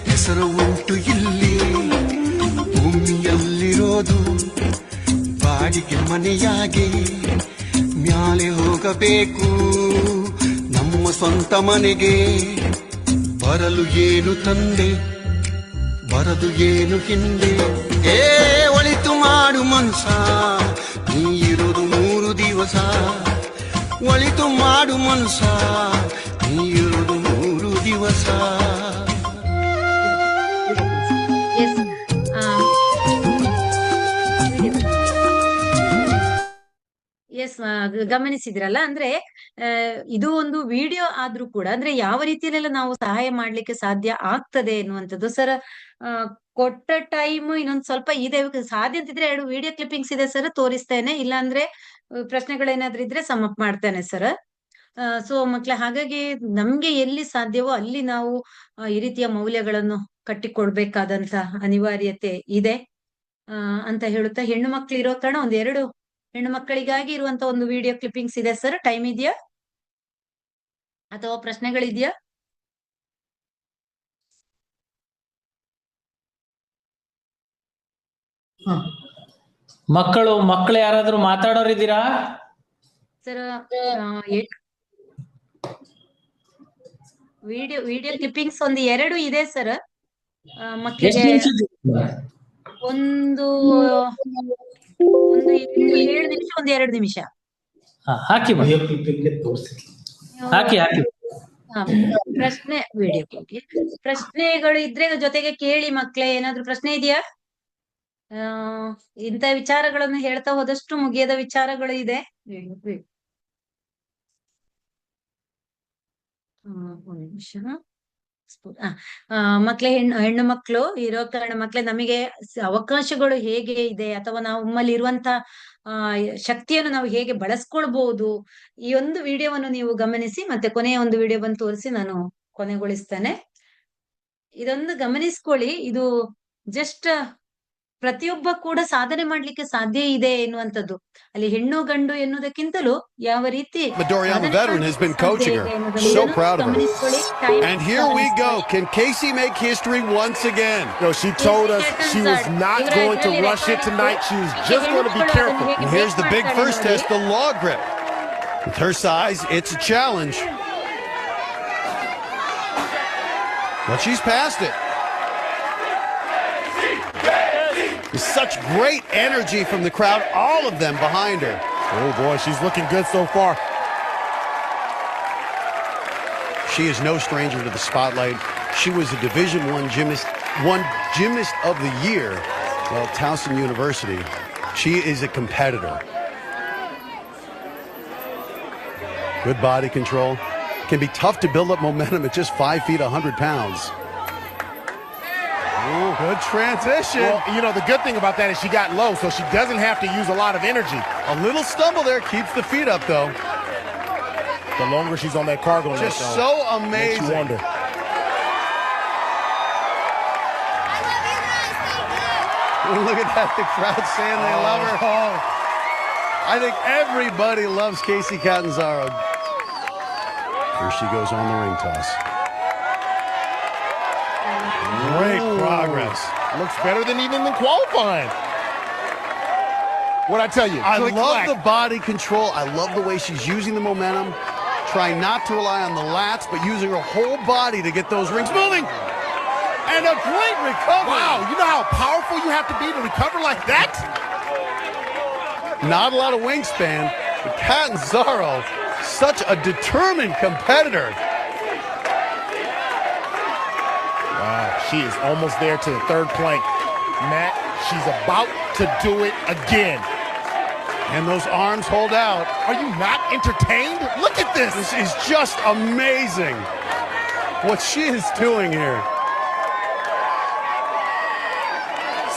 ಹೆಸರು ಉಂಟು ಇಲ್ಲಿ. ಭೂಮಿಯಲ್ಲಿರೋದು ಬಾಡಿಗೆ ಮನೆಯಾಗಿ ಮ್ಯಾಲೆ ಹೋಗಬೇಕು ನಮ್ಮ ಸ್ವಂತ ಮನೆಗೆ. ಬರಲು ಏನು ತಂದೆ, ಬರದು ಏನು ಹಿಂದೆ. ಒಳಿತು ಮಾಡು ಮನ್ಸ, ನೀ ಇರೋದು 3 ದಿವಸ. ಒಳಿತು ಮಾಡು ಮನ್ಸ, ನೀ ಇರೋದು 3 ದಿವಸ. ಎಸ್, ಗಮನಿಸಿದ್ರಲ್ಲ. ಅಂದ್ರೆ ಇದು ಒಂದು ವಿಡಿಯೋ ಆದ್ರೂ ಕೂಡ ಅಂದ್ರೆ ಯಾವ ರೀತಿಯಲ್ಲೆಲ್ಲ ನಾವು ಸಹಾಯ ಮಾಡ್ಲಿಕ್ಕೆ ಸಾಧ್ಯ ಆಗ್ತದೆ ಎನ್ನುವಂಥದ್ದು. ಸರ್, ಕೊಟ್ಟ ಟೈಮ್ ಇನ್ನೊಂದ್ ಸ್ವಲ್ಪ ಇದೆ, ಸಾಧ್ಯ ಅಂತಿದ್ರೆ 2 ವಿಡಿಯೋ ಕ್ಲಿಪ್ಪಿಂಗ್ಸ್ ಇದೆ ಸರ್, ತೋರಿಸ್ತೇನೆ. ಇಲ್ಲಾಂದ್ರೆ ಪ್ರಶ್ನೆಗಳೇನಾದ್ರೂ ಇದ್ರೆ ಸಮ್ ಅಪ್ ಮಾಡ್ತೇನೆ ಸರ್. ಸೊ ಮಕ್ಳೇ, ಹಾಗಾಗಿ ನಮ್ಗೆ ಎಲ್ಲಿ ಸಾಧ್ಯವೋ ಅಲ್ಲಿ ನಾವು ಈ ರೀತಿಯ ಮೌಲ್ಯಗಳನ್ನು ಕಟ್ಟಿಕೊಡ್ಬೇಕಾದಂತ ಅನಿವಾರ್ಯತೆ ಇದೆ ಅಂತ ಹೇಳುತ್ತಾ, ಹೆಣ್ಣು ಮಕ್ಳು ಇರೋ ಕಾರಣ 2 ಹೆಣ್ಣು ಮಕ್ಕಳಿಗಾಗಿ ಇರುವಂತ ಒಂದು ವಿಡಿಯೋ ಕ್ಲಿಪ್ಪಿಂಗ್ಸ್ ಇದೆ ಸರ್. ಟೈಮ್ ಇದೆಯಾ ಅಥವಾ ಪ್ರಶ್ನೆಗಳಿದೆಯಾ? ಮಕ್ಕಳು ಯಾರಾದ್ರೂ ಮಾತಾಡೋರಿದ್ದೀರಾ ಸರ್? ವಿಡಿಯೋ ಕ್ಲಿಪ್ಪಿಂಗ್ಸ್ 2 ಇದೆ ಸರ್. ಮಕ್ಕಳಿಗೆ ಒಂದು 7 ನಿಮಿಷ, 2 ನಿಮಿಷ ಹಾಕಿ ಹಾಕಿ. ಪ್ರಶ್ನೆ ವಿಡಿಯೋ ಪ್ರಶ್ನೆಗಳು ಇದ್ರೆ ಜೊತೆಗೆ ಕೇಳಿ ಮಕ್ಳೇ. ಏನಾದ್ರು ಪ್ರಶ್ನೆ ಇದೆಯಾ? ಇಂಥ ವಿಚಾರಗಳನ್ನು ಹೇಳ್ತಾ ಹೋದಷ್ಟು ಮುಗಿಯದ ವಿಚಾರಗಳು ಇದೆ. ಒಂದು ನಿಮಿಷ. ಮಕ್ಳೇ, ಹೆಣ್ಣು ಮಕ್ಕಳು ಇರೋ ಕಾರಣ ಮಕ್ಳೇ, ನಮಗೆ ಅವಕಾಶಗಳು ಹೇಗೆ ಇದೆ ಅಥವಾ ನಮ್ಮಲ್ಲಿ ಇರುವಂತ ಶಕ್ತಿಯನ್ನು ನಾವು ಹೇಗೆ ಬಳಸ್ಕೊಳ್ಬಹುದು, ಈ ಒಂದು ವಿಡಿಯೋವನ್ನು ನೀವು ಗಮನಿಸಿ. ಮತ್ತೆ ಕೊನೆಯ ಒಂದು ವಿಡಿಯೋ ಬಂದು ತೋರಿಸಿ ನಾನು ಕೊನೆಗೊಳಿಸ್ತೇನೆ. ಇದೊಂದು ಗಮನಿಸ್ಕೊಳ್ಳಿ. ಇದು ಜಸ್ಟ್ ಪ್ರತಿಯೊಬ್ಬ ಕೂಡ ಸಾಧನೆ ಮಾಡ್ಲಿಕ್ಕೆ ಸಾಧ್ಯ ಇದೆ ಎನ್ನುವಂಥದ್ದು. ಅಲ್ಲಿ ಹೆಣ್ಣು ಗಂಡು ಎನ್ನುವುದಕ್ಕಿಂತಲೂ ಯಾವ ರೀತಿ Midori, I'm a ಸಾಧನೆ veteran, has been ಮಾಡ್ಲಿಕ್ಕೆ coaching ಸಾಧ್ಯ ಇದೆ her. ಎನ್ನುವುದನ್ನು So ಇದನ್ನು proud of her. ಗಮನಿಸ್ಕೊಳ್ಳಿ. Time And here we go. ಗಮನಿಸ್ಕೊಳ್ಳಿ. Can Casey make history once again? You know, she told us she was not going to rush it tonight. She was just going to be careful. And here's the big first test, the law grip. With her size, it's a challenge. But she's passed it. There's such great energy from the crowd, all of them behind her. Oh boy, she's looking good so far. She is no stranger to the spotlight. She was a Division I gymnast, one gymnast of the year at Towson University. She is a competitor. Good body control. Can be tough to build up momentum at just 5 feet, 100 pounds. Ooh, good transition. Well, you know, the good thing about that is she got low, so she doesn't have to use a lot of energy. A little stumble there, keeps the feet up though. The longer she's on that cargo net, Just though, so makes you amazing. wonder. Look at that, the crowd saying they love her. I think everybody loves Casey Catanzaro. Here she goes on the ring toss. Great progress. Looks better than even in qualifying. What'd I tell you? I Click, love clack. the body control. I love the way she's using the momentum, trying not to rely on the lats, but using her whole body to get those rings moving. And a great recovery. Wow, you know how powerful you have to be to recover like that? Not a lot of wingspan, but Catanzaro, such a determined competitor. Wow, she is almost there to the third plank. Matt, she's about to do it again. And those arms hold out. Are you not entertained? Look at this. This is just amazing what she is doing here.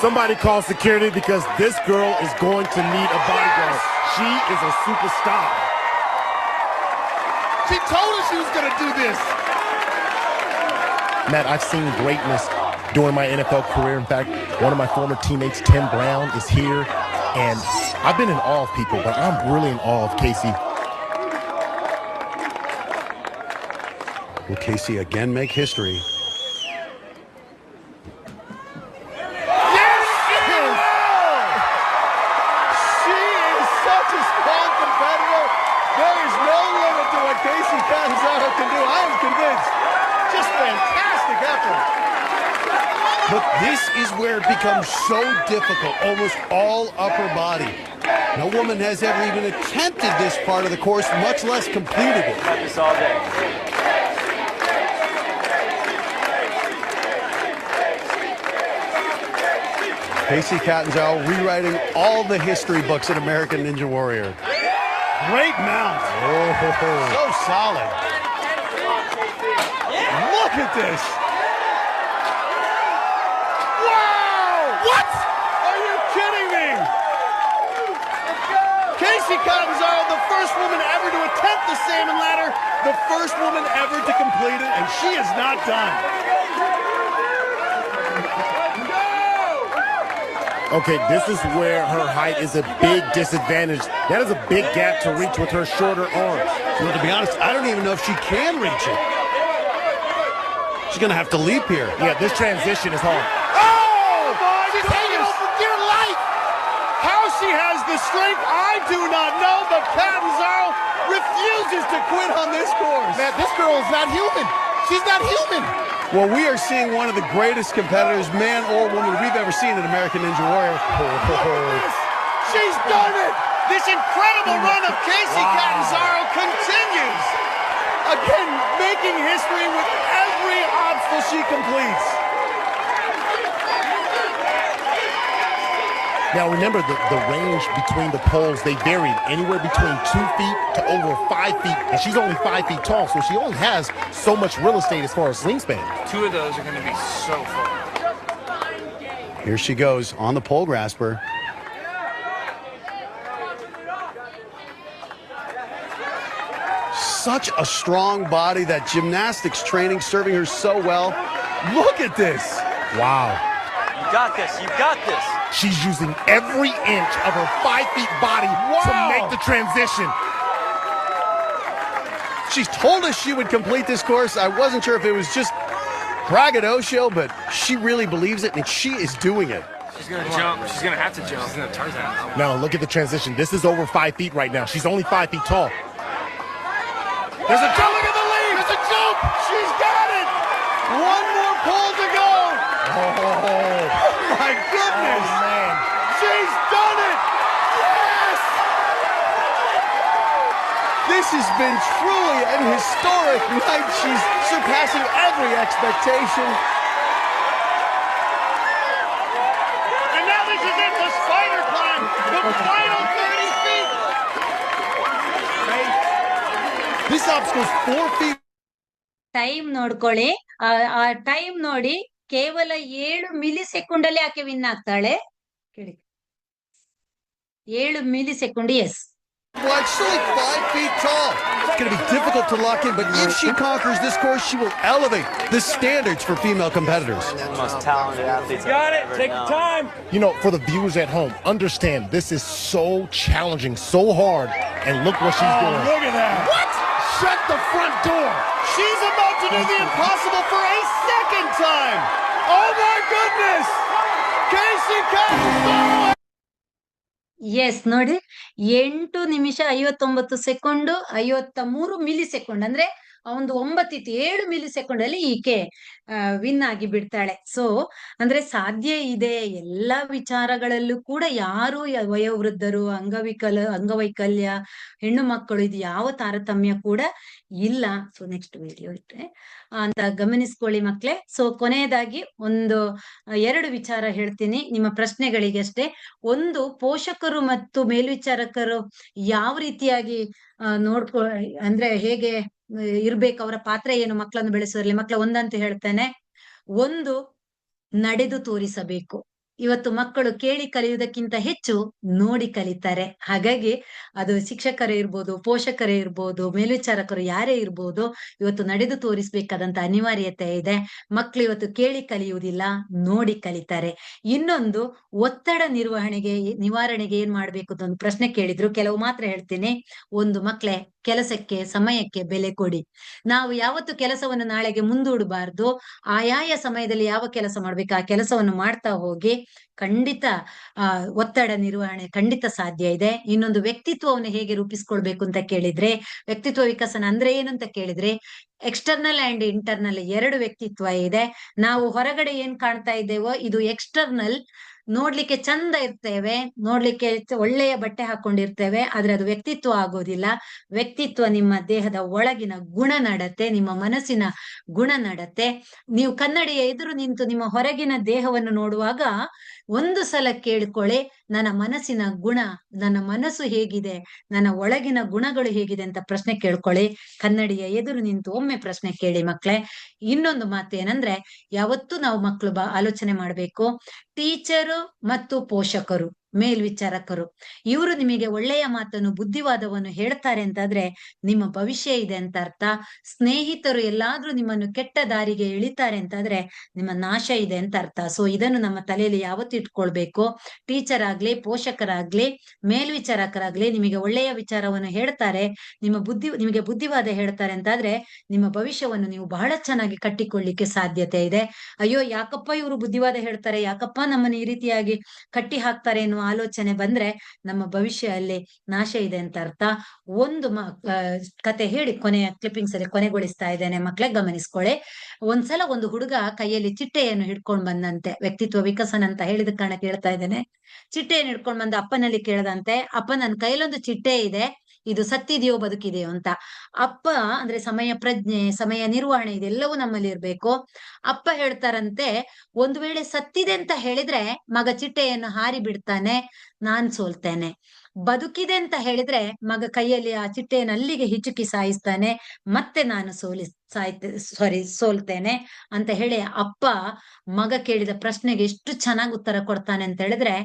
Somebody call security because this girl is going to need a bodyguard. She is a superstar. She told us she was going to do this. Matt, I've seen greatness during my NFL career. In fact, one of my former teammates, Tim Brown, is here. And I've been in awe of people, but I'm really in awe of Casey. Will Casey again make history? She is such a strong competitor. There is no limit to what Casey Catanzaro can do. I am convinced. Just fantastic effort. But this is where it becomes so difficult, almost all upper body. No woman has ever even attempted this part of the course, much less completed it. Practice all day. Casey Catanzaro rewriting all the history books in American Ninja Warrior. Great mount. So solid. Look at this. Wow! What? Are you kidding me? Casey Catanzaro, the first woman ever to attempt the salmon ladder, the first woman ever to complete it, and she is not done. Okay, this is where her height is a big disadvantage. That is a big gap to reach with her shorter arms. Well, to be honest, I don't even know if she can reach it. She's going to have to leap here. Yeah, this transition is hard. Oh! She's hanging on for dear life! How she has the strength, I do not know, but Catanzaro refuses to quit on this course. Man, this girl is not human. She's not human. Well, we are seeing one of the greatest competitors, man or woman, we've ever seen in American Ninja Warrior. She's done it! This incredible run of Casey Catanzaro continues. Again, making history with every obstacle she completes. Now remember, the range between the poles, they vary anywhere between 2 feet to over 5 feet. And she's only 5 feet tall, so she only has so much real estate as far as wingspan. Two of those are going to be so fun. Here she goes on the pole grasper. Such a strong body, that gymnastics training serving her so well. Look at this. Wow. got this. You got this. She's using every inch of her 5 feet body to make the transition. She's told us she would complete this course. I wasn't sure if it was just braggadocio, but she really believes it, and she is doing it. She's gonna jump. She's gonna have to jump. She's gonna Tarzan. Now look at the transition. This is over 5 feet right now. She's only 5 feet tall. There's a jump. Look at the lead. There's a jump. She's got it. One more pole to go. Oh my goodness. Oh, man. She's done it. Yes. This has been truly an historic night. She's surpassing every expectation. And now this is it, the spider climb, the final 30 feet. This obstacle is 4 feet. Time ನೋಡ್ಕೊಳ್ಳಿ. ಆ time ನೋಡಿ, ಕೇವಲ 7 milli second ಅಲ್ಲಿ ಆಕೆ win ಆಗ್ತಾಳೆ. ಕೇಳಿ, 7 millisecond. Yes, Well, she's only 5 feet tall. It's going to be difficult to lock in, but if she conquers this course, she will elevate the standards for female competitors. The most talented athletes. Got it. Take your time. You know, for the viewers at home, understand this is so challenging, so hard, and look what she's doing. Look at that. What? Shut the front door. She's about to do the impossible for a second time. Oh my goodness! Casey Catanzaro. Yes, ನೋಡಿ, 8 ನಿಮಿಷ 59 second 53 milli second, ಅಂದ್ರೆ ಒಂದು 7 milli second ಅಲ್ಲಿ ಈಕೆ win ಆಗಿ ಬಿಡ್ತಾಳೆ. So ಅಂದ್ರೆ ಸಾಧ್ಯ ಇದೆ ಎಲ್ಲಾ ವಿಚಾರಗಳಲ್ಲೂ ಕೂಡ. ಯಾರು ವಯೋವೃದ್ಧರು, ಅಂಗವೈಕಲ್ಯ, ಹೆಣ್ಣು ಮಕ್ಕಳು, ಇದು ಯಾವ ತಾರತಮ್ಯ ಕೂಡ ಇಲ್ಲ. ಸೊ ನೆಕ್ಸ್ಟ್ ವಿಡಿಯೋ ಇಟ್ಟೆ ಅಂತ ಗಮನಿಸ್ಕೊಳ್ಳಿ ಮಕ್ಳೇ. ಸೊ ಕೊನೆಯದಾಗಿ 2 ವಿಚಾರ ಹೇಳ್ತೀನಿ ನಿಮ್ಮ ಪ್ರಶ್ನೆಗಳಿಗೆ ಅಷ್ಟೇ. ಒಂದು, ಪೋಷಕರು ಮತ್ತು ಮೇಲ್ವಿಚಾರಕರು ಯಾವ ರೀತಿಯಾಗಿ ಅಂದ್ರೆ ಹೇಗೆ ಇರ್ಬೇಕು, ಅವರ ಪಾತ್ರ ಏನು ಮಕ್ಕಳನ್ನು ಬೆಳೆಸೋದ್ರಲ್ಲಿ. ಮಕ್ಕಳ ಒಂದಂತೂ ಹೇಳ್ತೇನೆ, ಒಂದು, ನಡೆದು ತೋರಿಸಬೇಕು. ಇವತ್ತು ಮಕ್ಕಳು ಕೇಳಿ ಕಲಿಯುವುದಕ್ಕಿಂತ ಹೆಚ್ಚು ನೋಡಿ ಕಲಿತಾರೆ. ಹಾಗಾಗಿ ಅದು ಶಿಕ್ಷಕರೇ ಇರ್ಬೋದು, ಪೋಷಕರೇ ಇರ್ಬೋದು, ಮೇಲ್ವಿಚಾರಕರು ಯಾರೇ ಇರ್ಬೋದು, ಇವತ್ತು ನಡೆದು ತೋರಿಸ್ಬೇಕಾದಂತ ಅನಿವಾರ್ಯತೆ ಇದೆ. ಮಕ್ಕಳು ಇವತ್ತು ಕೇಳಿ ಕಲಿಯುವುದಿಲ್ಲ, ನೋಡಿ ಕಲಿತಾರೆ. ಇನ್ನೊಂದು, ಒತ್ತಡ ನಿವಾರಣೆಗೆ ಏನ್ ಮಾಡ್ಬೇಕು ಅಂತ ಒಂದು ಪ್ರಶ್ನೆ ಕೇಳಿದ್ರು. ಕೆಲವು ಮಾತ್ರ ಹೇಳ್ತೀನಿ. ಒಂದು, ಮಕ್ಕಳೇ, ಕೆಲಸಕ್ಕೆ ಸಮಯಕ್ಕೆ ಬೆಲೆ ಕೊಡಿ. ನಾವು ಯಾವತ್ತು ಕೆಲಸವನ್ನು ನಾಳೆಗೆ ಮುಂದೂಡಬಾರ್ದು. ಆಯಾಯ ಸಮಯದಲ್ಲಿ ಯಾವ ಕೆಲಸ ಮಾಡ್ಬೇಕು ಆ ಕೆಲಸವನ್ನು ಮಾಡ್ತಾ ಹೋಗಿ. ಖಂಡಿತ ಒತ್ತಡ ನಿರ್ವಹಣೆ ಖಂಡಿತ ಸಾಧ್ಯ ಇದೆ. ಇನ್ನೊಂದು, ವ್ಯಕ್ತಿತ್ವವನ್ನು ಹೇಗೆ ರೂಪಿಸ್ಕೊಳ್ಬೇಕು ಅಂತ ಕೇಳಿದ್ರೆ, ವ್ಯಕ್ತಿತ್ವ ವಿಕಸನ ಅಂದ್ರೆ ಏನು ಅಂತ ಕೇಳಿದ್ರೆ, ಎಕ್ಸ್ಟರ್ನಲ್ ಅಂಡ್ ಇಂಟರ್ನಲ್ 2 ವ್ಯಕ್ತಿತ್ವ ಇದೆ. ನಾವು ಹೊರಗಡೆ ಏನ್ ಕಾಣ್ತಾ ಇದ್ದೇವೋ ಇದು ಎಕ್ಸ್ಟರ್ನಲ್. ನೋಡ್ಲಿಕ್ಕೆ ಚಂದ ಇರ್ತೇವೆ, ನೋಡ್ಲಿಕ್ಕೆ ಒಳ್ಳೆಯ ಬಟ್ಟೆ ಹಾಕೊಂಡಿರ್ತೇವೆ, ಆದ್ರೆ ಅದು ವ್ಯಕ್ತಿತ್ವ ಆಗೋದಿಲ್ಲ. ವ್ಯಕ್ತಿತ್ವ ನಿಮ್ಮ ದೇಹದ ಒಳಗಿನ ಗುಣನಡತೆ, ನಿಮ್ಮ ಮನಸ್ಸಿನ ಗುಣನಡತೆ. ನೀವು ಕನ್ನಡಿಯ ಎದುರು ನಿಂತು ನಿಮ್ಮ ಹೊರಗಿನ ದೇಹವನ್ನು ನೋಡುವಾಗ ಒಂದು ಸಲ ಕೇಳ್ಕೊಳ್ಳಿ, ನನ್ನ ಮನಸ್ಸಿನ ಗುಣ, ನನ್ನ ಮನಸ್ಸು ಹೇಗಿದೆ, ನನ್ನ ಒಳಗಿನ ಗುಣಗಳು ಹೇಗಿದೆ ಅಂತ ಪ್ರಶ್ನೆ ಕೇಳ್ಕೊಳ್ಳಿ. ಕನ್ನಡಿಯ ಎದುರು ನಿಂತು ಒಮ್ಮೆ ಪ್ರಶ್ನೆ ಕೇಳಿ ಮಕ್ಳೇ. ಇನ್ನೊಂದು ಮಾತು ಏನಂದ್ರೆ, ಯಾವತ್ತೂ ನಾವು ಮಕ್ಕಳು ಆಲೋಚನೆ ಮಾಡ್ಬೇಕು, ಟೀಚರು ಮತ್ತು ಪೋಷಕರು, ಮೇಲ್ವಿಚಾರಕರು, ಇವರು ನಿಮಗೆ ಒಳ್ಳೆಯ ಮಾತನ್ನು, ಬುದ್ಧಿವಾದವನ್ನು ಹೇಳ್ತಾರೆ ಅಂತಾದ್ರೆ ನಿಮ್ಮ ಭವಿಷ್ಯ ಇದೆ ಅಂತ ಅರ್ಥ. ಸ್ನೇಹಿತರು ಎಲ್ಲಾದ್ರೂ ನಿಮ್ಮನ್ನು ಕೆಟ್ಟ ದಾರಿಗೆ ಇಳಿತಾರೆ ಅಂತಾದ್ರೆ ನಿಮ್ಮ ನಾಶ ಇದೆ ಅಂತ ಅರ್ಥ. ಸೊ ಇದನ್ನು ನಮ್ಮ ತಲೆಯಲ್ಲಿ ಯಾವತ್ತೂ ಇಟ್ಕೊಳ್ಬೇಕು. ಟೀಚರ್ ಆಗ್ಲಿ, ಪೋಷಕರಾಗ್ಲಿ, ಮೇಲ್ವಿಚಾರಕರಾಗ್ಲಿ ನಿಮಗೆ ಒಳ್ಳೆಯ ವಿಚಾರವನ್ನು ಹೇಳ್ತಾರೆ, ನಿಮಗೆ ಬುದ್ಧಿವಾದ ಹೇಳ್ತಾರೆ ಅಂತಾದ್ರೆ ನಿಮ್ಮ ಭವಿಷ್ಯವನ್ನು ನೀವು ಬಹಳ ಚೆನ್ನಾಗಿ ಕಟ್ಟಿಕೊಳ್ಳಿಕ್ಕೆ ಸಾಧ್ಯತೆ ಇದೆ. ಅಯ್ಯೋ, ಯಾಕಪ್ಪ ಇವರು ಬುದ್ಧಿವಾದ ಹೇಳ್ತಾರೆ, ಯಾಕಪ್ಪ ನಮ್ಮನ್ನು ಈ ರೀತಿಯಾಗಿ ಕಟ್ಟಿ ಹಾಕ್ತಾರೆ ಎನ್ನುವ ಆಲೋಚನೆ ಬಂದ್ರೆ ನಮ್ಮ ಭವಿಷ್ಯ ಅಲ್ಲಿ ನಾಶ ಇದೆ ಅಂತ ಅರ್ಥ. ಒಂದು ಕತೆ ಹೇಳಿ ಕೊನೆಯ ಕ್ಲಿಪ್ಪಿಂಗ್ಸ್ ಅಲ್ಲಿ ಕೊನೆಗೊಳಿಸ್ತಾ ಇದ್ದೇನೆ ಮಕ್ಳೇ, ಗಮನಿಸ್ಕೊಳ್ಳಿ. ಒಂದ್ಸಲ ಒಂದು ಹುಡುಗ ಕೈಯಲ್ಲಿ ಚಿಟ್ಟೆಯನ್ನು ಹಿಡ್ಕೊಂಡ್ ಬಂದಂತೆ. ವ್ಯಕ್ತಿತ್ವ ವಿಕಸನ ಅಂತ ಹೇಳಿದ ಕಾರಣ ಕೇಳ್ತಾ ಇದ್ದೇನೆ. ಚಿಟ್ಟೆಯನ್ನು ಹಿಡ್ಕೊಂಡ್ ಬಂದ ಅಪ್ಪನಲ್ಲಿ ಕೇಳದಂತೆ, ಅಪ್ಪ, ನನ್ನ ಕೈಲೊಂದು ಚಿಟ್ಟೆ ಇದೆ, ಇದು ಸತ್ತಿದೆಯೋ ಬದುಕಿದೆಯೋ ಅಂತ. ಅಪ್ಪ ಅಂದ್ರೆ ಸಮಯ ಪ್ರಜ್ಞೆ, ಸಮಯ ನಿರ್ವಹಣೆ ಇದೆಲ್ಲವೂ ನಮ್ಮಲ್ಲಿ ಇರ್ಬೇಕು. ಅಪ್ಪ ಹೇಳ್ತಾರಂತೆ, ಒಂದು ವೇಳೆ ಸತ್ತಿದೆ ಅಂತ ಹೇಳಿದ್ರೆ ಮಗ ಚಿಟ್ಟೆಯನ್ನು ಹಾರಿ ಬಿಡ್ತಾನೆ, ನಾನ್ ಸೋಲ್ತೇನೆ. ಬದುಕಿದೆ ಅಂತ ಹೇಳಿದ್ರೆ ಮಗ ಕೈಯಲ್ಲಿ ಆ ಚಿಟ್ಟೆಯನ್ನು ಅಲ್ಲಿಗೆ ಹಿಚುಕಿ ಸಾಯಿಸ್ತಾನೆ, ಮತ್ತೆ ನಾನು ಸೋಲ್ತೇನೆ ಅಂತ ಹೇಳಿ ಅಪ್ಪ ಮಗ ಕೇಳಿದ ಪ್ರಶ್ನೆಗೆ ಎಷ್ಟು ಚೆನ್ನಾಗಿ ಉತ್ತರ ಕೊಡ್ತಾನೆ ಅಂತ ಹೇಳಿದ್ರೆ,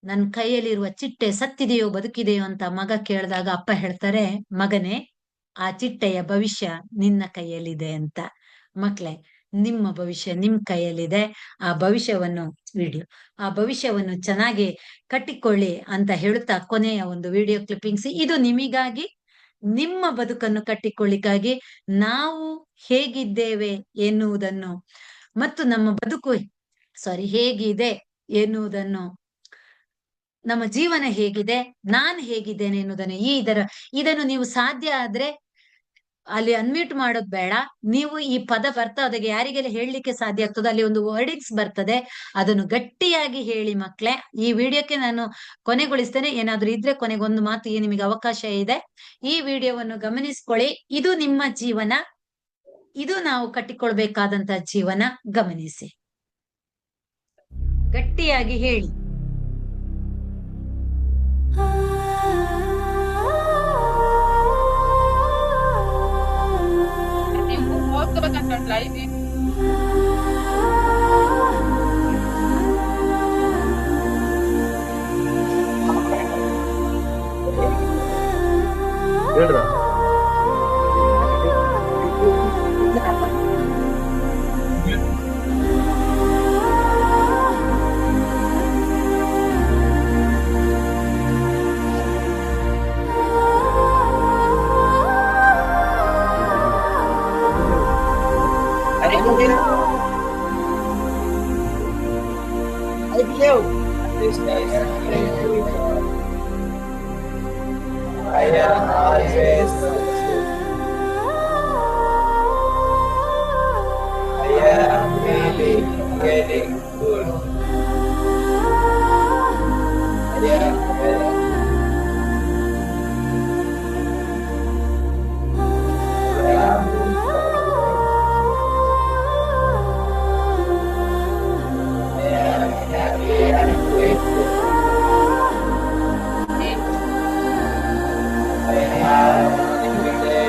ನನ್ ಕೈಯಲ್ಲಿರುವ ಚಿಟ್ಟೆ ಸತ್ತಿದೆಯೋ ಬದುಕಿದೆಯೋ ಅಂತ ಮಗ ಕೇಳಿದಾಗ ಅಪ್ಪ ಹೇಳ್ತಾರೆ, ಮಗನೇ, ಆ ಚಿಟ್ಟೆಯ ಭವಿಷ್ಯ ನಿನ್ನ ಕೈಯಲ್ಲಿದೆ ಅಂತ. ಮಕ್ಳೇ, ನಿಮ್ಮ ಭವಿಷ್ಯ ನಿಮ್ ಕೈಯಲ್ಲಿದೆ. ಆ ಭವಿಷ್ಯವನ್ನು ಆ ಭವಿಷ್ಯವನ್ನು ಚೆನ್ನಾಗಿ ಕಟ್ಟಿಕೊಳ್ಳಿ ಅಂತ ಹೇಳುತ್ತಾ ಕೊನೆಯ ಒಂದು ವಿಡಿಯೋ ಕ್ಲಿಪ್ಪಿಂಗ್ಸ್ ಇದು ನಿಮಿಗಾಗಿ, ನಿಮ್ಮ ಬದುಕನ್ನು ಕಟ್ಟಿಕೊಳ್ಳಿಕ್ಕಾಗಿ ನಾವು ಹೇಗಿದ್ದೇವೆ ಎನ್ನುವುದನ್ನು ಮತ್ತು ನಮ್ಮ ಬದುಕು ಹೇಗಿದೆ ಎನ್ನುವುದನ್ನು, ನಮ್ಮ ಜೀವನ ಹೇಗಿದೆ, ನಾನು ಹೇಗಿದ್ದೇನೆ ಎನ್ನುವುದನ್ನು ಇದನ್ನು ನೀವು ಸಾಧ್ಯ ಆದ್ರೆ ಅಲ್ಲಿ ಅನ್ಮ್ಯೂಟ್ ಮಾಡೋದ್ ಬೇಡ. ನೀವು ಈ ಪದ ಬರ್ತಾ ಹೋದಾಗೆ ಯಾರಿಗೆಲ್ಲ ಹೇಳಲಿಕ್ಕೆ ಸಾಧ್ಯ ಆಗ್ತದೆ ಅಲ್ಲಿ ಒಂದು ವರ್ಡಿಂಗ್ಸ್ ಬರ್ತದೆ, ಅದನ್ನು ಗಟ್ಟಿಯಾಗಿ ಹೇಳಿ ಮಕ್ಳೇ. ಈ ವಿಡಿಯೋಕ್ಕೆ ನಾನು ಕೊನೆಗೊಳಿಸ್ತೇನೆ. ಏನಾದ್ರೂ ಇದ್ರೆ ಕೊನೆಗೊಂದು ಮಾತಿಗೆ ನಿಮಗೆ ಅವಕಾಶ ಇದೆ. ಈ ವಿಡಿಯೋವನ್ನು ಗಮನಿಸ್ಕೊಳ್ಳಿ. ಇದು ನಿಮ್ಮ ಜೀವನ, ಇದು ನಾವು ಕಟ್ಟಿಕೊಳ್ಬೇಕಾದಂತ ಜೀವನ. ಗಮನಿಸಿ, ಗಟ್ಟಿಯಾಗಿ ಹೇಳಿ. ಹೇಳ್ರ I am always I am really getting good. I am happy and grateful. I have limited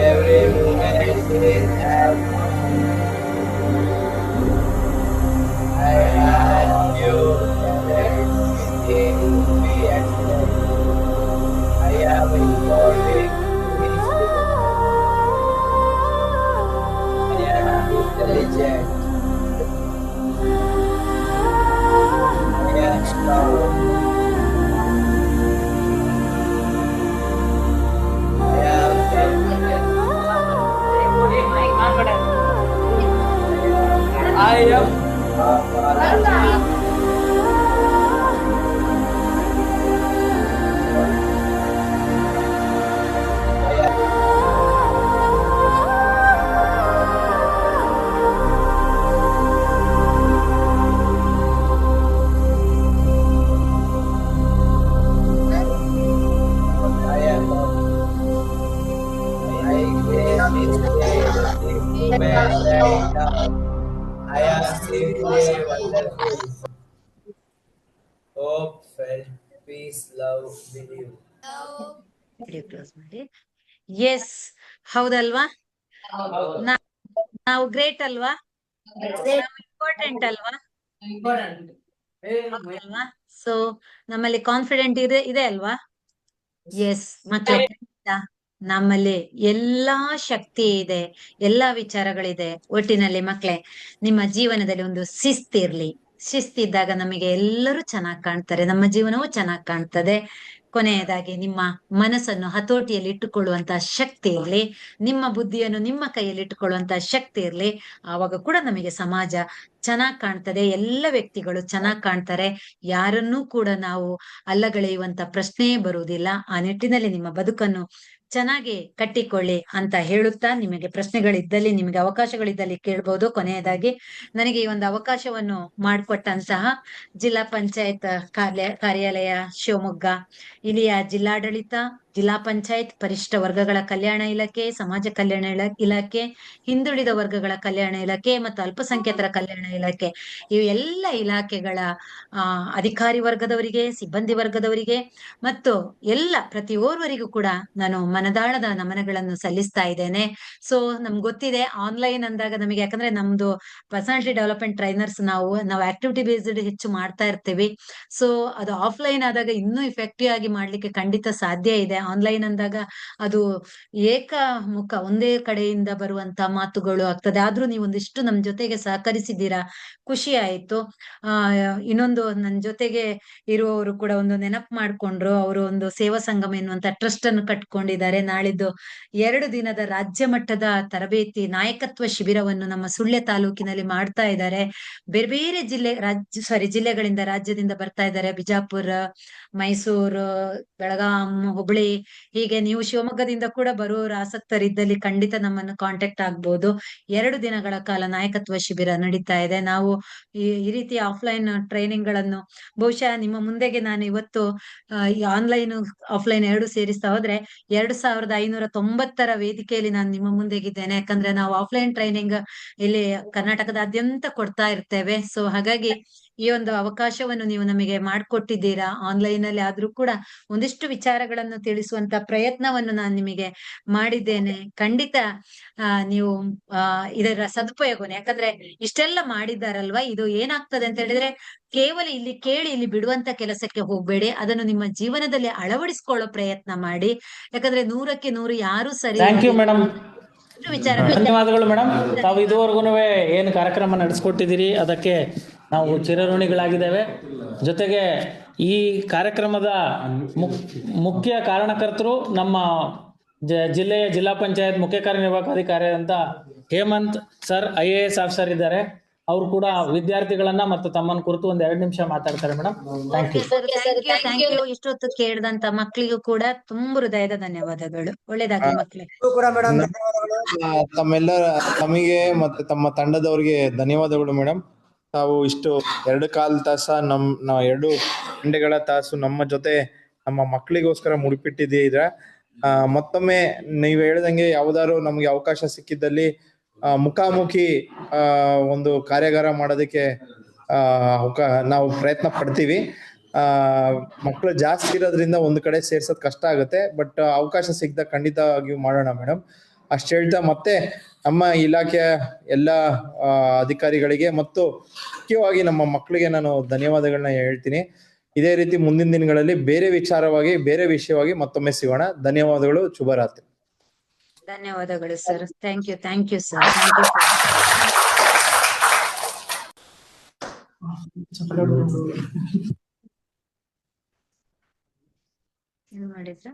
every moment is I have you in me I am evolving I am intelligent I am strong I am I am simply wonderful. Hope, felt, peace, love, believe. Video close ಮಾಡಿ. S, ಹೌದಲ್ವಾ? ನಾವು great ಅಲ್ವಾ? Important ಅಲ್ವಾ? ಹೌದಲ್ವಾ? So ನಮ್ಮಲ್ಲಿ confident ಇದೆ ಅಲ್ವಾ? S ಮಕ್ಕಳೇ, ನಮ್ಮಲ್ಲಿ ಎಲ್ಲಾ ಶಕ್ತಿ ಇದೆ, ಎಲ್ಲಾ ವಿಚಾರಗಳಿದೆ. ಒಟ್ಟಿನಲ್ಲಿ ಮಕ್ಕಳೇ, ನಿಮ್ಮ ಜೀವನದಲ್ಲಿ ಒಂದು ಶಿಸ್ತಿರ್ಲಿ. ಶಿಸ್ತಿದ್ದಾಗ ನಮಗೆ ಎಲ್ಲರೂ ಚೆನ್ನಾಗಿ ಕಾಣ್ತಾರೆ, ನಮ್ಮ ಜೀವನವೂ ಚೆನ್ನಾಗಿ ಕಾಣ್ತದೆ. ಕೊನೆಯದಾಗಿ ನಿಮ್ಮ ಮನಸ್ಸನ್ನು ಹತೋಟಿಯಲ್ಲಿ ಇಟ್ಟುಕೊಳ್ಳುವಂತ ಶಕ್ತಿ ಇರ್ಲಿ, ನಿಮ್ಮ ಬುದ್ಧಿಯನ್ನು ನಿಮ್ಮ ಕೈಯಲ್ಲಿ ಇಟ್ಟುಕೊಳ್ಳುವಂತ ಶಕ್ತಿ ಇರ್ಲಿ. ಆವಾಗ ಕೂಡ ನಮಗೆ ಸಮಾಜ ಚೆನ್ನಾಗ್ ಕಾಣ್ತದೆ, ಎಲ್ಲ ವ್ಯಕ್ತಿಗಳು ಚೆನ್ನಾಗ್ ಕಾಣ್ತಾರೆ. ಯಾರನ್ನೂ ಕೂಡ ನಾವು ಅಲ್ಲಗಳೆಯುವಂತ ಪ್ರಶ್ನೆಯೇ ಬರುವುದಿಲ್ಲ. ಆ ನಿಟ್ಟಿನಲ್ಲಿ ನಿಮ್ಮ ಬದುಕನ್ನು ಚೆನ್ನಾಗಿ ಕಟ್ಟಿಕೊಳ್ಳಿ ಅಂತ ಹೇಳುತ್ತಾ, ನಿಮಗೆ ಪ್ರಶ್ನೆಗಳಿದ್ದಲ್ಲಿ, ನಿಮಗೆ ಅವಕಾಶಗಳಿದ್ದಲ್ಲಿ ಕೇಳ್ಬೋದು. ಕೊನೆಯದಾಗಿ ನನಗೆ ಈ ಒಂದು ಅವಕಾಶವನ್ನು ಮಾಡಿಕೊಟ್ಟಂತಹ ಜಿಲ್ಲಾ ಪಂಚಾಯತ್ ಕಾರ್ಯಾಲಯ ಶಿವಮೊಗ್ಗ, ಇಲ್ಲಿಯ ಜಿಲ್ಲಾಡಳಿತ ಜಿಲ್ಲಾ ಪಂಚಾಯತ್ ಪರಿಶಿಷ್ಟ ವರ್ಗಗಳ ಕಲ್ಯಾಣ ಇಲಾಖೆ, ಸಮಾಜ ಕಲ್ಯಾಣ ಇಲಾಖೆ, ಹಿಂದುಳಿದ ವರ್ಗಗಳ ಕಲ್ಯಾಣ ಇಲಾಖೆ ಮತ್ತು ಅಲ್ಪಸಂಖ್ಯಾತರ ಕಲ್ಯಾಣ ಇಲಾಖೆ, ಇವು ಎಲ್ಲ ಇಲಾಖೆಗಳ ಅಧಿಕಾರಿ ವರ್ಗದವರಿಗೆ, ಸಿಬ್ಬಂದಿ ವರ್ಗದವರಿಗೆ ಮತ್ತು ಎಲ್ಲ ಪ್ರತಿಯೋರ್ವರಿಗೂ ಕೂಡ ನಾನು ಮನದಾಳದ ನಮನಗಳನ್ನು ಸಲ್ಲಿಸ್ತಾ ಇದ್ದೇನೆ. ಸೊ ನಮ್ಗೆ ಗೊತ್ತಿದೆ ಆನ್ಲೈನ್ ಅಂದಾಗ ನಮಗೆ, ಯಾಕಂದ್ರೆ ನಮ್ದು ಪರ್ಸನಾಲಿಟಿ ಡೆವಲಪ್ಮೆಂಟ್ ಟ್ರೈನರ್ಸ್ ನಾವು ಆಕ್ಟಿವಿಟಿ ಬೇಸ್ಡ್ ಹೆಚ್ಚು ಮಾಡ್ತಾ ಇರ್ತೀವಿ. ಸೊ ಅದು ಆಫ್ಲೈನ್ ಆದಾಗ ಇನ್ನೂ ಇಫೆಕ್ಟಿವ್ ಆಗಿ ಮಾಡ್ಲಿಕ್ಕೆ ಖಂಡಿತ ಸಾಧ್ಯ ಇದೆ. ಆನ್ಲೈನ್ ಅಂದಾಗ ಅದು ಏಕಮುಖ ಒಂದೇ ಕಡೆಯಿಂದ ಬರುವಂತ ಮಾತುಗಳು ಆಗ್ತದೆ. ಆದ್ರೂ ನೀವು ಒಂದಿಷ್ಟು ನಮ್ ಜೊತೆಗೆ ಸಹಕರಿಸಿದ್ದೀರಾ, ಖುಷಿ ಆಯ್ತು. ಇನ್ನೊಂದು ನನ್ನ ಜೊತೆಗೆ ಇರುವವರು ಕೂಡ ಒಂದು ನೆನಪು ಮಾಡ್ಕೊಂಡ್ರು. ಅವರು ಒಂದು ಸೇವಾ ಸಂಗಮ ಎನ್ನುವಂತ ಟ್ರಸ್ಟ್ ಅನ್ನು ಕಟ್ಕೊಂಡಿದ್ದಾರೆ. ನಾಳಿದ್ದು 2 ದಿನದ ರಾಜ್ಯ ಮಟ್ಟದ ತರಬೇತಿ ನಾಯಕತ್ವ ಶಿಬಿರವನ್ನು ನಮ್ಮ ಸುಳ್ಯ ತಾಲೂಕಿನಲ್ಲಿ ಮಾಡ್ತಾ ಇದ್ದಾರೆ. ಬೇರೆ ಬೇರೆ ಜಿಲ್ಲೆಗಳಿಂದ ರಾಜ್ಯದಿಂದ ಬರ್ತಾ ಇದ್ದಾರೆ. ಬಿಜಾಪುರ, ಮೈಸೂರು, ಬೆಳಗಾಂ, ಹುಬ್ಳಿ, ಹೀಗೆ ನೀವು ಶಿವಮೊಗ್ಗದಿಂದ ಕೂಡ ಬರುವವರು ಆಸಕ್ತರಿದ್ದಲ್ಲಿ ಖಂಡಿತ ನಮ್ಮನ್ನು ಕಾಂಟ್ಯಾಕ್ಟ್ ಆಗ್ಬೋದು. 2 ದಿನಗಳ ಕಾಲ ನಾಯಕತ್ವ ಶಿಬಿರ ನಡೀತಾ ಇದೆ. ನಾವು ಈ ರೀತಿಯ ಆಫ್ಲೈನ್ ಟ್ರೈನಿಂಗ್ ಗಳನ್ನು ಬಹುಶಃ ನಿಮ್ಮ ಮುಂದೆಗೆ ನಾನು ಇವತ್ತು ಈ ಆನ್ಲೈನ್ ಆಫ್ಲೈನ್ 2 ಸೇರಿಸ್ತಾ ಹೋದ್ರೆ 2590 ವೇದಿಕೆಯಲ್ಲಿ ನಾನು ನಿಮ್ಮ ಮುಂದೆಗಿದ್ದೇನೆ. ಯಾಕಂದ್ರೆ ನಾವು ಆಫ್ಲೈನ್ ಟ್ರೈನಿಂಗ್ ಇಲ್ಲಿ ಕರ್ನಾಟಕದಾದ್ಯಂತ ಕೊಡ್ತಾ ಇರ್ತೇವೆ. ಸೊ ಹಾಗಾಗಿ ಈ ಒಂದು ಅವಕಾಶವನ್ನು ನೀವು ನಮಗೆ ಮಾಡಿಕೊಟ್ಟಿದ್ದೀರಾ. ಆನ್ಲೈನ್ ಅಲ್ಲಿ ಆದ್ರೂ ಕೂಡ ಒಂದಿಷ್ಟು ವಿಚಾರಗಳನ್ನು ತಿಳಿಸುವಂತ ಪ್ರಯತ್ನವನ್ನು ನಾನು ನಿಮಗೆ ಮಾಡಿದ್ದೇನೆ. ಖಂಡಿತ ನೀವು ಇದರ ಸದುಪಯೋಗವನ್ನು, ಯಾಕಂದ್ರೆ ಇಷ್ಟೆಲ್ಲ ಮಾಡಿದ್ದಾರಲ್ವಾ, ಇದು ಏನಾಗ್ತದೆ ಅಂತ ಹೇಳಿದ್ರೆ ಕೇವಲ ಇಲ್ಲಿ ಕೇಳಿ ಇಲ್ಲಿ ಬಿಡುವಂತ ಕೆಲಸಕ್ಕೆ ಹೋಗ್ಬೇಡಿ, ಅದನ್ನು ನಿಮ್ಮ ಜೀವನದಲ್ಲಿ ಅಳವಡಿಸಿಕೊಳ್ಳೋ ಪ್ರಯತ್ನ ಮಾಡಿ. ಯಾಕಂದ್ರೆ 100ಕ್ಕೆ 100 ಯಾರು ಸರಿ ಥ್ಯಾಂಕ್ ಯು ಮೇಡಮ್. ವಿಚಾರಗಳು. ಧನ್ಯವಾದಗಳು ಮೇಡಮ್. ತಾವು ಇದುವರೆಗೂ ಏನು ಕಾರ್ಯಕ್ರಮ ನಡೆಸ್ಕೊಟ್ಟಿದ್ದೀರಿ ಅದಕ್ಕೆ ನಾವು ಚಿರಋಣಿಗಳಾಗಿದ್ದೇವೆ. ಜೊತೆಗೆ ಈ ಕಾರ್ಯಕ್ರಮದ ಮುಖ್ಯ ಕಾರಣಕರ್ತರು ನಮ್ಮ ಜಿಲ್ಲೆಯ ಜಿಲ್ಲಾ ಪಂಚಾಯತ್ ಮುಖ್ಯ ಕಾರ್ಯನಿರ್ವಾಹಕ ಅಧಿಕಾರಿ ಅಂತ ಹೇಮಂತ್ ಸರ್ IAS ಆಫೀಸರ್ ಇದ್ದಾರೆ. ಅವರು ಕೂಡ ವಿದ್ಯಾರ್ಥಿಗಳನ್ನ ಮತ್ತು ತಮ್ಮನ್ನು ಕುರಿತು 2 ನಿಮಿಷ ಮಾತಾಡ್ತಾರೆ ಮೇಡಮ್. Thank you. ಇಷ್ಟೊತ್ತು ಕೇಳಿದಂತ ಮಕ್ಕಳಿಗೂ ಕೂಡ ತುಂಬ ಹೃದಯದ ಧನ್ಯವಾದಗಳು. ಒಳ್ಳೇದಾಗ್ಲಿ ಮಕ್ಕಳಿಗೆ ಕೂಡ ಮೇಡಮ್ ತಮ್ಮೆಲ್ಲರ ತಮಗೆ ಮತ್ತೆ ತಮ್ಮ ತಂಡದವರಿಗೆ ಧನ್ಯವಾದಗಳು ಮೇಡಮ್. ತಾವು ಇಷ್ಟು 2 ತಾಸ 2 ಗಂಟೆಗಳ ತಾಸು ನಮ್ಮ ಜೊತೆ ನಮ್ಮ ಮಕ್ಕಳಿಗೋಸ್ಕರ ಮುಡಿಪಿಟ್ಟಿದ್ದೀರಾ. ಮತ್ತೊಮ್ಮೆ ನೀವು ಹೇಳ್ದಂಗೆ ಯಾವ್ದಾದ್ರು ನಮ್ಗೆ ಅವಕಾಶ ಸಿಕ್ಕಿದ್ದಲ್ಲಿ ಮುಖಾಮುಖಿ ಒಂದು ಕಾರ್ಯಾಗಾರ ಮಾಡೋದಕ್ಕೆ ನಾವು ಪ್ರಯತ್ನ ಪಡ್ತೀವಿ. ಮಕ್ಕಳು ಜಾಸ್ತಿ ಇರೋದ್ರಿಂದ ಒಂದು ಕಡೆ ಸೇರ್ಸೋದ್ ಕಷ್ಟ ಆಗುತ್ತೆ. ಬಟ್ ಅವಕಾಶ ಸಿಕ್ಕಿದಾಗ ಖಂಡಿತವಾಗಿಯೂ ಮಾಡೋಣ ಮೇಡಮ್. ಅಷ್ಟು ಹೇಳ್ತಾ ಮತ್ತೆ ನಮ್ಮ ಇಲಾಖೆಯ ಎಲ್ಲ ಅಧಿಕಾರಿಗಳಿಗೆ ಮತ್ತು ಮುಖ್ಯವಾಗಿ ನಮ್ಮ ಮಕ್ಕಳಿಗೆ ನಾನು ಧನ್ಯವಾದಗಳನ್ನ ಹೇಳ್ತೀನಿ. ಇದೇ ರೀತಿ ಮುಂದಿನ ದಿನಗಳಲ್ಲಿ ಬೇರೆ ವಿಚಾರವಾಗಿ ಬೇರೆ ವಿಷಯವಾಗಿ ಮತ್ತೊಮ್ಮೆ ಸಿಗೋಣ. ಧನ್ಯವಾದಗಳು. ಶುಭರಾತ್ರಿ. ಧನ್ಯವಾದಗಳು ಸರ್. Thank you sir. ಏನು ಮಾಡಿದ್ರ